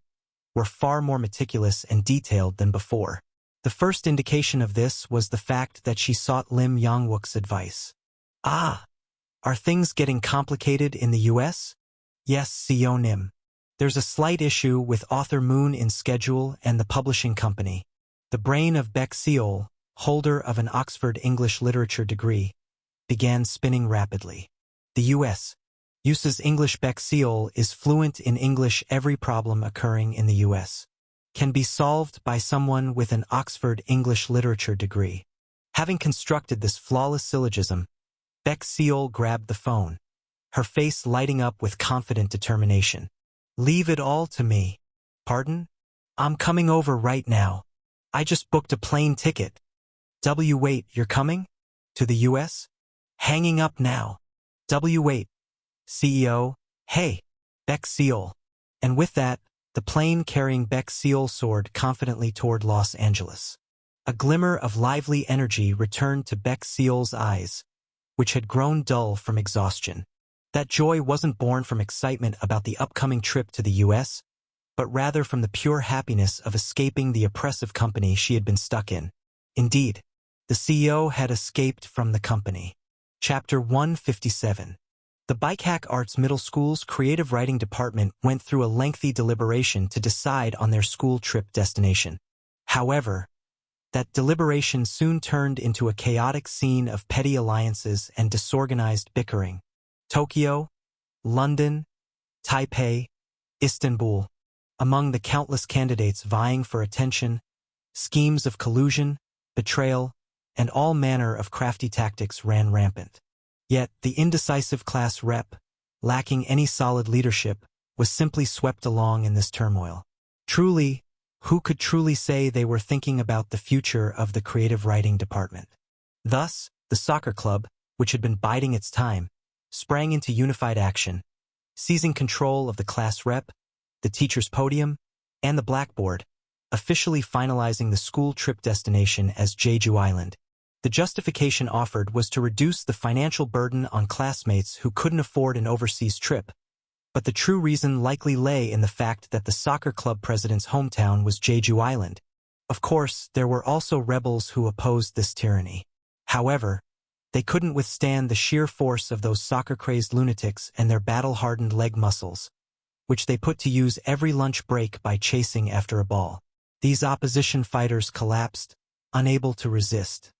were far more meticulous and detailed than before. The first indication of this was the fact that she sought Lim Yongwook's advice. Ah, are things getting complicated in the U.S.? Yes, Seo Nim. There's a slight issue with author Moon in schedule and the publishing company. The brain of Beck Seol, holder of an Oxford English literature degree, began spinning rapidly. The U.S. uses English. Beck Seol is fluent in English. Every problem occurring in the U.S. can be solved by someone with an Oxford English literature degree. Having constructed this flawless syllogism, Beck Seol grabbed the phone, her face lighting up with confident determination. Leave it all to me. Pardon? I'm coming over right now. I just booked a plane ticket. Wait, you're coming? To the U.S.? Hanging up now. Wait. CEO, hey, Beck Seol. And with that, the plane carrying Beck Seol soared confidently toward Los Angeles. A glimmer of lively energy returned to Beck Seol's eyes, which had grown dull from exhaustion. That joy wasn't born from excitement about the upcoming trip to the U.S., but rather from the pure happiness of escaping the oppressive company she had been stuck in. Indeed, the CEO had escaped from the company. Chapter 157. The Bikehack Arts Middle School's creative writing department went through a lengthy deliberation to decide on their school trip destination. However, that deliberation soon turned into a chaotic scene of petty alliances and disorganized bickering. Tokyo, London, Taipei, Istanbul, among the countless candidates vying for attention, schemes of collusion, betrayal, and all manner of crafty tactics ran rampant. Yet the indecisive class rep, lacking any solid leadership, was simply swept along in this turmoil. Truly, who could truly say they were thinking about the future of the creative writing department? Thus, the soccer club, which had been biding its time, sprang into unified action, seizing control of the class rep, the teacher's podium, and the blackboard, officially finalizing the school trip destination as Jeju Island. The justification offered was to reduce the financial burden on classmates who couldn't afford an overseas trip, but the true reason likely lay in the fact that the soccer club president's hometown was Jeju Island. Of course, there were also rebels who opposed this tyranny. However, they couldn't withstand the sheer force of those soccer-crazed lunatics and their battle-hardened leg muscles, which they put to use every lunch break by chasing after a ball. These opposition fighters collapsed, unable to resist.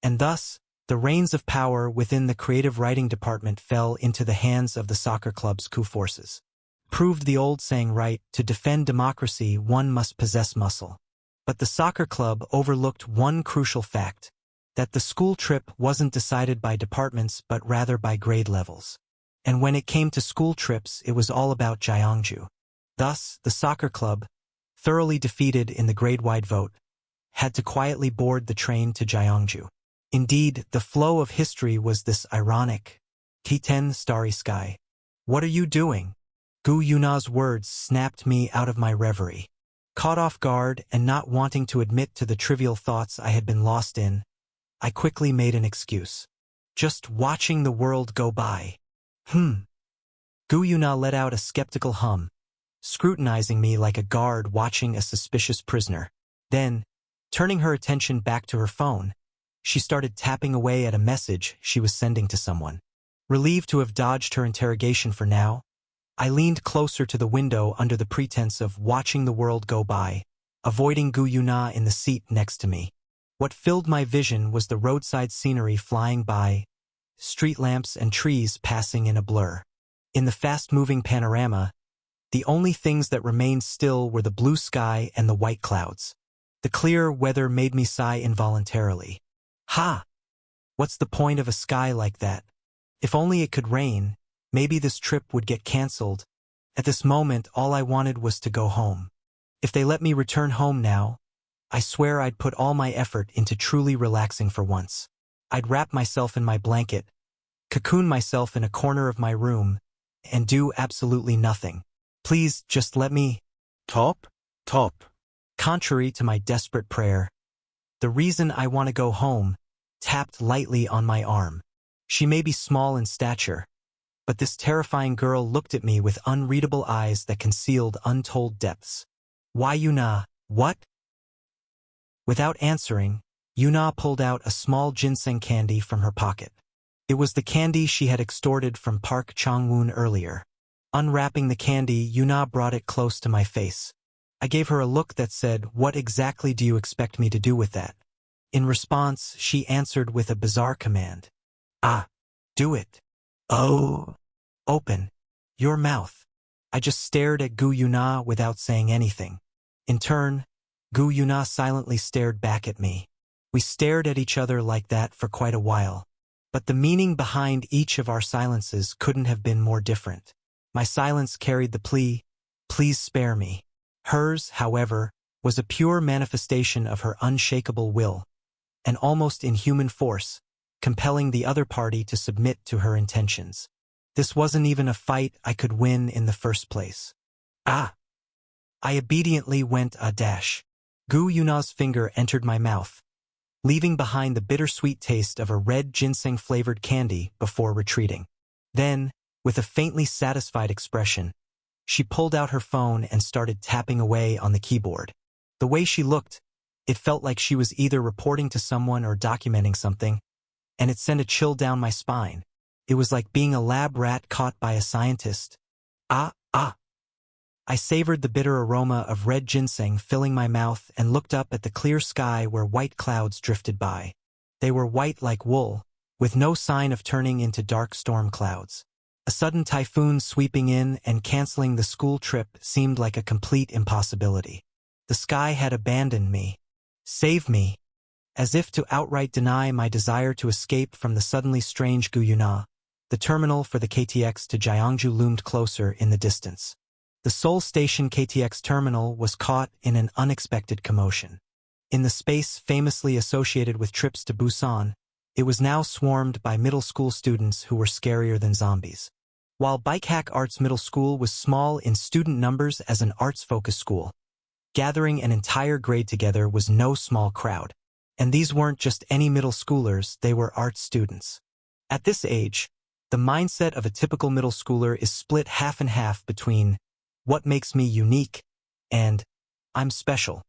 And thus, the reins of power within the creative writing department fell into the hands of the soccer club's coup forces. Proved the old saying right, to defend democracy one must possess muscle. But the soccer club overlooked one crucial fact, that the school trip wasn't decided by departments but rather by grade levels. And when it came to school trips, it was all about Gyeongju. Thus, the soccer club, thoroughly defeated in the grade-wide vote, had to quietly board the train to Gyeongju. Indeed, the flow of history was this ironic. Kiten Starry Sky. What are you doing? Gu Yuna's words snapped me out of my reverie. Caught off guard and not wanting to admit to the trivial thoughts I had been lost in, I quickly made an excuse. Just watching the world go by. Gu Yuna let out a skeptical hum, scrutinizing me like a guard watching a suspicious prisoner. Then, turning her attention back to her phone, she started tapping away at a message she was sending to someone. Relieved to have dodged her interrogation for now, I leaned closer to the window under the pretense of watching the world go by, avoiding Gu Yuna in the seat next to me. What filled my vision was the roadside scenery flying by, street lamps and trees passing in a blur. In the fast-moving panorama, the only things that remained still were the blue sky and the white clouds. The clear weather made me sigh involuntarily. Ha! What's the point of a sky like that? If only it could rain, Maybe this trip would get cancelled. At this moment, all I wanted was to go home. If they let me return home now, I swear I'd put all my effort into truly relaxing for once. I'd wrap myself in my blanket, cocoon myself in a corner of my room, and do absolutely nothing. Please, just let me. Top. Contrary to my desperate prayer, the reason I want to go home tapped lightly on my arm. She may be small in stature, but this terrifying girl looked at me with unreadable eyes that concealed untold depths. Why, Yuna? What? Without answering, Yuna pulled out a small ginseng candy from her pocket. It was the candy she had extorted from Park Chang-woon earlier. Unwrapping the candy, Yuna brought it close to my face. I gave her a look that said, "What exactly do you expect me to do with that?" In response, she answered with a bizarre command. "Ah, do it." "Oh." "Open your mouth." I just stared at Gu Yuna without saying anything. In turn, Gu Yuna silently stared back at me. We stared at each other like that for quite a while. But the meaning behind each of our silences couldn't have been more different. My silence carried the plea, "Please spare me." Hers, however, was a pure manifestation of her unshakable will, an almost inhuman force, compelling the other party to submit to her intentions. This wasn't even a fight I could win in the first place. "Ah!" I obediently went a dash. Gu Yuna's finger entered my mouth, leaving behind the bittersweet taste of a red ginseng-flavored candy before retreating. Then, with a faintly satisfied expression, she pulled out her phone and started tapping away on the keyboard. The way she looked, it felt like she was either reporting to someone or documenting something, and it sent a chill down my spine. It was like being a lab rat caught by a scientist. Ah. I savored the bitter aroma of red ginseng filling my mouth and looked up at the clear sky where white clouds drifted by. They were white like wool, with no sign of turning into dark storm clouds. A sudden typhoon sweeping in and canceling the school trip seemed like a complete impossibility. The sky had abandoned me. Save me. As if to outright deny my desire to escape from the suddenly strange Gu Yuna, the terminal for the KTX to Gyeongju loomed closer in the distance. The Seoul Station KTX terminal was caught in an unexpected commotion. In the space famously associated with trips to Busan, it was now swarmed by middle school students who were scarier than zombies. While Bikehack Arts Middle School was small in student numbers as an arts-focused school, gathering an entire grade together was no small crowd. And these weren't just any middle schoolers, they were arts students. At this age, the mindset of a typical middle schooler is split half and half between "what makes me unique" and "I'm special."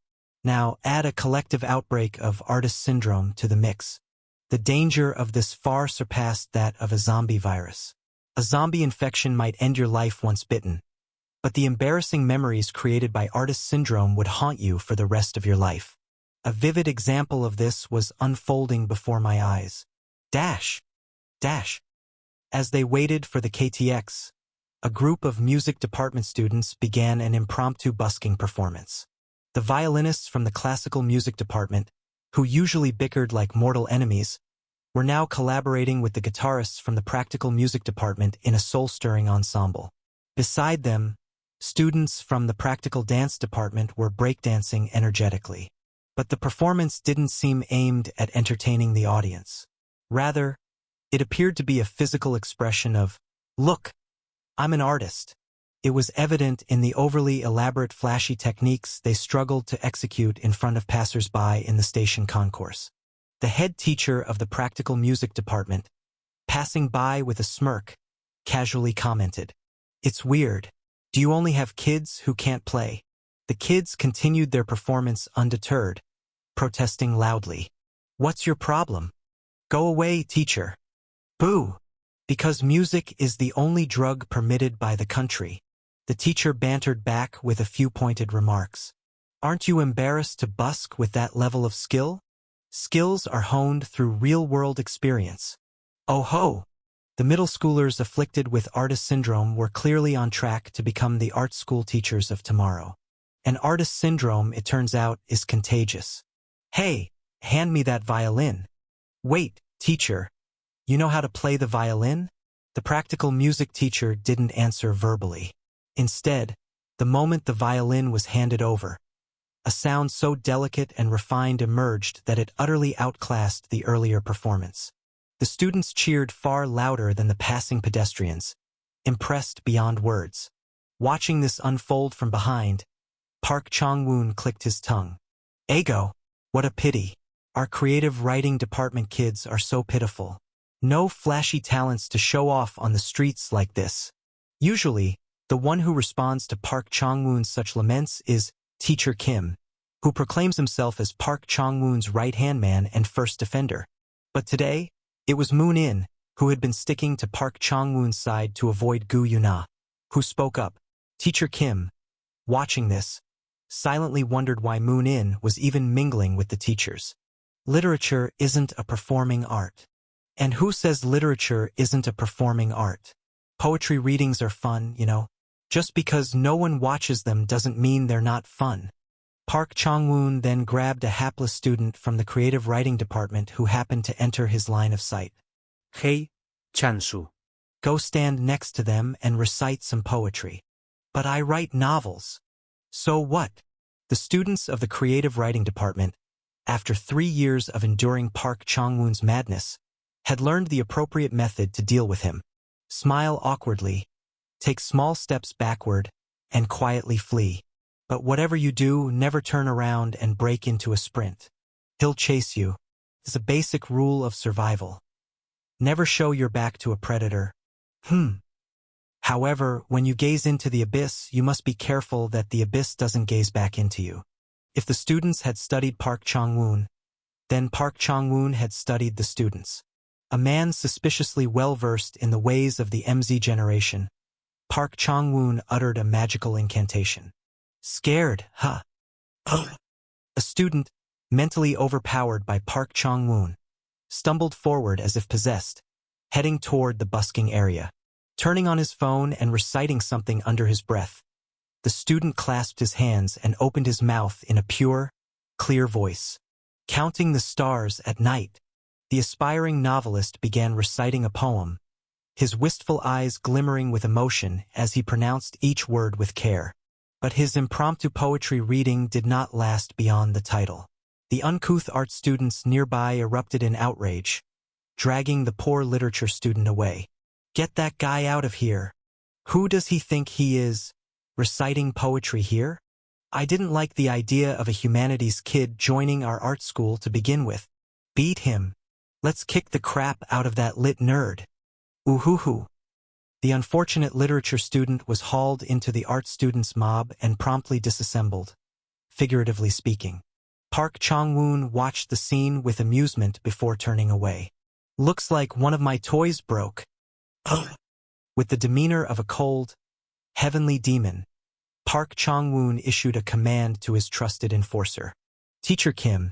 Now add a collective outbreak of artist syndrome to the mix. The danger of this far surpassed that of a zombie virus. A zombie infection might end your life once bitten, but the embarrassing memories created by artist syndrome would haunt you for the rest of your life. A vivid example of this was unfolding before my eyes. Dash. As they waited for the KTX, a group of music department students began an impromptu busking performance. The violinists from the classical music department, who usually bickered like mortal enemies, were now collaborating with the guitarists from the practical music department in a soul-stirring ensemble. Beside them, students from the practical dance department were breakdancing energetically. But the performance didn't seem aimed at entertaining the audience. Rather, it appeared to be a physical expression of, "Look, I'm an artist." It was evident in the overly elaborate flashy techniques they struggled to execute in front of passers-by in the station concourse. The head teacher of the practical music department, passing by with a smirk, casually commented, "It's weird. Do you only have kids who can't play?" The kids continued their performance undeterred, protesting loudly. "What's your problem? Go away, teacher." "Boo! Because music is the only drug permitted by the country." The teacher bantered back with a few pointed remarks. "Aren't you embarrassed to busk with that level of skill? Skills are honed through real-world experience." Oh ho! The middle schoolers afflicted with artist syndrome were clearly on track to become the art school teachers of tomorrow. And artist syndrome, it turns out, is contagious. "Hey, hand me that violin." "Wait, teacher. You know how to play the violin?" The practical music teacher didn't answer verbally. Instead, the moment the violin was handed over, a sound so delicate and refined emerged that it utterly outclassed the earlier performance. The students cheered far louder than the passing pedestrians, impressed beyond words. Watching this unfold from behind, Park Chang-woon clicked his tongue. Ego, what a pity. Our creative writing department kids are so pitiful. No flashy talents to show off on the streets like this. Usually, the one who responds to Park Chang-woon's such laments is Teacher Kim, who proclaims himself as Park Chang-woon's right-hand man and first defender. But today, it was Moon In, who had been sticking to Park Chang-woon's side to avoid Gu Yuna, who spoke up. Teacher Kim, watching this, silently wondered why Moon In was even mingling with the teachers. Literature isn't a performing art. And who says literature isn't a performing art? Poetry readings are fun, you know. Just because no one watches them doesn't mean they're not fun. Park Chang-woon then grabbed a hapless student from the creative writing department who happened to enter his line of sight. Hey, Chansu. Go stand next to them and recite some poetry. But I write novels. So what? The students of the creative writing department, after 3 years of enduring Park Chang-woon's madness, had learned the appropriate method to deal with him. Smile awkwardly, take small steps backward, and quietly flee. But whatever you do, never turn around and break into a sprint. He'll chase you. It's a basic rule of survival. Never show your back to a predator. However, when you gaze into the abyss, you must be careful that the abyss doesn't gaze back into you. If the students had studied Park Chang-woon, then Park Chang-woon had studied the students. A man suspiciously well-versed in the ways of the MZ generation, Park Chang-woon uttered a magical incantation. Scared, huh? A student, mentally overpowered by Park Chang-woon, stumbled forward as if possessed, heading toward the busking area. Turning on his phone and reciting something under his breath, the student clasped his hands and opened his mouth in a pure, clear voice. Counting the stars at night, the aspiring novelist began reciting a poem, his wistful eyes glimmering with emotion as he pronounced each word with care. But his impromptu poetry reading did not last beyond the title. The uncouth art students nearby erupted in outrage, dragging the poor literature student away. Get that guy out of here. Who does he think he is, reciting poetry here? I didn't like the idea of a humanities kid joining our art school to begin with. Beat him. Let's kick the crap out of that lit nerd. Ooh-hoo-hoo. The unfortunate literature student was hauled into the art students' mob and promptly disassembled, figuratively speaking. Park Chang-woon watched the scene with amusement before turning away. Looks like one of my toys broke. With the demeanor of a cold, heavenly demon, Park Chang-woon issued a command to his trusted enforcer. Teacher Kim,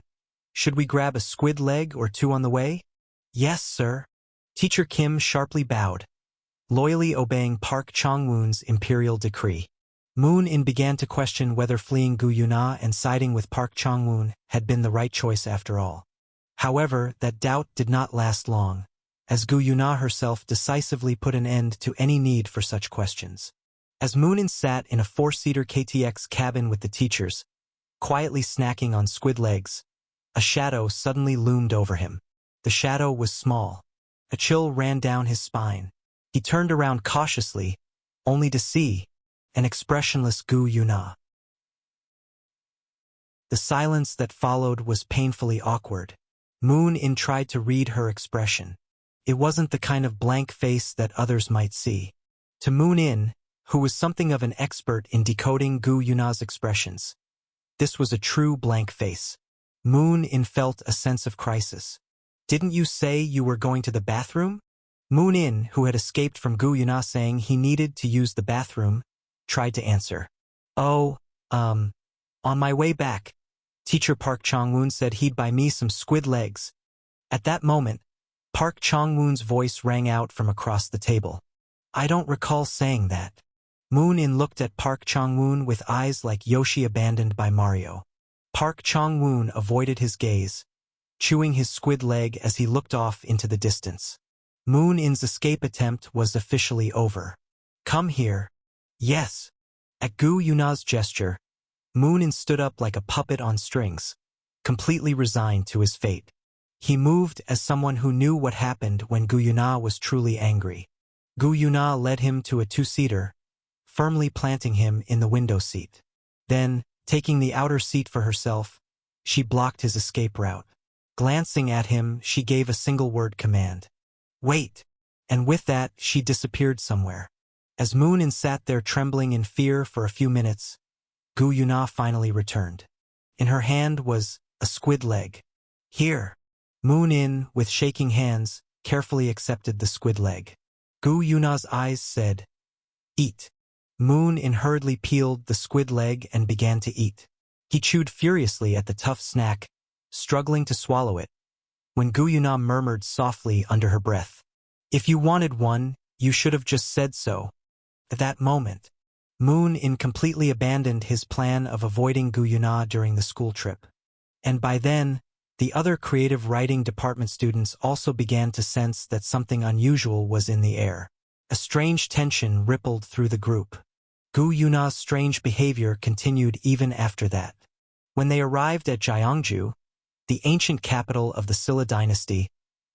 should we grab a squid leg or two on the way? Yes, sir. Teacher Kim sharply bowed, loyally obeying Park Chang-woon's imperial decree. Moon In began to question whether fleeing Gu Yuna and siding with Park Chang-woon had been the right choice after all. However, that doubt did not last long, as Gu Yuna herself decisively put an end to any need for such questions. As Moon In sat in a 4-seater KTX cabin with the teachers, quietly snacking on squid legs, a shadow suddenly loomed over him. The shadow was small. A chill ran down his spine. He turned around cautiously, only to see an expressionless Gu Yuna. The silence that followed was painfully awkward. Moon In tried to read her expression. It wasn't the kind of blank face that others might see. To Moon In, who was something of an expert in decoding Gu Yuna's expressions, this was a true blank face. Moon In felt a sense of crisis. Didn't you say you were going to the bathroom? Moon In, who had escaped from Gu Yuna saying he needed to use the bathroom, tried to answer. Oh, on my way back. Teacher Park Chang-woon said he'd buy me some squid legs. At that moment, Park Chang-woon's voice rang out from across the table. I don't recall saying that. Moon In looked at Park Chang-woon with eyes like Yoshi abandoned by Mario. Park Chang-woon avoided his gaze, chewing his squid leg as he looked off into the distance. Moon-in's escape attempt was officially over. Come here. Yes. At Gu Yuna's gesture, Moon-in stood up like a puppet on strings, completely resigned to his fate. He moved as someone who knew what happened when Gu Yuna was truly angry. Gu Yuna led him to a two-seater, firmly planting him in the window seat. Then, taking the outer seat for herself, she blocked his escape route. Glancing at him, she gave a single-word command. Wait! And with that, she disappeared somewhere. As Moon-in sat there trembling in fear for a few minutes, Gu Yuna finally returned. In her hand was a squid leg. Here! Moon-in, with shaking hands, carefully accepted the squid leg. Gu Yuna's eyes said, Eat. Moon-in hurriedly peeled the squid leg and began to eat. He chewed furiously at the tough snack, struggling to swallow it, when Gu Yuna murmured softly under her breath, If you wanted one, you should have just said so. At that moment, Moon-in completely abandoned his plan of avoiding Gu Yuna during the school trip. And by then, the other creative writing department students also began to sense that something unusual was in the air. A strange tension rippled through the group. Gu Yuna's strange behavior continued even after that. When they arrived at Gyeongju, the ancient capital of the Silla dynasty,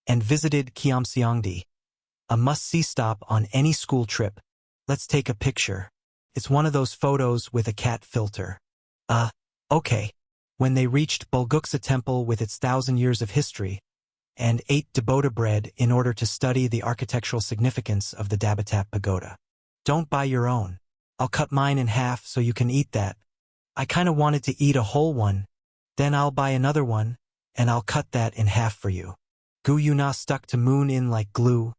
and visited Gyeongseongdi, a must-see stop on any school trip, let's take a picture. It's one of those photos with a cat filter. Okay. When they reached Bulguksa Temple with its 1,000 years of history, and ate Dabota bread in order to study the architectural significance of the Dabatap Pagoda. Don't buy your own. I'll cut mine in half so you can eat that. I kinda wanted to eat a whole one. Then I'll buy another one, and I'll cut that in half for you. Gu Yuna stuck to Moon-in like glue,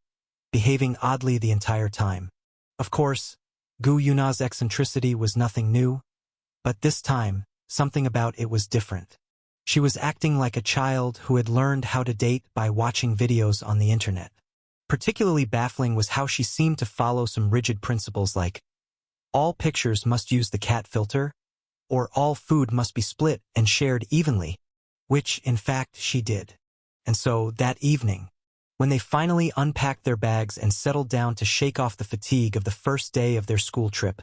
behaving oddly the entire time. Of course, Gu Yuna's eccentricity was nothing new, but this time, something about it was different. She was acting like a child who had learned how to date by watching videos on the internet. Particularly baffling was how she seemed to follow some rigid principles like, all pictures must use the cat filter, or all food must be split and shared evenly, which, in fact, she did. And so, that evening, when they finally unpacked their bags and settled down to shake off the fatigue of the first day of their school trip,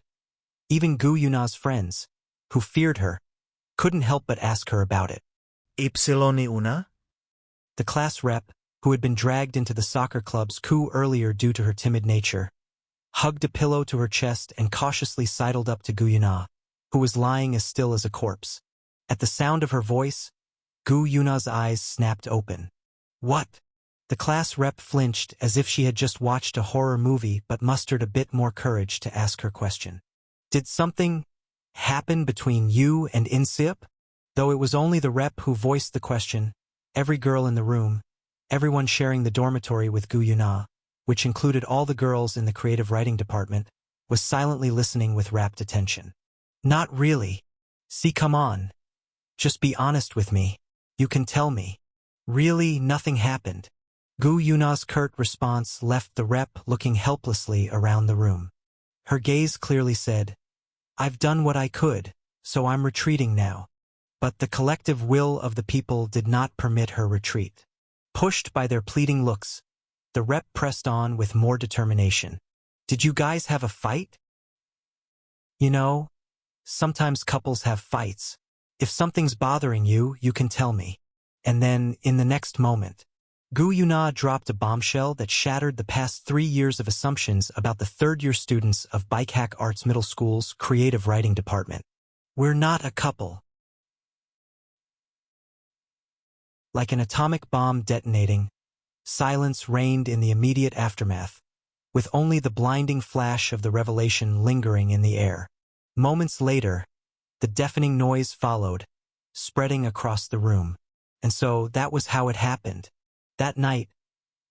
even Gu Yuna's friends, who feared her, couldn't help but ask her about it. Ypsiloni una? The class rep, who had been dragged into the soccer club's coup earlier due to her timid nature, hugged a pillow to her chest and cautiously sidled up to Gu Yuna, who was lying as still as a corpse. At the sound of her voice, Gu Yuna's eyes snapped open. What? The class rep flinched as if she had just watched a horror movie but mustered a bit more courage to ask her question. Did something happen between you and Insip? Though it was only the rep who voiced the question, every girl in the room, everyone sharing the dormitory with Gu Yuna, which included all the girls in the creative writing department, was silently listening with rapt attention. Not really. See, come on. Just be honest with me. You can tell me. Really, nothing happened. Gu Yuna's curt response left the rep looking helplessly around the room. Her gaze clearly said, I've done what I could, so I'm retreating now. But the collective will of the people did not permit her retreat. Pushed by their pleading looks, the rep pressed on with more determination. Did you guys have a fight? You know, sometimes couples have fights. If something's bothering you, you can tell me. And then, in the next moment, Gu Yuna dropped a bombshell that shattered the past 3 years of assumptions about the third-year students of Bikehack Arts Middle School's creative writing department. We're not a couple. Like an atomic bomb detonating, silence reigned in the immediate aftermath, with only the blinding flash of the revelation lingering in the air. Moments later, the deafening noise followed, spreading across the room. And so that was how it happened. That night,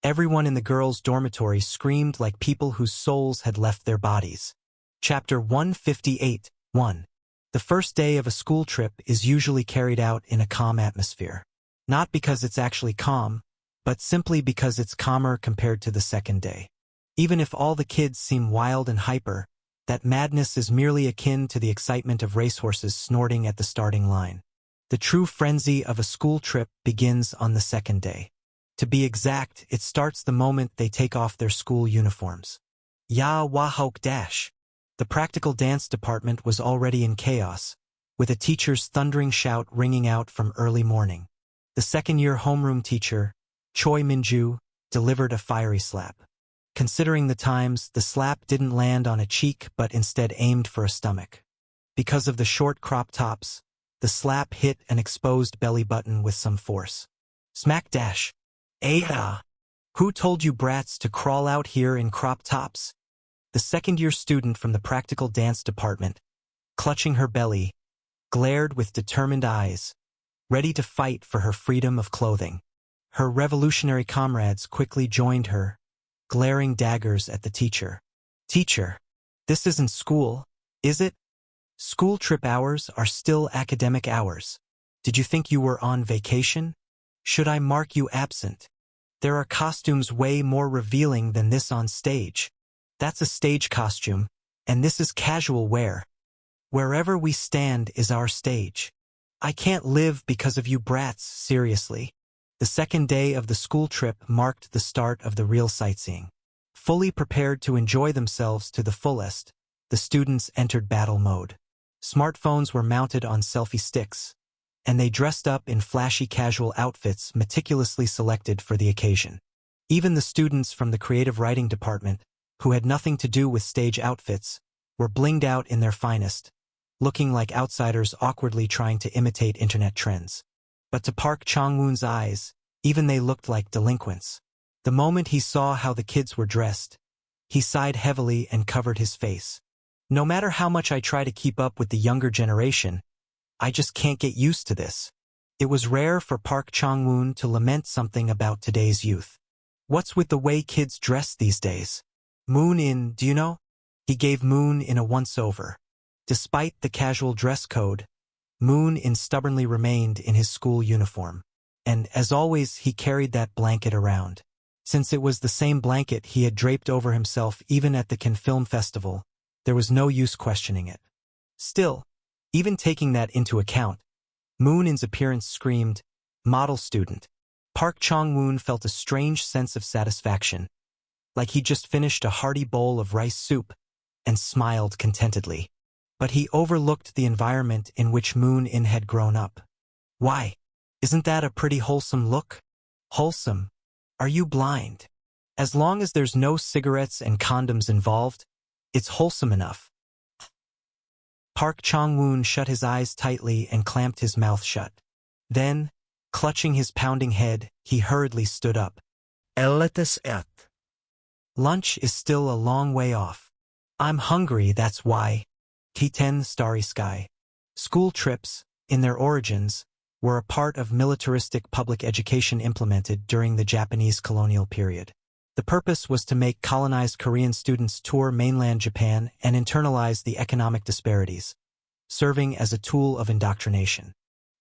everyone in the girls' dormitory screamed like people whose souls had left their bodies. Chapter 158, 1. The first day of a school trip is usually carried out in a calm atmosphere. Not because it's actually calm, but simply because it's calmer compared to the second day. Even if all the kids seem wild and hyper, that madness is merely akin to the excitement of racehorses snorting at the starting line. The true frenzy of a school trip begins on the second day. To be exact, it starts the moment they take off their school uniforms. Ya Wahok Dash. The practical dance department was already in chaos, with a teacher's thundering shout ringing out from early morning. The second-year homeroom teacher, Choi Minju, delivered a fiery slap. Considering the times, the slap didn't land on a cheek but instead aimed for a stomach. Because of the short crop tops, the slap hit an exposed belly button with some force. Smack dash. Ah! Who told you brats to crawl out here in crop tops? The second-year student from the practical dance department, clutching her belly, glared with determined eyes, ready to fight for her freedom of clothing. Her revolutionary comrades quickly joined her, glaring daggers at the teacher. Teacher, this isn't school, is it? School trip hours are still academic hours. Did you think you were on vacation? Should I mark you absent? There are costumes way more revealing than this on stage. That's a stage costume, and this is casual wear. Wherever we stand is our stage. I can't live because of you brats, seriously. The second day of the school trip marked the start of the real sightseeing. Fully prepared to enjoy themselves to the fullest, the students entered battle mode. Smartphones were mounted on selfie sticks, and they dressed up in flashy casual outfits meticulously selected for the occasion. Even the students from the creative writing department, who had nothing to do with stage outfits, were blinged out in their finest, looking like outsiders awkwardly trying to imitate internet trends. But to Park Chang-woon's eyes, even they looked like delinquents. The moment he saw how the kids were dressed, he sighed heavily and covered his face. No matter how much I try to keep up with the younger generation, I just can't get used to this. It was rare for Park Chang-woon to lament something about today's youth. What's with the way kids dress these days? Moon-in, do you know? He gave Moon-in a once-over. Despite the casual dress code, Moon-in stubbornly remained in his school uniform. And, as always, he carried that blanket around. Since it was the same blanket he had draped over himself even at the Cannes Film Festival, there was no use questioning it. Still, even taking that into account, Moon-in's appearance screamed, model student. Park Chang-woon felt a strange sense of satisfaction, like he just finished a hearty bowl of rice soup, and smiled contentedly. But he overlooked the environment in which Moon-in had grown up. Why? Isn't that a pretty wholesome look? Wholesome? Are you blind? As long as there's no cigarettes and condoms involved, it's wholesome enough. Park Chang-woon shut his eyes tightly and clamped his mouth shut. Then, clutching his pounding head, he hurriedly stood up. Let's eat. Lunch is still a long way off. I'm hungry, that's why. T10 Starry Sky. School trips, in their origins, were a part of militaristic public education implemented during the Japanese colonial period. The purpose was to make colonized Korean students tour mainland Japan and internalize the economic disparities, serving as a tool of indoctrination.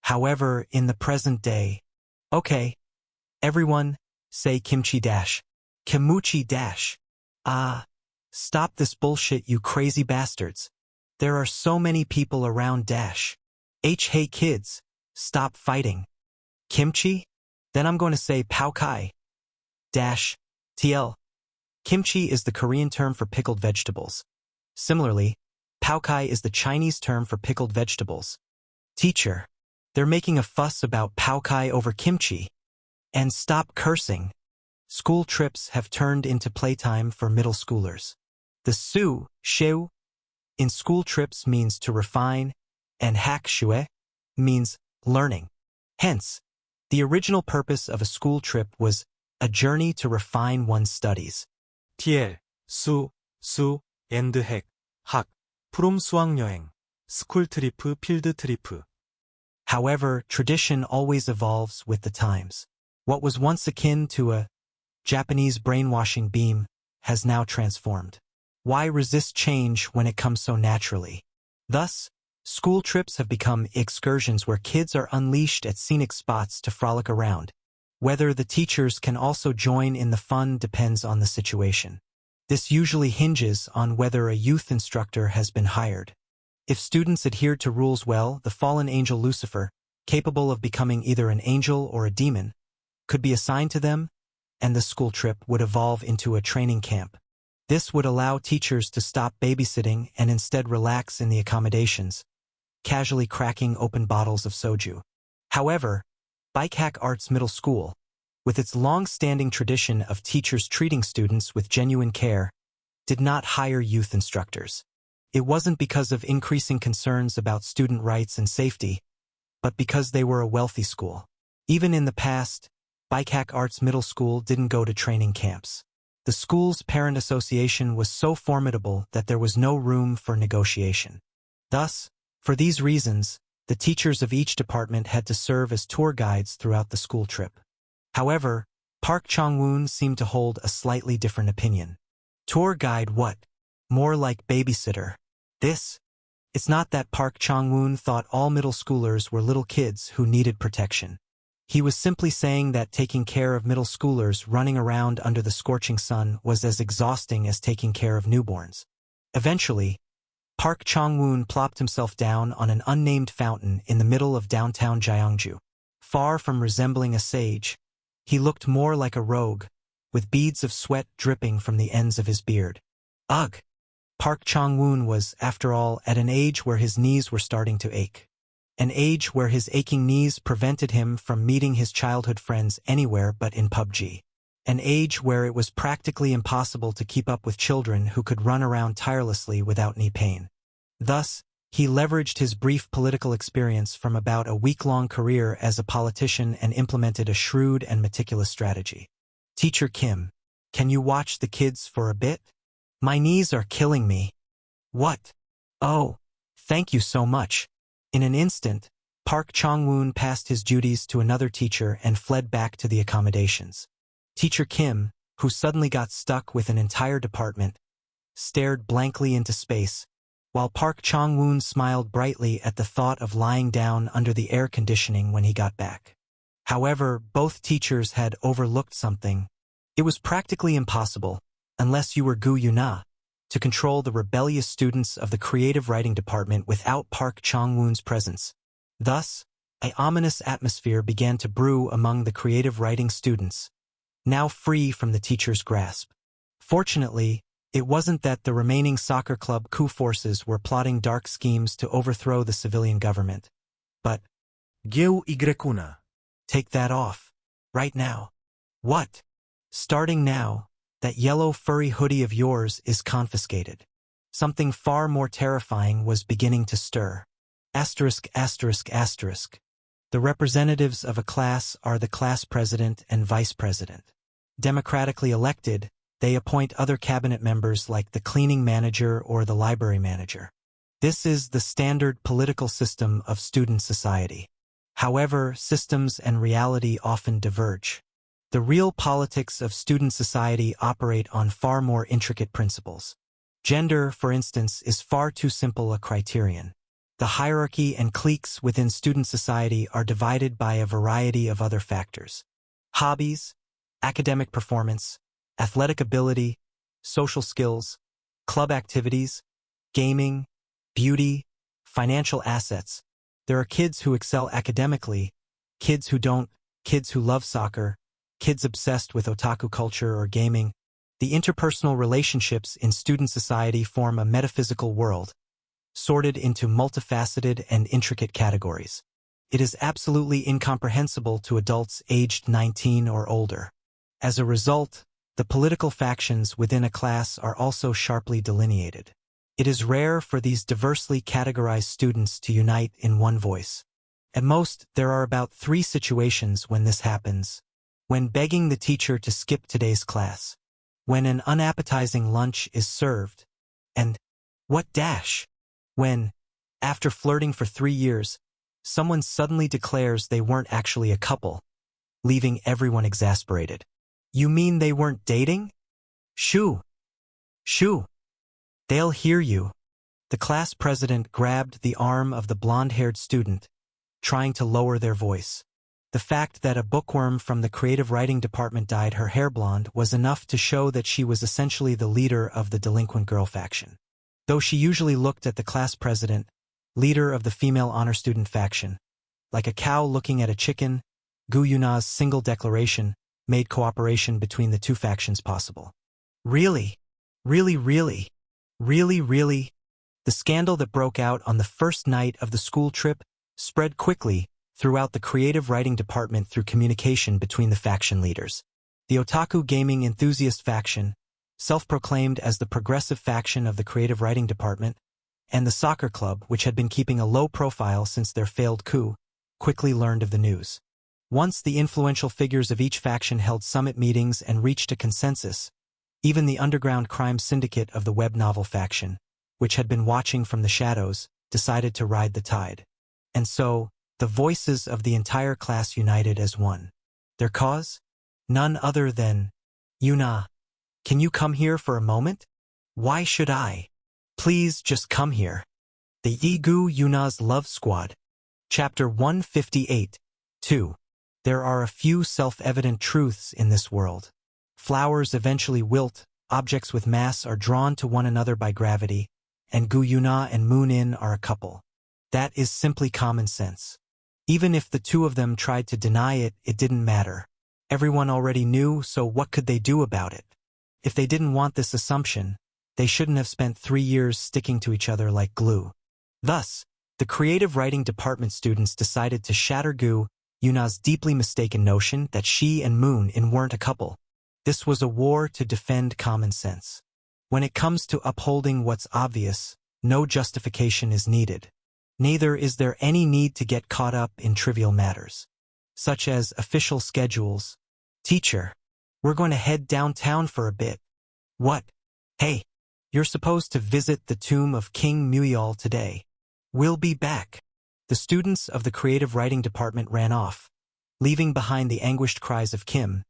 However, in the present day, okay, everyone, say kimchi dash. Kimuchi dash. Stop this bullshit, you crazy bastards. There are so many people around dash. Hey kids, stop fighting. Kimchi? Then I'm going to say pao kai. Dash. TL. Kimchi is the Korean term for pickled vegetables. Similarly, pao kai is the Chinese term for pickled vegetables. Teacher, they're making a fuss about pao kai over kimchi. And stop cursing. School trips have turned into playtime for middle schoolers. The su, sheu, in school trips means to refine, and hak shue means learning. Hence, the original purpose of a school trip was a journey to refine one's studies. TL, 수, and 핵, 학, 프롬 수학여행, 스쿨 트리프, 필드 트리프. However, tradition always evolves with the times. What was once akin to a Japanese brainwashing beam has now transformed. Why resist change when it comes so naturally? Thus, school trips have become excursions where kids are unleashed at scenic spots to frolic around. Whether the teachers can also join in the fun depends on the situation. This usually hinges on whether a youth instructor has been hired. If students adhered to rules well, the fallen angel Lucifer, capable of becoming either an angel or a demon, could be assigned to them and the school trip would evolve into a training camp. This would allow teachers to stop babysitting and instead relax in the accommodations, casually cracking open bottles of soju. However, Bikehack Arts Middle School, with its long-standing tradition of teachers treating students with genuine care, did not hire youth instructors. It wasn't because of increasing concerns about student rights and safety, but because they were a wealthy school. Even in the past, Bikehack Arts Middle School didn't go to training camps. The school's parent association was so formidable that there was no room for negotiation. Thus, for these reasons, the teachers of each department had to serve as tour guides throughout the school trip. However, Park Chong-woon seemed to hold a slightly different opinion. Tour guide what? More like babysitter. It's not that Park Chong-woon thought all middle schoolers were little kids who needed protection. He was simply saying that taking care of middle schoolers running around under the scorching sun was as exhausting as taking care of newborns. Eventually, Park Chong-woon plopped himself down on an unnamed fountain in the middle of downtown Gyeongju. Far from resembling a sage, he looked more like a rogue, with beads of sweat dripping from the ends of his beard. Ugh! Park Chong-woon was, after all, at an age where his knees were starting to ache. An age where his aching knees prevented him from meeting his childhood friends anywhere but in PUBG. An age where it was practically impossible to keep up with children who could run around tirelessly without knee pain. Thus, he leveraged his brief political experience from about a week-long career as a politician and implemented a shrewd and meticulous strategy. Teacher Kim, can you watch the kids for a bit? My knees are killing me. What? Oh, thank you so much. In an instant, Park Chong-woon passed his duties to another teacher and fled back to the accommodations. Teacher Kim, who suddenly got stuck with an entire department, stared blankly into space, while Park Chong-woon smiled brightly at the thought of lying down under the air conditioning when he got back. However, both teachers had overlooked something. It was practically impossible, unless you were Gu Yuna, to control the rebellious students of the creative writing department without Park Chong-woon's presence. Thus, an ominous atmosphere began to brew among the creative writing students, now free from the teacher's grasp. Fortunately, it wasn't that the remaining soccer club coup forces were plotting dark schemes to overthrow the civilian government. But, Gyeou Yguna. take that off. Right now. What? Starting now, that yellow furry hoodie of yours is confiscated. Something far more terrifying was beginning to stir. Asterisk, asterisk, asterisk. The representatives of a class are the class president and vice president. Democratically elected, they appoint other cabinet members like the cleaning manager or the library manager. This is the standard political system of student society. However, systems and reality often diverge. The real politics of student society operate on far more intricate principles. Gender, for instance, is far too simple a criterion. The hierarchy and cliques within student society are divided by a variety of other factors. Hobbies, academic performance, athletic ability, social skills, club activities, gaming, beauty, financial assets. There are kids who excel academically, kids who don't, kids who love soccer, kids obsessed with otaku culture or gaming. The interpersonal relationships in student society form a metaphysical world, sorted into multifaceted and intricate categories. It is absolutely incomprehensible to adults aged 19 or older. As a result, the political factions within a class are also sharply delineated. It is rare for these diversely categorized students to unite in one voice. At most, there are about 3 situations when this happens. When begging the teacher to skip today's class. When an unappetizing lunch is served. And when, after flirting for 3 years, someone suddenly declares they weren't actually a couple, leaving everyone exasperated. You mean they weren't dating? Shoo! They'll hear you. The class president grabbed the arm of the blonde-haired student, trying to lower their voice. The fact that a bookworm from the creative writing department dyed her hair blonde was enough to show that she was essentially the leader of the delinquent girl faction. Though she usually looked at the class president, leader of the female honor student faction, like a cow looking at a chicken, Gu Yuna's single declaration, made cooperation between the two factions possible. Really? Really, really? Really, really? The scandal that broke out on the first night of the school trip spread quickly throughout the creative writing department through communication between the faction leaders. The otaku gaming enthusiast faction, self-proclaimed as the progressive faction of the creative writing department, and the soccer club, which had been keeping a low profile since their failed coup, quickly learned of the news. Once the influential figures of each faction held summit meetings and reached a consensus, even the underground crime syndicate of the web novel faction, which had been watching from the shadows, decided to ride the tide. And so, the voices of the entire class united as one. Their cause? None other than, Yuna. Can you come here for a moment? Why should I? Please just come here. The Yigu Yuna's Love Squad. Chapter 158. 2. There are a few self-evident truths in this world. Flowers eventually wilt, objects with mass are drawn to one another by gravity, and Gu Yuna and Moon In are a couple. That is simply common sense. Even if the two of them tried to deny it, it didn't matter. Everyone already knew, so what could they do about it? If they didn't want this assumption, they shouldn't have spent 3 years sticking to each other like glue. Thus, the creative writing department students decided to shatter Gu Yuna's deeply mistaken notion that she and Moon In weren't a couple. This was a war to defend common sense. When it comes to upholding what's obvious, no justification is needed. Neither is there any need to get caught up in trivial matters, such as official schedules. Teacher, we're going to head downtown for a bit. What? Hey, you're supposed to visit the tomb of King Muyal today. We'll be back. The students of the creative writing department ran off, leaving behind the anguished cries of Kim,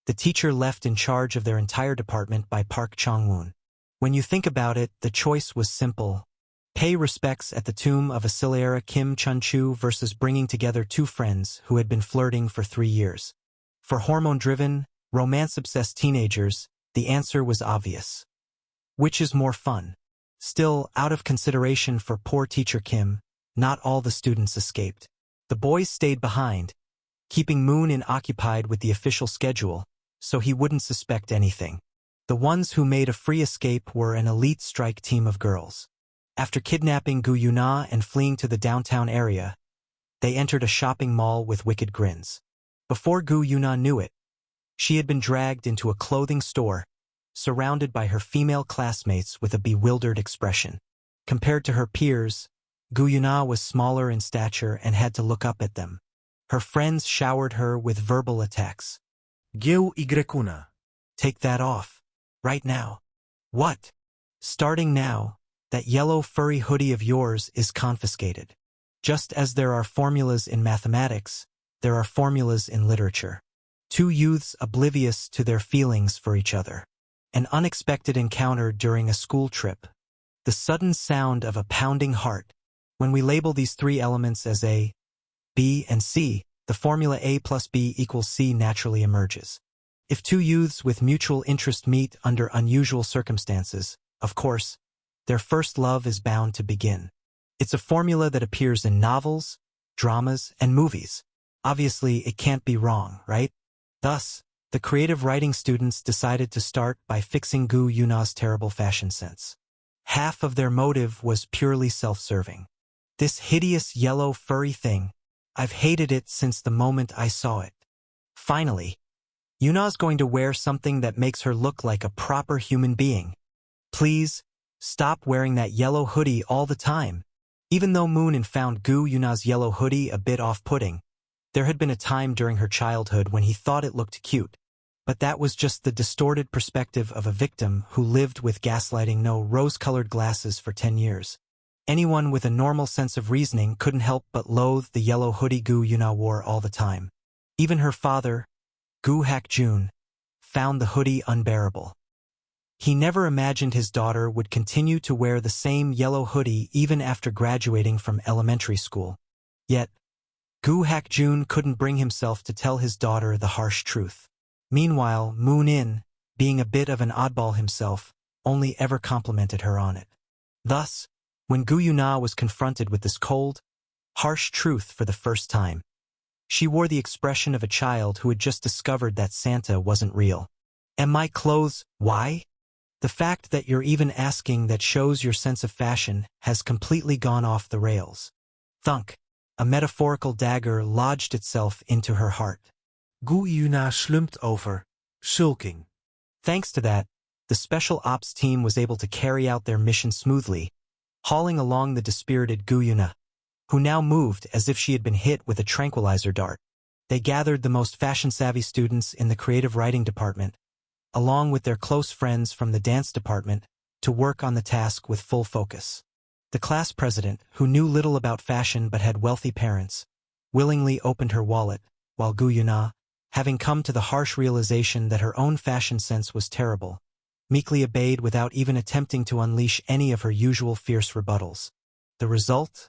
the teacher left in charge of their entire department by Park Chong-woon. When you think about it, the choice was simple. Pay respects at the tomb of Accelera Kim Chun-chu versus bringing together two friends who had been flirting for 3 years. For hormone-driven, romance-obsessed teenagers, the answer was obvious. Which is more fun? Still, out of consideration for poor teacher Kim, not all the students escaped. The boys stayed behind, keeping Moon In occupied with the official schedule, so he wouldn't suspect anything. The ones who made a free escape were an elite strike team of girls. After kidnapping Gu Yuna and fleeing to the downtown area, they entered a shopping mall with wicked grins. Before Gu Yuna knew it, she had been dragged into a clothing store, surrounded by her female classmates with a bewildered expression. Compared to her peers, Gu Yuna was smaller in stature and had to look up at them. Her friends showered her with verbal attacks. Geu Igrekuna. Take that off. Right now. What? Starting now, that yellow furry hoodie of yours is confiscated. Just as there are formulas in mathematics, there are formulas in literature. Two youths oblivious to their feelings for each other. An unexpected encounter during a school trip. The sudden sound of a pounding heart. When we label these three elements as A, B, and C, the formula A plus B equals C naturally emerges. If two youths with mutual interest meet under unusual circumstances, of course, their first love is bound to begin. It's a formula that appears in novels, dramas, and movies. Obviously, it can't be wrong, right? Thus, the creative writing students decided to start by fixing Gu Yuna's terrible fashion sense. Half of their motive was purely self-serving. This hideous yellow furry thing, I've hated it since the moment I saw it. Finally, Yuna's going to wear something that makes her look like a proper human being. Please, stop wearing that yellow hoodie all the time. Even though Moon In found Gu Yuna's yellow hoodie a bit off-putting, there had been a time during her childhood when he thought it looked cute. But that was just the distorted perspective of a victim who lived with gaslighting no rose-colored glasses for 10 years. Anyone with a normal sense of reasoning couldn't help but loathe the yellow hoodie Gu Yuna wore all the time. Even her father, Gu Hak-jun, found the hoodie unbearable. He never imagined his daughter would continue to wear the same yellow hoodie even after graduating from elementary school. Yet, Gu Hak-jun couldn't bring himself to tell his daughter the harsh truth. Meanwhile, Moon In, being a bit of an oddball himself, only ever complimented her on it. Thus, when Gu Yuna was confronted with this cold, harsh truth for the first time, She wore the expression of a child who had just discovered that Santa wasn't real. "And my clothes, why? The fact that you're even asking that shows your sense of fashion has completely gone off the rails." Thunk. A metaphorical dagger lodged itself into her heart. Gu Yuna slumped over, sulking. Thanks to that, the special ops team was able to carry out their mission smoothly, hauling along the dispirited Gu Yuna, who now moved as if she had been hit with a tranquilizer dart. They gathered the most fashion-savvy students in the creative writing department, along with their close friends from the dance department, to work on the task with full focus. The class president, who knew little about fashion but had wealthy parents, willingly opened her wallet, while Gu Yuna, having come to the harsh realization that her own fashion sense was terrible, meekly obeyed without even attempting to unleash any of her usual fierce rebuttals. The result?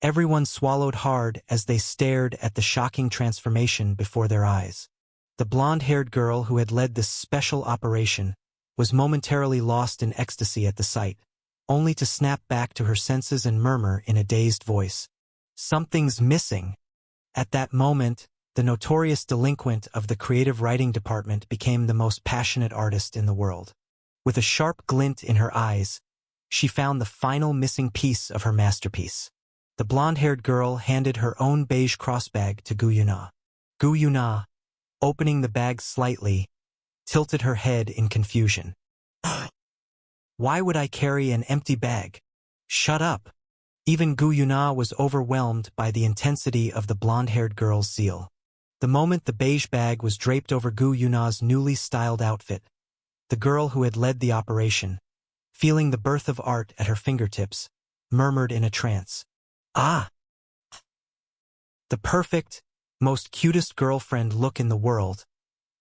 Everyone swallowed hard as they stared at the shocking transformation before their eyes. The blonde-haired girl who had led this special operation was momentarily lost in ecstasy at the sight, only to snap back to her senses and murmur in a dazed voice, "Something's missing." At that moment, the notorious delinquent of the creative writing department became the most passionate artist in the world. With a sharp glint in her eyes, she found the final missing piece of her masterpiece. The blonde-haired girl handed her own beige crossbag to Gu Yuna. Gu Yuna, opening the bag slightly, tilted her head in confusion. "Why would I carry an empty bag? Shut up." Even Gu Yuna was overwhelmed by the intensity of the blonde-haired girl's zeal. The moment the beige bag was draped over Gu Yuna's newly styled outfit, the girl who had led the operation, feeling the birth of art at her fingertips, murmured in a trance, "Ah! The perfect, most cutest girlfriend look in the world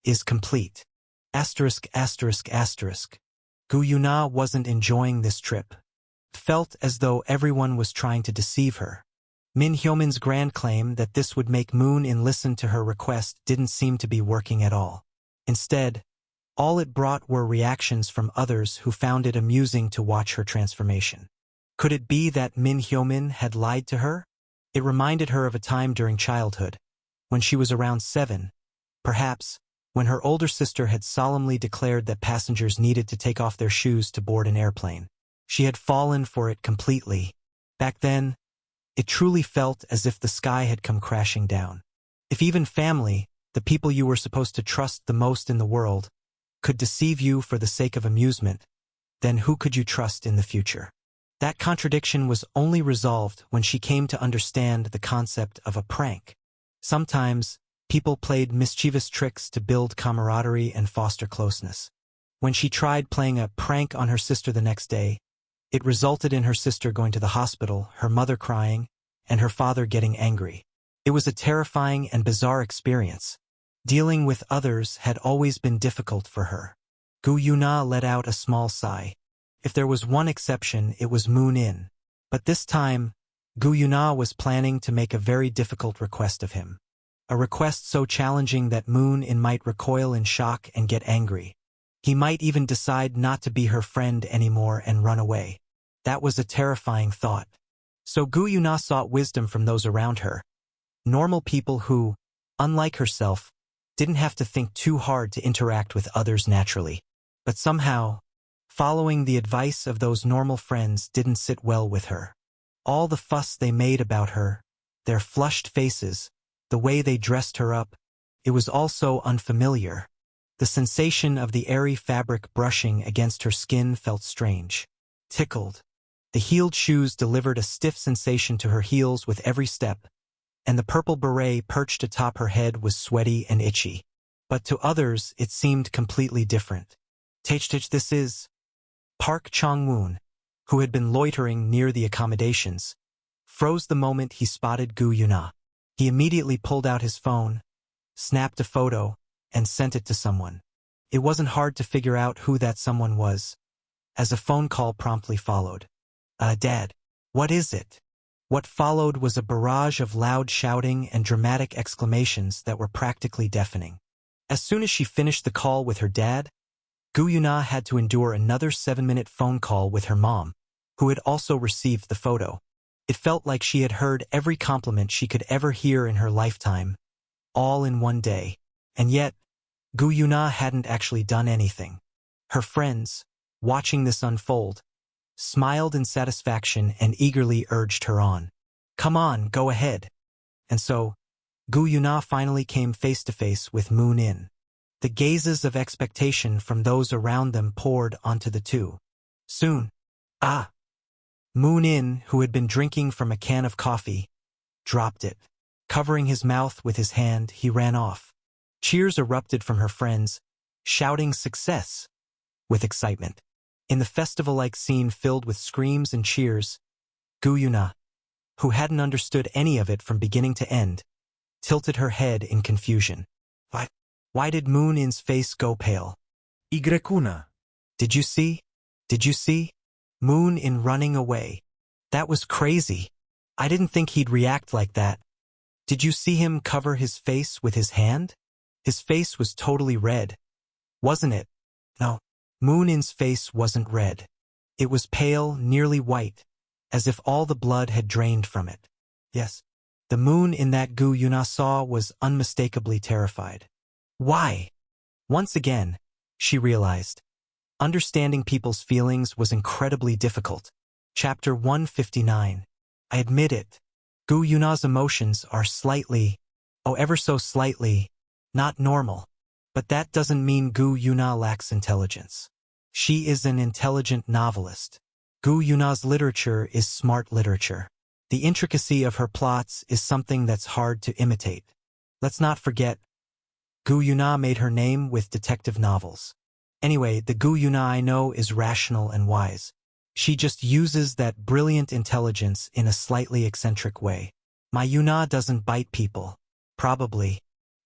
is complete." Asterisk, asterisk, asterisk. Gu Yuna wasn't enjoying this trip. It felt as though everyone was trying to deceive her. Min Hyomin's grand claim that this would make Moon In listen to her request didn't seem to be working at all. Instead, all it brought were reactions from others who found it amusing to watch her transformation. Could it be that Min Hyomin had lied to her? It reminded her of a time during childhood, when she was around 7, perhaps, when her older sister had solemnly declared that passengers needed to take off their shoes to board an airplane. She had fallen for it completely. Back then, it truly felt as if the sky had come crashing down. If even family, the people you were supposed to trust the most in the world, could deceive you for the sake of amusement, then who could you trust in the future? That contradiction was only resolved when she came to understand the concept of a prank. Sometimes, people played mischievous tricks to build camaraderie and foster closeness. When she tried playing a prank on her sister the next day, it resulted in her sister going to the hospital, her mother crying, and her father getting angry. It was a terrifying and bizarre experience. Dealing with others had always been difficult for her. Gu Yuna let out a small sigh. If there was one exception, it was Moon In. But this time, Gu Yuna was planning to make a very difficult request of him. A request so challenging that Moon In might recoil in shock and get angry. He might even decide not to be her friend anymore and run away. That was a terrifying thought. So Gu Yuna sought wisdom from those around her. Normal people who, unlike herself, didn't have to think too hard to interact with others naturally. But somehow, following the advice of those normal friends didn't sit well with her. All the fuss they made about her, their flushed faces, the way they dressed her up, it was all so unfamiliar. The sensation of the airy fabric brushing against her skin felt strange. Tickled. The heeled shoes delivered a stiff sensation to her heels with every step, and the purple beret perched atop her head was sweaty and itchy. But to others it seemed completely different. Tach, this is Park Chong-woon, who had been loitering near the accommodations, froze the moment he spotted Gu Yuna. He immediately pulled out his phone, snapped a photo, and sent it to someone. It wasn't hard to figure out who that someone was, as a phone call promptly followed. Dad, what is it?" What followed was a barrage of loud shouting and dramatic exclamations that were practically deafening. As soon as she finished the call with her dad, Gu Yuna had to endure another 7-minute phone call with her mom, who had also received the photo. It felt like she had heard every compliment she could ever hear in her lifetime, all in one day. And yet, Gu Yuna hadn't actually done anything. Her friends, watching this unfold, smiled in satisfaction and eagerly urged her on. Come on, go ahead. And so, Gu Yuna finally came face to face with Moon In. The gazes of expectation from those around them poured onto the two. Soon, Moon In, who had been drinking from a can of coffee, dropped it. Covering his mouth with his hand, he ran off. Cheers erupted from her friends, shouting success with excitement. In the festival-like scene filled with screams and cheers, Gu Yuna, who hadn't understood any of it from beginning to end, tilted her head in confusion. Why did Moon In's face go pale? Y-una. Did you see? Did you see? Moon In running away. That was crazy. I didn't think he'd react like that. Did you see him cover his face with his hand? His face was totally red. Wasn't it? No. Moon In's face wasn't red. It was pale, nearly white, as if all the blood had drained from it. Yes. The Moon In that Gu Yuna saw was unmistakably terrified. Why? Once again, she realized. Understanding people's feelings was incredibly difficult. Chapter 159. I admit it. Gu Yuna's emotions are slightly, ever so slightly, not normal. But that doesn't mean Gu Yuna lacks intelligence. She is an intelligent novelist. Gu Yuna's literature is smart literature. The intricacy of her plots is something that's hard to imitate. Let's not forget, Gu Yuna made her name with detective novels. Anyway, the Gu Yuna I know is rational and wise. She just uses that brilliant intelligence in a slightly eccentric way. My Yuna doesn't bite people. Probably.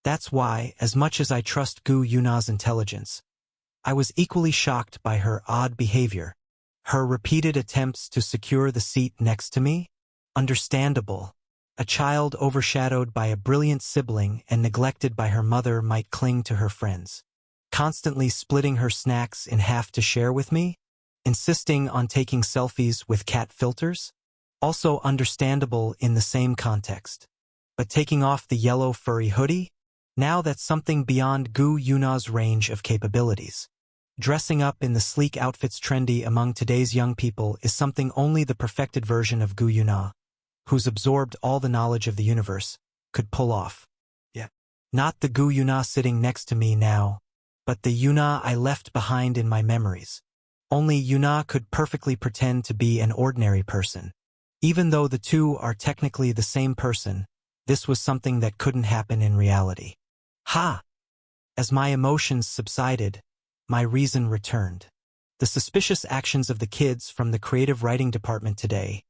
That's why, as much as I trust Gu Yuna's intelligence, I was equally shocked by her odd behavior. Her repeated attempts to secure the seat next to me? Understandable. A child overshadowed by a brilliant sibling and neglected by her mother might cling to her friends. Constantly splitting her snacks in half to share with me? Insisting on taking selfies with cat filters? Also understandable in the same context. But taking off the yellow furry hoodie? Now that's something beyond Gu Yuna's range of capabilities. Dressing up in the sleek outfits trendy among today's young people is something only the perfected version of Gu Yuna, who's absorbed all the knowledge of the universe, could pull off. Yeah. Not the Gu Yuna sitting next to me now, but the Yuna I left behind in my memories. Only Yuna could perfectly pretend to be an ordinary person. Even though the two are technically the same person, this was something that couldn't happen in reality. Ha! As my emotions subsided, my reason returned. The suspicious actions of the kids from the creative writing department today,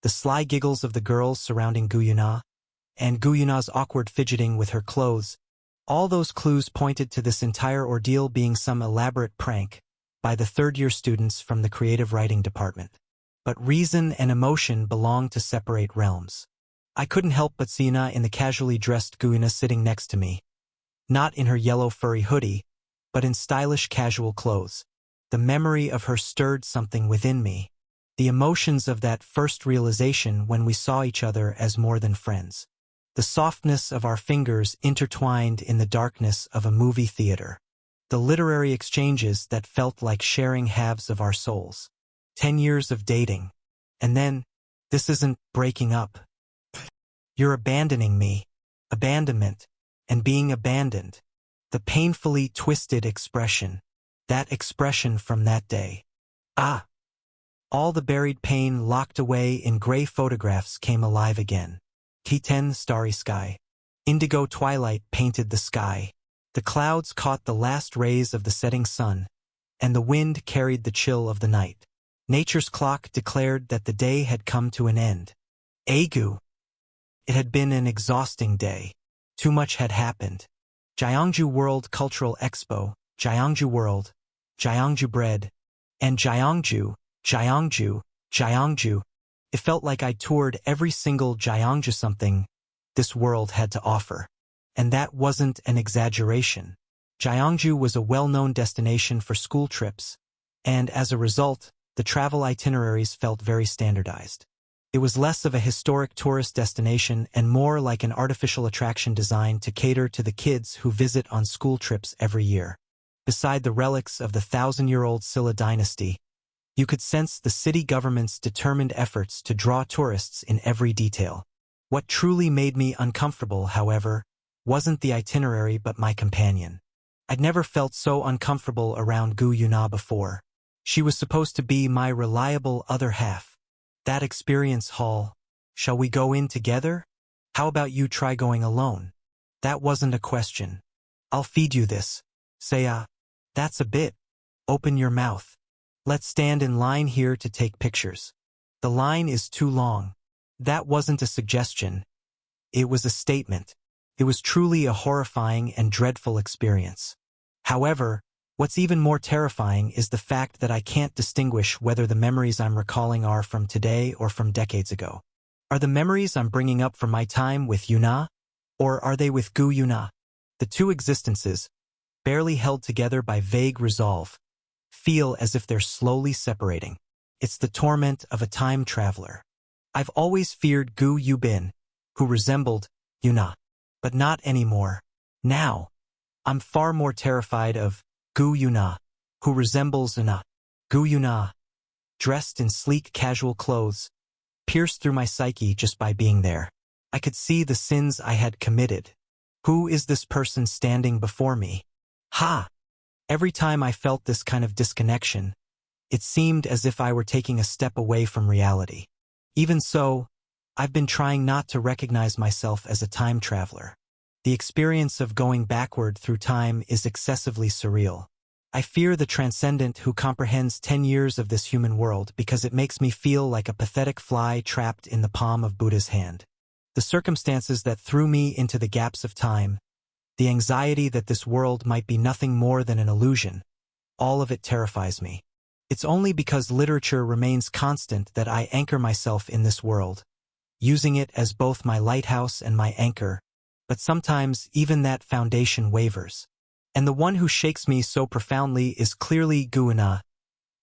the sly giggles of the girls surrounding Gu Yuna, and Gu Yuna's awkward fidgeting with her clothes, all those clues pointed to this entire ordeal being some elaborate prank by the third-year students from the creative writing department. But reason and emotion belong to separate realms. I couldn't help but see Yuna in the casually dressed Gu Yuna sitting next to me. Not in her yellow furry hoodie, but in stylish casual clothes. The memory of her stirred something within me. The emotions of that first realization when we saw each other as more than friends. The softness of our fingers intertwined in the darkness of a movie theater. The literary exchanges that felt like sharing halves of our souls. 10 years of dating. And then, this isn't breaking up. You're abandoning me. Abandonment. And being abandoned. The painfully twisted expression. That expression from that day. All the buried pain locked away in gray photographs came alive again. T10 starry sky. Indigo twilight painted the sky. The clouds caught the last rays of the setting sun, and the wind carried the chill of the night. Nature's clock declared that the day had come to an end. Agu. It had been an exhausting day. Too much had happened. Gyeongju World Cultural Expo, Gyeongju World, Gyeongju Bread, and Gyeongju. It felt like I toured every single Gyeongju something this world had to offer. And that wasn't an exaggeration. Gyeongju was a well-known destination for school trips, and as a result, the travel itineraries felt very standardized. It was less of a historic tourist destination and more like an artificial attraction designed to cater to the kids who visit on school trips every year. Beside the relics of the 1,000-year-old Silla dynasty, you could sense the city government's determined efforts to draw tourists in every detail. What truly made me uncomfortable, however, wasn't the itinerary but my companion. I'd never felt so uncomfortable around Gu Yuna before. She was supposed to be my reliable other half. That experience hall. Shall we go in together? How about you try going alone? That wasn't a question. I'll feed you this. Saya. That's a bit. Open your mouth. Let's stand in line here to take pictures. The line is too long. That wasn't a suggestion. It was a statement. It was truly a horrifying and dreadful experience. However, what's even more terrifying is the fact that I can't distinguish whether the memories I'm recalling are from today or from decades ago. Are the memories I'm bringing up from my time with Yuna? Or are they with Gu Yuna? The two existences, barely held together by vague resolve, feel as if they're slowly separating. It's the torment of a time traveler. I've always feared Gu Yubin, who resembled Yuna, but not anymore. Now, I'm far more terrified of Gu Yuna, who resembles Yuna. Gu Yuna, dressed in sleek casual clothes, pierced through my psyche just by being there. I could see the sins I had committed. Who is this person standing before me? Ha! Every time I felt this kind of disconnection, it seemed as if I were taking a step away from reality. Even so, I've been trying not to recognize myself as a time traveler. The experience of going backward through time is excessively surreal. I fear the transcendent who comprehends 10 years of this human world because it makes me feel like a pathetic fly trapped in the palm of Buddha's hand. The circumstances that threw me into the gaps of time, the anxiety that this world might be nothing more than an illusion, all of it terrifies me. It's only because literature remains constant that I anchor myself in this world, using it as both my lighthouse and my anchor, but sometimes even that foundation wavers. And the one who shakes me so profoundly is clearly Gu Yuna,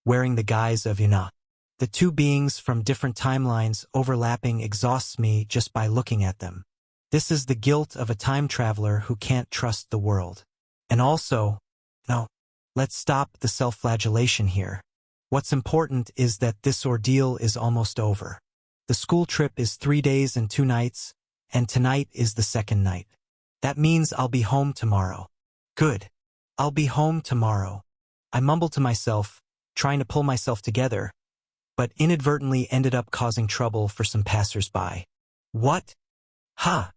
wearing the guise of Yuna. The two beings from different timelines overlapping exhausts me just by looking at them. This is the guilt of a time traveler who can't trust the world. And also, no, let's stop the self-flagellation here. What's important is that this ordeal is almost over. The school trip is 3 days and 2 nights, and tonight is the second night. That means I'll be home tomorrow. Good. I'll be home tomorrow. I mumbled to myself, trying to pull myself together, but inadvertently ended up causing trouble for some passers-by. What? Ha!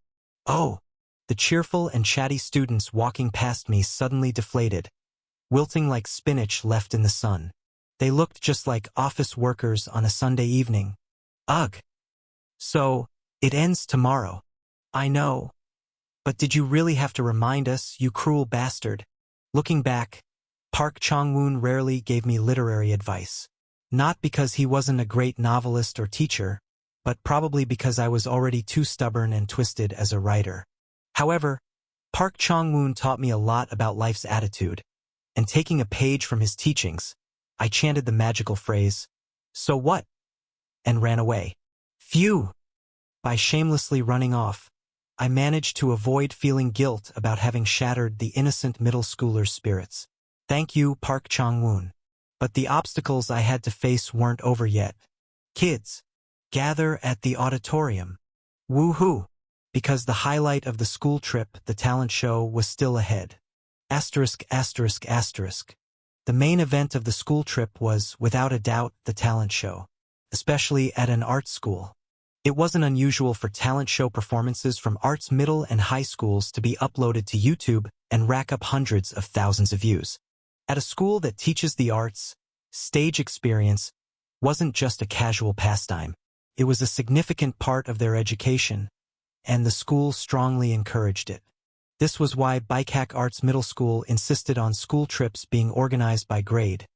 Oh! The cheerful and chatty students walking past me suddenly deflated, wilting like spinach left in the sun. They looked just like office workers on a Sunday evening. Ugh! So, it ends tomorrow. I know. But did you really have to remind us, you cruel bastard? Looking back, Park Chang-woon rarely gave me literary advice. Not because he wasn't a great novelist or teacher, but probably because I was already too stubborn and twisted as a writer. However, Park Chang-woon taught me a lot about life's attitude, and taking a page from his teachings, I chanted the magical phrase, "So what?" and ran away. Phew! By shamelessly running off, I managed to avoid feeling guilt about having shattered the innocent middle schooler's spirits. Thank you, Park Chang-woon. But the obstacles I had to face weren't over yet. Kids, gather at the auditorium. Woo-hoo! Because the highlight of the school trip, the talent show, was still ahead. Asterisk, asterisk, asterisk. The main event of the school trip was, without a doubt, the talent show, especially at an art school. It wasn't unusual for talent show performances from arts middle and high schools to be uploaded to YouTube and rack up hundreds of thousands of views. At a school that teaches the arts, stage experience wasn't just a casual pastime. It was a significant part of their education, and the school strongly encouraged it. This was why Baikak Arts Middle School insisted on school trips being organized by grade,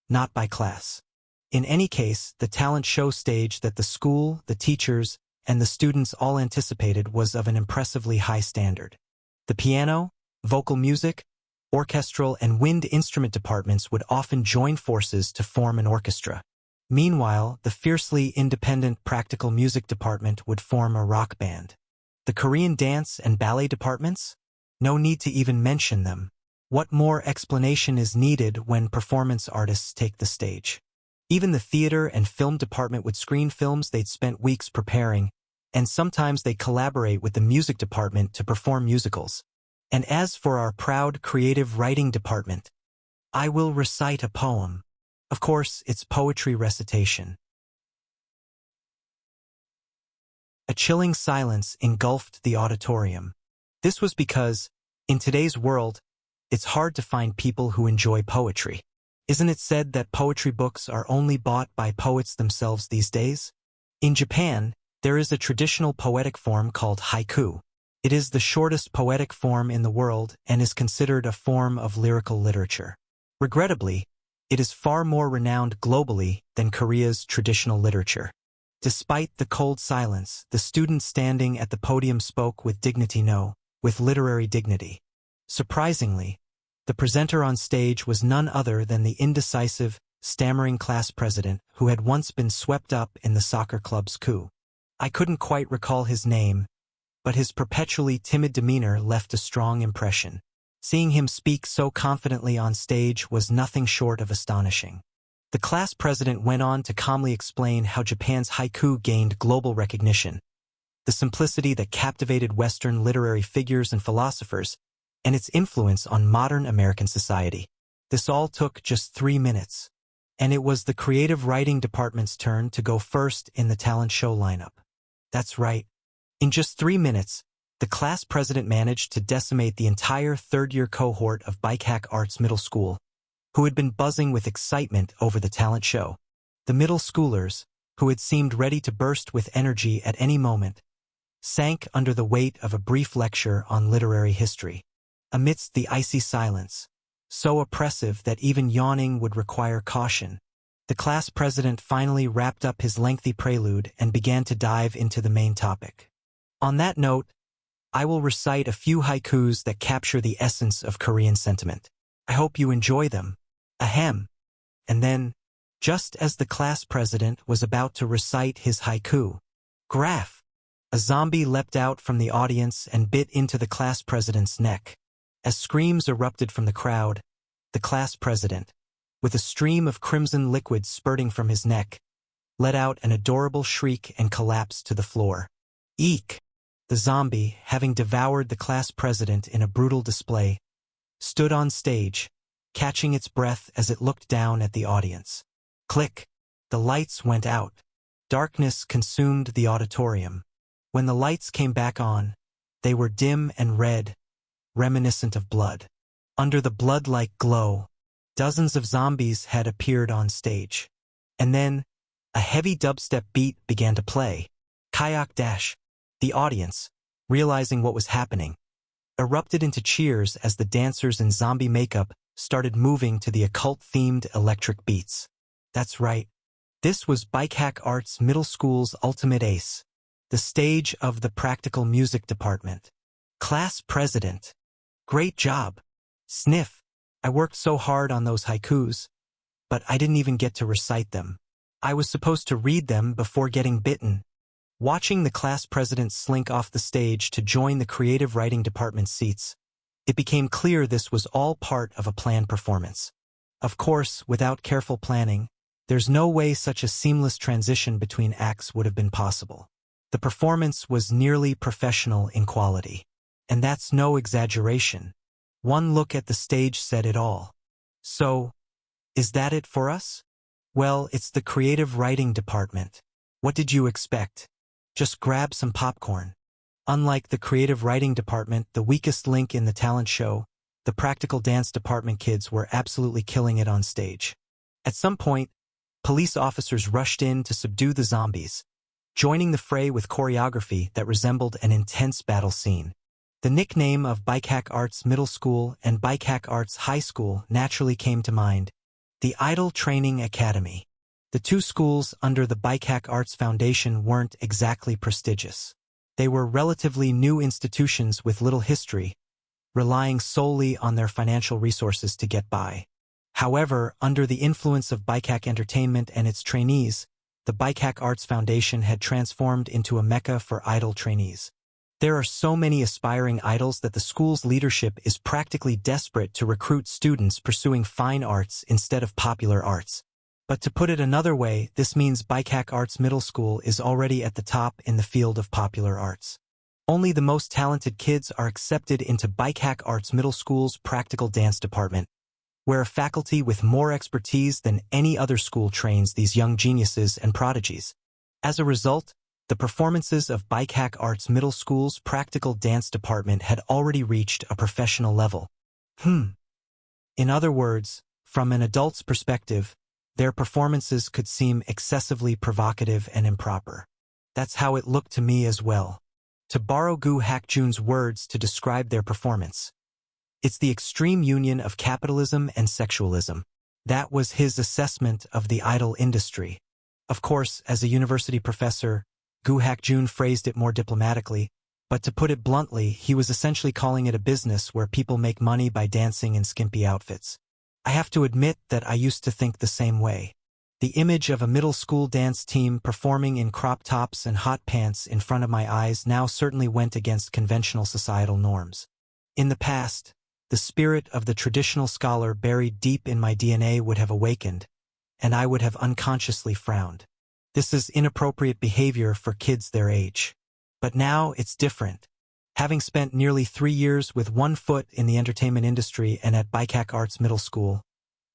not by class. In any case, the talent show stage that the school, the teachers, and the students all anticipated was of an impressively high standard. The piano, vocal music, orchestral, and wind instrument departments would often join forces to form an orchestra. Meanwhile, the fiercely independent practical music department would form a rock band. The Korean dance and ballet departments? No need to even mention them. What more explanation is needed when performance artists take the stage? Even the theater and film department would screen films they'd spent weeks preparing, and sometimes they collaborate with the music department to perform musicals. And as for our proud creative writing department, I will recite a poem. Of course, it's poetry recitation. A chilling silence engulfed the auditorium. This was because, in today's world, it's hard to find people who enjoy poetry. Isn't it said that poetry books are only bought by poets themselves these days? In Japan, there is a traditional poetic form called haiku. It is the shortest poetic form in the world and is considered a form of lyrical literature. Regrettably, it is far more renowned globally than Korea's traditional literature. Despite the cold silence, the student standing at the podium spoke with dignity, with literary dignity. Surprisingly, the presenter on stage was none other than the indecisive, stammering class president who had once been swept up in the soccer club's coup. I couldn't quite recall his name, but his perpetually timid demeanor left a strong impression. Seeing him speak so confidently on stage was nothing short of astonishing. The class president went on to calmly explain how Japan's haiku gained global recognition, the simplicity that captivated Western literary figures and philosophers, and its influence on modern American society. This all took just 3 minutes, and it was the creative writing department's turn to go first in the talent show lineup. That's right. In just 3 minutes, the class president managed to decimate the entire third-year cohort of Bikak Arts Middle School, who had been buzzing with excitement over the talent show. The middle schoolers, who had seemed ready to burst with energy at any moment, sank under the weight of a brief lecture on literary history. Amidst the icy silence, so oppressive that even yawning would require caution, the class president finally wrapped up his lengthy prelude and began to dive into the main topic. On that note, I will recite a few haikus that capture the essence of Korean sentiment. I hope you enjoy them. Ahem. And then, just as the class president was about to recite his haiku, graph, a zombie leapt out from the audience and bit into the class president's neck. As screams erupted from the crowd, the class president, with a stream of crimson liquid spurting from his neck, let out an adorable shriek and collapsed to the floor. Eek! The zombie, having devoured the class president in a brutal display, stood on stage, catching its breath as it looked down at the audience. Click! The lights went out. Darkness consumed the auditorium. When the lights came back on, they were dim and red, reminiscent of blood. Under the blood-like glow, dozens of zombies had appeared on stage. And then, a heavy dubstep beat began to play. Kayak Dash. The audience, realizing what was happening, erupted into cheers as the dancers in zombie makeup started moving to the occult-themed electric beats. That's right. This was Bikak Arts Middle School's ultimate ace, the stage of the practical music department. Class president. Great job. Sniff. I worked so hard on those haikus, but I didn't even get to recite them. I was supposed to read them before getting bitten. Watching the class president slink off the stage to join the creative writing department seats, it became clear this was all part of a planned performance. Of course, without careful planning, there's no way such a seamless transition between acts would have been possible. The performance was nearly professional in quality. And that's no exaggeration. One look at the stage said it all. So, is that it for us? Well, it's the creative writing department. What did you expect? Just grab some popcorn. Unlike the creative writing department, the weakest link in the talent show, the practical dance department kids were absolutely killing it on stage. At some point, police officers rushed in to subdue the zombies, joining the fray with choreography that resembled an intense battle scene. The nickname of Bikak Arts Middle School and Bikak Arts High School naturally came to mind, the Idol Training Academy. The two schools under the Bikak Arts Foundation weren't exactly prestigious. They were relatively new institutions with little history, relying solely on their financial resources to get by. However, under the influence of Bikehack Entertainment and its trainees, the Bikehack Arts Foundation had transformed into a mecca for idol trainees. There are so many aspiring idols that the school's leadership is practically desperate to recruit students pursuing fine arts instead of popular arts. But to put it another way, this means Bikehack Arts Middle School is already at the top in the field of popular arts. Only the most talented kids are accepted into Bikehack Arts Middle School's practical dance department, where a faculty with more expertise than any other school trains these young geniuses and prodigies. As a result, the performances of Bikehack Arts Middle School's practical dance department had already reached a professional level. In other words, from an adult's perspective, their performances could seem excessively provocative and improper. That's how it looked to me as well. To borrow Gu Hakjun's words to describe their performance, it's the extreme union of capitalism and sexualism. That was his assessment of the idol industry. Of course, as a university professor, Gu Hakjun phrased it more diplomatically, but to put it bluntly, he was essentially calling it a business where people make money by dancing in skimpy outfits. I have to admit that I used to think the same way. The image of a middle school dance team performing in crop tops and hot pants in front of my eyes now certainly went against conventional societal norms. In the past, the spirit of the traditional scholar buried deep in my DNA would have awakened, and I would have unconsciously frowned. This is inappropriate behavior for kids their age. But now it's different. Having spent nearly 3 years with one foot in the entertainment industry and at Bikehack Arts Middle School,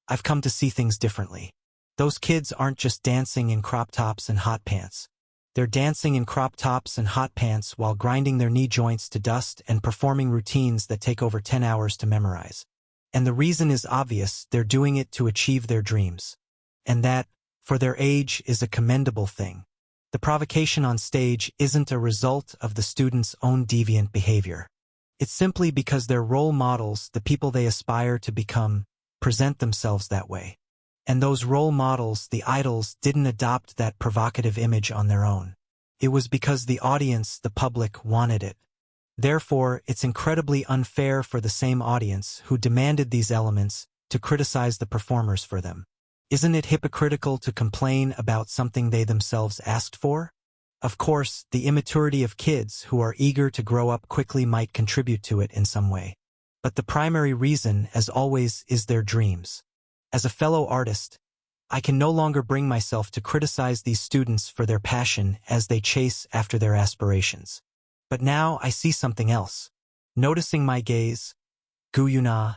I've come to see things differently. Those kids aren't just dancing in crop tops and hot pants. They're dancing in crop tops and hot pants while grinding their knee joints to dust and performing routines that take over 10 hours to memorize. And the reason is obvious, they're doing it to achieve their dreams. And that, for their age, is a commendable thing. The provocation on stage isn't a result of the students' own deviant behavior. It's simply because their role models, the people they aspire to become, present themselves that way. And those role models, the idols, didn't adopt that provocative image on their own. It was because the audience, the public, wanted it. Therefore, it's incredibly unfair for the same audience who demanded these elements to criticize the performers for them. Isn't it hypocritical to complain about something they themselves asked for? Of course, the immaturity of kids who are eager to grow up quickly might contribute to it in some way. But the primary reason, as always, is their dreams. As a fellow artist, I can no longer bring myself to criticize these students for their passion as they chase after their aspirations. But now I see something else. Noticing my gaze, Gu Yuna,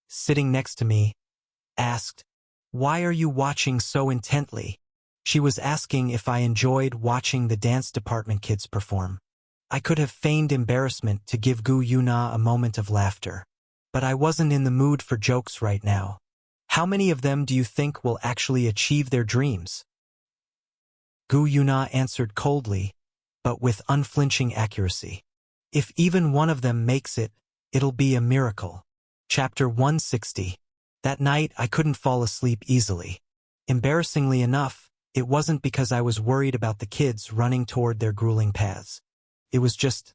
sitting next to me, asked, "Why are you watching so intently?" She was asking if I enjoyed watching the dance department kids perform. I could have feigned embarrassment to give Gu Yuna a moment of laughter. But I wasn't in the mood for jokes right now. How many of them do you think will actually achieve their dreams? Gu Yuna answered coldly, but with unflinching accuracy. If even one of them makes it, it'll be a miracle. Chapter 160. That night I couldn't fall asleep easily. Embarrassingly enough, it wasn't because I was worried about the kids running toward their grueling paths. It was just,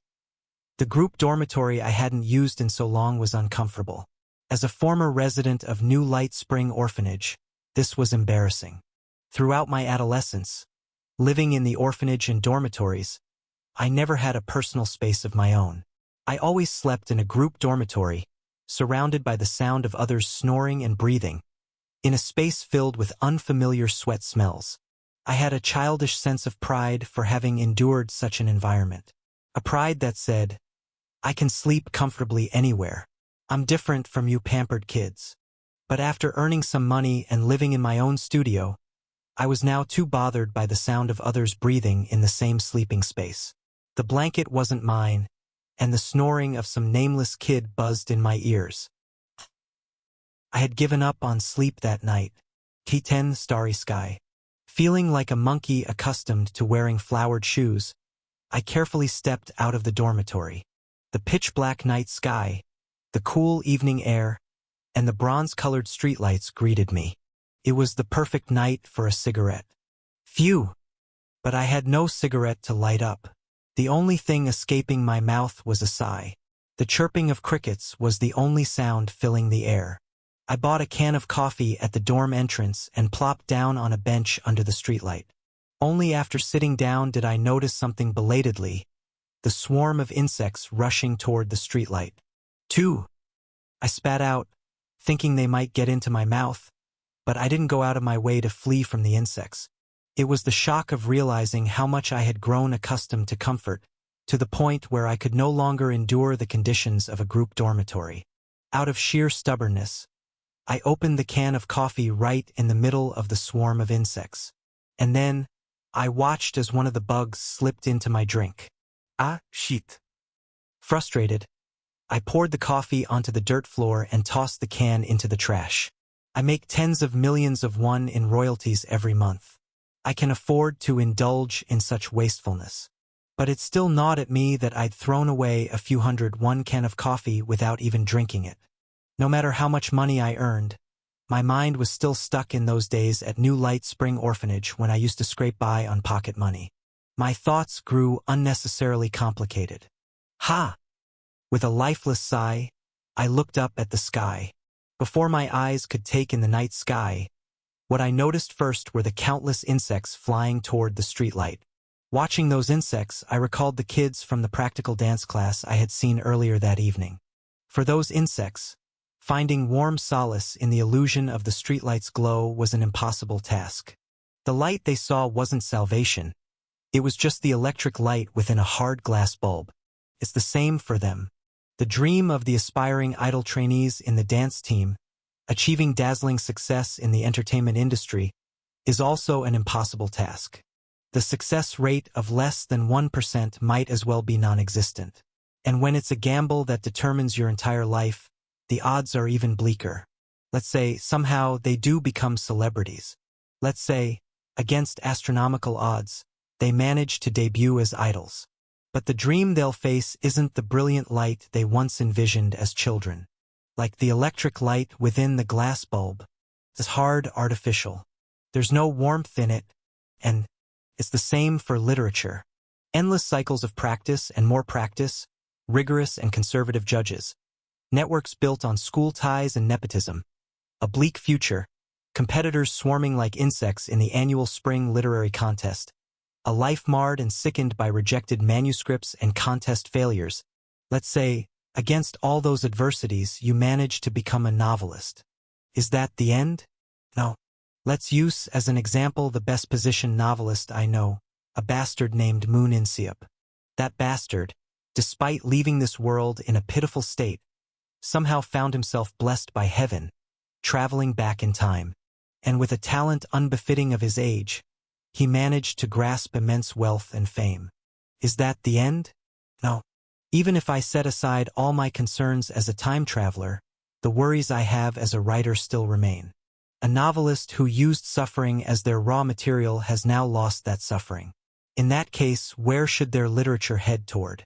the group dormitory I hadn't used in so long was uncomfortable. As a former resident of New Light Spring Orphanage, this was embarrassing. Throughout my adolescence, living in the orphanage and dormitories, I never had a personal space of my own. I always slept in a group dormitory, surrounded by the sound of others snoring and breathing, in a space filled with unfamiliar sweat smells. I had a childish sense of pride for having endured such an environment. A pride that said, I can sleep comfortably anywhere. I'm different from you pampered kids. But after earning some money and living in my own studio, I was now too bothered by the sound of others breathing in the same sleeping space. The blanket wasn't mine, and the snoring of some nameless kid buzzed in my ears. I had given up on sleep that night. T10 Starry Sky. Feeling like a monkey accustomed to wearing flowered shoes, I carefully stepped out of the dormitory. The pitch-black night sky, the cool evening air, and the bronze-colored streetlights greeted me. It was the perfect night for a cigarette. Phew! But I had no cigarette to light up. The only thing escaping my mouth was a sigh. The chirping of crickets was the only sound filling the air. I bought a can of coffee at the dorm entrance and plopped down on a bench under the streetlight. Only after sitting down did I notice something belatedly, the swarm of insects rushing toward the streetlight. 2. I spat out, thinking they might get into my mouth, but I didn't go out of my way to flee from the insects. It was the shock of realizing how much I had grown accustomed to comfort, to the point where I could no longer endure the conditions of a group dormitory. Out of sheer stubbornness, I opened the can of coffee right in the middle of the swarm of insects. And then, I watched as one of the bugs slipped into my drink. Ah, shit. Frustrated, I poured the coffee onto the dirt floor and tossed the can into the trash. I make tens of millions of won in royalties every month. I can afford to indulge in such wastefulness. But it still gnawed at me that I'd thrown away a few hundred one can of coffee without even drinking it. No matter how much money I earned, my mind was still stuck in those days at New Light Spring Orphanage when I used to scrape by on pocket money. My thoughts grew unnecessarily complicated. Ha! With a lifeless sigh, I looked up at the sky. Before my eyes could take in the night sky, what I noticed first were the countless insects flying toward the streetlight. Watching those insects, I recalled the kids from the practical dance class I had seen earlier that evening. For those insects, finding warm solace in the illusion of the streetlight's glow was an impossible task. The light they saw wasn't salvation. It was just the electric light within a hard glass bulb. It's the same for them. The dream of the aspiring idol trainees in the dance team, achieving dazzling success in the entertainment industry, is also an impossible task. The success rate of less than 1% might as well be non-existent. And when it's a gamble that determines your entire life, the odds are even bleaker. Let's say somehow they do become celebrities. Let's say, against astronomical odds, they manage to debut as idols. But the dream they'll face isn't the brilliant light they once envisioned as children. Like the electric light within the glass bulb, it's hard, artificial. There's no warmth in it, and it's the same for literature. Endless cycles of practice and more practice, rigorous and conservative judges, networks built on school ties and nepotism, a bleak future, competitors swarming like insects in the annual spring literary contest, a life marred and sickened by rejected manuscripts and contest failures. Let's say, against all those adversities, you manage to become a novelist. Is that the end? No. Let's use as an example the best positioned novelist I know, a bastard named Moon Inseop. That bastard, despite leaving this world in a pitiful state, somehow found himself blessed by heaven, traveling back in time. And with a talent unbefitting of his age, he managed to grasp immense wealth and fame. Is that the end? No. Even if I set aside all my concerns as a time traveler, the worries I have as a writer still remain. A novelist who used suffering as their raw material has now lost that suffering. In that case, where should their literature head toward?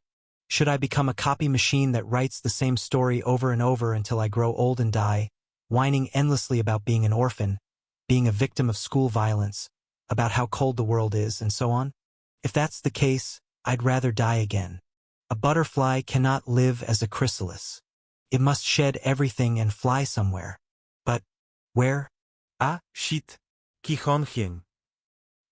Should I become a copy machine that writes the same story over and over until I grow old and die, whining endlessly about being an orphan, being a victim of school violence, about how cold the world is, and so on? If that's the case, I'd rather die again. A butterfly cannot live as a chrysalis. It must shed everything and fly somewhere. But where? Ah, shit. Ki-Hon-hyun.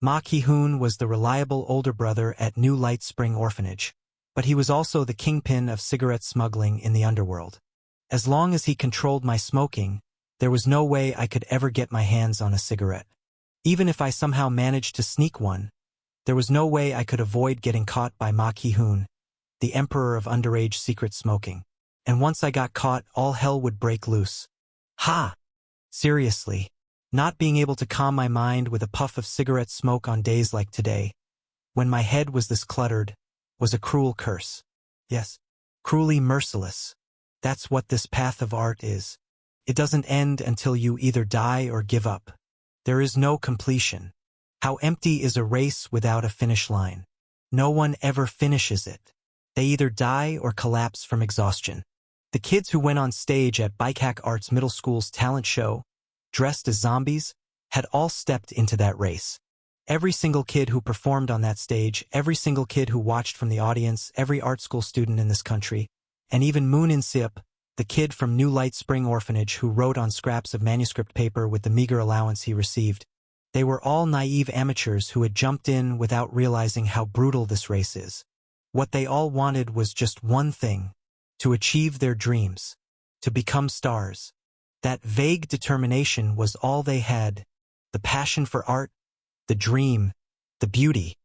Ma Ki-hoon was the reliable older brother at New Light Spring Orphanage, but he was also the kingpin of cigarette smuggling in the underworld. As long as he controlled my smoking, there was no way I could ever get my hands on a cigarette. Even if I somehow managed to sneak one, there was no way I could avoid getting caught by Ma Ki-hoon, the emperor of underage secret smoking. And once I got caught, all hell would break loose. Ha! Seriously, not being able to calm my mind with a puff of cigarette smoke on days like today, when my head was this cluttered, was a cruel curse. Yes, cruelly merciless. That's what this path of art is. It doesn't end until you either die or give up. There is no completion. How empty is a race without a finish line? No one ever finishes it. They either die or collapse from exhaustion. The kids who went on stage at Bikehack Arts Middle School's talent show, dressed as zombies, had all stepped into that race. Every single kid who performed on that stage, every single kid who watched from the audience, every art school student in this country, and even Moon Inseop, the kid from New Light Spring Orphanage who wrote on scraps of manuscript paper with the meager allowance he received. They were all naive amateurs who had jumped in without realizing how brutal this race is. What they all wanted was just one thing: to achieve their dreams, to become stars. That vague determination was all they had, the passion for art, the dream, the beauty.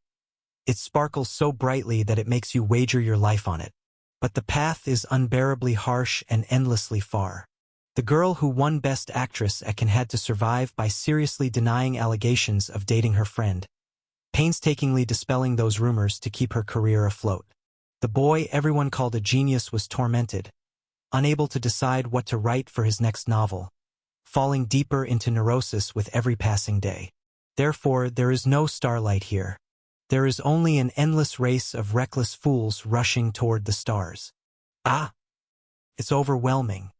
It sparkles so brightly that it makes you wager your life on it. But the path is unbearably harsh and endlessly far. The girl who won Best Actress at Cannes had to survive by seriously denying allegations of dating her friend, painstakingly dispelling those rumors to keep her career afloat. The boy everyone called a genius was tormented, unable to decide what to write for his next novel, falling deeper into neurosis with every passing day. Therefore, there is no starlight here. There is only an endless race of reckless fools rushing toward the stars. Ah! It's overwhelming.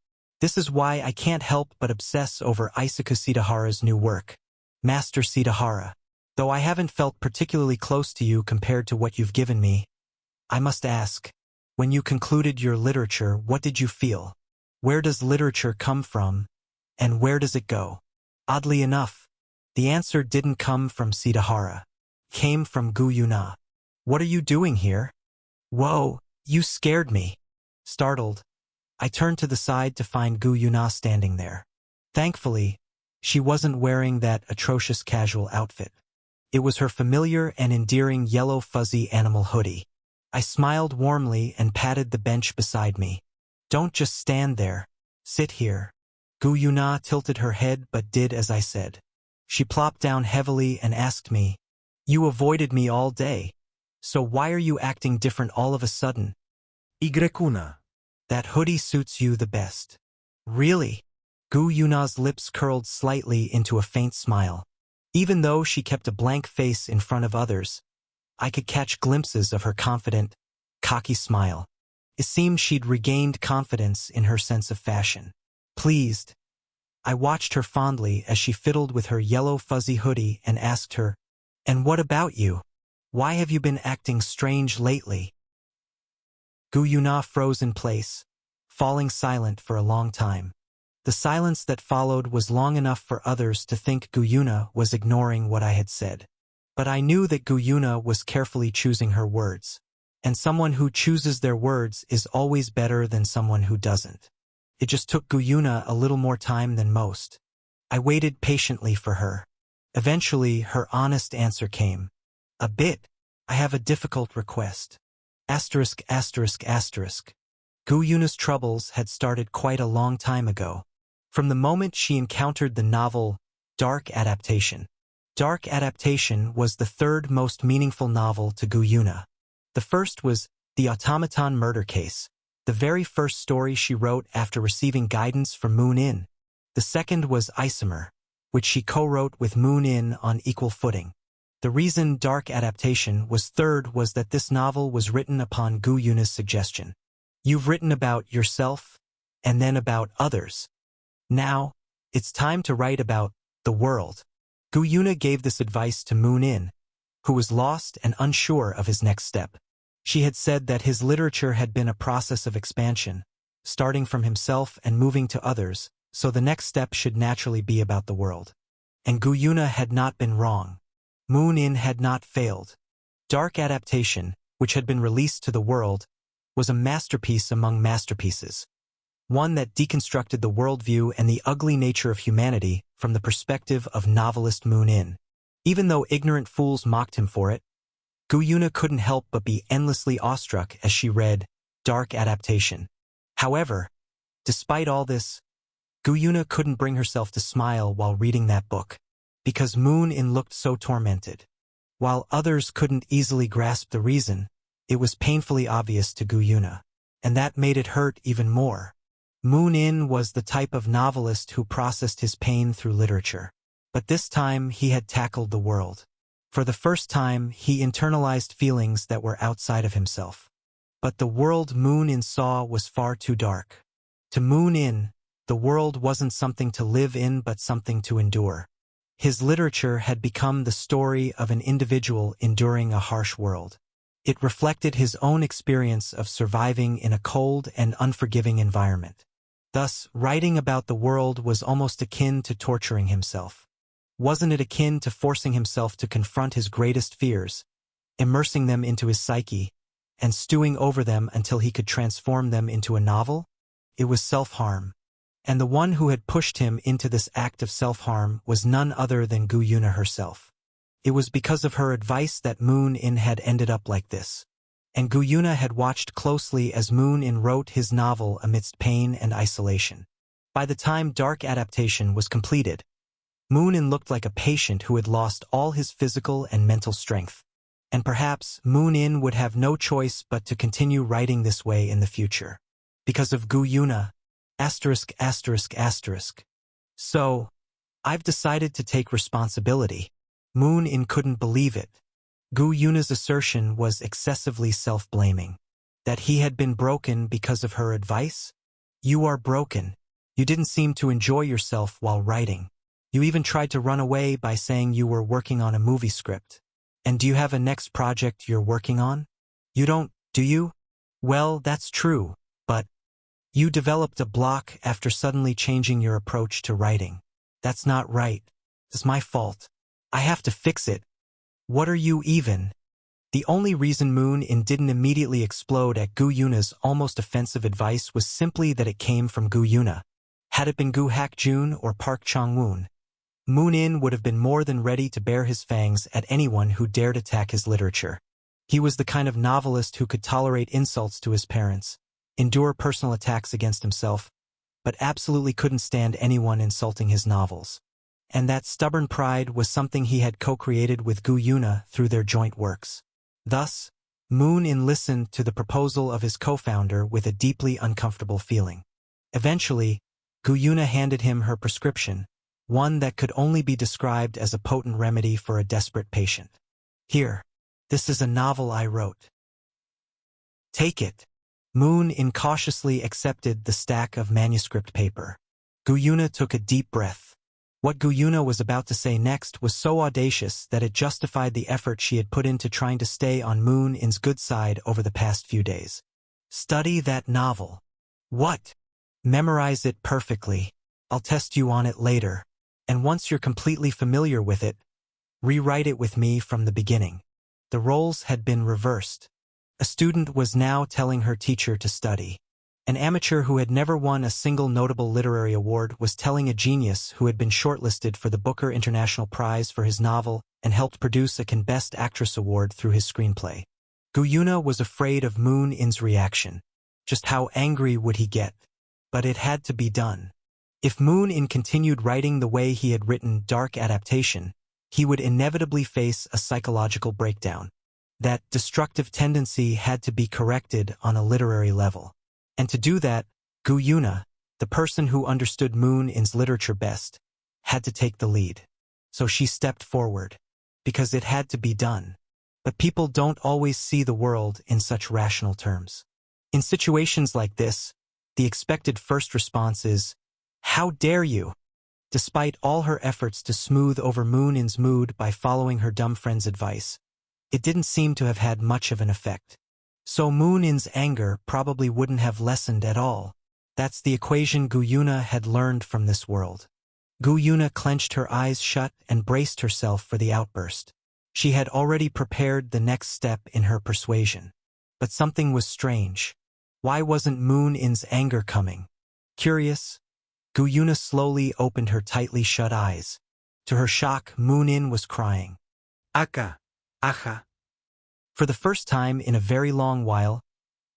This is why I can't help but obsess over Isaku Shidahara's new work, Master Shidahara. Though I haven't felt particularly close to you compared to what you've given me, I must ask, when you concluded your literature, what did you feel? Where does literature come from, and where does it go? Oddly enough, the answer didn't come from Shidahara. It came from Gu Yuna. What are you doing here? Whoa, you scared me. Startled, I turned to the side to find Gu Yuna standing there. Thankfully, she wasn't wearing that atrocious casual outfit. It was her familiar and endearing yellow fuzzy animal hoodie. I smiled warmly and patted the bench beside me. Don't just stand there. Sit here. Gu Yuna tilted her head but did as I said. She plopped down heavily and asked me, "You avoided me all day. So why are you acting different all of a sudden?" Y-kuna. That hoodie suits you the best. Really? Gu Yuna's lips curled slightly into a faint smile. Even though she kept a blank face in front of others, I could catch glimpses of her confident, cocky smile. It seemed she'd regained confidence in her sense of fashion. Pleased, I watched her fondly as she fiddled with her yellow fuzzy hoodie and asked her, "And what about you? Why have you been acting strange lately?" Gu Yuna froze in place, falling silent for a long time. The silence that followed was long enough for others to think Gu Yuna was ignoring what I had said. But I knew that Gu Yuna was carefully choosing her words, and someone who chooses their words is always better than someone who doesn't. It just took Gu Yuna a little more time than most. I waited patiently for her. Eventually, her honest answer came. "A bit. I have a difficult request. Asterisk, asterisk, asterisk." Gu Yuna's troubles had started quite a long time ago, from the moment she encountered the novel Dark Adaptation. Dark Adaptation was the third most meaningful novel to Gu Yuna. The first was The Automaton Murder Case, the very first story she wrote after receiving guidance from Moon In. The second was Isomer, which she co-wrote with Moon In on equal footing. The reason Dark Adaptation was third was that this novel was written upon Gu Yuna's suggestion. You've written about yourself, and then about others. Now, it's time to write about the world. Gu Yuna gave this advice to Moon In, who was lost and unsure of his next step. She had said that his literature had been a process of expansion, starting from himself and moving to others, so the next step should naturally be about the world. And Gu Yuna had not been wrong. Moon In had not failed. Dark Adaptation, which had been released to the world, was a masterpiece among masterpieces. One that deconstructed the worldview and the ugly nature of humanity from the perspective of novelist Moon In. Even though ignorant fools mocked him for it, Gu Yuna couldn't help but be endlessly awestruck as she read Dark Adaptation. However, despite all this, Gu Yuna couldn't bring herself to smile while reading that book, because Moon In looked so tormented. While others couldn't easily grasp the reason, it was painfully obvious to Gu Yuna, and that made it hurt even more. Moon In was the type of novelist who processed his pain through literature. But this time he had tackled the world. For the first time, he internalized feelings that were outside of himself. But the world Moon In saw was far too dark. To Moon In, the world wasn't something to live in but something to endure. His literature had become the story of an individual enduring a harsh world. It reflected his own experience of surviving in a cold and unforgiving environment. Thus, writing about the world was almost akin to torturing himself. Wasn't it akin to forcing himself to confront his greatest fears, immersing them into his psyche, and stewing over them until he could transform them into a novel? It was self-harm. And the one who had pushed him into this act of self-harm was none other than Gu Yuna herself. It was because of her advice that Moon-in had ended up like this. And Gu Yuna had watched closely as Moon-in wrote his novel amidst pain and isolation. By the time Dark Adaptation was completed, Moon-in looked like a patient who had lost all his physical and mental strength. And perhaps Moon-in would have no choice but to continue writing this way in the future. Because of Gu Yuna, ******. So, I've decided to take responsibility. Moon-in couldn't believe it. Gu Yuna's assertion was excessively self-blaming. That he had been broken because of her advice? You are broken. You didn't seem to enjoy yourself while writing. You even tried to run away by saying you were working on a movie script. And do you have a next project you're working on? You don't, do you? Well, that's true, but you developed a block after suddenly changing your approach to writing. That's not right. It's my fault. I have to fix it. What are you even? The only reason Moon-in didn't immediately explode at Gu Yuna's almost offensive advice was simply that it came from Gu Yuna. Had it been Gu Hak-jun or Park Chang-woon, Moon-in would have been more than ready to bare his fangs at anyone who dared attack his literature. He was the kind of novelist who could tolerate insults to his parents, endure personal attacks against himself, but absolutely couldn't stand anyone insulting his novels. And that stubborn pride was something he had co-created with Gu Yuna through their joint works. Thus, Moon-in listened to the proposal of his co-founder with a deeply uncomfortable feeling. Eventually, Gu Yuna handed him her prescription, one that could only be described as a potent remedy for a desperate patient. Here, this is a novel I wrote. Take it. Moon-in cautiously accepted the stack of manuscript paper. Gu Yuna took a deep breath. What Gu Yuna was about to say next was so audacious that it justified the effort she had put into trying to stay on Moon-in's good side over the past few days. Study that novel. What? Memorize it perfectly. I'll test you on it later. And once you're completely familiar with it, rewrite it with me from the beginning. The roles had been reversed. A student was now telling her teacher to study. An amateur who had never won a single notable literary award was telling a genius who had been shortlisted for the Booker International Prize for his novel and helped produce a Cannes Best Actress award through his screenplay. Gu Yuna was afraid of Moon-in's reaction. Just how angry would he get? But it had to be done. If Moon-in continued writing the way he had written Dark Adaptation, he would inevitably face a psychological breakdown. That destructive tendency had to be corrected on a literary level. And to do that, Gu Yuna, the person who understood Moon-in's literature best, had to take the lead. So she stepped forward. Because it had to be done. But people don't always see the world in such rational terms. In situations like this, the expected first response is, "How dare you?" Despite all her efforts to smooth over Moon-in's mood by following her dumb friend's advice, it didn't seem to have had much of an effect. So Moon-in's anger probably wouldn't have lessened at all. That's the equation Gu Yuna had learned from this world. Gu Yuna clenched her eyes shut and braced herself for the outburst. She had already prepared the next step in her persuasion. But something was strange. Why wasn't Moon-in's anger coming? Curious, Gu Yuna slowly opened her tightly shut eyes. To her shock, Moon-in was crying. Aka, aha. For the first time in a very long while,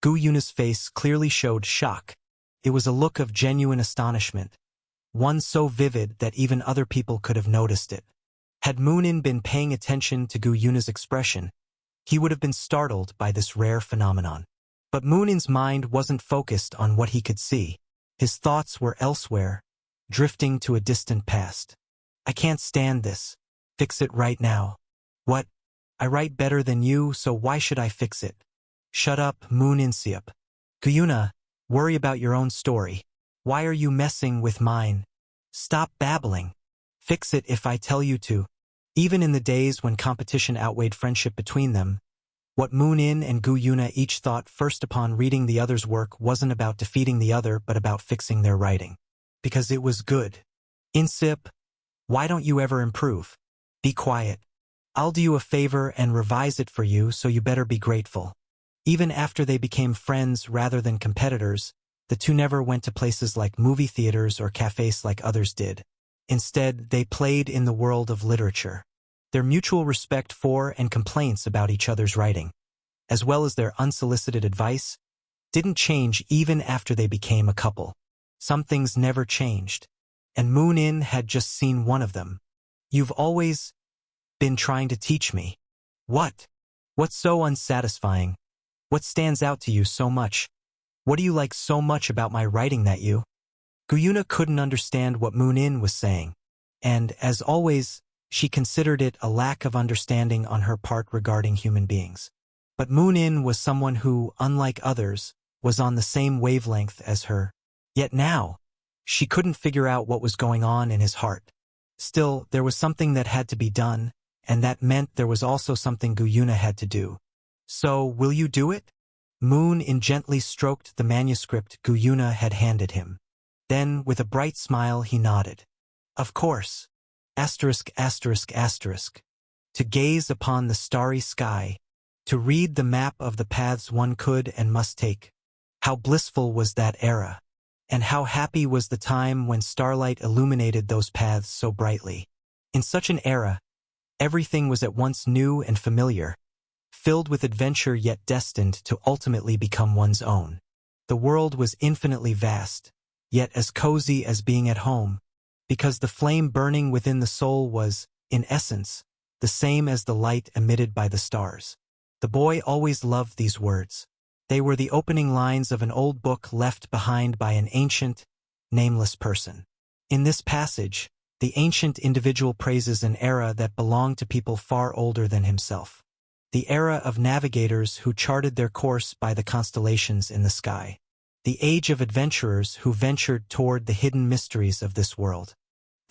Gu Yuna's face clearly showed shock. It was a look of genuine astonishment, one so vivid that even other people could have noticed it. Had Moon-in been paying attention to Gu Yuna's expression, he would have been startled by this rare phenomenon. But Moon-in's mind wasn't focused on what he could see. His thoughts were elsewhere, drifting to a distant past. I can't stand this. Fix it right now. What? I write better than you, so why should I fix it? Shut up, Moon-in-seop. Gu Yuna, worry about your own story. Why are you messing with mine? Stop babbling. Fix it if I tell you to. Even in the days when competition outweighed friendship between them, What Moon In and Gu Yuna each thought first upon reading the other's work wasn't about defeating the other but about fixing their writing. Because it was good. Insip, why don't you ever improve? Be quiet. I'll do you a favor and revise it for you, so you better be grateful. Even after they became friends rather than competitors, the two never went to places like movie theaters or cafes like others did. Instead, they played in the world of literature. Their mutual respect for and complaints about each other's writing, as well as their unsolicited advice, didn't change even after they became a couple. Some things never changed. And Moon In had just seen one of them. You've always been trying to teach me. What? What's so unsatisfying? What stands out to you so much? What do you like so much about my writing that you? Gu Yuna couldn't understand what Moon In was saying, and, as always, she considered it a lack of understanding on her part regarding human beings. But Moon In was someone who, unlike others, was on the same wavelength as her. Yet now, she couldn't figure out what was going on in his heart. Still, there was something that had to be done, and that meant there was also something Gu Yuna had to do. So, will you do it? Moon In gently stroked the manuscript Gu Yuna had handed him. Then, with a bright smile, he nodded. Of course. Asterisk, asterisk, asterisk. To gaze upon the starry sky, to read the map of the paths one could and must take. How blissful was that era, and how happy was the time when starlight illuminated those paths so brightly. In such an era, everything was at once new and familiar, filled with adventure yet destined to ultimately become one's own. The world was infinitely vast, yet as cozy as being at home, because the flame burning within the soul was, in essence, the same as the light emitted by the stars. The boy always loved these words. They were the opening lines of an old book left behind by an ancient, nameless person. In this passage, the ancient individual praises an era that belonged to people far older than himself. The era of navigators who charted their course by the constellations in the sky. The age of adventurers who ventured toward the hidden mysteries of this world.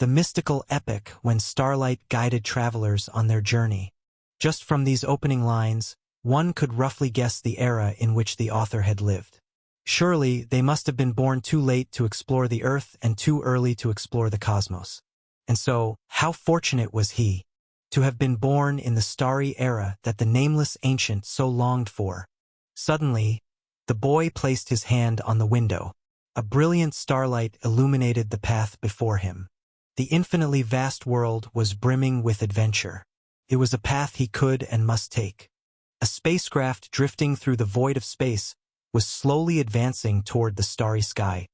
The mystical epoch when starlight guided travelers on their journey. Just from these opening lines, one could roughly guess the era in which the author had lived. Surely, they must have been born too late to explore the earth and too early to explore the cosmos. And so, how fortunate was he to have been born in the starry era that the nameless ancient so longed for. Suddenly, the boy placed his hand on the window. A brilliant starlight illuminated the path before him. The infinitely vast world was brimming with adventure. It was a path he could and must take. A spacecraft drifting through the void of space was slowly advancing toward the starry sky.